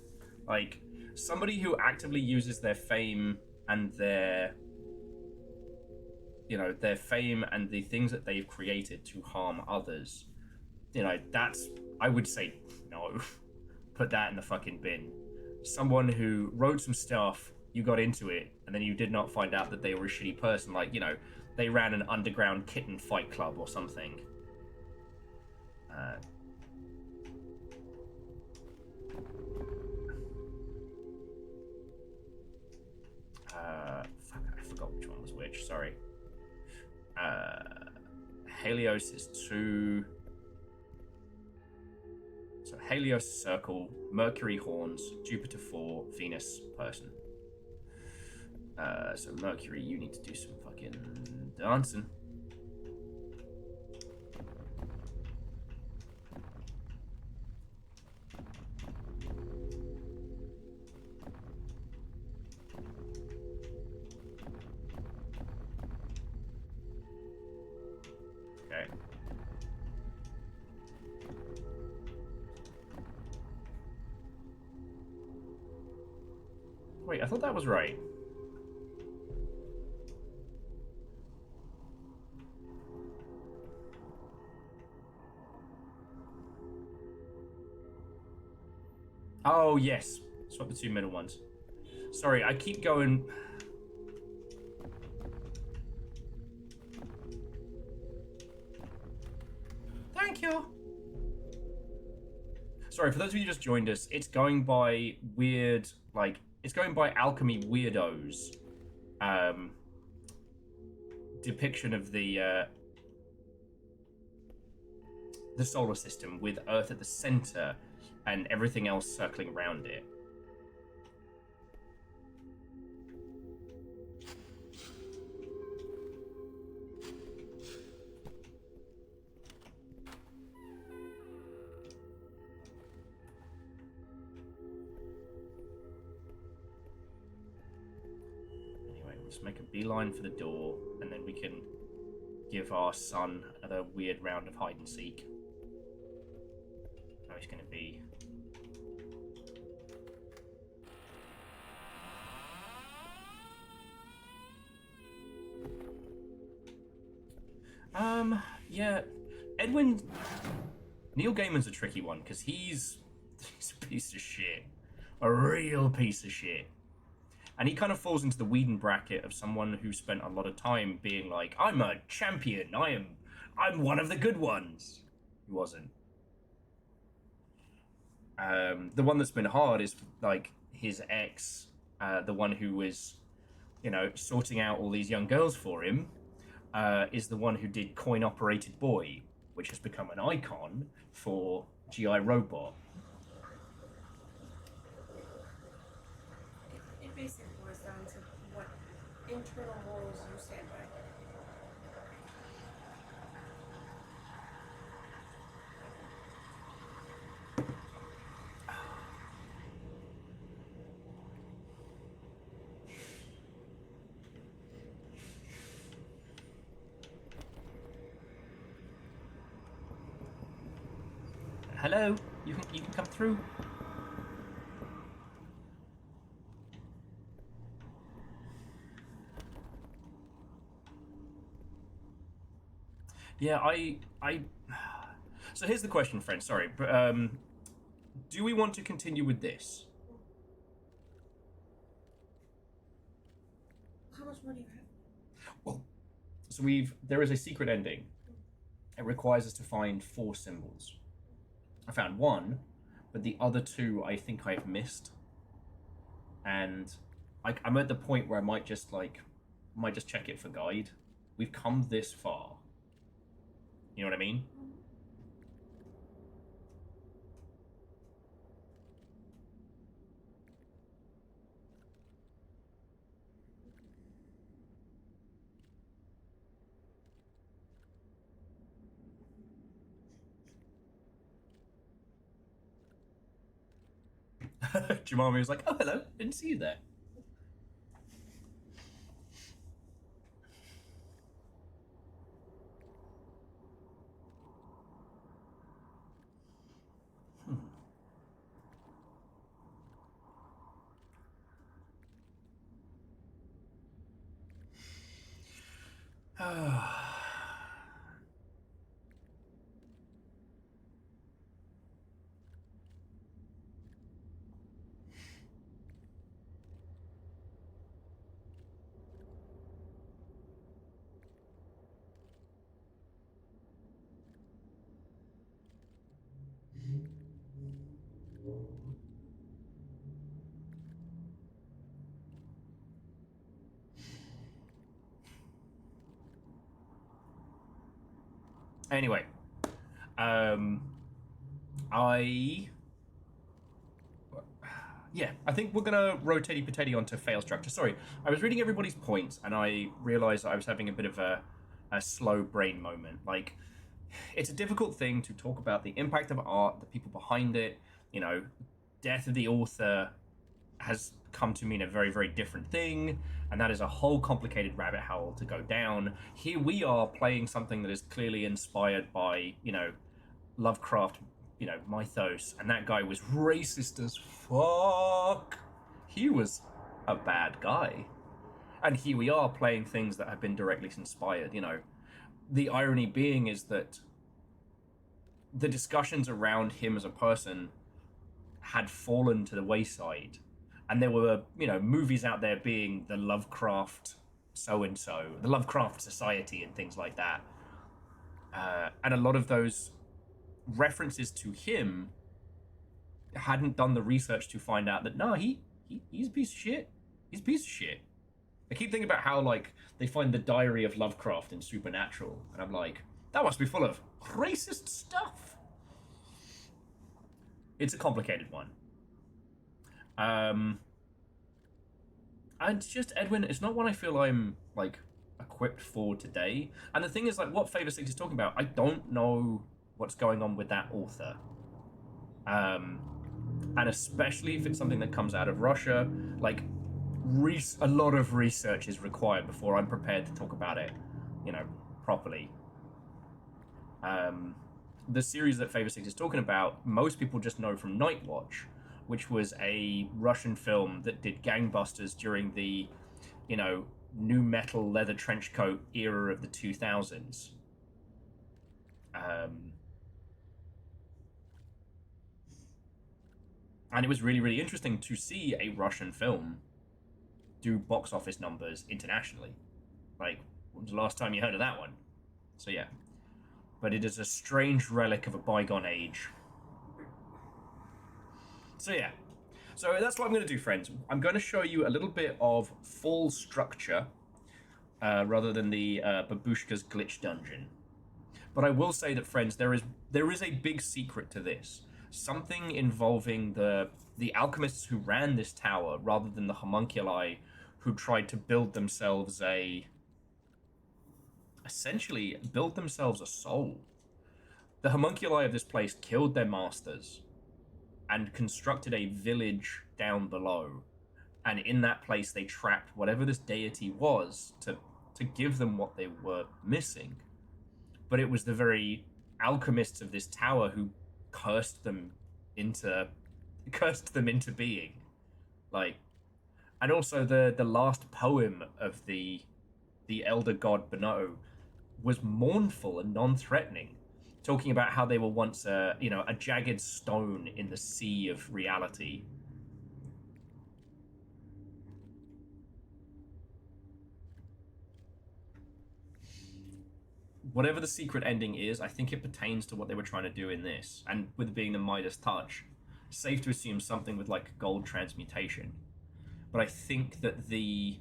Speaker 1: Like, somebody who actively uses their fame and their, you know, their fame and the things that they've created to harm others, you know, that's, I would say, no. Put that in the fucking bin. Someone who wrote some stuff, you got into it, and then you did not find out that they were a shitty person, like, you know, they ran an underground kitten fight club or something. Fuck, I forgot which one was which, sorry. Helios is 2. So Helios circle, Mercury horns, Jupiter 4, Venus person. So Mercury, you need to do some fucking dancing. Okay. Wait, I thought that was right. Oh, yes. Swap the 2 middle ones. Sorry, I keep going... Thank you! Sorry, for those of you who just joined us, it's going by weird, like... It's going by Alchemy Weirdos. Depiction of the solar system with Earth at the center and everything else circling around it. Anyway, let's make a beeline for the door, and then we can give our son another weird round of hide and seek. How he's going to be. Yeah, Edwin... Neil Gaiman's a tricky one, because he's a piece of shit. A real piece of shit. And he kind of falls into the Whedon bracket of someone who spent a lot of time being like, I'm a champion, I'm one of the good ones. He wasn't. The one that's been hard is, like, his ex, the one who was, you know, sorting out all these young girls for him, is the one who did Coin Operated Boy, which has become an icon for G.I. Robot.
Speaker 2: It basically boils down to what internal morals you stand by.
Speaker 1: Hello, you can come through. Yeah, So here's the question, friend. Sorry, but do we want to continue with this?
Speaker 2: How much money do you have?
Speaker 1: Well, so there is a secret ending. It requires us to find 4 symbols. I found 1, but the other 2 I think I've missed. And I'm at the point where I might just check it for guide. We've come this far. You know what I mean? Jemima was like, oh, hello, didn't see you there. Anyway, I think we're gonna rotate potato onto fail structure. Sorry, I was reading everybody's points and I realized I was having a bit of a slow brain moment. Like, it's a difficult thing to talk about the impact of art, the people behind it. You know, death of the author has come to mean a very, very different thing, and that is a whole complicated rabbit hole to go down. Here we are playing something that is clearly inspired by, you know, Lovecraft, you know, mythos, and that guy was racist as fuck. He was a bad guy. And here we are playing things that have been directly inspired, you know. The irony being is that the discussions around him as a person had fallen to the wayside. And there were, you know, movies out there being the Lovecraft so-and-so, the Lovecraft Society and things like that. And a lot of those references to him hadn't done the research to find out that, no, he's a piece of shit. He's a piece of shit. I keep thinking about how, like, they find the diary of Lovecraft in Supernatural, and I'm like, that must be full of racist stuff. It's a complicated one. And it's just, Edwin, it's not one I feel I'm, like, equipped for today. And the thing is, like, what Favor 6 is talking about, I don't know what's going on with that author. And especially if it's something that comes out of Russia, like, a lot of research is required before I'm prepared to talk about it, you know, properly. The series that Favor 6 is talking about, most people just know from Night Watch, which was a Russian film that did gangbusters during the, you know, nu metal leather trench coat era of the 2000s. And it was really, really interesting to see a Russian film do box office numbers internationally. Like, when was the last time you heard of that one? So yeah. But it is a strange relic of a bygone age. So yeah. So that's what I'm going to do, friends. I'm going to show you a little bit of full structure rather than the Babushka's Glitch Dungeon. But I will say that, friends, there is a big secret to this. Something involving the alchemists who ran this tower rather than the homunculi who tried to build themselves essentially build themselves a soul. The homunculi of this place killed their masters and constructed a village down below. And in that place, they trapped whatever this deity was to give them what they were missing. But it was the very alchemists of this tower who cursed them into being. Like, and also the last poem of the elder god Beno was mournful and non-threatening, talking about how they were once a jagged stone in the sea of reality. Whatever the secret ending is, I think it pertains to what they were trying to do in this, and with it being the Midas touch, safe to assume something with like gold transmutation. But I think that the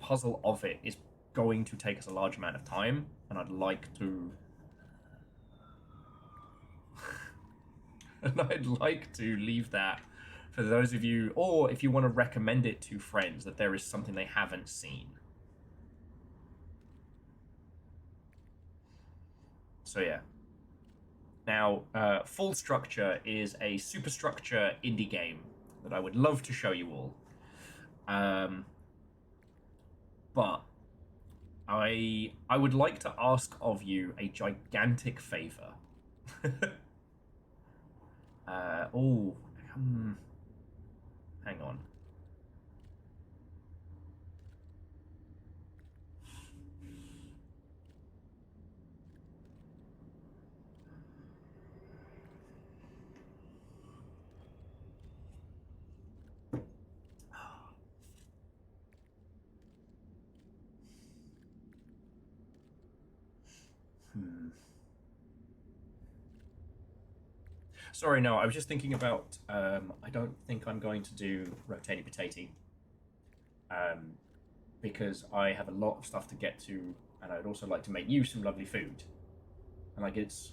Speaker 1: puzzle of it is going to take us a large amount of time, and I'd like to leave that for those of you, or if you want to recommend it to friends, that there is something they haven't seen. So yeah. Now, Full Structure is a superstructure indie game that I would love to show you all. But I would like to ask of you a gigantic favor. Hang on. Sorry, no, I was just thinking about, I don't think I'm going to do Rotani Potato. Because I have a lot of stuff to get to, and I'd also like to make you some lovely food. And like it's...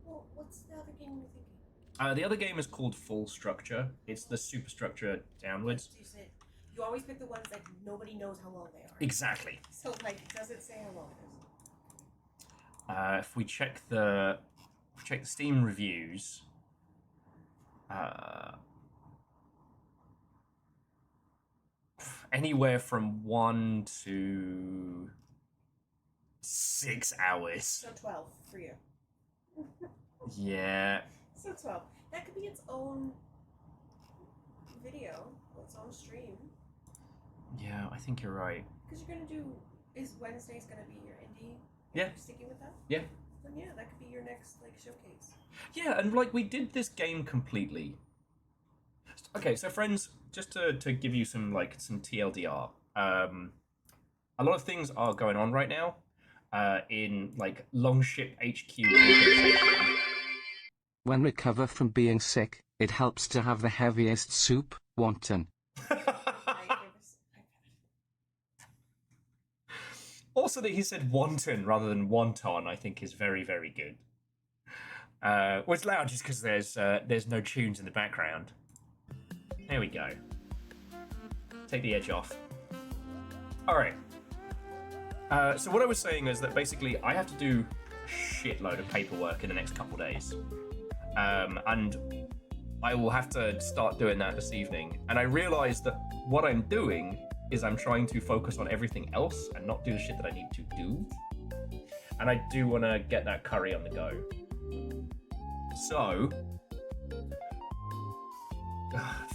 Speaker 2: Well, what's the other game you're thinking?
Speaker 1: The other game is called Full Structure. It's the superstructure downwards.
Speaker 2: You always pick the ones that nobody knows how long they are.
Speaker 1: Exactly.
Speaker 2: So, like, it doesn't say how long it is.
Speaker 1: If we check the Steam reviews, anywhere from 1 to 6 hours.
Speaker 2: So 12 for you.
Speaker 1: Yeah.
Speaker 2: So 12. That could be its own video, its own stream.
Speaker 1: Yeah, I think you're right.
Speaker 2: Because you're going to do... Is Wednesday's going to be your indie?
Speaker 1: Yeah.
Speaker 2: You're sticking with that?
Speaker 1: Yeah.
Speaker 2: Then yeah, that could be your next, like, showcase.
Speaker 1: Yeah, and like we did this game completely. Okay, so friends, just to give you some TLDR, a lot of things are going on right now in like Longship HQ.
Speaker 3: When recover from being sick, it helps to have the heaviest soup, wonton.
Speaker 1: Also, that he said wonton rather than wonton, I think is very, very good. Well, it's loud just because there's no tunes in the background. There we go. Take the edge off. All right. So what I was saying is that basically I have to do a shitload of paperwork in the next couple days, and I will have to start doing that this evening. And I realised that what I'm doing is I'm trying to focus on everything else and not do the shit that I need to do. And I do want to get that curry on the go. So,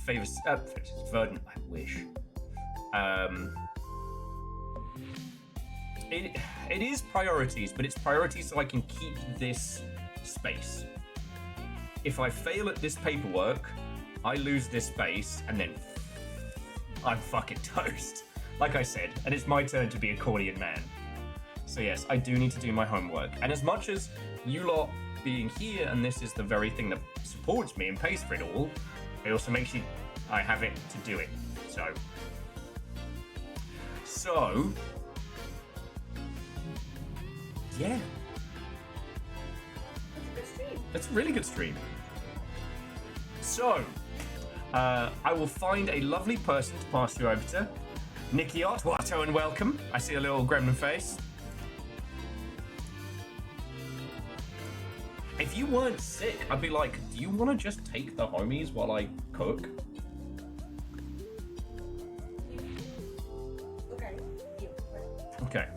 Speaker 1: Verdant, I wish. It is priorities, but it's priorities so I can keep this space. If I fail at this paperwork, I lose this space, and then I'm fucking toast. Like I said, and it's my turn to be accordion man. So yes, I do need to do my homework. And as much as you lot being here, and this is the very thing that supports me and pays for it all, it also makes you, I have it to do it. So, yeah.
Speaker 2: That's a good stream.
Speaker 1: That's a really good stream. So, I will find a lovely person to pass you over to. Nikiot, Watto, and welcome. I see a little gremlin face. If you weren't sick, I'd be like, do you want to just take the homies while I cook?
Speaker 2: Okay.
Speaker 1: Okay.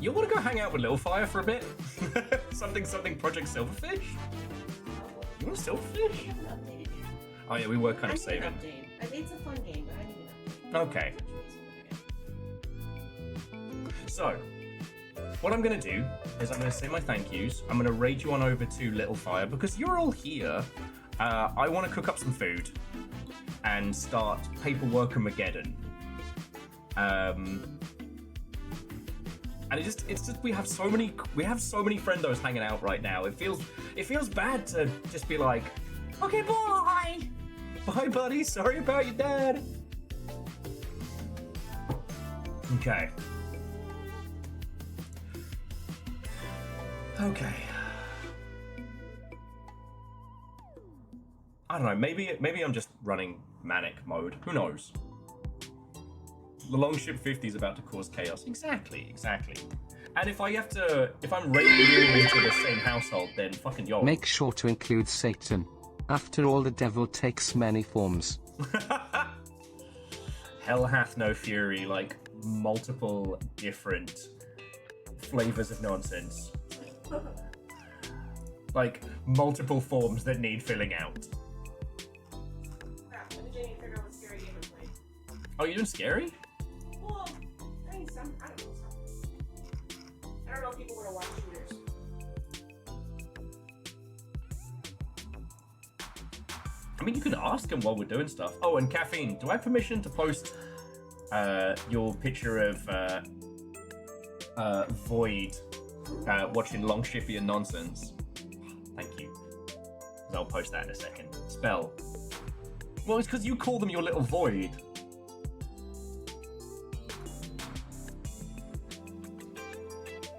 Speaker 1: You want to go hang out with Littlefire for a bit? something Project Silverfish? You want Silverfish?
Speaker 2: I haven't updated yet.
Speaker 1: Oh yeah, we were kind
Speaker 2: I
Speaker 1: of
Speaker 2: need an
Speaker 1: saving.
Speaker 2: update. It's a fun game, but I need an update.
Speaker 1: Okay. So, what I'm going to do is I'm going to say my thank yous. I'm going to raid you on over to Littlefire because you're all here. I want to cook up some food and start paperwork Armageddon. And it's just we have so many friendos hanging out right now. It feels bad to just be like, okay, bye, buddy. Sorry about your dad. Okay. Okay. I don't know. Maybe I'm just running manic mode. Who knows? The Longship 50 is about to cause chaos. Exactly. And if I'm raiding you into the same household, then fucking yo.
Speaker 3: Make sure to include Satan. After all, the devil takes many forms.
Speaker 1: Hell hath no fury, like multiple different flavors of nonsense. Like multiple forms that need filling out.
Speaker 2: Crap, I need to figure out what scary game I'm playing.
Speaker 1: Oh, you're doing scary?
Speaker 2: Well, I mean, I don't know. I don't know if people want to watch shooters.
Speaker 1: I mean, you can ask them while we're doing stuff. Oh, and Caffeine, do I have permission to post your picture of Void watching Longshipian nonsense? Thank you. I'll post that in a second. Spell. Well, it's because you call them your little Void.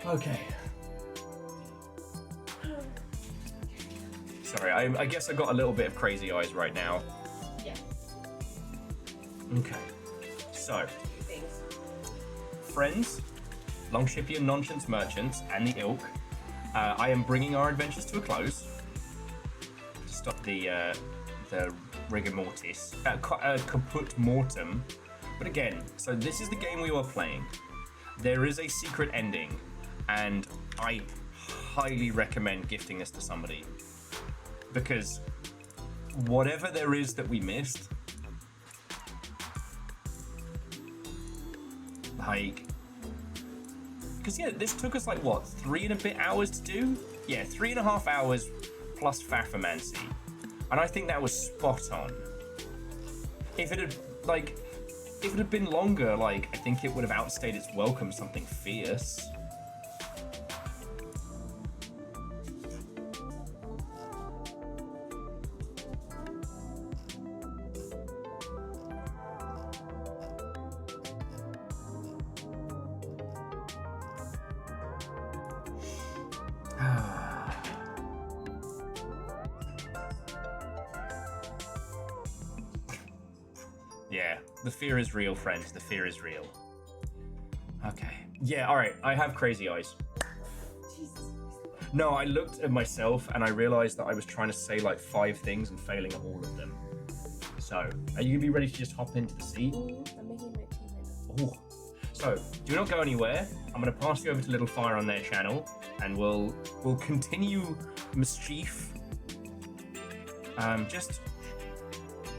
Speaker 1: Okay. Sorry, I guess I got a little bit of crazy eyes right now.
Speaker 2: Yeah.
Speaker 1: Okay. So,
Speaker 2: Two things.
Speaker 1: friends, Longshipian nonsense merchants, and the ilk, I am bringing our adventures to a close. To stop the rigor mortis. Caput Mortum. But again, so this is the game we were playing. There is a secret ending, and I highly recommend gifting this to somebody. Because whatever there is that we missed, like, because yeah, this took us like what, 3 and a bit hours to do? Yeah, 3.5 hours plus Faffermancy, and I think that was spot on. If it had been longer, like, I think it would have outstayed its welcome. Something fierce. Yeah, the fear is real, friends. The fear is real. Okay. Yeah, alright. I have crazy eyes.
Speaker 2: Jesus.
Speaker 1: No, I looked at myself and I realized that I was trying to say like 5 things and failing at all of them. So, are you gonna be ready to just hop into the seat?
Speaker 2: I'm making my tea right now.
Speaker 1: Oh. So, do not go anywhere. I'm gonna pass you over to Littlefire on their channel, and we'll continue mischief. Just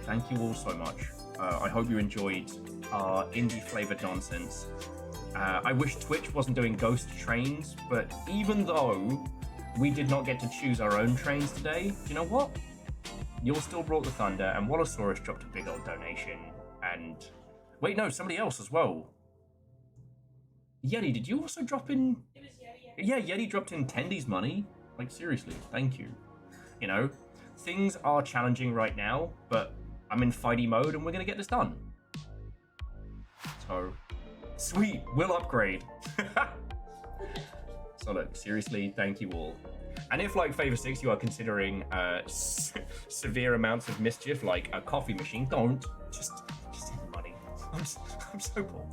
Speaker 1: thank you all so much. I hope you enjoyed our indie-flavored nonsense. I wish Twitch wasn't doing ghost trains, but even though we did not get to choose our own trains today, do you know what? You all still brought the thunder, and Wallosaurus dropped a big old donation, and... Wait, no, somebody else as well. Yeti, did you also drop in...
Speaker 2: It was Yeti.
Speaker 1: Yeah, Yeti dropped in Tendy's money. Like, seriously, thank you. You know, things are challenging right now, but I'm in fighty mode and we're gonna get this done. So, sweet, we'll upgrade. So look, seriously, thank you all. And if, like Favor 6, you are considering severe amounts of mischief, like a coffee machine, don't. Just take the money. I'm so poor.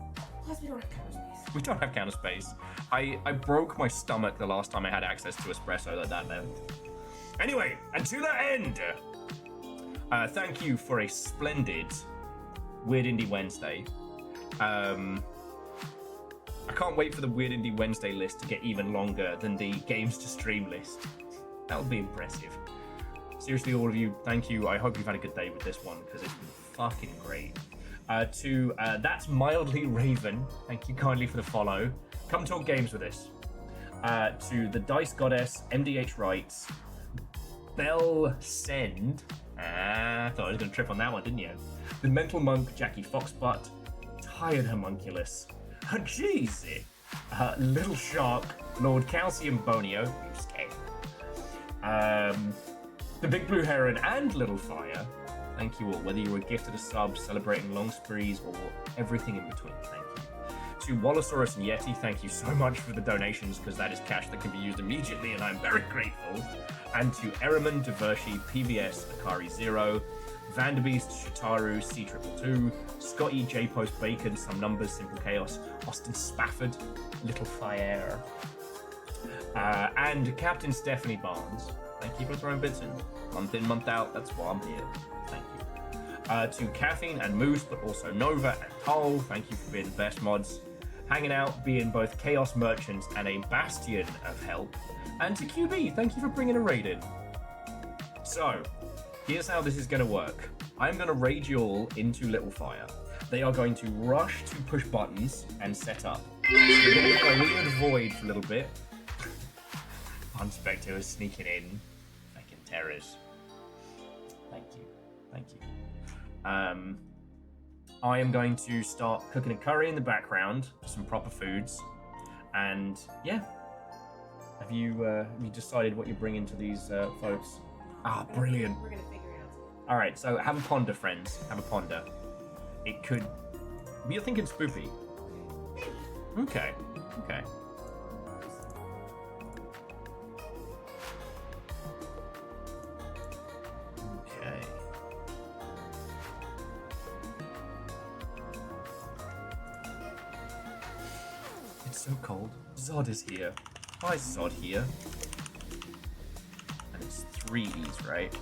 Speaker 2: Plus, we don't have counter space.
Speaker 1: We don't have counter space. I broke my stomach the last time I had access to espresso at that level. Anyway, and to that end, thank you for a splendid Weird Indie Wednesday. I can't wait for the Weird Indie Wednesday list to get even longer than the Games to Stream list. That would be impressive. Seriously, all of you, thank you. I hope you've had a good day with this one, because it's been fucking great. That's Mildly Raven, thank you kindly for the follow. Come talk games with us. To the Dice Goddess, MDH Writes, Bell Send. I thought I was going to trip on that one, didn't you? The Mental Monk, Jackie Foxbutt, Tired Homunculus, Jeezy, Little Shark, Lord Calcium Bonio, you scared. The Big Blue Heron and Littlefire. Thank you all, whether you were gifted a sub, celebrating long sprees, or everything in between. Thank you. To Wallosaurus and Yeti, thank you so much for the donations, because that is cash that can be used immediately, and I'm very grateful. And to Eraman, Divershi, PVS, Akari Zero, Vanderbeest, Shitaru, C222, Scotty, J Post Bacon, Some Numbers, Simple Chaos, Austin Spafford, Littlefire, and Captain Stephanie Barnes. Thank you for throwing bits in, month out. That's why I'm here. Thank you. To Caffeine and Moose, but also Nova and Toll, thank you for being the best mods. Hanging out, being both Chaos Merchants and a bastion of help. And to QB, thank you for bringing a raid in. So, here's how this is going to work. I'm going to raid you all into Littlefire. They are going to rush to push buttons and set up. So you're going to get a weird void for a little bit. Unspector is sneaking in. Fucking terrors. Thank you. Thank you. I am going to start cooking a curry in the background for some proper foods. And yeah. Have you decided what you're bringing to these folks? Ah, brilliant.
Speaker 2: We're going to figure it out.
Speaker 1: Alright, so have a ponder, friends. Have a ponder. It could... You're thinking spoopy. Okay. Okay. Okay. It's so cold. Zod is here. Hi, Zod here. And it's 3 E's, right?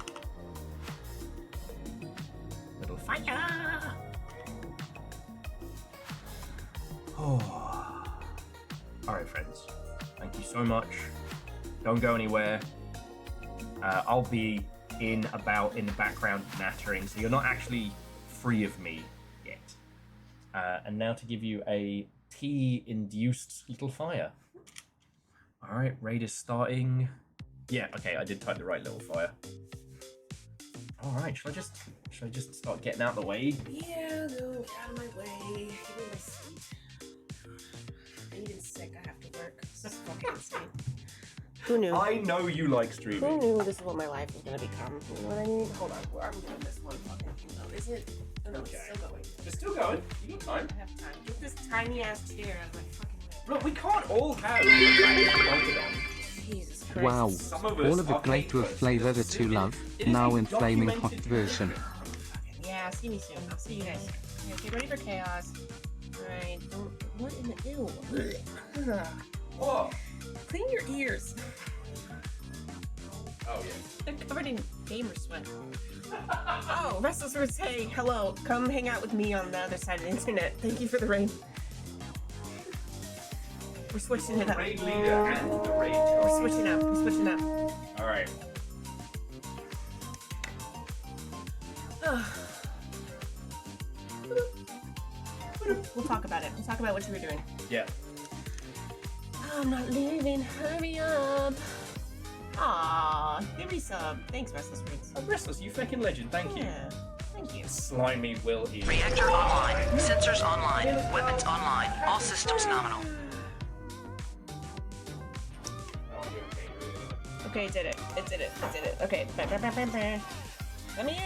Speaker 1: Littlefire! Oh. Alright, friends. Thank you so much. Don't go anywhere. I'll be in the background nattering, so you're not actually free of me yet. And now to give you a tea-induced Littlefire. Alright, raid is starting. Yeah, okay, I did type the right Littlefire. Alright, should I just start getting out of the way?
Speaker 2: Yeah, no, get out of my way. Give me my seat. I'm even sick, I have to work. This is fucking insane. Who knew?
Speaker 1: I know you like streaming.
Speaker 2: Who knew this is what my life was gonna become? You know what I mean? Hold on, I'm doing this one fucking thing though. Is it? Oh no,
Speaker 1: Okay.
Speaker 2: it's still going.
Speaker 1: It's still going. You got time.
Speaker 2: I have time. Get this tiny ass chair out of my fucking way.
Speaker 1: Look, we can't all have the
Speaker 2: Jesus Christ.
Speaker 3: Wow.
Speaker 1: Some of us
Speaker 3: All of
Speaker 1: are
Speaker 3: it great with
Speaker 1: papers.
Speaker 3: flavor that you love,
Speaker 1: It is
Speaker 3: now
Speaker 1: a
Speaker 3: in flaming hot
Speaker 1: documented
Speaker 3: version.
Speaker 2: Yeah, see me soon. I'll see you guys. Okay, get ready for chaos. Alright, what in the ew? Ugh.
Speaker 1: What?
Speaker 2: Clean your ears.
Speaker 1: Oh yeah.
Speaker 2: They're covered in gamer sweat. Oh, Restless Words, hey, hello. Come hang out with me on the other side of the internet. Thank you for the raid. We're switching it up.
Speaker 1: Raid leader and the raid.
Speaker 2: We're switching up. We're switching up.
Speaker 1: All right.
Speaker 2: We'll talk about it. We'll talk about what you were doing.
Speaker 1: Yeah.
Speaker 2: I'm not leaving. Hurry up. Aw, give me some. Thanks, Restless Words.
Speaker 1: Oh, Restless, you fucking legend. Thank you.
Speaker 2: Yeah, thank you.
Speaker 1: Slimy will here.
Speaker 4: Reactor online. Sensors online. Weapons online. All systems nominal.
Speaker 2: Okay, it did it. It did it. It did it. Okay. Let me in.